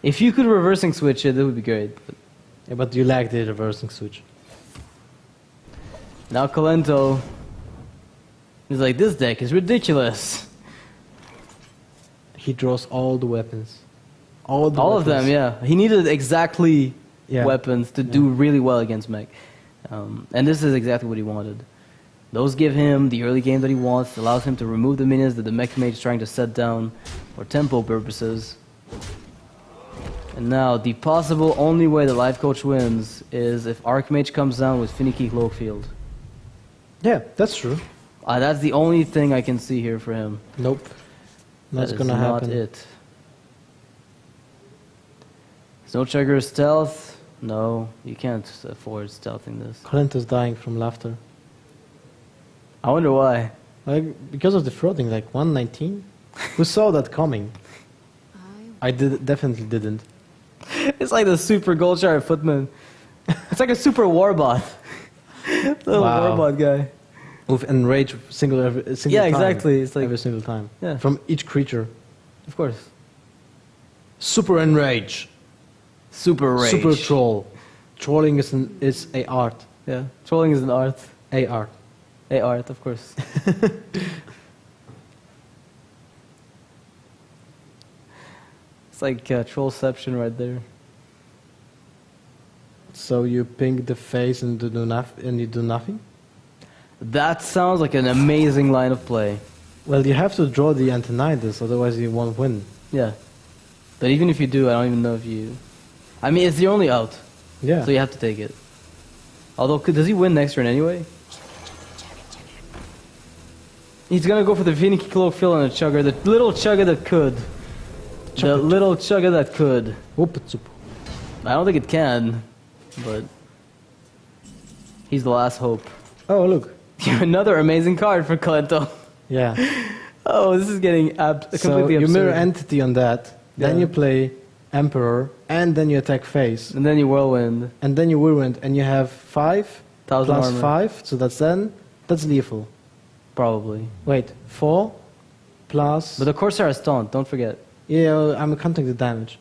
if you could reversing switch it, that would be great. But Yeah, but you lack the reversing switch. now Kolento is like, this deck is ridiculous. He draws all the weapons. All of them, yeah. He needed exactly Yeah. weapons to do really well against mech. And this is exactly what he wanted. Those give him the early game that he wants, allows him to remove the minions that the mech mage is trying to set down for tempo purposes. And now, the possible only way the Life Coach wins is if Archmage comes down with Finicky Cloakfield. Yeah, that's true. That's the only thing I can see here for him. Nope. That's That is gonna not happen. it. Snow Trigger stealth? No, you can't afford stealthing this. Colento's dying from laughter. I wonder why. Like because of the frauding, like 119. Who saw that coming? I definitely didn't. It's like the super gold shard footman. It's like a super warbot. Little Wow. warbot guy. With enrage single Yeah, time. exactly. It's like Every single time. Yeah. From each creature. Of course. Super enrage. Super rage. Super troll. Trolling is a art. Yeah. Trolling is an art. A art. A art, of course. It's like trollception right there. So you ping the face and you do nothing? That sounds like an amazing line of play. Well, you have to draw the Antonidas, otherwise you won't win. Yeah. But even if you do, I don't even know if you... I mean, it's the only out. Yeah. So you have to take it. Although, does he win next turn anyway? He's gonna go for the Finicky Cloakfield and a Chugger. The little Chugger that could. The little Chugger that could. I don't think it can, but... He's the last hope. Oh, look. Another amazing card for Kolento. Yeah. Oh, this is getting completely So you absurd. mirror entity on that, then Yeah. you play Emperor, and then you attack face. And then you Whirlwind. And then you Whirlwind, and you have 5 1,000 plus armor. 5, so that's 10. That's lethal. Probably. Wait, 4 plus... But the Corsair is taunt, don't forget. Yeah, I'm counting the damage.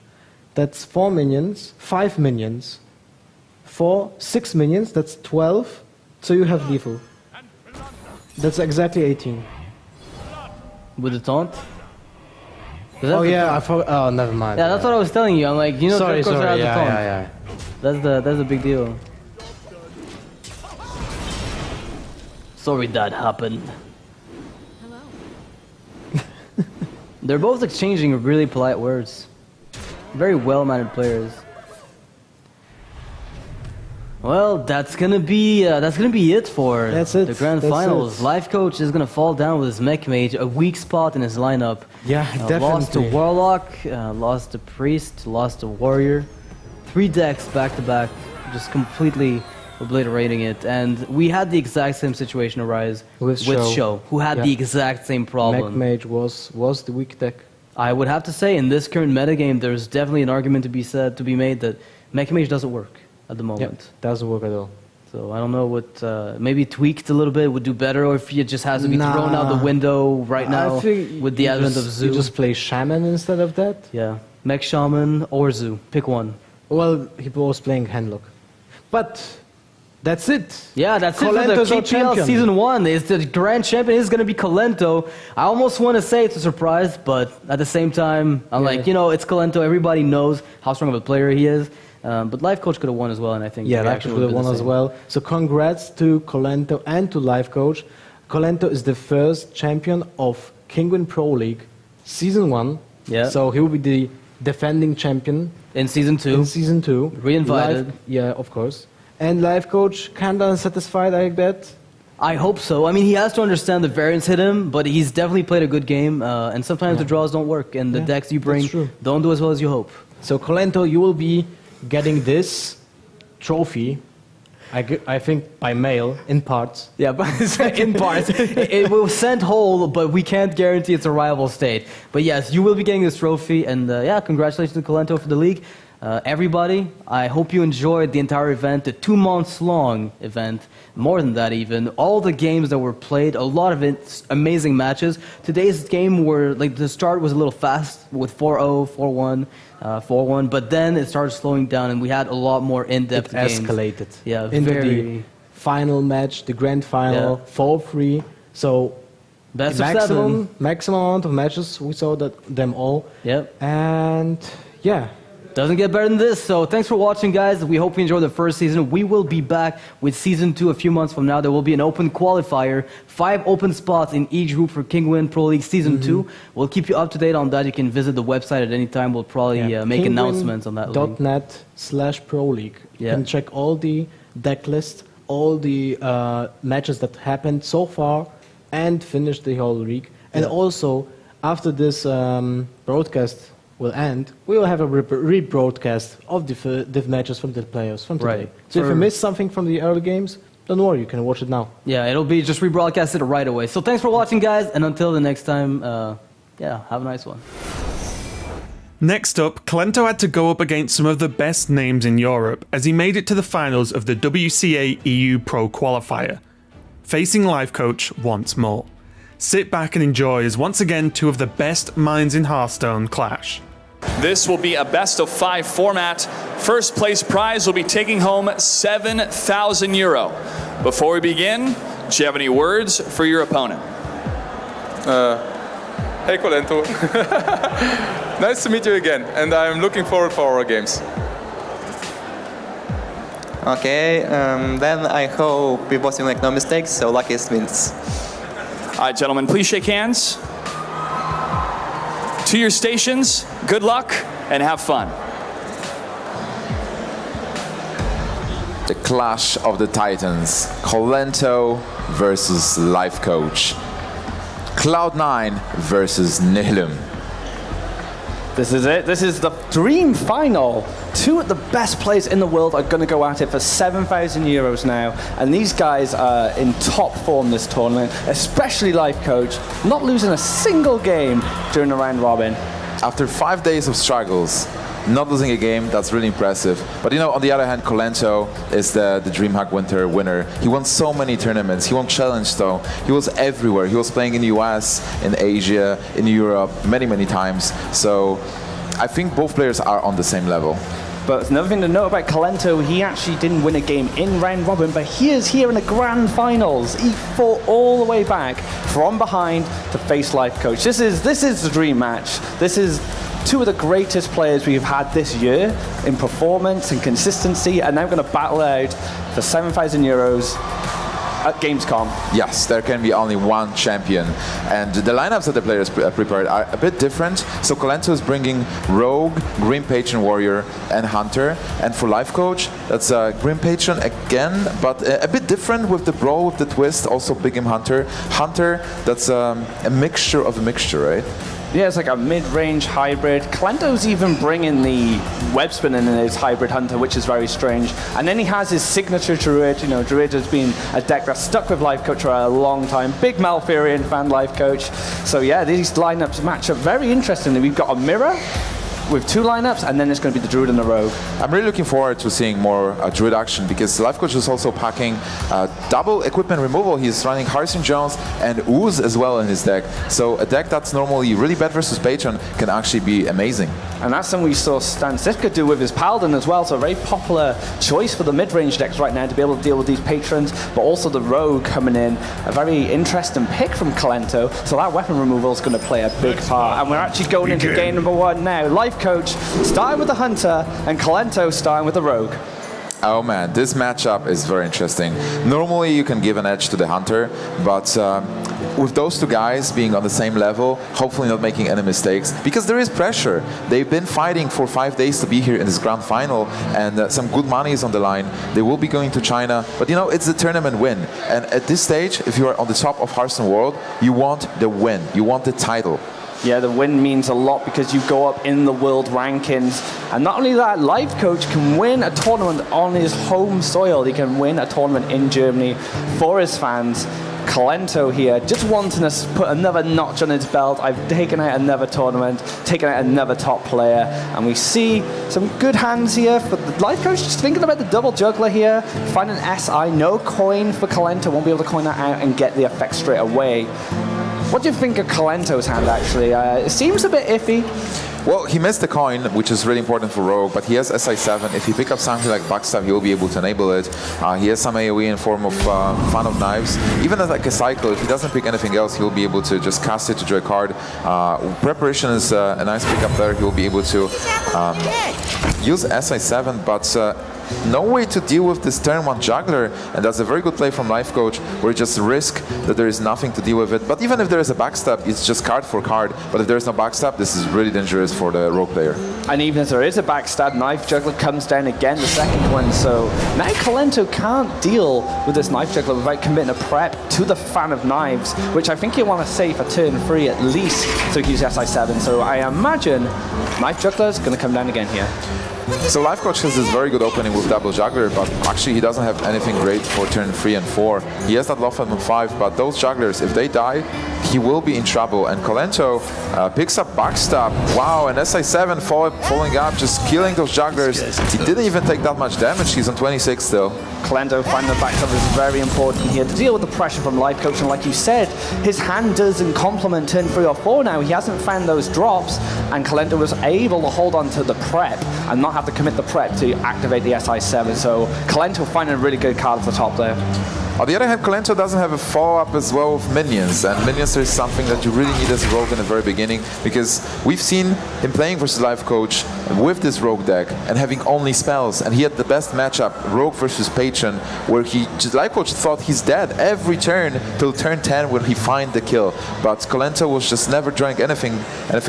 That's 4 minions, 5 minions, 4, 6 minions, that's 12, so you have lethal. That's exactly 18. With the taunt? Oh yeah, I forgot. Oh, never mind. Yeah, that's what I was telling you. I'm like, you know, sorry, Draco's sorry. has the taunt. Yeah. That's the big deal. Sorry that happened. Hello. They're both exchanging really polite words. Very well-mannered players. Well, that's gonna be it for the grand finals. Life Coach is gonna fall down with his Mech Mage, a weak spot in his lineup. Yeah, definitely. Lost to Warlock, lost to Priest, lost to Warrior. 3 decks back to back, just completely obliterating it. And we had the exact same situation arise with Show, who had the exact same problem. Mech Mage was the weak deck. I would have to say, in this current metagame, there's definitely an argument to be made that Mech Mage doesn't work at the moment. Yep, doesn't work at all. So I don't know what, maybe tweaked a little bit would do better, or if it just has to be thrown out the window right now with the advent of Zoo. You just play Shaman instead of that? Yeah, Mech Shaman or Zoo, pick one. Well, he was playing Handlock. But that's it. Yeah, that's Kolento's it for the KPL Season 1. Is the grand champion is going to be Kolento. I almost want to say it's a surprise, but at the same time, I'm like, you know, it's Kolento. Everybody knows how strong of a player he is. But Life Coach could have won as well, and I think Life Coach could have won as well. So congrats to Kolento and to Life Coach. Kolento is the first champion of Kinguin Pro League Season 1. Yeah. So he will be the defending champion in Season 2. In Season 2, reinvited. Yeah, of course. And Life Coach kinda unsatisfied, I bet. I hope so. I mean, he has to understand the variance hit him, but he's definitely played a good game. And sometimes the draws don't work, and the decks you bring don't do as well as you hope. So Kolento, you will be getting this trophy, I think by mail, in parts. Yeah, but in parts. It will send whole, but we can't guarantee its arrival state. But yes, you will be getting this trophy, and congratulations to Kolento for the league. Everybody, I hope you enjoyed the entire event, the 2 months long event, more than that even. All the games that were played, a lot of it, amazing matches. Today's game were, like, the start was a little fast with 4-0, 4-1, 4-1, but then it started slowing down and we had a lot more in-depth games. It escalated. Yeah, into the final match, the grand final, 4-3. So best of 7. Maximum amount of matches, we saw them all. Yep. And yeah. Doesn't get better than this, so thanks for watching, guys. We hope you enjoyed the first season. We will be back with Season 2 a few months from now. There will be an open qualifier, 5 open spots in each group for Kinguin Pro League Season 2. We'll keep you up to date on that. You can visit the website at any time. We'll probably make announcements on that link. .net/Pro League. You can check all the deck lists, all the matches that happened so far, and finish the whole league. And also, after this broadcast will end, we will have a rebroadcast of the matches from the players from today. So if you missed something from the early games, don't worry, you can watch it now. Yeah, it'll be just rebroadcasted right away. So thanks for watching, guys, and until the next time, have a nice one. Next up, Kolento had to go up against some of the best names in Europe as he made it to the finals of the WCA EU Pro Qualifier, facing Life Coach once more. Sit back and enjoy as once again 2 of the best minds in Hearthstone clash. This will be a best of 5 format. First place prize will be taking home €7,000. Before we begin, do you have any words for your opponent? Hey Kolento. Nice to meet you again, and I'm looking forward for our games. Okay, then I hope we both make no mistakes, so luckiest wins. All right, gentlemen, please shake hands. To your stations, good luck, and have fun. The clash of the titans, Kolento versus Life Coach. Cloud9 versus Nihilum. This is it. This is the dream final. 2 of the best players in the world are going to go at it for €7,000 now. And these guys are in top form this tournament, especially Life Coach, not losing a single game during the round robin. After 5 days of struggles, not losing a game, that's really impressive. But you know, on the other hand, Kolento is the DreamHack Winter winner. He won so many tournaments. He won Challenge though. He was everywhere. He was playing in the US, in Asia, in Europe, many, many times. So I think both players are on the same level. But another thing to note about Kolento, he actually didn't win a game in round robin, but he is here in the grand finals. He fought all the way back from behind to face Life Coach. This is the dream match. This is two of the greatest players we've had this year in performance and consistency, and now going to battle out for 7,000 euros at Gamescom. Yes, there can be only one champion, and the lineups that the players prepared are a bit different. So Kolento is bringing Rogue, Grim Patron Warrior, and Hunter, and for Life Coach, that's Grim Patron again, but a bit different with the Brawl, with the twist, also Big Game Hunter. Hunter, that's a mixture of a mixture, right? Yeah, it's like a mid-range hybrid. Kolento's even bringing the web spin in his hybrid hunter, which is very strange. And then he has his signature Druid. You know, Druid has been a deck that's stuck with Life Coach for a long time. Big Malfurion fan, Life Coach. So yeah, these lineups match up very interestingly. We've got a mirror with two lineups, and then it's going to be the Druid and the Rogue. I'm really looking forward to seeing more Druid action, because Life Coach is also packing double equipment removal. He's running Hearthstone Jones and Ooze as well in his deck. So a deck that's normally really bad versus Patron can actually be amazing. And that's something we saw Stan Sifka do with his Paladin as well. So a very popular choice for the mid-range decks right now to be able to deal with these Patrons, but also the Rogue coming in. A very interesting pick from Kolento. So that weapon removal is going to play a big part. And we're actually going into game number one now. Life Coach starting with the Hunter and Kolento starting with the Rogue. Oh man, this matchup is very interesting. Normally you can give an edge to the Hunter, but with those two guys being on the same level, hopefully not making any mistakes, because there is pressure. They've been fighting for 5 days to be here in this grand final, and some good money is on the line. They will be going to China, but you know, it's the tournament win. And at this stage, if you are on the top of Hearthstone World, you want the win, you want the title. Yeah, the win means a lot because you go up in the world rankings. And not only that, Life Coach can win a tournament on his home soil. He can win a tournament in Germany for his fans. Kolento here, just wanting to put another notch on his belt. I've taken out another tournament, taken out another top player, and we see some good hands here for the Life Coach. Just thinking about the double juggler here, find an SI, no coin for Kolento, won't be able to coin that out and get the effect straight away. What do you think of Kolento's hand, actually? It seems a bit iffy. Well, he missed the coin, which is really important for Rogue, but he has SI7. If he picks up something like Backstab, he will be able to enable it. He has some AoE in form of Fan of Knives. Even as like a cycle, if he doesn't pick anything else, he will be able to just cast it to draw a card. Preparation is a nice pickup there. He will be able to use SI7, but no way to deal with this turn 1 juggler, and that's a very good play from Life Coach, where you just risk that there is nothing to deal with it. But even if there is a backstab, it's just card for card. But if there is no backstab, this is really dangerous for the Rogue player. And even if there is a backstab, Knife Juggler comes down again, the second one. So now Kolento can't deal with this Knife Juggler without committing a prep to the Fan of Knives, which I think you want to save for turn 3 at least, so he can use SI7. So I imagine Knife Juggler is going to come down again here. So Life Coach has this very good opening with double juggler, but actually he doesn't have anything great for turn 3 and 4. He has that Lofted on 5, but those jugglers, if they die, he will be in trouble. And Kolento picks up Backstab. Wow, and SI7 following up, just killing those jugglers. He didn't even take that much damage. He's on 26 still. Kolento finding the backstab is very important here to deal with the pressure from Life Coach. And like you said, his hand doesn't complement turn 3 or 4 now. He hasn't found those drops, and Kolento was able to hold on to the prep and not have to commit the prep to activate the SI7. So Kolento finding a really good card at the top there. On the other hand, Kolento doesn't have a follow-up as well with minions, and minions is something that you really need as a rogue in the very beginning, because we've seen him playing versus Life Coach with this rogue deck and having only spells, and he had the best matchup, rogue versus patron, where Life Coach thought he's dead every turn till turn 10 when he find the kill. But Kolento was just never drawing anything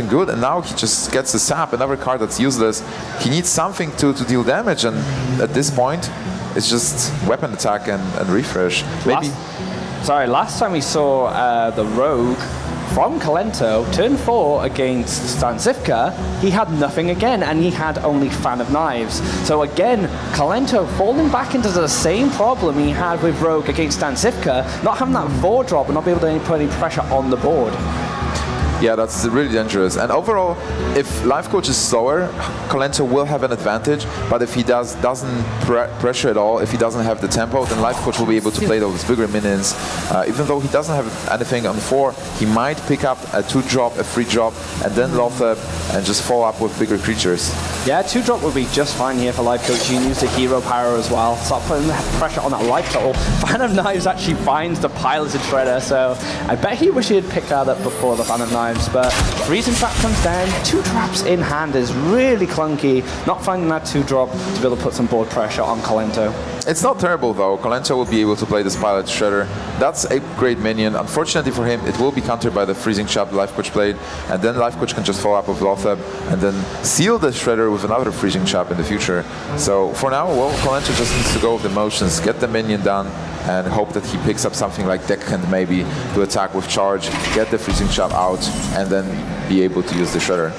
good, and now he just gets the sap, another card that's useless. He needs something to deal damage, and at this point it's just weapon attack and refresh. Maybe. Last time we saw the Rogue from Kolento, turn 4 against Stan Sifka, he had nothing again, and he had only Fan of Knives. So again, Kolento falling back into the same problem he had with Rogue against Stan Sifka, not having that 4 drop and not be able to put any pressure on the board. Yeah, that's really dangerous. And overall, if Life Coach is slower, Kolento will have an advantage. But if he doesn't pressure at all, if he doesn't have the tempo, then Life Coach will be able to play those bigger minions. Even though he doesn't have anything on 4, he might pick up a 2-drop, a 3-drop, and then Lothar and just follow up with bigger creatures. Yeah, 2-drop would be just fine here for Life Coach. You can use the hero power as well. Start putting that pressure on that life total. Fan of Knives actually finds the piloted Shredder, so I bet he wish he had picked that up before the Fan of Knives. But Freezing Trap comes down. 2 traps in hand is really clunky. Not finding that 2-drop to be able to put some board pressure on Kolento. It's not terrible though. Kolento will be able to play this pilot Shredder. That's a great minion. Unfortunately for him, it will be countered by the Freezing Trap Life Coach played, and then Life Coach can just follow up with Lotheb and then seal the Shredder with another Freezing Trap in the future. So for now, well, Kolento just needs to go with the motions, get the minion done, and hope that he picks up something like Deckhand maybe to attack with charge, get the Freezing Trap out, and then be able to use the Shredder.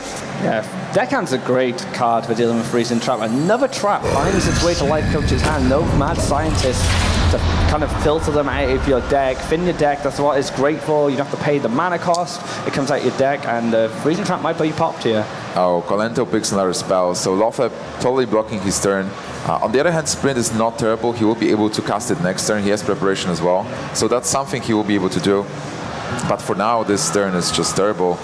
Yeah, Deckhand's a great card for dealing with Freezing Trap. Another trap finds its way to Life Coach's hand. No mad scientist to kind of filter them out of your deck. Thin your deck, that's what it's great for. You don't have to pay the mana cost. It comes out your deck, and Freezing Trap might be popped here. Oh, Kolento picks another spell, so Lotheb totally blocking his turn. On the other hand, Sprint is not terrible. He will be able to cast it next turn. He has preparation as well, so that's something he will be able to do. But for now, this turn is just terrible.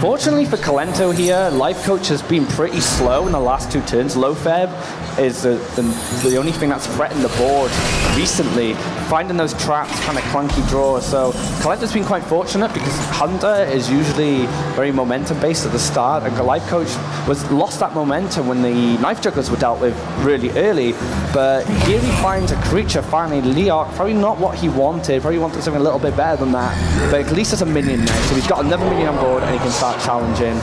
Fortunately for Kolento here, Life Coach has been pretty slow in the last 2 turns. Lotheb is the only thing that's threatened the board recently. Finding those traps, kind of clunky draws. So Kolento's been quite fortunate because Hunter is usually very momentum-based at the start, and Life Coach lost that momentum when the Knife Jugglers were dealt with really early. But here he finds a creature finally, Leok, probably not what he wanted, probably wanted something a little bit better than that. But at least there's a minion now, so he's got another minion on board and he can start challenging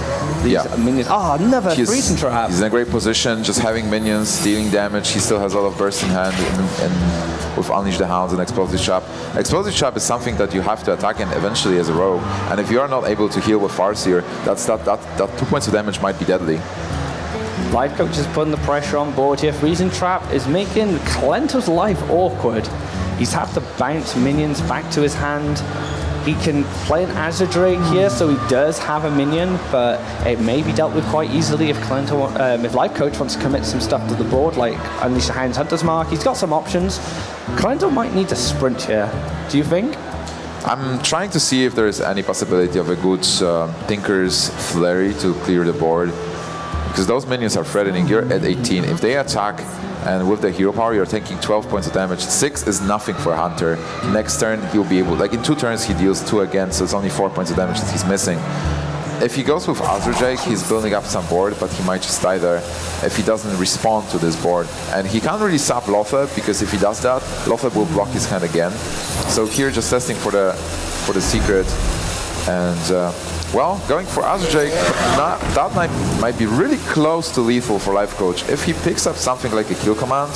these minions. Oh, another Freezing Trap. He's in a great position, just having minions, dealing damage. He still has a lot of burst in hand and with Unleash the Hounds and Explosive Trap. Explosive Trap is something that you have to attack in eventually as a rogue. And if you are not able to heal with Farseer, that 2 points of damage might be deadly. Life Coach is putting the pressure on board here. Freezing Trap is making Kolento's life awkward. He's had to bounce minions back to his hand. He can play an Azure Drake here, so he does have a minion, but it may be dealt with quite easily if Kolento, if Life Coach wants to commit some stuff to the board, like Unleash the Hounds, Hunter's Mark. He's got some options. Kolento might need to sprint here. Do you think? I'm trying to see if there is any possibility of a good Tinker's Flurry to clear the board, because those minions are threatening. You're at 18. If they attack, and with the hero power, you're taking 12 points of damage. 6 is nothing for a Hunter. Next turn, he'll be able, like in 2 turns, he deals 2 again, so it's only 4 points of damage that he's missing. If he goes with Azure Drake, he's building up some board, but he might just die there if he doesn't respond to this board. And he can't really sap Lotheb, because if he does that, Lotheb will block his hand again. So here, just testing for the secret. And well, going for Azure Drake, that might be really close to lethal for Life Coach. If he picks up something like a kill command.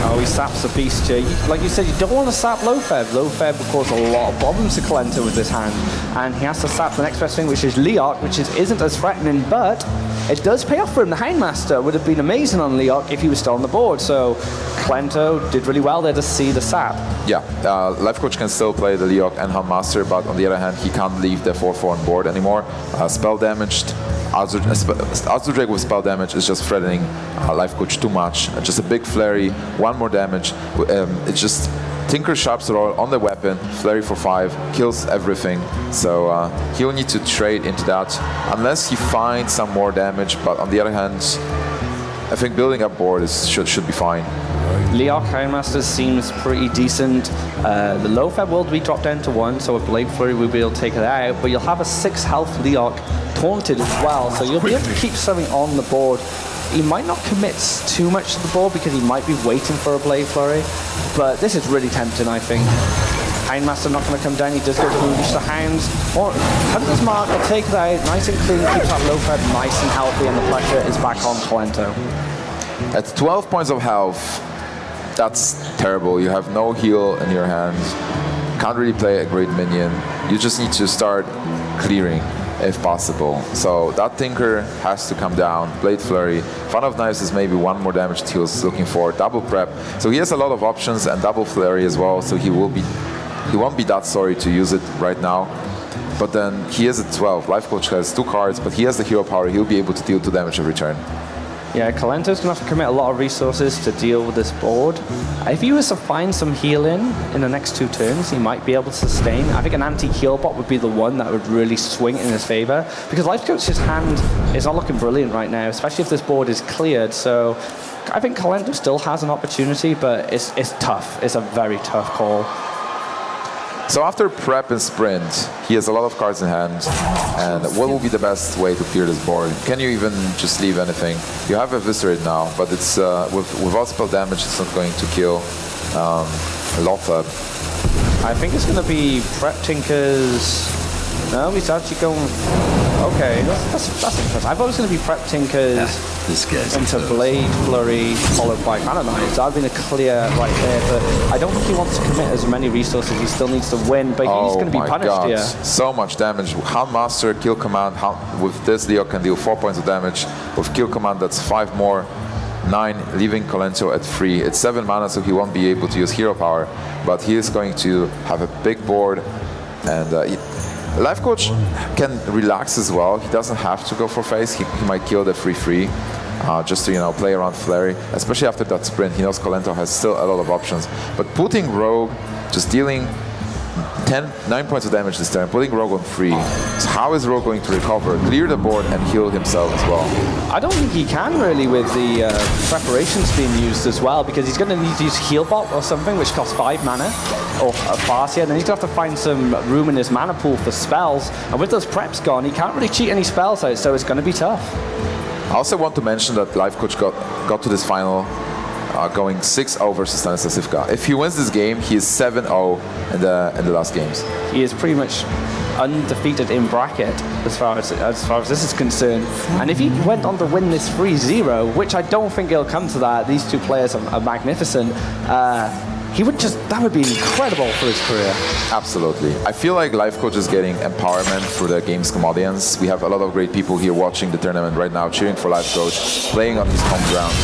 Oh, he saps a beast here. Like you said, you don't want to sap Lotheb. Lotheb will cause a lot of problems to Kolento with this hand. And he has to sap the next best thing, which is Leok, which isn't as threatening, but it does pay off for him. The Houndmaster would have been amazing on Leok if he was still on the board. So Kolento did really well there to see the sap. Yeah, Life Coach can still play the Leok and Houndmaster, but on the other hand, he can't leave the 4/4 on board anymore. Spell damaged. Azure Drake with spell damage is just threatening Life Coach too much. Just a big flurry, 1 more damage. It's just Tinker Sharp's roll on the weapon, flurry for 5, kills everything. So he'll need to trade into that unless he finds some more damage. But on the other hand, I think building up board should be fine. Leok Houndmaster seems pretty decent. The Lotheb will be dropped down to 1, so a Blade Flurry will be able to take it out, but you'll have a 6 health Leok taunted as well, so you'll be able to keep something on the board. He might not commit too much to the board because he might be waiting for a Blade Flurry, but this is really tempting, I think. Houndmaster not going to come down, he does go to Unleash the Hounds. Or Hunter's Mark will take it out, nice and clean, keeps that Lotheb nice and healthy, and the pressure is back on Kolento. At 12 points of health, that's terrible. You have no heal in your hand. Can't really play a great minion. You just need to start clearing if possible. So that Tinker has to come down. Blade Flurry. Fan of Knives is maybe 1 more damage that he was looking for. Double prep. So he has a lot of options, and double Flurry as well. So he won't be that sorry to use it right now. But then he is at 12. Life Coach has 2 cards, but he has the hero power. He'll be able to deal 2 damage every turn. Yeah, Kolento's going to have to commit a lot of resources to deal with this board. If he was to find some heal in the next 2 turns, he might be able to sustain. I think an anti-heal bot would be the one that would really swing in his favor, because Life Coach's hand is not looking brilliant right now, especially if this board is cleared. So I think Kolento still has an opportunity, but it's tough. It's a very tough call. So after prep and sprint, he has a lot of cards in hand. And what will be the best way to clear this board? Can you even just leave anything? You have Eviscerate now, but it's without spell damage, it's not going to kill Lothar. I think it's going to be Prep Tinkers. No, he's actually going. Okay, that's interesting. I thought it was going to be Prep Tinkers into Blade Flurry followed by Mana Knight. So that would have been a clear right there, but I don't think he wants to commit as many resources. He still needs to win, but he's going to be punished here. So much damage. Hound Master, Kill Command. With this, Leo can deal 4 points of damage. With Kill Command, that's 5 more. 9, leaving Kolento at 3. It's 7 mana, so he won't be able to use Hero Power, but he is going to have a big board, and Life Coach can relax as well. He doesn't have to go for face. He might kill the 3/3 just to play around Flurry, especially after that sprint. He knows Kolento has still a lot of options, but putting Rogue, just dealing 9 points of damage this turn, putting Rogue on 3. So how is Rogue going to recover, clear the board, and heal himself as well? I don't think he can really with the preparations being used as well, because he's going to need to use Heal Bot or something, which costs 5 mana, or Farsia, and then he's going to have to find some room in his mana pool for spells. And with those preps gone, he can't really cheat any spells out, so it's going to be tough. I also want to mention that Life Coach got to this final going 6-0 versus Stanislav Sivka. If he wins this game, he is 7-0 in the last games. He is pretty much undefeated in bracket as far as this is concerned. And if he went on to win this 3-0, which I don't think it'll come to that, these two players are magnificent. That would be incredible for his career. Absolutely. I feel like Life Coach is getting empowerment for the Gamescom audience. We have a lot of great people here watching the tournament right now, cheering for Life Coach, playing on his home ground.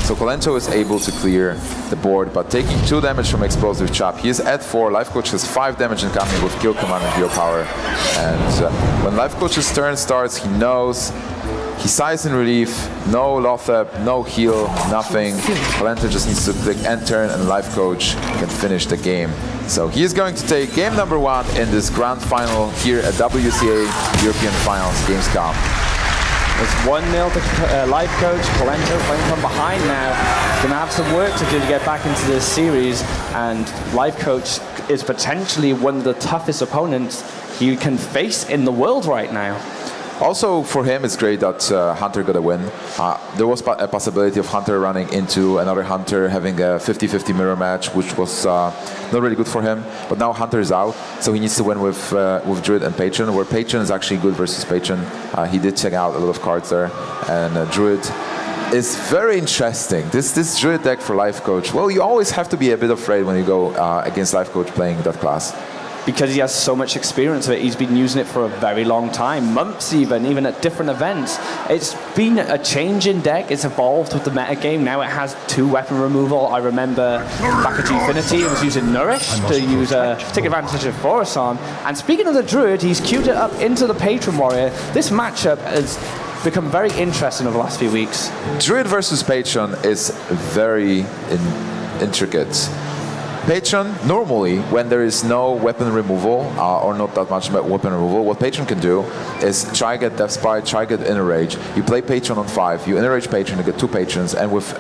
So Kolento is able to clear the board, but taking 2 damage from Explosive Chop. He is at 4. Life Coach has 5 damage incoming with Kill Command and Hero Power. And when Life Coach's turn starts, he knows. He sighs in relief. No Lothar, no heal, nothing. Kolento just needs to click end turn, and Life Coach can finish the game. So he is going to take game number 1 in this grand final here at WCA European Finals Gamescom. It's 1-0 to Life Coach. Kolento playing from behind now. Going to have some work to do to get back into this series, and Life Coach is potentially one of the toughest opponents he can face in the world right now. Also, for him, it's great that Hunter got a win. There was a possibility of Hunter running into another Hunter, having a 50-50 mirror match, which was not really good for him. But now Hunter is out, so he needs to win with Druid and Patron, where Patron is actually good versus Patron. He did check out a lot of cards there, and Druid is very interesting. This Druid deck for Life Coach, well, you always have to be a bit afraid when you go against Life Coach playing that class. Because he has so much experience of it. He's been using it for a very long time, months even at different events. It's been a change in deck. It's evolved with the metagame. Now it has 2 weapon removal. I remember back at Gfinity, it was using Nourish to take advantage of Forest-on. And speaking of the Druid, he's queued it up into the Patron Warrior. This matchup has become very interesting over the last few weeks. Druid versus Patron is very intricate. Patron, normally, when there is no weapon removal, or not that much weapon removal, what Patron can do is try get Death Spite, try get Inner Rage. You play Patron on 5, you Inner Rage Patron, you get 2 Patrons, and with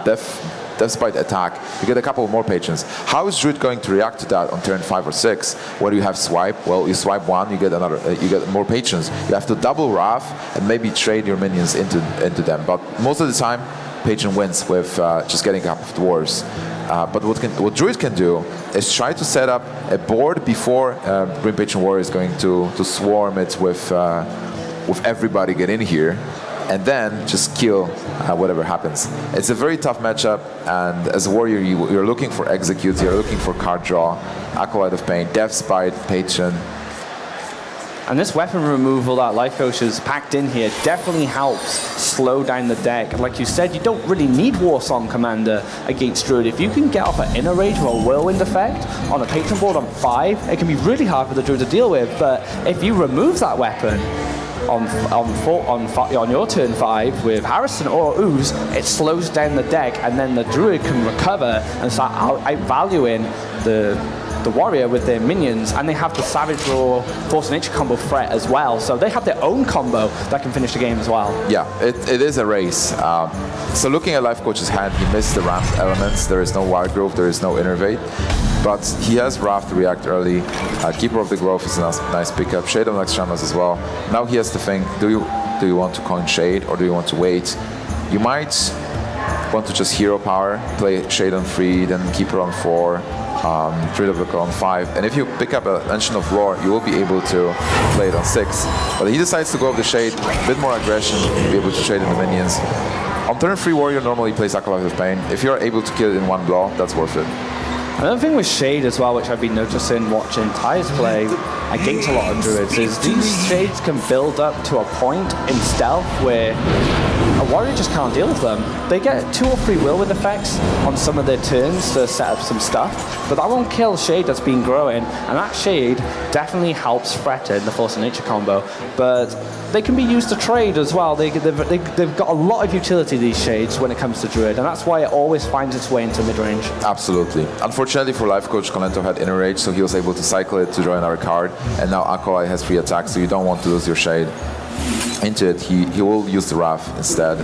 Death Spite attack, you get a couple more Patrons. How is Druid going to react to that on turn 5 or 6? Where you have Swipe? Well, you swipe 1, you get another, you get more Patrons. You have to double Wrath and maybe trade your minions into them. But most of the time, Patron wins with just getting up of Dwarves. But what Druid can do is try to set up a board before Grim Patron Warrior is going to swarm it with everybody get in here, and then just kill whatever happens. It's a very tough matchup, and as a warrior, you're looking for executes, you're looking for card draw, Acolyte of Pain, Death Spite, Patron. And this weapon removal that Life Coach has packed in here definitely helps slow down the deck. And like you said, you don't really need Warsong Commander against Druid. If you can get off an Inner Rage or a Whirlwind effect on a Patron board on 5, it can be really hard for the Druid to deal with. But if you remove that weapon, on your turn 5 with Harrison or Ooze, it slows down the deck, and then the Druid can recover and start outvaluing the warrior with their minions, and they have the Savage Roar Force of Nature combo threat as well, so they have their own combo that can finish the game as well. Yeah, it is a race. So looking at Life Coach's hand, he missed the ramp elements. There is no Wild Growth, there is no Innervate, but he has Wrath to react early. Keeper of the Grove is a nice pickup. Shade on Extremas as well. Now he has to think, do you want to coin Shade or do you want to wait? You might want to just hero power, play Shade on 3, then Keeper on 4, Druid of the Claw on 5, and if you pick up an Ancient of Lore, you will be able to play it on 6. But he decides to go with the Shade, a bit more aggression, be able to trade in the minions. On turn 3, Warrior normally plays Acolyte of Pain. If you're able to kill it in one blow, that's worth it. Another thing with Shade as well, which I've been noticing watching Ty's play against a lot of Druids, is these Shades can build up to a point in stealth where a warrior just can't deal with them. They get 2 or 3 whirlwind effects on some of their turns to set up some stuff, but that won't kill Shade that's been growing, and that Shade definitely helps threaten the Force of Nature combo, but they can be used to trade as well. They've got a lot of utility, these Shades, when it comes to Druid, and that's why it always finds its way into mid-range. Absolutely. Unfortunately for Life Coach, Kolento had Inner Rage, so he was able to cycle it to draw another card, and now Acolyte has free attack, so you don't want to lose your Shade into it. He will use the Wrath instead.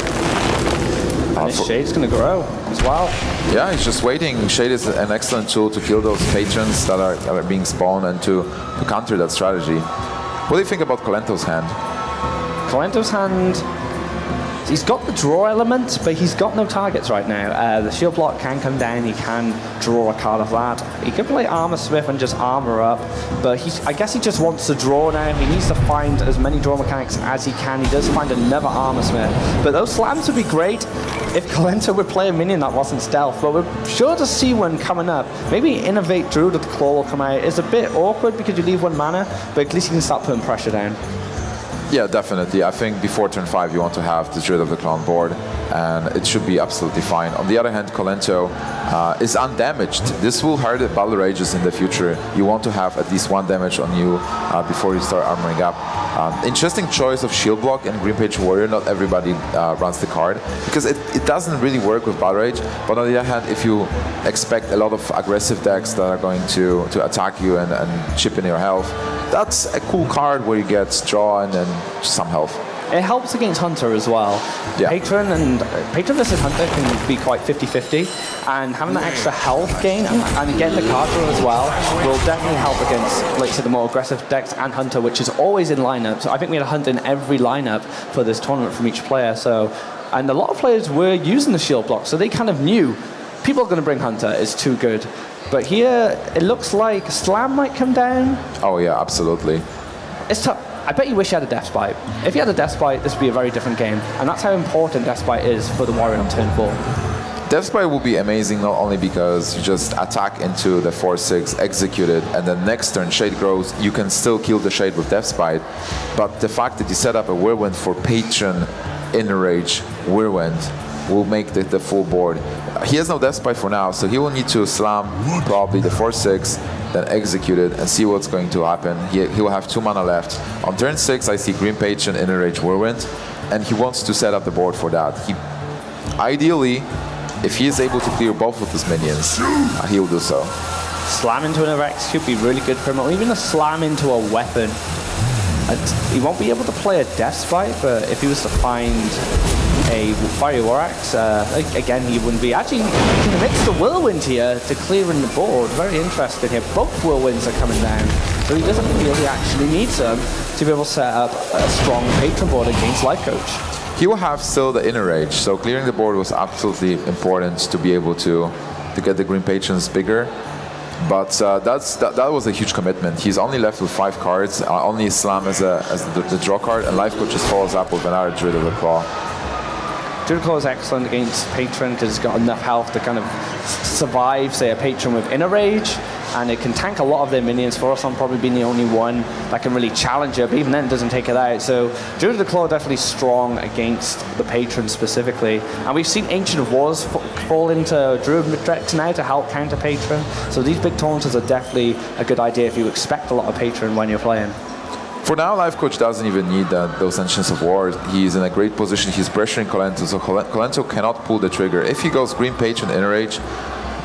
And his Shade's going to grow as well. Yeah, he's just waiting. Shade is an excellent tool to kill those patrons that are being spawned and to counter that strategy. What do you think about Kolento's hand? Kolento's hand, he's got the draw element, but he's got no targets right now. The shield block can come down, he can draw a card of that. He could play Armor Smith and just armor up, but I guess he just wants to draw now. He needs to find as many draw mechanics as he can. He does find another Armor Smith, but those slams would be great if Kolento would play a minion that wasn't stealth, but we're sure to see one coming up. Maybe Innovate Druid of the Claw will come out. It's a bit awkward because you leave 1 mana, but at least you can start putting pressure down. Yeah, definitely. I think before turn 5 you want to have the Druid of the Claw on board, and it should be absolutely fine. On the other hand, Kolento is undamaged. This will hurt Battle Rages in the future. You want to have at least 1 damage on you before you start armoring up. Interesting choice of Shield Block and Green Page Warrior. Not everybody runs the card, because it doesn't really work with Battle Rage, but on the other hand, if you expect a lot of aggressive decks that are going to attack you and chip in your health, that's a cool card where you get draw and then some health. It helps against Hunter as well. Yeah. Patron versus Hunter can be quite 50-50, and having that extra health gain and getting the card draw as well will definitely help against, like I said, the more aggressive decks and Hunter, which is always in lineup. So I think we had a Hunter in every lineup for this tournament from each player. And a lot of players were using the shield block, so they kind of knew people are going to bring Hunter. It's too good. But here, it looks like Slam might come down. Oh yeah, absolutely. It's tough. I bet you wish you had a Death Spite. If you had a Death Spite, this would be a very different game. And that's how important Death Spite is for the Warrior on turn 4. Death Spite will be amazing not only because you just attack into the 4/6, execute it, and then next turn Shade grows, you can still kill the Shade with Death Spite, but the fact that you set up a Whirlwind for Patron, Inner Rage, Whirlwind will make the full board. He has no Death Spite for now, so he will need to slam probably the 4/6, then execute it and see what's going to happen. He will have 2 mana left. On turn 6, I see Green Patron, Inner Rage, Whirlwind, and he wants to set up the board for that. Ideally, if he is able to clear both of his minions, he will do so. Slam into an Rex should be really good for him, or even a slam into a weapon. He won't be able to play a Death Spite, but if he was to find a Fiery War Axe, again, he wouldn't be. Actually, he can mix the Whirlwind here to clear in the board. Very interesting here. Both Whirlwinds are coming down, so he doesn't feel he actually needs them to be able to set up a strong Patron board against Life Coach. He will have still the Inner Rage, so clearing the board was absolutely important to be able to get the Green Patrons bigger. But that was a huge commitment. He's only left with 5 cards, only Slam as the draw card, and Life Coach just follows up with another Druid of the Claw. Druid of the Claw is excellent against Patron because it's got enough health to kind of survive, say, a Patron with Inner Rage, and it can tank a lot of their minions. For us, I'm probably being the only one that can really challenge it, but even then it doesn't take it out. So Druid of the Claw definitely strong against the Patron specifically. And we've seen Ancient of Wars fall into Druid decks now to help counter Patron. So these big tournaments are definitely a good idea if you expect a lot of Patron when you're playing. For now, Life Coach doesn't even need those Engines of War. He's in a great position. He's pressuring Kolento, so Kolento cannot pull the trigger. If he goes Green Patron Inner Rage,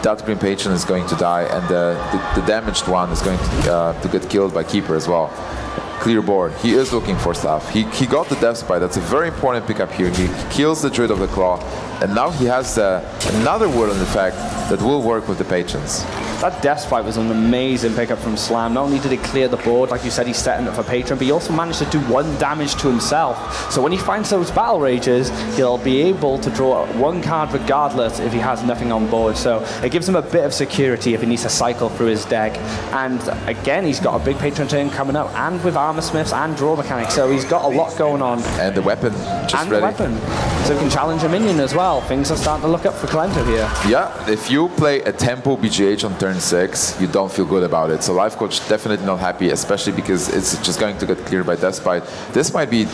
that Green Patron is going to die, and the damaged one is going to get killed by Keeper as well. Clear board. He is looking for stuff. He got the Death Spite. That's a very important pickup here. He kills the Druid of the Claw, and now he has another Whirling effect that will work with the Patrons. That Death Spite was an amazing pickup from Slam. Not only did he clear the board, like you said, he's setting up for Patron, but he also managed to do 1 damage to himself. So when he finds those Battle Rages, he'll be able to draw 1 card regardless if he has nothing on board. So it gives him a bit of security if he needs to cycle through his deck. And again, he's got a big Patron turn coming up, and with Armor Smiths and Draw Mechanics, so he's got a lot going on. And the weapon just and ready. The weapon. So he can challenge a minion as well. Things are starting to look up for Kolento here. Yeah, if you play a tempo BGH on turn 6, you don't feel good about it. So Life Coach definitely not happy, especially because it's just going to get cleared by Death Spite. This might be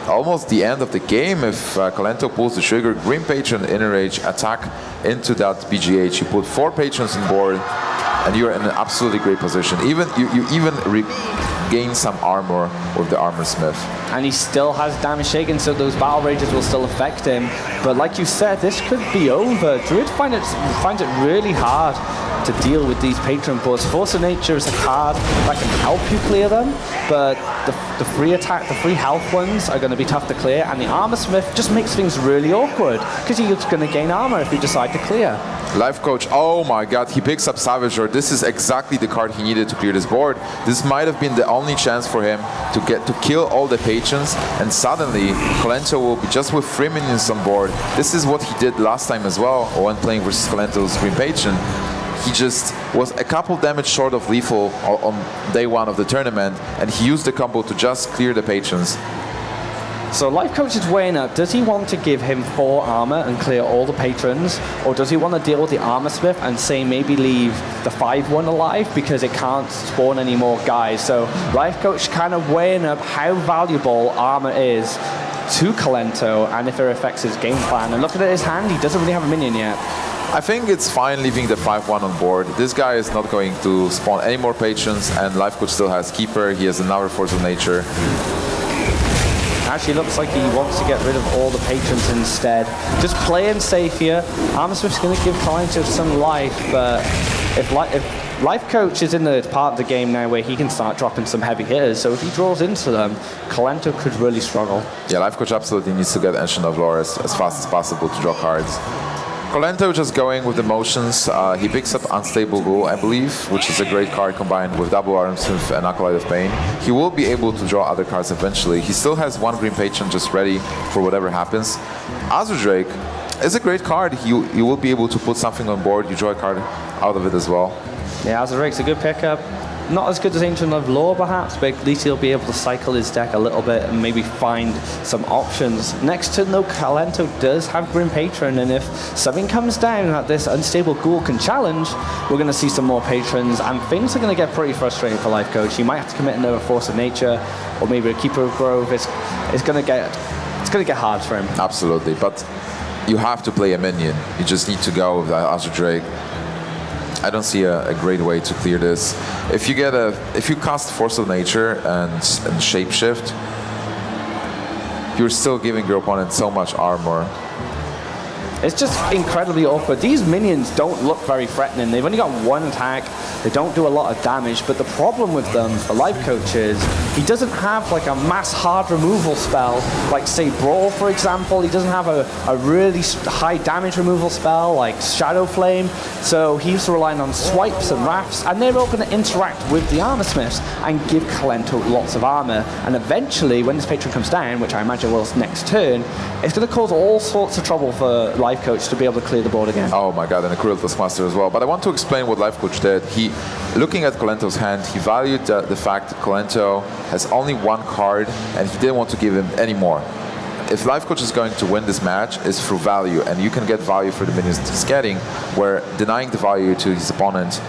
almost the end of the game if Kolento pulls the trigger. Green Patron, Inner Rage, attack into that BGH. You put 4 Patrons on board, and you're in an absolutely great position. You even gain some armor with the Armor Smith. And he still has damage shaken, so those Battle Rages will still affect him. But like you said, this could be over. Druid finds it really hard to deal with these Patron boards. Force of Nature is a card that can help you clear them, but the free attack, the free health ones are going to be tough to clear, and the Armor Smith just makes things really awkward, because he's going to gain armor if you decide to clear. Life Coach, oh my god, he picks up Savager. This is exactly the card he needed to clear this board. This might have been the only chance for him to kill all the Patrons, and suddenly Kolento will be just with 3 minions on board. This is what he did last time as well when playing versus Kolento's Green Patron. He just was a couple damage short of lethal on day 1 of the tournament, and he used the combo to just clear the Patrons. So Life Coach is weighing up, does he want to give him 4 armor and clear all the Patrons, or does he want to deal with the Armor Smith and say maybe leave the 5-1 alive because it can't spawn any more guys? So Life Coach kind of weighing up how valuable armor is to Kolento and if it affects his game plan. And looking at his hand, he doesn't really have a minion yet. I think it's fine leaving the 5-1 on board. This guy is not going to spawn any more Patrons, and Life Coach still has Keeper. He has another Force of Nature. Actually looks like he wants to get rid of all the Patrons instead. Just playing safe here. Armor Smith's going to give Kolento some life, but if Life Coach is in the part of the game now where he can start dropping some heavy hitters, so if he draws into them, Kolento could really struggle. Yeah, Life Coach absolutely needs to get Ancient of Lore as fast as possible to draw cards. Kolento just going with the motions. He picks up Unstable Ghoul, I believe, which is a great card combined with Double Arm Smith and Acolyte of Pain. He will be able to draw other cards eventually. He still has 1 Green Patron just ready for whatever happens. Azure Drake is a great card. You will be able to put something on board. You draw a card out of it as well. Yeah, Azure Drake's a good pickup. Not as good as Ancient of Lore, perhaps, but at least he'll be able to cycle his deck a little bit and maybe find some options. Next to no, Kolento does have Grim Patron, and if something comes down that this Unstable Ghoul can challenge, we're going to see some more Patrons, and things are going to get pretty frustrating for Life Coach. You might have to commit another Force of Nature, or maybe a Keeper of Grove. It's going to get hard for him. Absolutely, but you have to play a minion. You just need to go with Azure Drake. I don't see a great way to clear this. If you cast Force of Nature and Shapeshift, you're still giving your opponent so much armor. It's just incredibly awkward. These minions don't look very threatening. They've only got 1 attack. They don't do a lot of damage, but the problem with them, for Life Coach, is he doesn't have like a mass hard removal spell, like say Brawl, for example. He doesn't have a really high damage removal spell like Shadow Flame, so he's relying on swipes and rafts, and they're all going to interact with the Armor Smiths and give Kolento lots of armor. And eventually, when this Patron comes down, which I imagine will next turn, it's going to cause all sorts of trouble for Life Coach to be able to clear the board again. Oh my god, and a Cruel Taskmaster as well. But I want to explain what Life Coach did. Looking at Kolento's hand, he valued the fact that Kolento has only 1 card, and he didn't want to give him any more. If Life Coach is going to win this match, it's through value, and you can get value for the minions that he's getting, where denying the value to his opponent,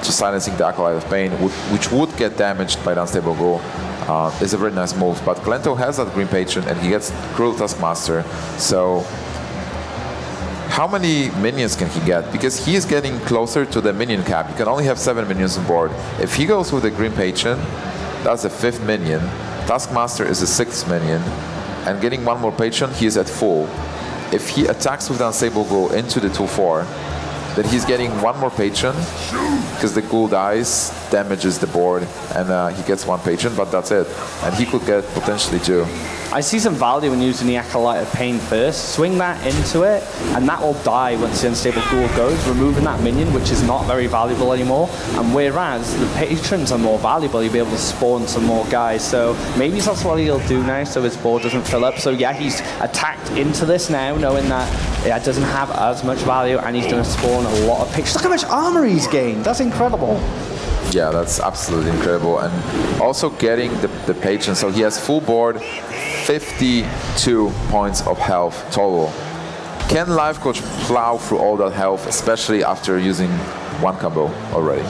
just silencing the Acolyte of Pain, which would get damaged by the Unstable Ghoul, is a very nice move. But Kolento has that Green Patron, and he gets Cruel Taskmaster, so how many minions can he get? Because he is getting closer to the minion cap. You can only have 7 minions on board. If he goes with the Green Patron, That's the 5th minion. Taskmaster is the 6th minion. And getting one more patron, he is at full. If he attacks with the Unstable Ghoul into the 2/4, then he's getting one more patron, because the ghoul dies, damages the board, and he gets one patron, but that's it. And he could get potentially 2. I see some value in using the Acolyte of Pain first. Swing that into it, and that will die once the Unstable Ghoul goes, removing that minion, which is not very valuable anymore. And whereas the patrons are more valuable, you'll be able to spawn some more guys. So maybe that's what he'll do now, so his board doesn't fill up. So yeah, he's attacked into this now, knowing that it doesn't have as much value, and he's going to spawn a lot of patrons. Look how much armor he's gained. That's incredible. Yeah, that's absolutely incredible. And also getting the patron, so he has full board, 52 points of health total. Can Life Coach plow through all that health, especially after using one combo already?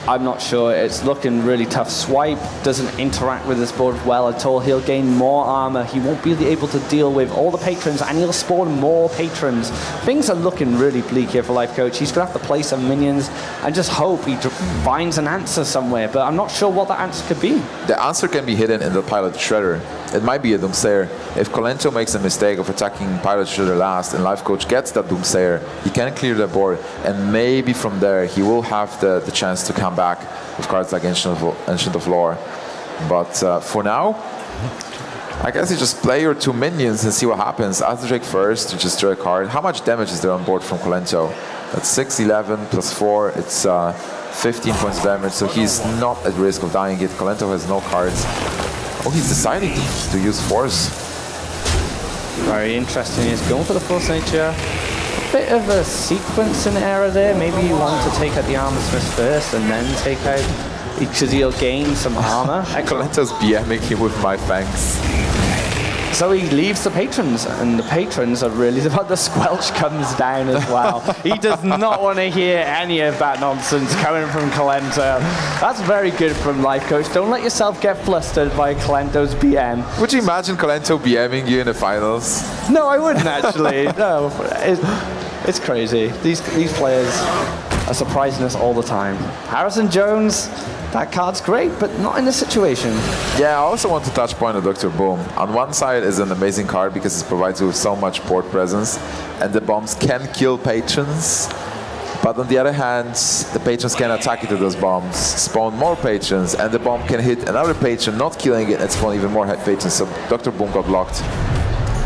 I'm not sure. It's looking really tough. Swipe doesn't interact with this board well at all. He'll gain more armor. He won't be able to deal with all the patrons, and he'll spawn more patrons. Things are looking really bleak here for Life Coach. He's going to have to play some minions and just hope he finds an answer somewhere, but I'm not sure what that answer could be. The answer can be hidden in the Pilot Shredder. It might be a Doomsayer. If Kolento makes a mistake of attacking Pilot Shredder last and Life Coach gets that Doomsayer, he can clear the board, and maybe from there he will have the chance to come back with cards like Ancient of Lore. But for now, I guess you just play your 2 minions and see what happens. Ask Drake first, you just draw a card. How much damage is there on board from Kolento? That's 6, 11 plus 4, it's 15 points of damage, so he's not at risk of dying yet. Kolento has no cards. Oh, he's deciding to use Force. Very interesting. He's going for the Force Nature. A bit of a sequencing error there. Maybe you want to take out the Armor Smith first and then take out, because he'll gain some armor. Kolento's BMing him with my fangs. So he leaves the patrons, and the patrons are really about the squelch comes down as well. He does not want to hear any of that nonsense coming from Kolento. That's very good from Life Coach. Don't let yourself get flustered by Kolento's BM. Would you imagine Kolento BMing you in the finals? No, I wouldn't actually. No, it's crazy. These players are surprising us all the time. Harrison Jones, that card's great, but not in this situation. Yeah, I also want to touch point on Dr. Boom. On one side is an amazing card because it provides you with so much board presence, and the bombs can kill patrons. But on the other hand, the patrons can attack into those bombs, spawn more patrons, and the bomb can hit another patron, not killing it, and spawn even more patrons. So Dr. Boom got blocked.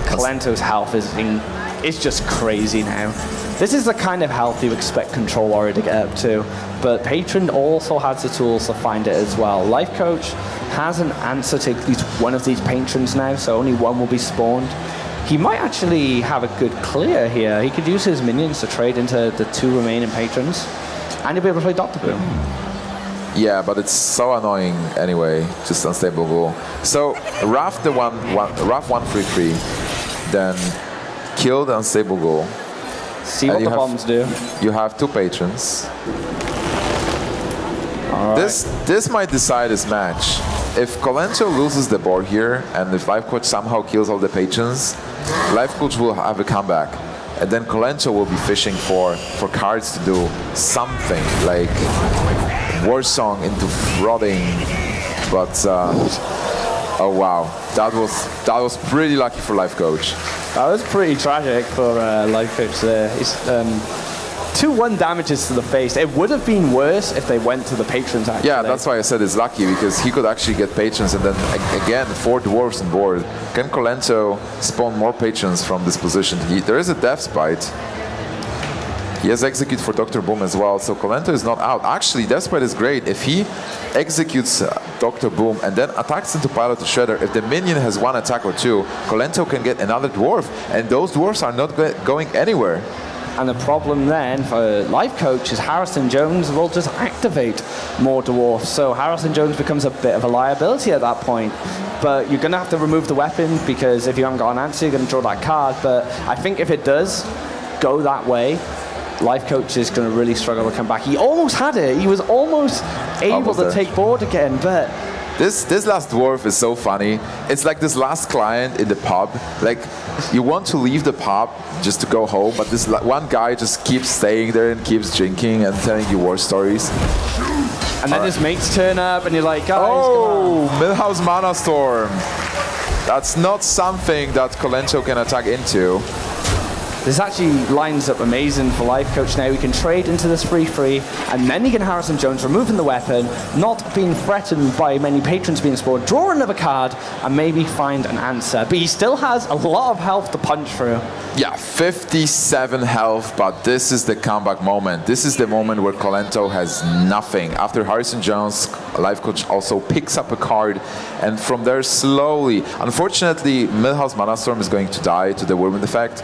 Kolento's health is just crazy now. This is the kind of health you expect Control Warrior to get up to, but Patron also has the tools to find it as well. Life Coach has an answer to at least one of these patrons now, so only one will be spawned. He might actually have a good clear here. He could use his minions to trade into the 2 remaining patrons, and he'll be able to play Dr. Boom. Yeah, but it's so annoying anyway, just Unstable Ghoul. So Raph 133, then kill the Unstable Ghoul. See what the bombs do. You have 2 patrons. All right. This might decide this match. If Kolento loses the board here, and if Life Coach somehow kills all the patrons, Life Coach will have a comeback. And then Kolento will be fishing for cards to do something, like War Song into Rotting. But oh wow, that was pretty lucky for Life Coach. That was pretty tragic for Life Coach there. It's 2-1 damages to the face. It would have been worse if they went to the patrons actually. Yeah, that's why I said it's lucky, because he could actually get patrons, and then again 4 dwarves on board. Can Kolento spawn more patrons from this position? There is a Death Bite. He has execute for Dr. Boom as well, so Kolento is not out. Actually, Death Bite is great. If he executes Dr. Boom and then attacks into Pilot to Shredder, if the minion has 1 attack or 2, Kolento can get another dwarf, and those dwarfs are not going anywhere. And the problem then for Life Coach is Harrison Jones will just activate more dwarfs. So Harrison Jones becomes a bit of a liability at that point. But you're going to have to remove the weapon, because if you haven't got an answer, you're going to draw that card. But I think if it does go that way, Life Coach is going to really struggle to come back. He almost had it. He was almost able to take board again, but... This last dwarf is so funny. It's like this last client in the pub. Like, you want to leave the pub just to go home, but this one guy just keeps staying there and keeps drinking and telling you war stories. And then his mates turn up, and you're like, guys, oh, Millhouse Mana Storm. That's not something that Kolento can attack into. This actually lines up amazing for Life Coach now. He can trade into this 3-3, and then he can Harrison Jones, removing the weapon, not being threatened by many patrons being spawned, draw another card, and maybe find an answer. But he still has a lot of health to punch through. Yeah, 57 health, but this is the comeback moment. This is the moment where Kolento has nothing. After Harrison Jones, Life Coach also picks up a card, and from there slowly, unfortunately, Millhouse Mana Storm is going to die to the Whirlwind effect.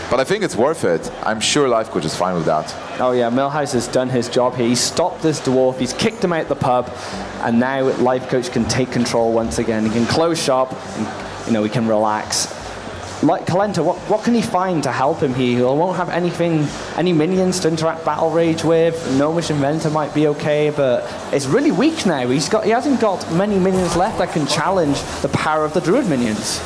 But I think it's worth it. I'm sure Life Coach is fine with that. Oh yeah, Millhouse has done his job here. He's stopped this dwarf, he's kicked him out the pub, and now Life Coach can take control once again. He can close shop, and, he can relax. Like Kolento, what can he find to help him here? He won't have any minions to interact Battle Rage with. Gnomish Inventor might be okay, but it's really weak now. He hasn't got many minions left that can challenge the power of the Druid minions.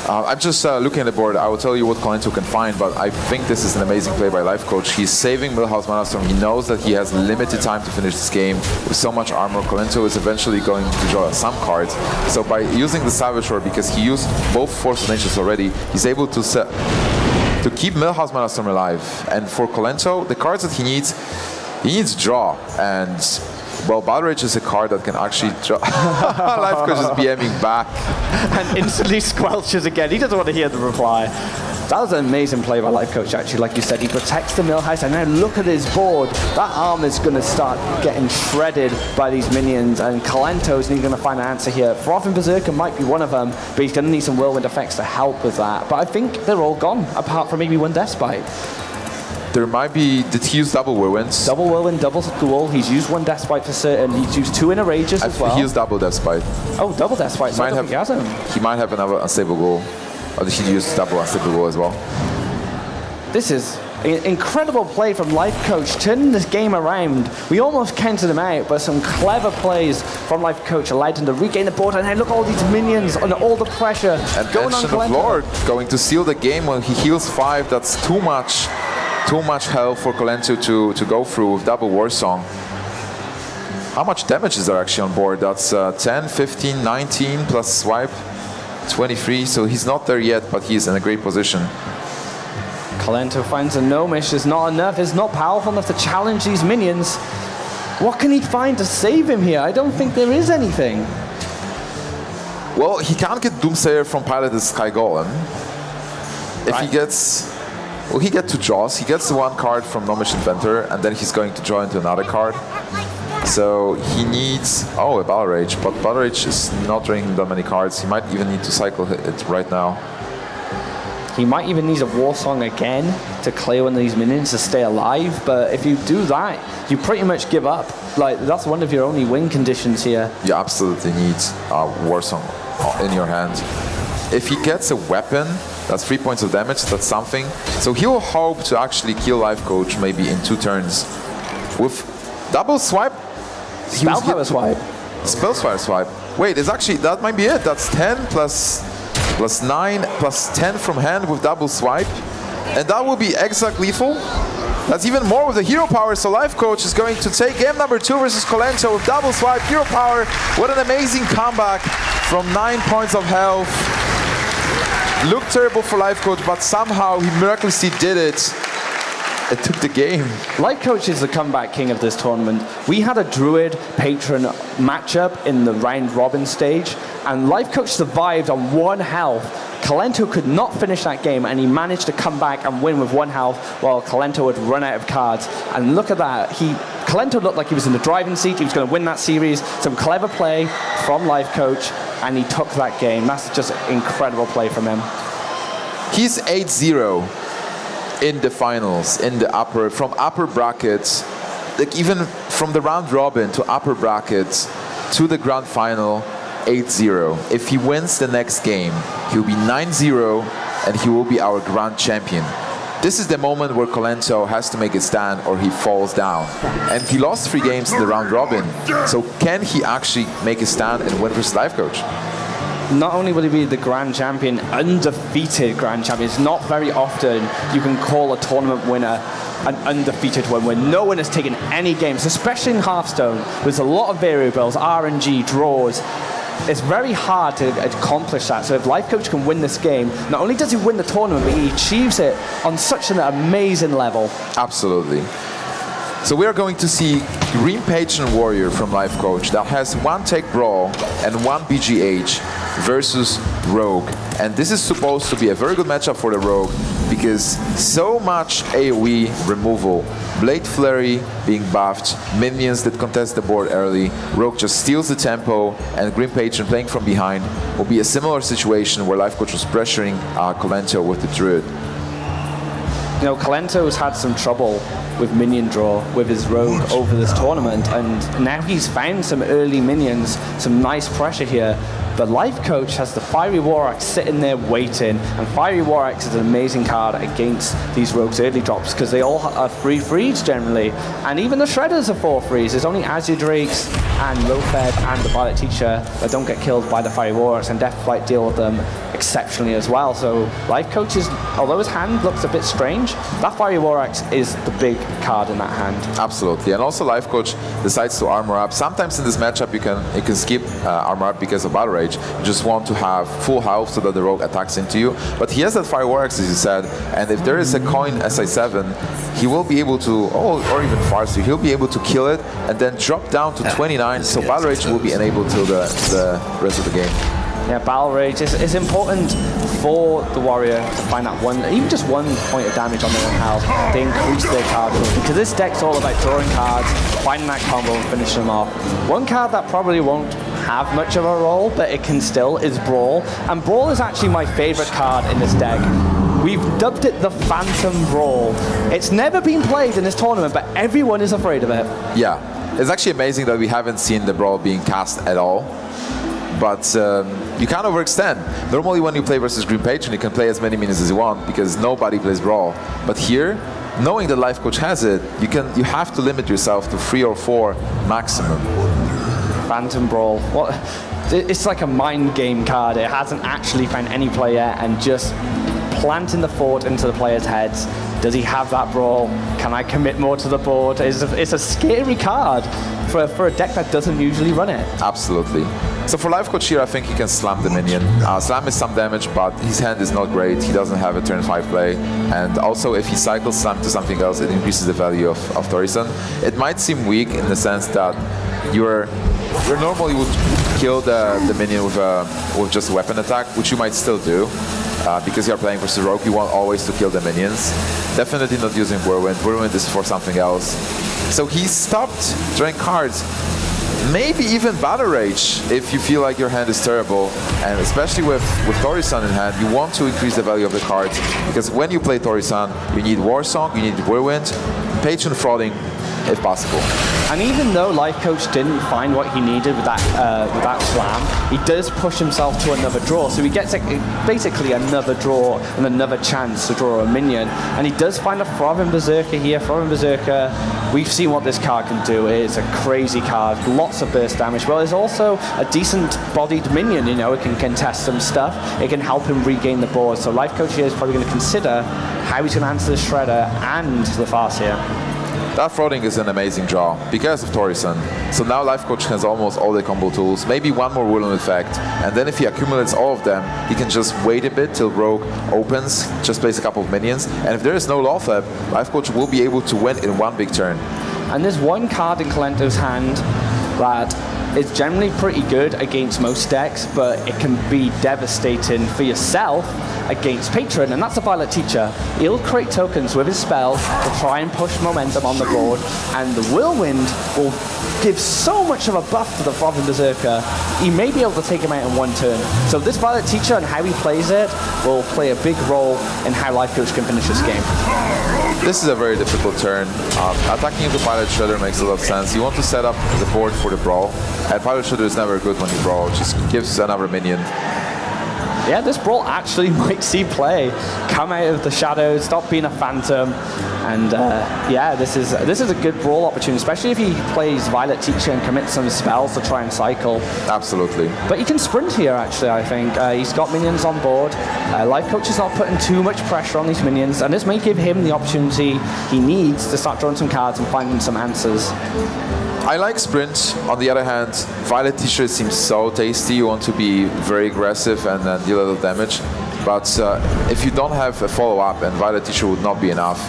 I'm just looking at the board. I will tell you what Kolento can find, but I think this is an amazing play by Life Coach. He's saving Millhouse Mana Storm. He knows that he has limited time to finish this game. With so much armor, Kolento is eventually going to draw some cards. So by using the Savage Roar, because he used both Force of Natures already, he's able to keep Millhouse Mana Storm alive. And for Kolento, the cards that he needs draw. And well, Battle Rage is a card that can actually draw. Life Coach is BMing back. And instantly squelches again. He doesn't want to hear the reply. That was an amazing play by Life Coach, actually. Like you said, he protects the Millhouse, and now look at his board. That arm is going to start getting shredded by these minions, and Kolento's going to find an answer here. Frothing Berserker might be one of them, but he's going to need some Whirlwind effects to help with that. But I think they're all gone, apart from maybe one Deathbite. There might be, did he use double Whirlwinds? Double Whirlwind, double Duel. He's used one Deathbite for certain. He's used two Inner Rages as well. He used double Deathbite. Oh, double Deathbite. So he might have another Unstable Goal. Or did he use double Unstable Goal as well? This is an incredible play from Life Coach, turning this game around. We almost counted him out, but some clever plays from Life Coach allowed him to regain the board. And now look at all these minions under all the pressure. And going on Ancient of Lord going to seal the game when he heals 5. That's too much health for Kolento to go through with double War Song. How much damage is there actually on board? That's 10, 15, 19 plus swipe, 23. So he's not there yet, but he's in a great position. Kolento finds a Gnomish. It's not enough. It's not powerful enough to challenge these minions. What can he find to save him here? I don't think there is anything. Well, he can't get Doomsayer from Piloted Sky Golem. If he gets... Well, he gets 2 draws. He gets 1 card from Gnomish Inventor, and then he's going to draw into another card. So he needs... Oh, a Battle Rage. But Battle Rage is not drawing him that many cards. He might even need to cycle it right now. He might even need a War Song again to clear one of these minions to stay alive. But if you do that, you pretty much give up. Like, that's one of your only win conditions here. You absolutely need a War Song in your hand. If he gets a weapon, that's 3 points of damage, that's something. So he'll hope to actually kill Life Coach maybe in 2 turns. With double swipe? Spellfire swipe. Spellfire swipe. Wait, it's actually, that might be it. That's 10 plus 9 plus 10 from hand with double swipe. And that will be Exarch lethal. That's even more with the hero power, so Life Coach is going to take game number 2 versus Kolento with double swipe, hero power. What an amazing comeback from 9 points of health. Looked terrible for Life Coach, but somehow he miraculously did it. It took the game. Life Coach is the comeback king of this tournament. We had a Druid Patron matchup in the round robin stage, and Life Coach survived on 1 health. Kolento could not finish that game, and he managed to come back and win with 1 health while Kolento had run out of cards. And look at that. Kolento looked like he was in the driving seat. He was going to win that series. Some clever play from Life Coach, and he took that game. That's just incredible play from him. He's 8-0 in the finals, from upper brackets, like even from the round robin to upper brackets to the grand final, 8-0. If he wins the next game, he'll be 9-0 and he will be our grand champion. This is the moment where Kolento has to make a stand or he falls down. And he lost 3 games in the round robin. So can he actually make a stand and win versus Life Coach? Not only will he be the grand champion, undefeated grand champion. It's not very often you can call a tournament winner an undefeated win where no one has taken any games, especially in Hearthstone. There's a lot of variables, RNG, draws. It's very hard to accomplish that. So if Life Coach can win this game, not only does he win the tournament, but he achieves it on such an amazing level. Absolutely. So we are going to see Green Patron Warrior from Life Coach that has 1 Tech Brawl and 1 BGH versus Rogue. And this is supposed to be a very good matchup for the Rogue because so much AoE removal, Blade Flurry being buffed, minions that contest the board early, Rogue just steals the tempo, and Green Patron playing from behind will be a similar situation where Life Coach was pressuring Kolento with the Druid. You know, Kolento's had some trouble with minion draw with his Rogue over this tournament, and now he's found some early minions, some nice pressure here. But Life Coach has the Fiery War-Axe sitting there waiting, and Fiery War-Axe is an amazing card against these Rogues early drops because they all are 3 frees generally, and even the Shredders are 4 frees. There's only Azure Drakes and Lofed and the Violet Teacher that don't get killed by the Fiery War-Axe, and Death Flight deal with them exceptionally as well. So Life Coach is, although his hand looks a bit strange, that Fiery War-Axe is the big card in that hand. Absolutely, and also Life Coach decides to armor up. Sometimes in this matchup you can skip armor up because of Battle Rage. You just want to have full health so that the Rogue attacks into you. But he has that Fire War-Axe, as you said, and if there is a coin SI7, he will be able to, or even Farsi, he'll be able to kill it and then drop down to 29, so Battle Rage will be enabled till the rest of the game. Yeah, Battle Rage is important for the Warrior to find that one, even just 1 point of damage on their own health. They increase their card pool, because this deck's all about drawing cards, finding that combo and finishing them off. One card that probably won't have much of a role, but it can still, is Brawl. And Brawl is actually my favorite card in this deck. We've dubbed it the Phantom Brawl. It's never been played in this tournament, but everyone is afraid of it. Yeah, it's actually amazing that we haven't seen the Brawl being cast at all. But you can't overextend. Normally when you play versus Green Patron, you can play as many minions as you want because nobody plays Brawl. But here, knowing that Life Coach has it, you have to limit yourself to 3 or 4 maximum. Phantom Brawl. What? It's like a mind game card. It hasn't actually found any play yet, and just planting the fort into the players' heads. Does he have that Brawl? Can I commit more to the board? It's a scary card for a deck that doesn't usually run it. Absolutely. So for Life Coach here, I think he can slam the minion. Slam is some damage, but his hand is not great. He doesn't have a turn 5 play. And also, if he cycles slam to something else, it increases the value of Thaurissan. It might seem weak in the sense that you normally would kill the minion with just a weapon attack, which you might still do. Because you're playing versus Rogue, you want always to kill the minions. Definitely not using Whirlwind. Whirlwind is for something else. So he stopped drawing cards. Maybe even Battle Rage if you feel like your hand is terrible. And especially with Thaurissan in hand, you want to increase the value of the cards. Because when you play Thaurissan, you need War Song, you need Whirlwind, Patron Frauding, if possible. And even though Life Coach didn't find what he needed with that slam, he does push himself to another draw. So he gets basically another draw and another chance to draw a minion. And he does find a Throbbing Berserker here. Throbbing Berserker, we've seen what this card can do. It is a crazy card, lots of burst damage. Well, it's also a decent bodied minion, you know, it can contest some stuff. It can help him regain the board. So Life Coach here is probably going to consider how he's going to answer the Shredder and the Farseer. That Frauding is an amazing draw because of Thaurissan. So now Life Coach has almost all the combo tools, maybe one more Whirlwind effect, and then if he accumulates all of them, he can just wait a bit till Rogue opens, just place a couple of minions, and if there is no Lothab, Life Coach will be able to win in one big turn. And there's one card in Kolento's hand that is generally pretty good against most decks, but it can be devastating for yourself against Patron, and that's the Violet Teacher. He'll create tokens with his spell to try and push momentum on the board, and the Whirlwind will give so much of a buff to the Throbbing Berserker, he may be able to take him out in one turn. So this Violet Teacher and how he plays it will play a big role in how Life Coach can finish this game. This is a very difficult turn. Attacking the Pilot Shredder makes a lot of sense. You want to set up the board for the Brawl, and Pilot Shredder is never good when you Brawl, just gives another minion. yeah, this brawl actually might see play. Come out of the shadows, stop being a phantom, and yeah, this is a good brawl opportunity, especially if he plays Violet Teacher and commits some spells to try and cycle. Absolutely. But he can sprint here, actually, I think. He's got minions on board. Life Coach is not putting too much pressure on these minions, and this may give him the opportunity he needs to start drawing some cards and finding some answers. I like sprint. On the other hand, Violet Teacher seems so tasty. You want to be very aggressive and then deal a little damage. But if you don't have a follow-up, and Violet Teacher would not be enough,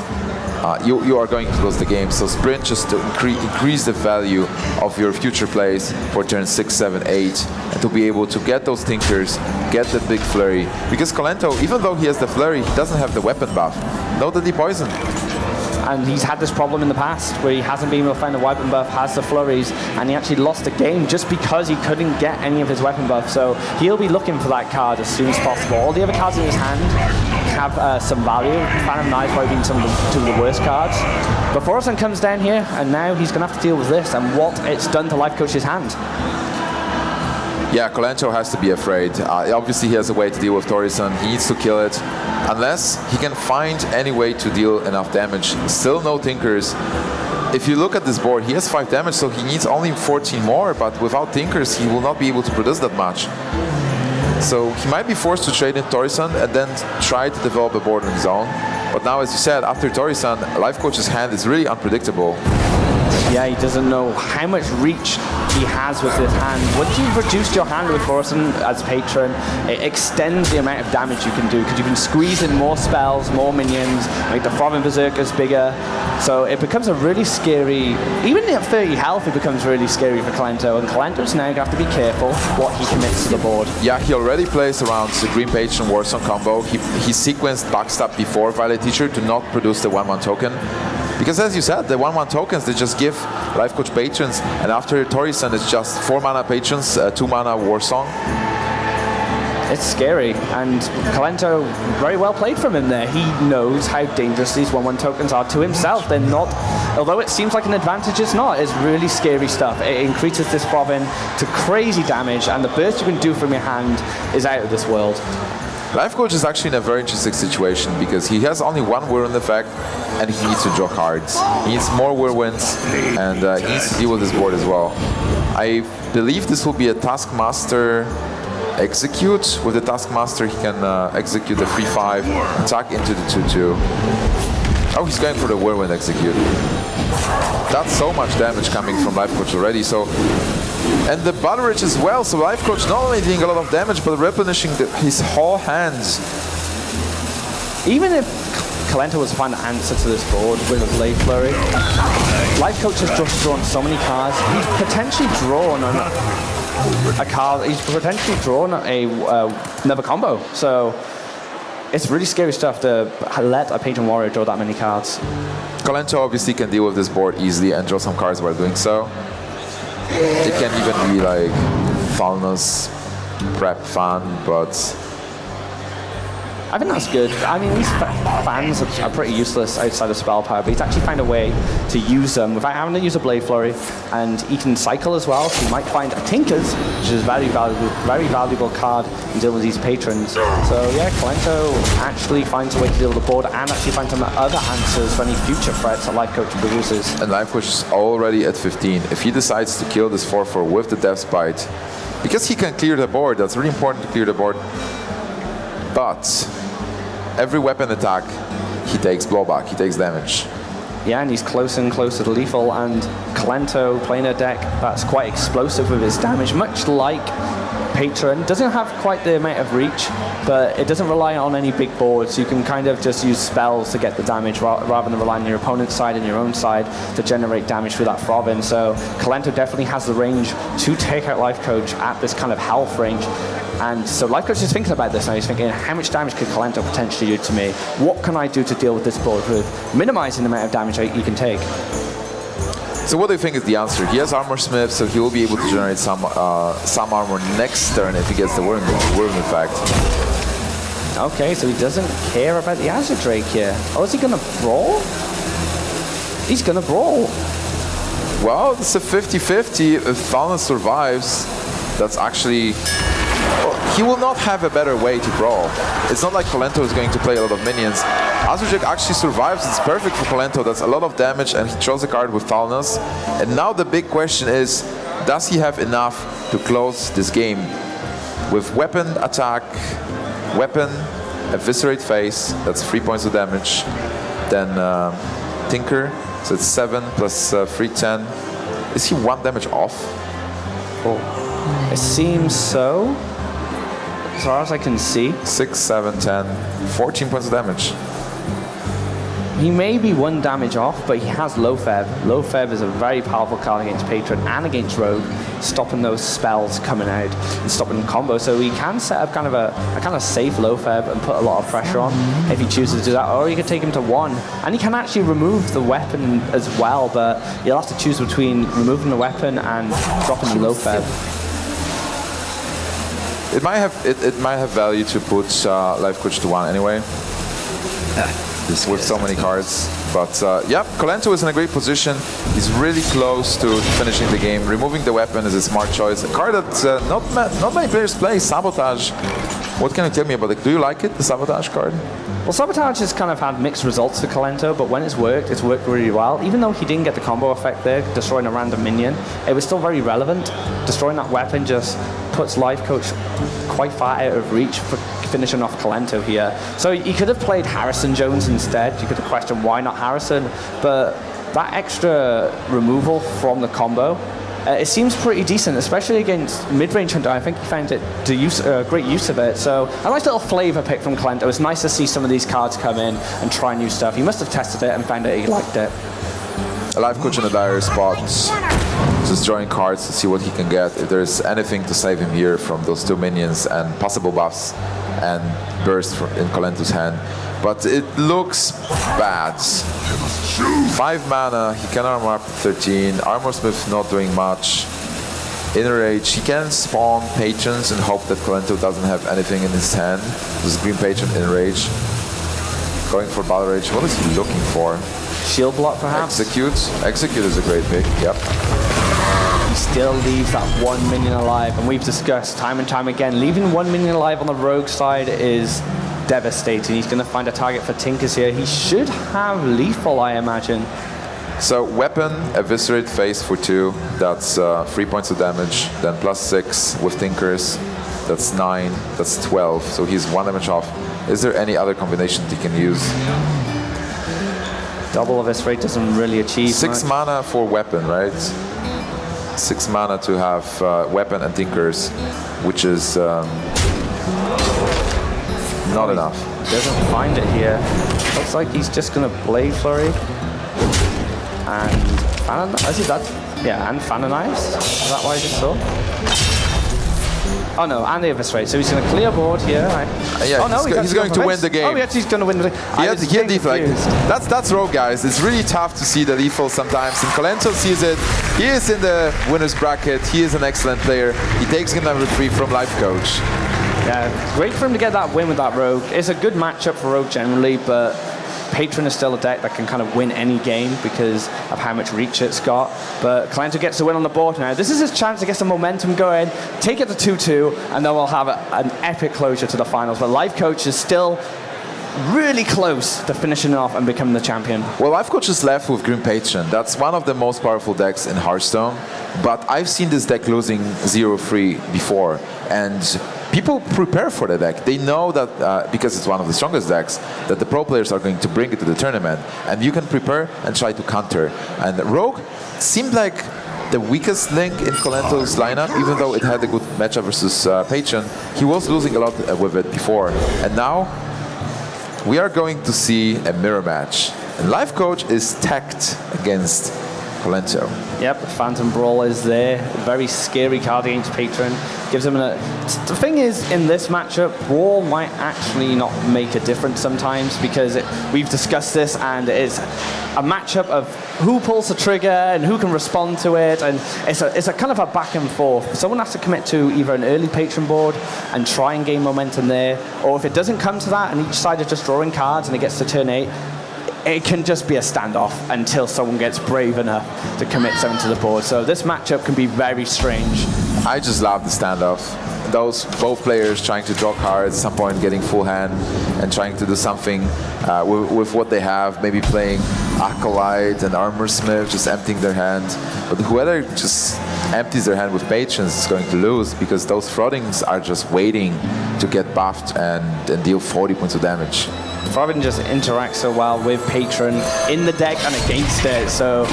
you are going to lose the game. So sprint just to increase the value of your future plays for turn 6, 7, 8, and to be able to get those Tinkers, get the big flurry. Because Kolento, even though he has the flurry, he doesn't have the weapon buff. No the depoison. And he's had this problem in the past where he hasn't been able to find a weapon buff, has the flurries, and he actually lost a game just because he couldn't get any of his weapon buff. So he'll be looking for that card as soon as possible. All the other cards in his hand have some value. Phantom Knife probably being two of the worst cards. But Thorison comes down here, and now he's going to have to deal with this and what it's done to Life Coach's hand. Yeah, Kolento has to be afraid. Obviously, he has a way to deal with Thorison. He needs to kill it. Unless he can find any way to deal enough damage. Still no Tinkers. If you look at this board, he has 5 damage, so he needs only 14 more, but without Tinkers, he will not be able to produce that much. So he might be forced to trade in Thorison and then try to develop a board on his own. But now, as you said, after Thorison, Life Coach's hand is really unpredictable. Yeah, he doesn't know how much reach he has with his hand. Once you've reduced your hand with Thorison as patron, it extends the amount of damage you can do because you can squeeze in more spells, more minions, make the Throbbing Berserkers bigger. So it becomes a really scary, even at 30 health, it becomes really scary for Kolento. And Kolento's now going to have to be careful what he commits to the board. Yeah, he already plays around the Green Patron Warsong combo. He sequenced Backstab before Violet Teacher to not produce the 1/1 token. Because as you said, the 1/1 tokens, they just give Life Coach patrons, and after Thorison it's just 4 mana patrons, 2 mana Warsong. It's scary, and Kolento, very well played from him there. He knows how dangerous these 1/1 tokens are to himself. They're not, although it seems like an advantage, it's not. It's really scary stuff. It increases this Throbbing to crazy damage, and the burst you can do from your hand is out of this world. Life Coach is actually in a very interesting situation because he has only 1 Whirlwind effect and he needs to draw cards. He needs more Whirlwinds and he needs to deal with his board as well. I believe this will be a Taskmaster execute. With the Taskmaster he can execute the 3/5, attack into the 2/2. Oh, he's going for the Whirlwind execute. That's so much damage coming from Life Coach already. So. And the Butteridge as well, so Life Coach not only doing a lot of damage, but replenishing his whole hands. Even if Kolento was to find an answer to this board with a Blade Flurry, Life Coach has just drawn so many cards. He's potentially drawn a card, he's potentially drawn another combo. So it's really scary stuff to let a Patron Warrior draw that many cards. Kolento obviously can deal with this board easily and draw some cards while doing so. It can even be like Falna's prep fan, but I think that's good. I mean, these fans are pretty useless outside of spell power, but he's actually found a way to use them without having to use a Blade Flurry, and he can cycle as well, so he might find a Tinkers, which is a very valuable card in dealing with these patrons. So yeah, Kolento actually finds a way to deal with the board and actually find some other answers for any future threats that Life Coach produces. And Life Coach is already at 15. If he decides to kill this 4/4 with the Death Bite, because he can clear the board, that's really important to clear the board. But every weapon attack, he takes blowback, he takes damage. Yeah, and he's closer and closer to lethal, and Kolento playing a deck that's quite explosive with his damage, much like Patron. Doesn't have quite the amount of reach, but it doesn't rely on any big boards. You can kind of just use spells to get the damage rather than relying on your opponent's side and your own side to generate damage through that Throbbing. So Kolento definitely has the range to take out Life Coach at this kind of health range. And so Life Coach is thinking about this now. He's thinking, how much damage could Kolento potentially do to me? What can I do to deal with this board with minimizing the amount of damage he can take? So what do you think is the answer? He has Armor Smith, so he will be able to generate some armor next turn if he gets the Worm effect. Okay, so he doesn't care about the Azure Drake here. Oh, is he going to brawl? He's going to brawl. Well, it's a 50-50. If Fallen survives, that's actually Well, he will not have a better way to brawl. It's not like Kolento is going to play a lot of minions. Azurjek actually survives. It's perfect for Kolento. That's a lot of damage, and he draws a card with Thalnos. And now the big question is, does he have enough to close this game? With weapon, attack, weapon, eviscerate face, that's 3 points of damage. Then Tinker, so it's 7 plus 3, 10. Is he 1 damage off? Oh. It seems so. As far as I can see. 6, 7, 10, 14 points of damage. He may be 1 damage off, but he has Low Feb. Low Feb is a very powerful card against Patron and against Rogue, stopping those spells coming out and stopping combos. So he can set up kind of a kind of safe Low Feb and put a lot of pressure on if he chooses to do that. Or he could take him to 1. And he can actually remove the weapon as well, but you'll have to choose between removing the weapon and dropping the Low Feb. It might have value to put Life Coach to 1 anyway. With so many cards. But yeah, Kolento is in a great position. He's really close to finishing the game. Removing the weapon is a smart choice. A card that not many players play, Sabotage. What can you tell me about it? Do you like it, the Sabotage card? Well, Sabotage has kind of had mixed results for Kolento, but when it's worked really well. Even though he didn't get the combo effect there, destroying a random minion, it was still very relevant. Destroying that weapon just puts Life Coach quite far out of reach for finishing off Kolento here. So you could have played Harrison Jones instead. You could have questioned why not Harrison, but that extra removal from the combo, it seems pretty decent, especially against mid-range Hunter. I think he found it great use of it. So a nice little flavor pick from Kolento. It's nice to see some of these cards come in and try new stuff. He must have tested it and found that he liked it. A Life Coach in a dire spot. Just drawing cards to see what he can get. If there's anything to save him here from those 2 minions and possible buffs and burst in Kolento's hand. But it looks bad. 5 mana, he can armor up to 13. Armor Smith not doing much. Enrage, he can spawn patrons and hope that Kolento doesn't have anything in his hand. This Green Patron Enrage. Going for Battle Rage. What is he looking for? Shield block, perhaps? Execute. Execute is a great pick, yep. He still leaves that 1 minion alive, and we've discussed time and time again, leaving 1 minion alive on the Rogue side is devastating. He's going to find a target for Tinkers here. He should have lethal, I imagine. So weapon, eviscerate face for 2, that's 3 points of damage, then plus 6 with Tinkers, that's 9, that's 12, so he's 1 damage off. Is there any other combinations he can use? Double eviscerate doesn't really achieve 6 much. mana for weapon, right? 6 mana to have weapon and Tinkers, which is not enough. Doesn't find it here. Looks like he's just going to Blade Flurry. And and Fanon Knives. Is that what I just saw? Oh no, and the Eviscerate. So he's going to clear board here. Right? Yeah, oh, no, he's going to win the game. Oh, yes, he's going to win the game. He had deflect. That's Rogue, guys. It's really tough to see the lethal sometimes. And Kolento sees it. He is in the winner's bracket. He is an excellent player. He takes game number 3 from Life Coach. Yeah, great for him to get that win with that Rogue. It's a good matchup for Rogue generally, but Patron is still a deck that can kind of win any game because of how much reach it's got. But Kolento gets the win on the board now. This is his chance to get some momentum going, take it to 2-2, and then we'll have an epic closure to the finals. But Life Coach is still really close to finishing off and becoming the champion. Well, Life Coach is left with Green Patron. That's one of the most powerful decks in Hearthstone. But I've seen this deck losing 0-3 before. And people prepare for the deck. They know that, because it's one of the strongest decks, that the pro players are going to bring it to the tournament. And you can prepare and try to counter. And Rogue seemed like the weakest link in Kolento's lineup, even though it had a good matchup versus Patron. He was losing a lot with it before. And now we are going to see a mirror match. And Life Coach is tacked against Kolento. Yep, Phantom Brawl is there. A very scary card against Patron. Gives him a... The thing is, in this matchup, Brawl might actually not make a difference sometimes because we've discussed this and it's a matchup of who pulls the trigger and who can respond to it, and it's a kind of a back and forth. Someone has to commit to either an early Patron board and try and gain momentum there, or if it doesn't come to that and each side is just drawing cards and it gets to turn 8, it can just be a standoff until someone gets brave enough to commit something to the board. So this matchup can be very strange. I just love the standoff. those both players trying to draw cards at some point, getting full hand, and trying to do something with what they have, maybe playing Acolyte and Armor Smith, just emptying their hand. But whoever just empties their hand with Patrons is going to lose, because those Frothings are just waiting to get buffed and deal 40 points of damage. Frothing just interacts so well with Patron in the deck and against it, so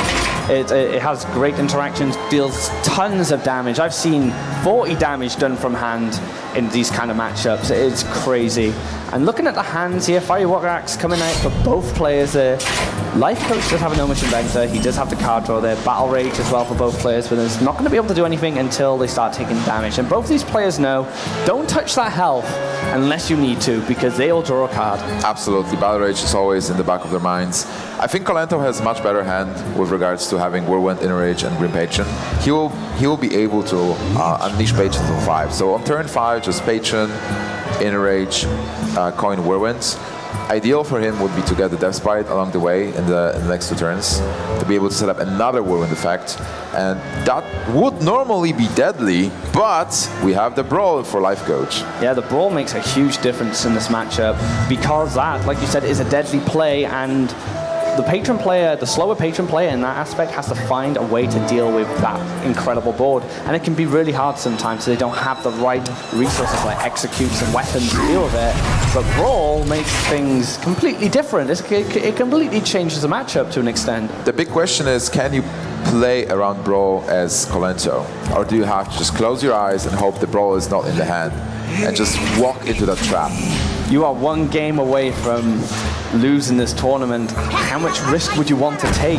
it has great interactions, deals tons of damage. I've seen 40 damage done from hand in these kind of matchups. It's crazy. And looking at the hands here, Firework Axe coming out for both players there. Life Coach does have a Gnomish Inventor. He does have the card draw there. Battle Rage as well for both players, but it's not going to be able to do anything until they start taking damage. And both these players know, don't touch that health unless you need to, because they'll draw a card. Absolutely. Battle Rage is always in the back of their minds. I think Kolento has much better hand with regards to having Whirlwind, Inner Rage, and Grim Patron. He will be able to unleash Patron till 5. So on turn 5, just Patron, Inner Rage, coin Whirlwinds. Ideal for him would be to get the Death Spite along the way in the next 2 turns, to be able to set up another Whirlwind effect, and that would normally be deadly, but we have the Brawl for Life Coach. Yeah, the Brawl makes a huge difference in this matchup, because that, like you said, is a deadly play, and the patron player, the slower patron player in that aspect, has to find a way to deal with that incredible board. And it can be really hard sometimes, so they don't have the right resources like executes and weapons to deal with it. But Brawl makes things completely different. It completely changes the matchup to an extent. The big question is, can you play around Brawl as Kolento? Or do you have to just close your eyes and hope the Brawl is not in the hand and just walk into that trap? You are one game away from losing this tournament. How much risk would you want to take?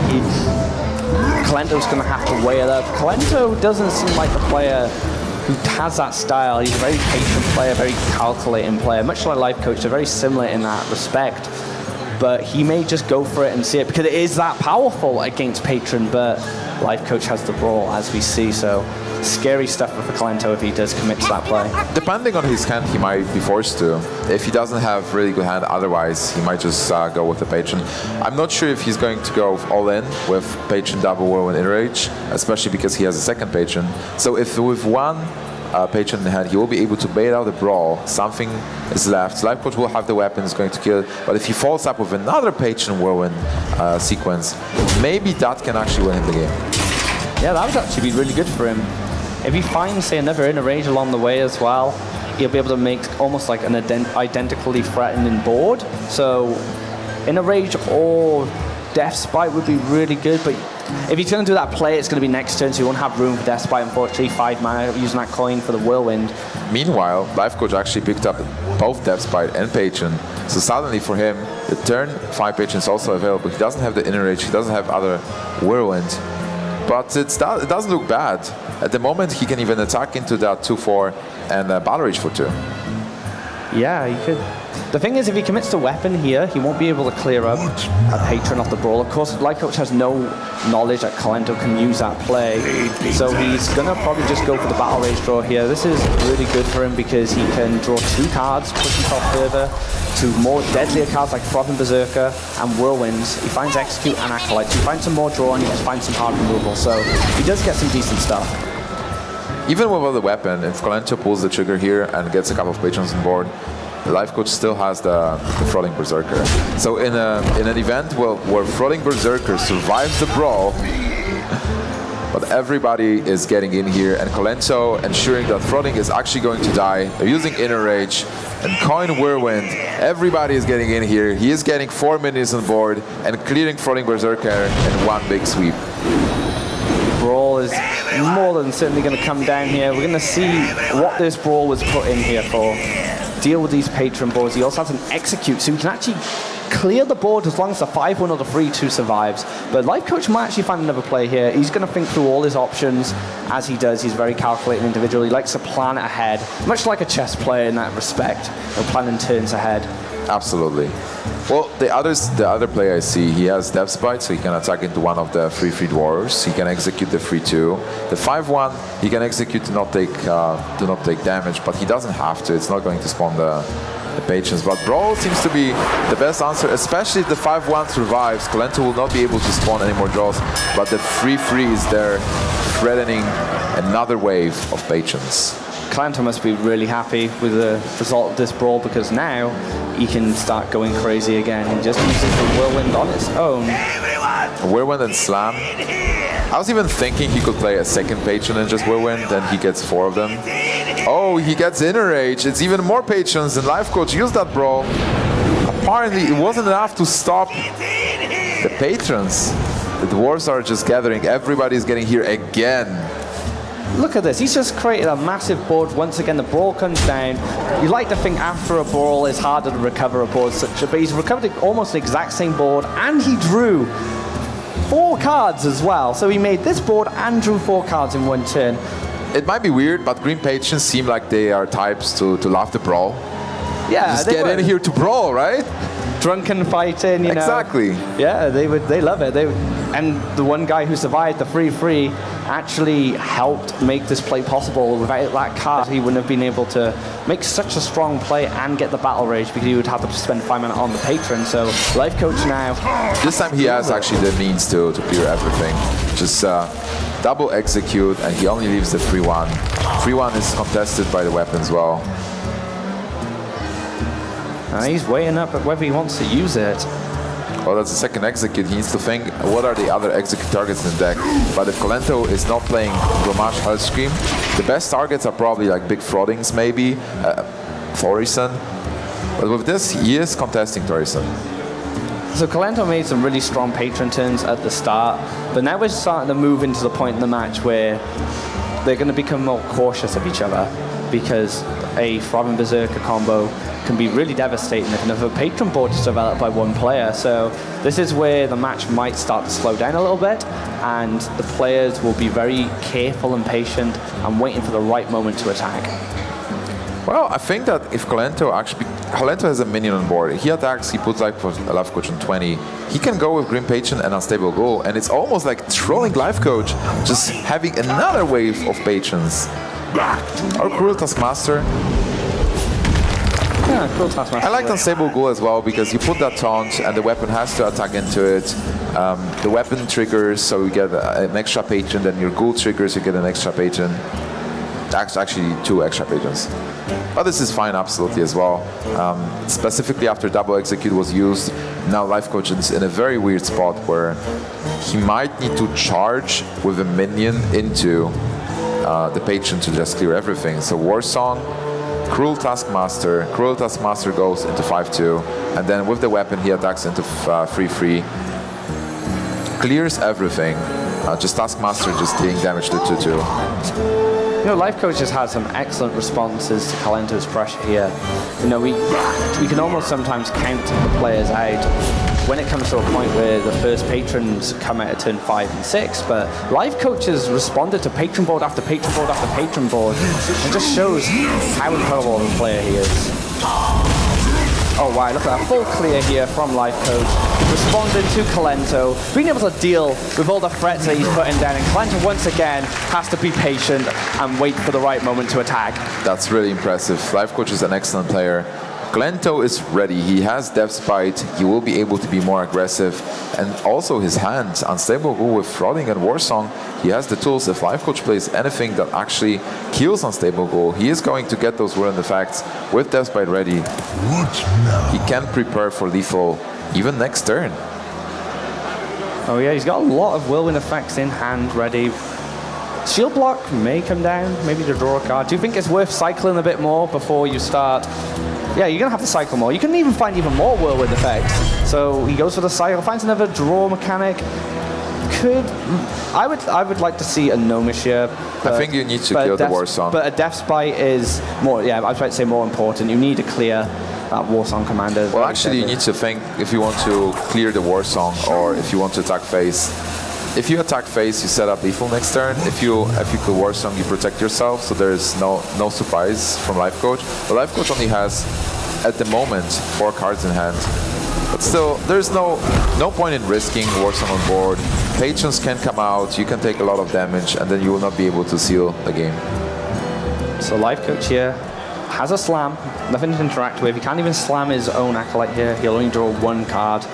Kolento's going to have to weigh it up. Kolento doesn't seem like the player who has that style. He's a very patient player, very calculating player. Much like Life Coach, they're very similar in that respect. But he may just go for it and see it, because it is that powerful against Patron, but Life Coach has the Brawl, as we see, so scary stuff for Kolento if he does commit to that play. Depending on his hand, he might be forced to. If he doesn't have really good hand otherwise, he might just go with the Patron. I'm not sure if he's going to go all in with Patron double Whirlwind Enrage, especially because he has a second Patron. So if with one Patron in hand, he will be able to bait out the Brawl, something is left. Life Coach will have the weapons going to kill it, but if he follows up with another Patron Whirlwind sequence, maybe that can actually win him the game. Yeah, that would actually be really good for him. If he finds, say, another Inner Rage along the way as well, he'll be able to make almost like an identically threatening board. So Inner Rage or Death Spite would be really good, but if he's going to do that play, it's going to be next turn, so he won't have room for Death Spite, unfortunately. 5 mana, using that coin for the Whirlwind. Meanwhile, Life Coach actually picked up both Death Spite and Patron, so suddenly for him, the turn 5 Patron is also available. He doesn't have the Inner Rage, he doesn't have other Whirlwind, but it doesn't look bad. At the moment, he can even attack into that 2/4 and Battle Rage for 2. Yeah, he could. The thing is, if he commits to weapon here, he won't be able to clear up a Patron off the Brawl. Of course, Life Coach has no knowledge that Kolento can use that play, so he's going to probably just go for the Battle Rage draw here. This is really good for him because he can draw 2 cards, push himself further to more deadlier cards like Frothing Berserker and Whirlwinds. He finds Execute and Acolyte. So he finds some more draw and he just finds some hard removal, so he does get some decent stuff. Even without the weapon, if Kolento pulls the trigger here and gets a couple of Patrons on board, the Life Coach still has the Frothing Berserker. So in an event where Frothing Berserker survives the Brawl, but everybody is getting in here, and Kolento ensuring that Frothing is actually going to die. They're using Inner Rage and coin Whirlwind. Everybody is getting in here. He is getting 4 minions on board and clearing Frothing Berserker in one big sweep. Brawl is more than certainly going to come down here. We're going to see what this Brawl was put in here for. Deal with these Patron boards. He also has an Execute, so he can actually clear the board as long as the 5-1 or the 3-2 survives. But Life Coach might actually find another play here. He's going to think through all his options. As he does, he's a very calculating individual. He likes to plan ahead, much like a chess player in that respect. He'll plan in turns ahead. Absolutely. Well, the other player I see, he has Death Spite, so he can attack into one of the 3/3 dwarves. He can execute the 3/2. The 5/1 he can execute to not take damage, but he doesn't have to. It's not going to spawn the Patrons. But Brawl seems to be the best answer, especially if the 5/1 survives. Kolento will not be able to spawn any more draws, but the 3/3 is there, threatening another wave of Patrons. Kolento must be really happy with the result of this brawl, because now he can start going crazy again. He just uses the Whirlwind on its own. Whirlwind and Slam. I was even thinking he could play a second Patron and just Whirlwind, then he gets 4 of them. Oh, he gets Inner Rage. It's even more Patrons, and Life Coach used that brawl. Apparently, it wasn't enough to stop the Patrons. The Dwarves are just gathering. Everybody's getting here again. Look at this. He's just created a massive board. Once again, the brawl comes down. You like to think after a brawl it's harder to recover a board such a, but he's recovered almost the exact same board, and he drew 4 cards as well. So he made this board and drew 4 cards in one turn. It might be weird, but Green Patrons seem like they are types to love the brawl. Yeah, just get in here to brawl, right? Drunken fighting, you know. Exactly. Yeah, they love it. And the one guy who survived the 3-3 actually helped make this play possible. Without that card, he wouldn't have been able to make such a strong play and get the Battle Rage, because he would have to spend 5 mana on the Patron. So Life Coach now. This time he has actually the means to clear everything. Just double execute, and he only leaves the 3-1. 3-1 is contested by the weapon as well. And he's weighing up at whether he wants to use it. Well, that's the second execute. He needs to think, what are the other execute targets in the deck? But if Kolento is not playing Grommash Hellscream, the best targets are probably like Big Froddings, maybe, Thorison. But with this, he is contesting Thorison. So Kolento made some really strong Patron turns at the start, but now we're starting to move into the point in the match where they're going to become more cautious of each other, because a Throbbing Berserker combo can be really devastating if another Patron board is developed by one player. So this is where the match might start to slow down a little bit, and the players will be very careful and patient and waiting for the right moment to attack. Well, I think that if Kolento has a minion on board, he attacks, he puts Life Coach on 20, he can go with Green Patron and Unstable Goal, and it's almost like trolling Life Coach, just having another wave of Patrons. Or Cruel Taskmaster. Yeah, Cruel Taskmaster. I like Unstable Ghoul as well, because you put that taunt and the weapon has to attack into it. The weapon triggers, so you get an extra patron, then your Ghoul triggers, you get an extra patron. Actually 2 extra patrons. But this is fine absolutely as well. Specifically after double execute was used, now Life Coach is in a very weird spot where he might need to charge with a minion into the patron to just clear everything. So War Song, Cruel Taskmaster goes into 5-2, and then with the weapon he attacks into 3-3. Clears everything. Just Taskmaster just dealing damage to 2-2. You know, Life Coach has had some excellent responses to Kolento's pressure here. You know, we can almost sometimes count the players out when it comes to a point where the first patrons come out at turn 5 and 6, but Life Coach has responded to patron board after patron board after patron board. It just shows how incredible of a player he is. Oh wow, look at that full clear here from Life Coach. Responding to Kolento, being able to deal with all the threats that he's putting down, and Kolento once again has to be patient and wait for the right moment to attack. That's really impressive. Life Coach is an excellent player. Kolento is ready. He has Death Spite. He will be able to be more aggressive. And also his hands, Unstable Ghoul with Frothing and Warsong, he has the tools. If Life Coach plays anything that actually kills Unstable Ghoul, he is going to get those Whirlwind effects with Death Spite ready. He can prepare for lethal even next turn. Oh yeah, he's got a lot of Whirlwind effects in hand ready. Shield block may come down, maybe to draw a card. Do you think it's worth cycling a bit more before you start? Yeah, you're going to have to cycle more. You can even find even more Whirlwind effects. So he goes for the cycle, finds another draw mechanic. I would like to see a Gnomish here. I think you need to kill the War Song. But a Death Spite is more, yeah, I was about to say more important. You need to clear that War Song commander. Well, actually, you need to think if you want to clear the War Song or if you want to attack face. If you attack face, you set up lethal next turn. If you kill War Song, you protect yourself, so there is no surprise from Life Coach. But Life Coach only has, at the moment, 4 cards in hand. But still, there's no point in risking War Song on board. Patrons can come out, you can take a lot of damage, and then you will not be able to seal the game. So Life Coach here has a slam, nothing to interact with. He can't even slam his own Acolyte here. He'll only draw 1 card.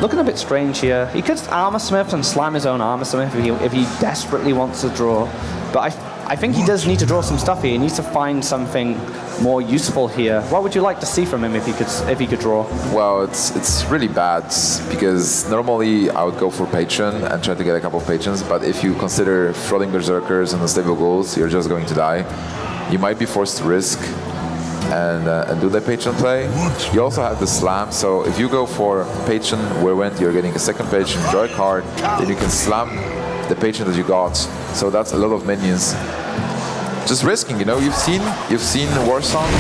Looking a bit strange here. He could Armor Smith and slam his own Armor Smith if he desperately wants to draw. But I think he does need to draw some stuff here. He needs to find something more useful here. What would you like to see from him if he could draw? Well, it's really bad because normally I would go for Patron and try to get a couple of patrons, but if you consider floating berserkers and unstable goals, you're just going to die. You might be forced to risk and do the patron play. You also have the slam, so if you go for patron whirlwind, you're getting a second patron, draw a card, then you can slam the patron that you got. So that's a lot of minions. Just risking, you know. You've seen Warsong.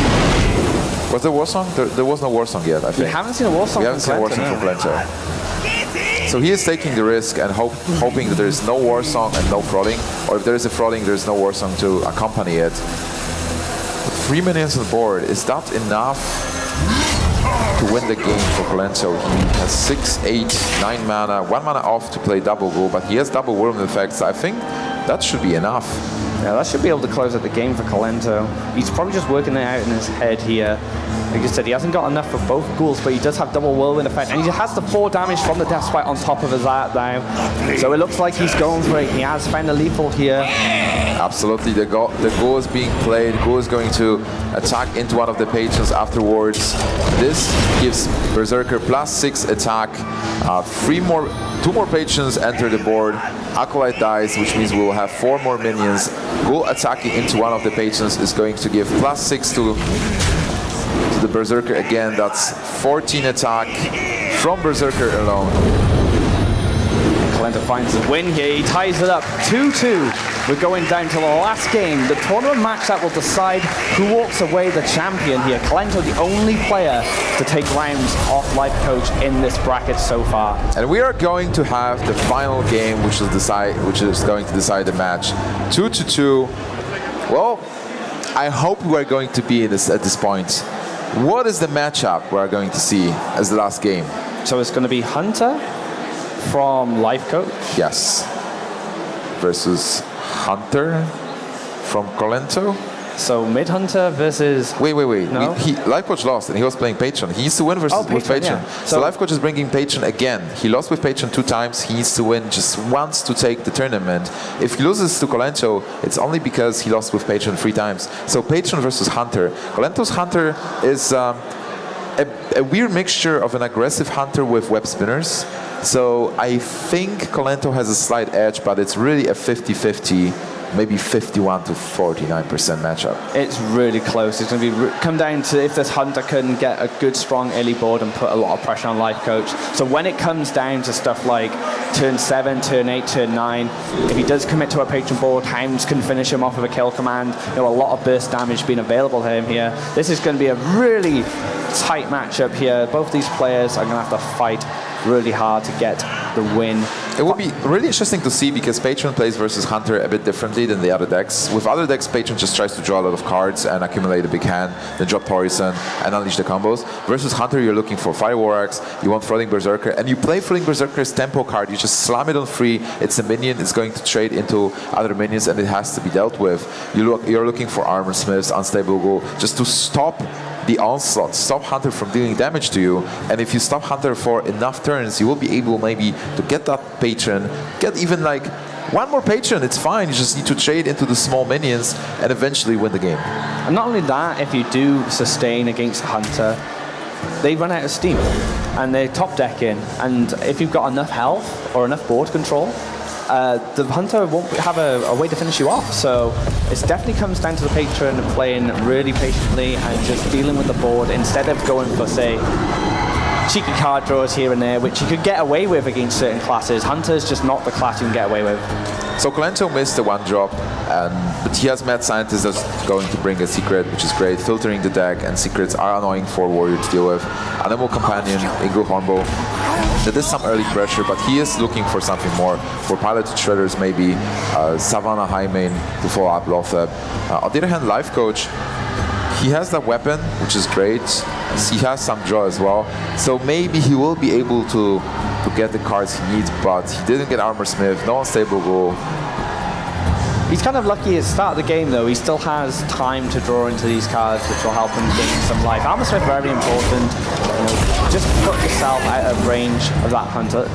Was there Warsong? There was no Warsong yet, I think. We haven't seen a Warsong. We haven't seen a Warsong from Kolento. So he is taking the risk and hoping that there is no Warsong and no frauding, or if there is a frauding, there is no Warsong to accompany it. 3 minions on the board, is that enough to win the game for Kolento? He has 6, 8, 9 mana, 1 mana off to play double go, but he has double whirlwind effects. I think that should be enough. Yeah, that should be able to close out the game for Kolento. He's probably just working it out in his head here. Like I said, he hasn't got enough for both ghouls, but he does have double whirlwind effect, and he has the 4 damage from the Death Sprite on top of his art now. So it looks like he's going for it. He has found a lethal here. Absolutely, the ghoul is being played. Ghoul is going to attack into one of the patrons afterwards. This gives Berserker +6 attack. 2 more patrons enter the board. Acolyte dies, which means we will have 4 more minions. Ghoul attacking into one of the patrons is going to give +6 to the Berserker again. That's 14 attack from Berserker alone. Kolento finds the win here. He ties it up 2-2. We're going down to the last game. The tournament match that will decide who walks away the champion here. Kolento, the only player to take rounds off Life Coach in this bracket so far. And we are going to have the final game, which is going to decide the match. 2-2. Well, I hope we are going to be at this point. What is the matchup we are going to see as the last game? So it's going to be Hunter from Life Coach. Yes. Versus Hunter from Kolento. So Mid Hunter versus. Wait. No? Life Coach lost and he was playing Patron. He needs to win with Patron. Yeah. So Life Coach is bringing Patron again. He lost with Patron 2 times. He needs to win just once to take the tournament. If he loses to Kolento, it's only because he lost with Patron 3 times. So Patron versus Hunter. Kolento's Hunter is a weird mixture of an aggressive Hunter with web spinners. So I think Kolento has a slight edge, but it's really a 50-50. Maybe 51 to 49% matchup. It's really close. It's going to come down to if this Hunter can get a good, strong early board and put a lot of pressure on Life Coach. So when it comes down to stuff like turn 7, turn 8, turn 9, if he does commit to a patron board, Hounds can finish him off with a kill command. A lot of burst damage being available to him here. This is going to be a really tight matchup here. Both these players are going to have to fight really hard to get the win. It will be really interesting to see because Patron plays versus Hunter a bit differently than the other decks. With other decks, Patron just tries to draw a lot of cards and accumulate a big hand, then drop Torison and unleash the combos. Versus Hunter, you're looking for Fire War Axe, you want Floating Berserker, and you play Floating Berserker's tempo card. You just slam it on free. It's a minion. It's going to trade into other minions, and it has to be dealt with. You're looking for Armor Smiths, Unstable Ghoul, just to stop the onslaught, stop Hunter from dealing damage to you. And if you stop Hunter for enough turns, you will be able maybe to get that patron, get even like 1 more patron, it's fine. You just need to trade into the small minions and eventually win the game. And not only that, if you do sustain against Hunter, they run out of steam and they're top decking. And if you've got enough health or enough board control, the Hunter won't have a way to finish you off. So it definitely comes down to the patron playing really patiently and just dealing with the board instead of going for, say, cheeky card draws here and there, which you could get away with against certain classes. Hunter's just not the class you can get away with. So Kolento missed the 1-drop, but he has Mad Scientist that's going to bring a secret, which is great, filtering the deck, and secrets are annoying for Warrior to deal with. Animal Companion, Igloo Hornbow. There is some early pressure, but he is looking for something more. For Piloted Shredders, maybe Savannah Highmane to follow up Lotheb. On the other hand, Life Coach, he has that weapon, which is great. He has some draw as well. So maybe he will be able to get the cards he needs, but he didn't get Armor Smith, no Unstable Ghoul. He's kind of lucky at the start of the game, though. He still has time to draw into these cards, which will help him gain some life. Armor Smith very important. Just put yourself out of range of that Hunter.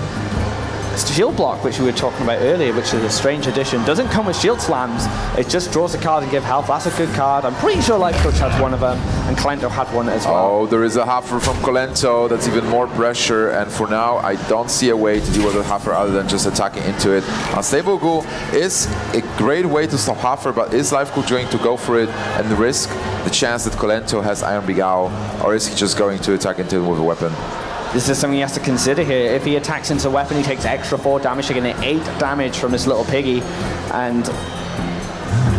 shield block, which we were talking about earlier, which is a strange addition. Doesn't come with shield slams. It just draws a card and give health. That's a good card. I'm pretty sure Life Coach had one of them, and Kolento had one as well. Oh, there is a Huffer from Kolento. That's even more pressure. And for now, I don't see a way to deal with the Huffer other than just attacking into it. Unstable Ghoul is a great way to stop Huffer, but is Life Coach going to go for it and risk the chance that Kolento has Iron Beak Owl, or is he just going to attack into it with a weapon? This is something he has to consider here. If he attacks into a weapon, he takes extra 4 damage, taking 8 damage from this little piggy. And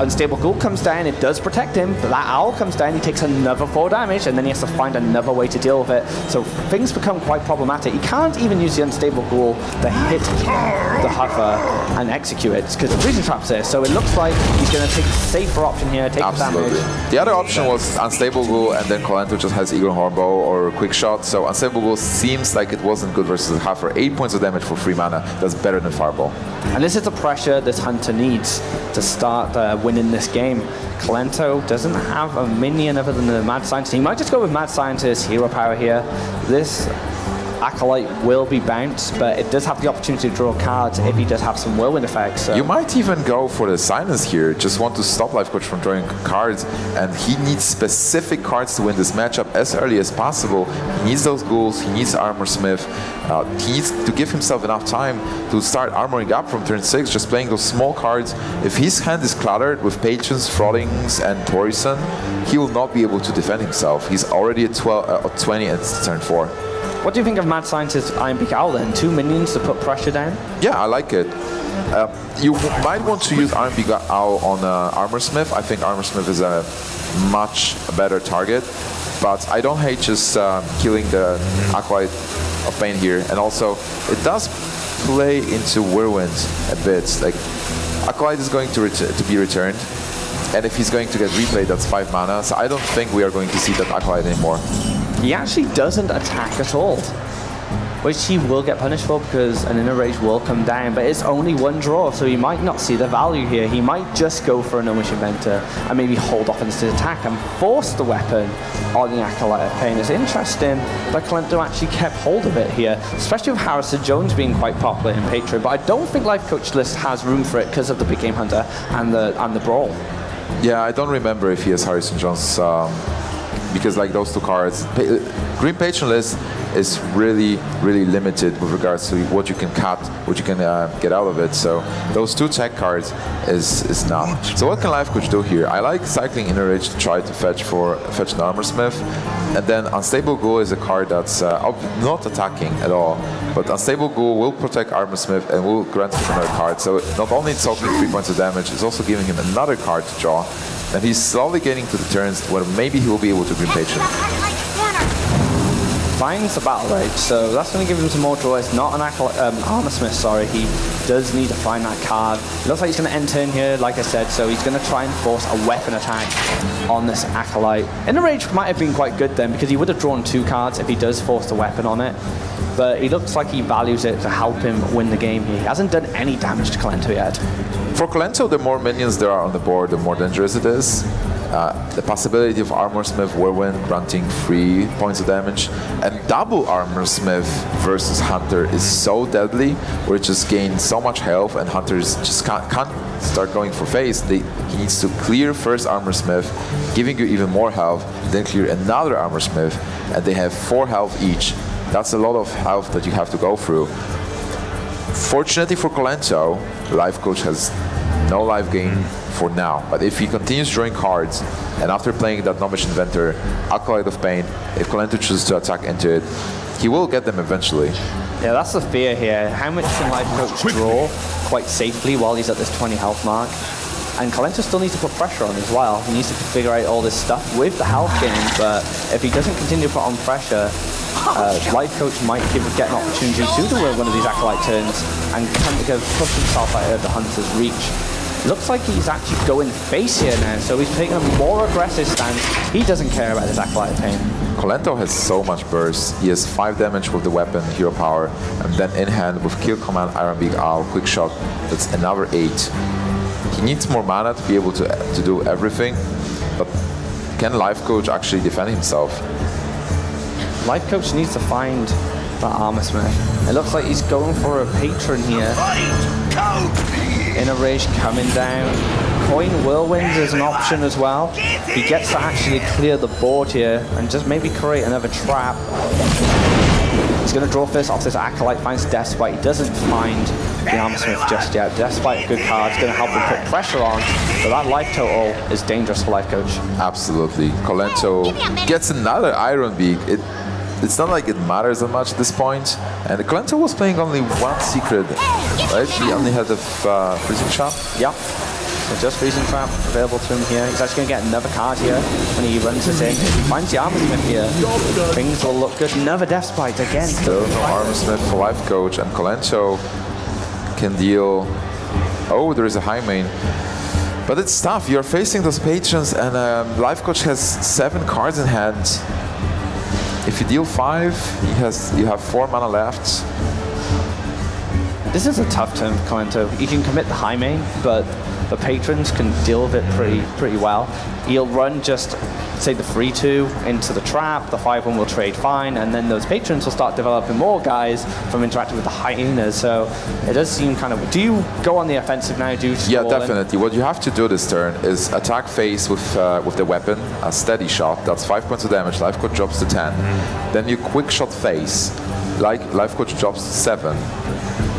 Unstable Ghoul comes down, it does protect him, but that owl comes down, he takes another 4 damage, and then he has to find another way to deal with it. So things become quite problematic. He can't even use the Unstable Ghoul to hit the Huffer and execute it, because the freezing trap's there. So it looks like he's going to take a safer option here, take the damage. The other option was Unstable Ghoul, and then Kolento just has Eagle Hornbow or Quick Shot. So Unstable Ghoul seems like it wasn't good versus the Huffer. 8 points of damage for 3 mana. That's better than Fireball. And this is the pressure this Hunter needs to start winning this game. Kolento doesn't have a minion other than the Mad Scientist. He might just go with Mad Scientist, Hero Power here. This Acolyte will be bounced, but it does have the opportunity to draw cards if he does have some Whirlwind effects. So. You might even go for the Silence here, just want to stop Life Coach from drawing cards, and he needs specific cards to win this matchup as early as possible. He needs those ghouls, he needs Armor Smith, he needs to give himself enough time to start armoring up from turn 6, just playing those small cards. If his hand is cluttered with Patience, Frothings, and Torison, he will not be able to defend himself. He's already at 20 at turn 4. What do you think of Mad Scientist Iron Beak Owl then? 2 minions to put pressure down? Yeah, I like it. You might want to use Iron Beak Owl on Armor Smith. I think Armor Smith is a much better target, but I don't hate just killing the Acolyte of Pain here. And also, it does play into Whirlwind a bit. Like, Acolyte is going to be returned, and if he's going to get replayed, that's 5 mana. So I don't think we are going to see that Acolyte anymore. He actually doesn't attack at all, which he will get punished for because an Inner Rage will come down, but it's only 1 draw, so he might not see the value here. He might just go for an Gnomish Inventor and maybe hold off on his attack and force the weapon on the Acolyte of Pain. It's interesting that Kolento actually kept hold of it here, especially with Harrison Jones being quite popular in Patreon, but I don't think Life Coach list has room for it because of the Big Game Hunter and the Brawl. Yeah, I don't remember if he has Harrison Jones, because like those 2 cards, Green Patron list is really, really limited with regards to what you can cut, what you can get out of it. So those 2 tech cards is not. So what can Life Coach do here? I like cycling Inner Rage to try to fetch an Armor Smith, and then Unstable Ghoul is a card that's not attacking at all. But Unstable Ghoul will protect Armor Smith and will grant him another card. So not only it's taking 3 points of damage, it's also giving him another card to draw. And he's slowly getting to the turns where maybe he will be able to Green Patron. Finds the Battle Rage, so that's going to give him some more draw. It's not an Armor Smith, sorry. He does need to find that card. It looks like he's going to end turn here, like I said, so he's going to try and force a weapon attack on this Acolyte. Inner Rage might have been quite good then, because he would have drawn 2 cards if he does force the weapon on it. But he looks like he values it to help him win the game here. He hasn't done any damage to Kolento yet. For Kolento, the more minions there are on the board, the more dangerous it is. The possibility of Armor Smith Whirlwind granting 3 points of damage and double Armor Smith versus Hunter is so deadly, where it just gains so much health and Hunters just can't start going for face. He needs to clear first Armor Smith, giving you even more health, then clear another Armor Smith, and they have 4 health each. That's a lot of health that you have to go through. Fortunately for Kolento, Life Coach has no life gain for now, but if he continues drawing cards, and after playing that Gnomish Inventor, Acolyte of Pain, if Kolento chooses to attack into it, he will get them eventually. Yeah, that's the fear here. How much can Life Coach draw quite safely while he's at this 20 health mark? And Kolento still needs to put pressure on as well. He needs to figure out all this stuff with the health gain, but if he doesn't continue to put on pressure, Life Coach might get an opportunity to win one of these Acolyte turns and push himself out of the Hunter's reach. Looks like he's actually going face here now, so he's taking a more aggressive stance. He doesn't care about his Acolyte of Pain. Kolento has so much burst. He has 5 damage with the weapon, Hero Power, and then in hand with Kill Command, Iron Beak Owl, Quick Shot, that's another 8. He needs more mana to be able to do everything, but can Life Coach actually defend himself? Life Coach needs to find for Armor Smith. It looks like he's going for a patron here. Inner Rage coming down. Coin Whirlwind is an option as well. He gets to actually clear the board here and just maybe create another trap. He's going to draw first off this Acolyte, finds Deathspite. He doesn't find the Armor Smith just yet. Deathspite, a good card, is going to help him put pressure on, but that life total is dangerous for Life Coach. Absolutely. Kolento gets another Iron Beak. It's not like it matters that much at this point. And Kolento was playing only one secret, right? He only had the Freezing Trap. Yeah. So just Freezing Trap available to him here. He's actually going to get another card here when he runs it in. If he finds the Armor Smith here, things will look good. Another Deathspite again. Still no Armor Smith for Life Coach, and Kolento can deal... Oh, there is a high main. But it's tough. You're facing those patrons, and Life Coach has 7 cards in hand. If you deal 5, you have 4 mana left. This is a tough turn for Kolento. You can commit the high main, but the patrons can deal with it pretty well. He'll run just, say, the 3-2 into the trap, the 5-1 will trade fine, and then those patrons will start developing more guys from interacting with the hyenas. So it does seem kind of... Do you go on the offensive now? Yeah, definitely. What you have to do this turn is attack face with the weapon, a steady shot. That's 5 points of damage. Life Coach drops to 10. Then you quick shot face. Life Coach drops to 7.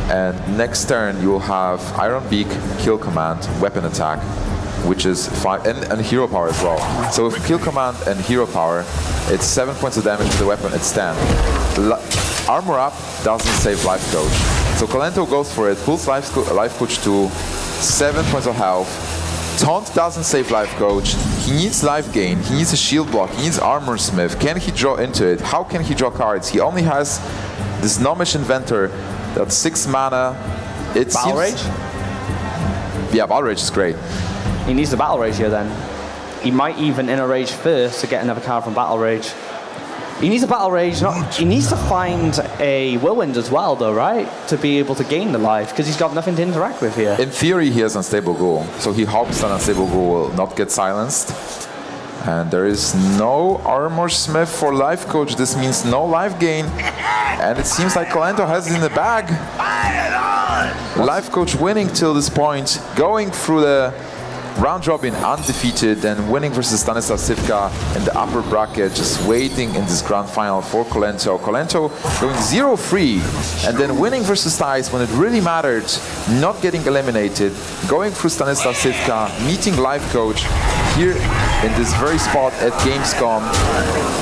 And next turn you will have Iron Beak, Kill Command, Weapon Attack, which is 5, and Hero Power as well. So with Kill Command and Hero Power, it's 7 points of damage with the weapon, it's 10. Armor Up doesn't save Life Coach. So Kolento goes for it, pulls Life Coach to 7 points of health. Taunt doesn't save Life Coach. He needs life gain, he needs a shield block, he needs Armor Smith. Can he draw into it? How can he draw cards? He only has this Gnomish Inventor. That's 6 mana. Battle Rage? Yeah, Battle Rage is great. He needs the Battle Rage here then. He might even Inner Rage first to get another card from Battle Rage. He needs a Battle Rage. He needs to find a Whirlwind as well, though, right? To be able to gain the life, because he's got nothing to interact with here. In theory, he has Unstable Ghoul. So he hopes that Unstable Ghoul will not get silenced. And there is no Armor Smith for Life Coach. This means no life gain. And it seems like Kolento has it in the bag. Life Coach winning till this point, going through the round robin undefeated, then winning versus Stanislav Sivka in the upper bracket, just waiting in this grand final for Kolento. Kolento going 0-3 and then winning versus Thais when it really mattered, not getting eliminated, going through Stanislav Sivka, meeting Life Coach here in this very spot at Gamescom.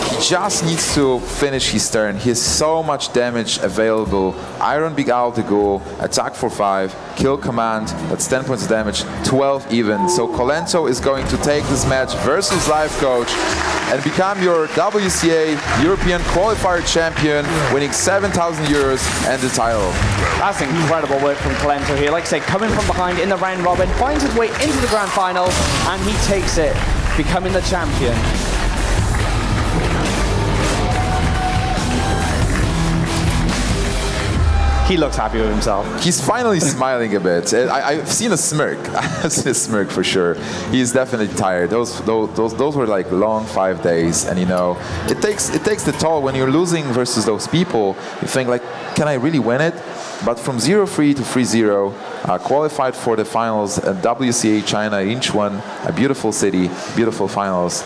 He just needs to finish his turn. He has so much damage available. Iron Beak out the goal, attack for 5, kill command, that's 10 points of damage, 12 even. So Kolento is going to take this match versus Life Coach and become your WCA European Qualifier Champion, winning 7,000 euros and the title. That's incredible work from Kolento here. Like I say, coming from behind in the round robin, finds his way into the grand final, and he takes it, becoming the champion. He looks happy with himself. He's finally smiling a bit. I've seen a smirk. I've seen a smirk for sure. He's definitely tired. Those were like long 5 days, and you know, it takes the toll when you're losing versus those people. You think like, can I really win it? But from 0-3 to 3-0, qualified for the finals at WCA China, Incheon, a beautiful city, beautiful finals.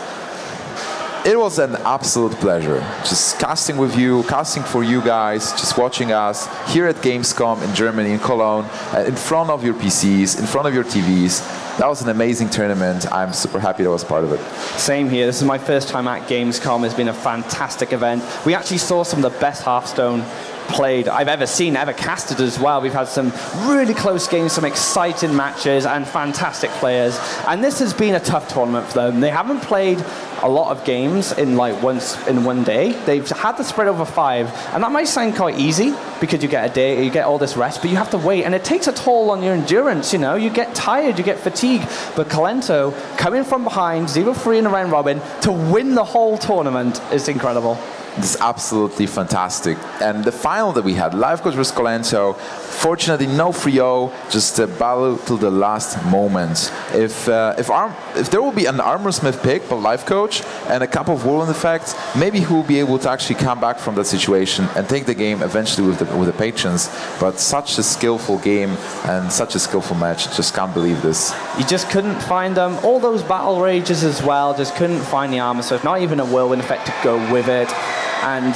It was an absolute pleasure just casting with you, casting for you guys, just watching us here at Gamescom in Germany, in Cologne, in front of your PCs, in front of your TVs. That was an amazing tournament. I'm super happy that I was part of it. Same here. This is my first time at Gamescom. It's been a fantastic event. We actually saw some of the best Hearthstone played I've ever seen, ever casted as well. We've had some really close games, some exciting matches, and fantastic players. And this has been a tough tournament for them. They haven't played a lot of games in one day. They've had to spread over 5, and that might sound quite easy because you get a day, you get all this rest, but you have to wait, and it takes a toll on your endurance. You know, you get tired, you get fatigued. But Kolento coming from behind, 0-3 in the round robin to win the whole tournament is incredible. This is absolutely fantastic. And the final that we had, Life Coach vs Kolento, fortunately no 3-0, just a battle till the last moment. If there will be an Armorsmith pick by Life Coach and a couple of whirlwind effects, maybe he will be able to actually come back from that situation and take the game eventually with the patrons. But such a skillful game and such a skillful match, just can't believe this. You just couldn't find all those battle rages as well, just couldn't find the armor, so not even a whirlwind effect to go with it. And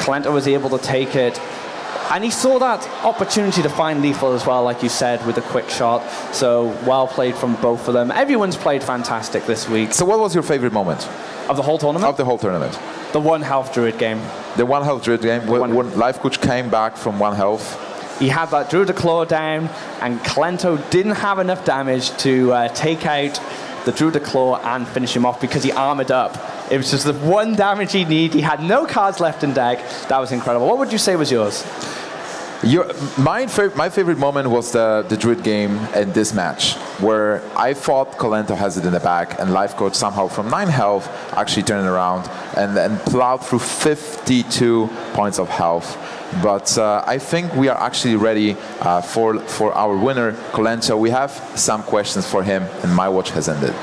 Kolento was able to take it. And he saw that opportunity to find lethal as well, like you said, with a quick shot. So well played from both of them. Everyone's played fantastic this week. So what was your favorite moment? Of the whole tournament? Of the whole tournament. The 1 health Druid game. The 1 health Druid game, when Life Coach came back from 1 health. He had that Druid Claw down, and Kolento didn't have enough damage to take out the Druid Claw and finish him off because he armored up. It was just the 1 damage he needed. He had no cards left in deck. That was incredible. What would you say was yours? My favorite moment was the Druid game in this match, where I thought Kolento has it in the back, and Life Coach somehow from 9 health actually turned it around and plowed through 52 points of health. But I think we are actually ready for our winner, Kolento. We have some questions for him, and my watch has ended.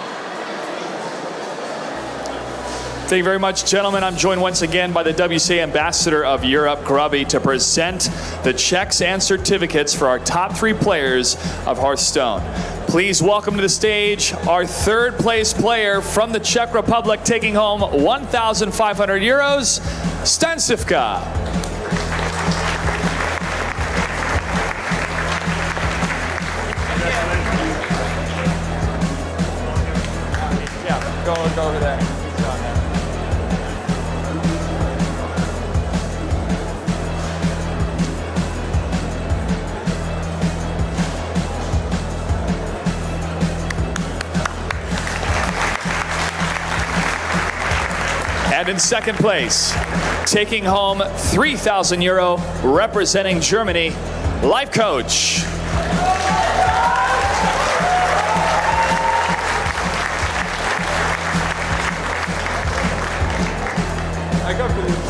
Thank you very much, gentlemen. I'm joined once again by the WCA Ambassador of Europe, Grubby, to present the checks and certificates for our top 3 players of Hearthstone. Please welcome to the stage our 3rd place player from the Czech Republic, taking home 1,500 euros, Stancivka. Yeah, go over there. And in 2nd place, taking home 3,000 euro, representing Germany, Life Coach. I go for this.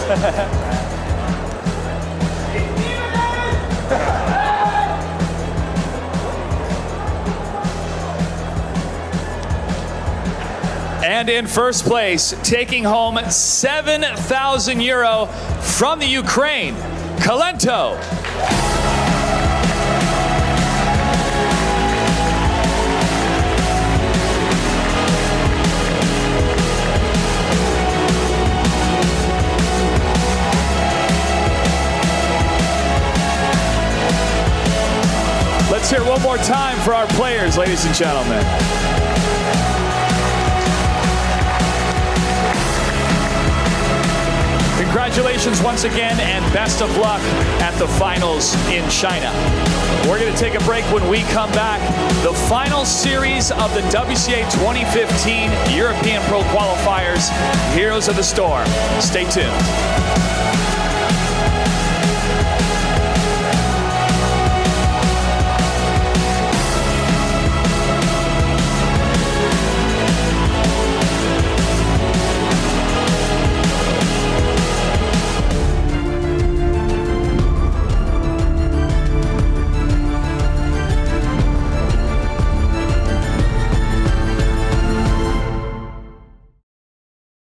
And in 1st place, taking home 7,000 euro from the Ukraine, Kolento. Let's hear it one more time for our players, ladies and gentlemen. Congratulations once again, and best of luck at the finals in China. We're going to take a break. When we come back, the final series of the WCA 2015 European Pro Qualifiers, Heroes of the Storm. Stay tuned.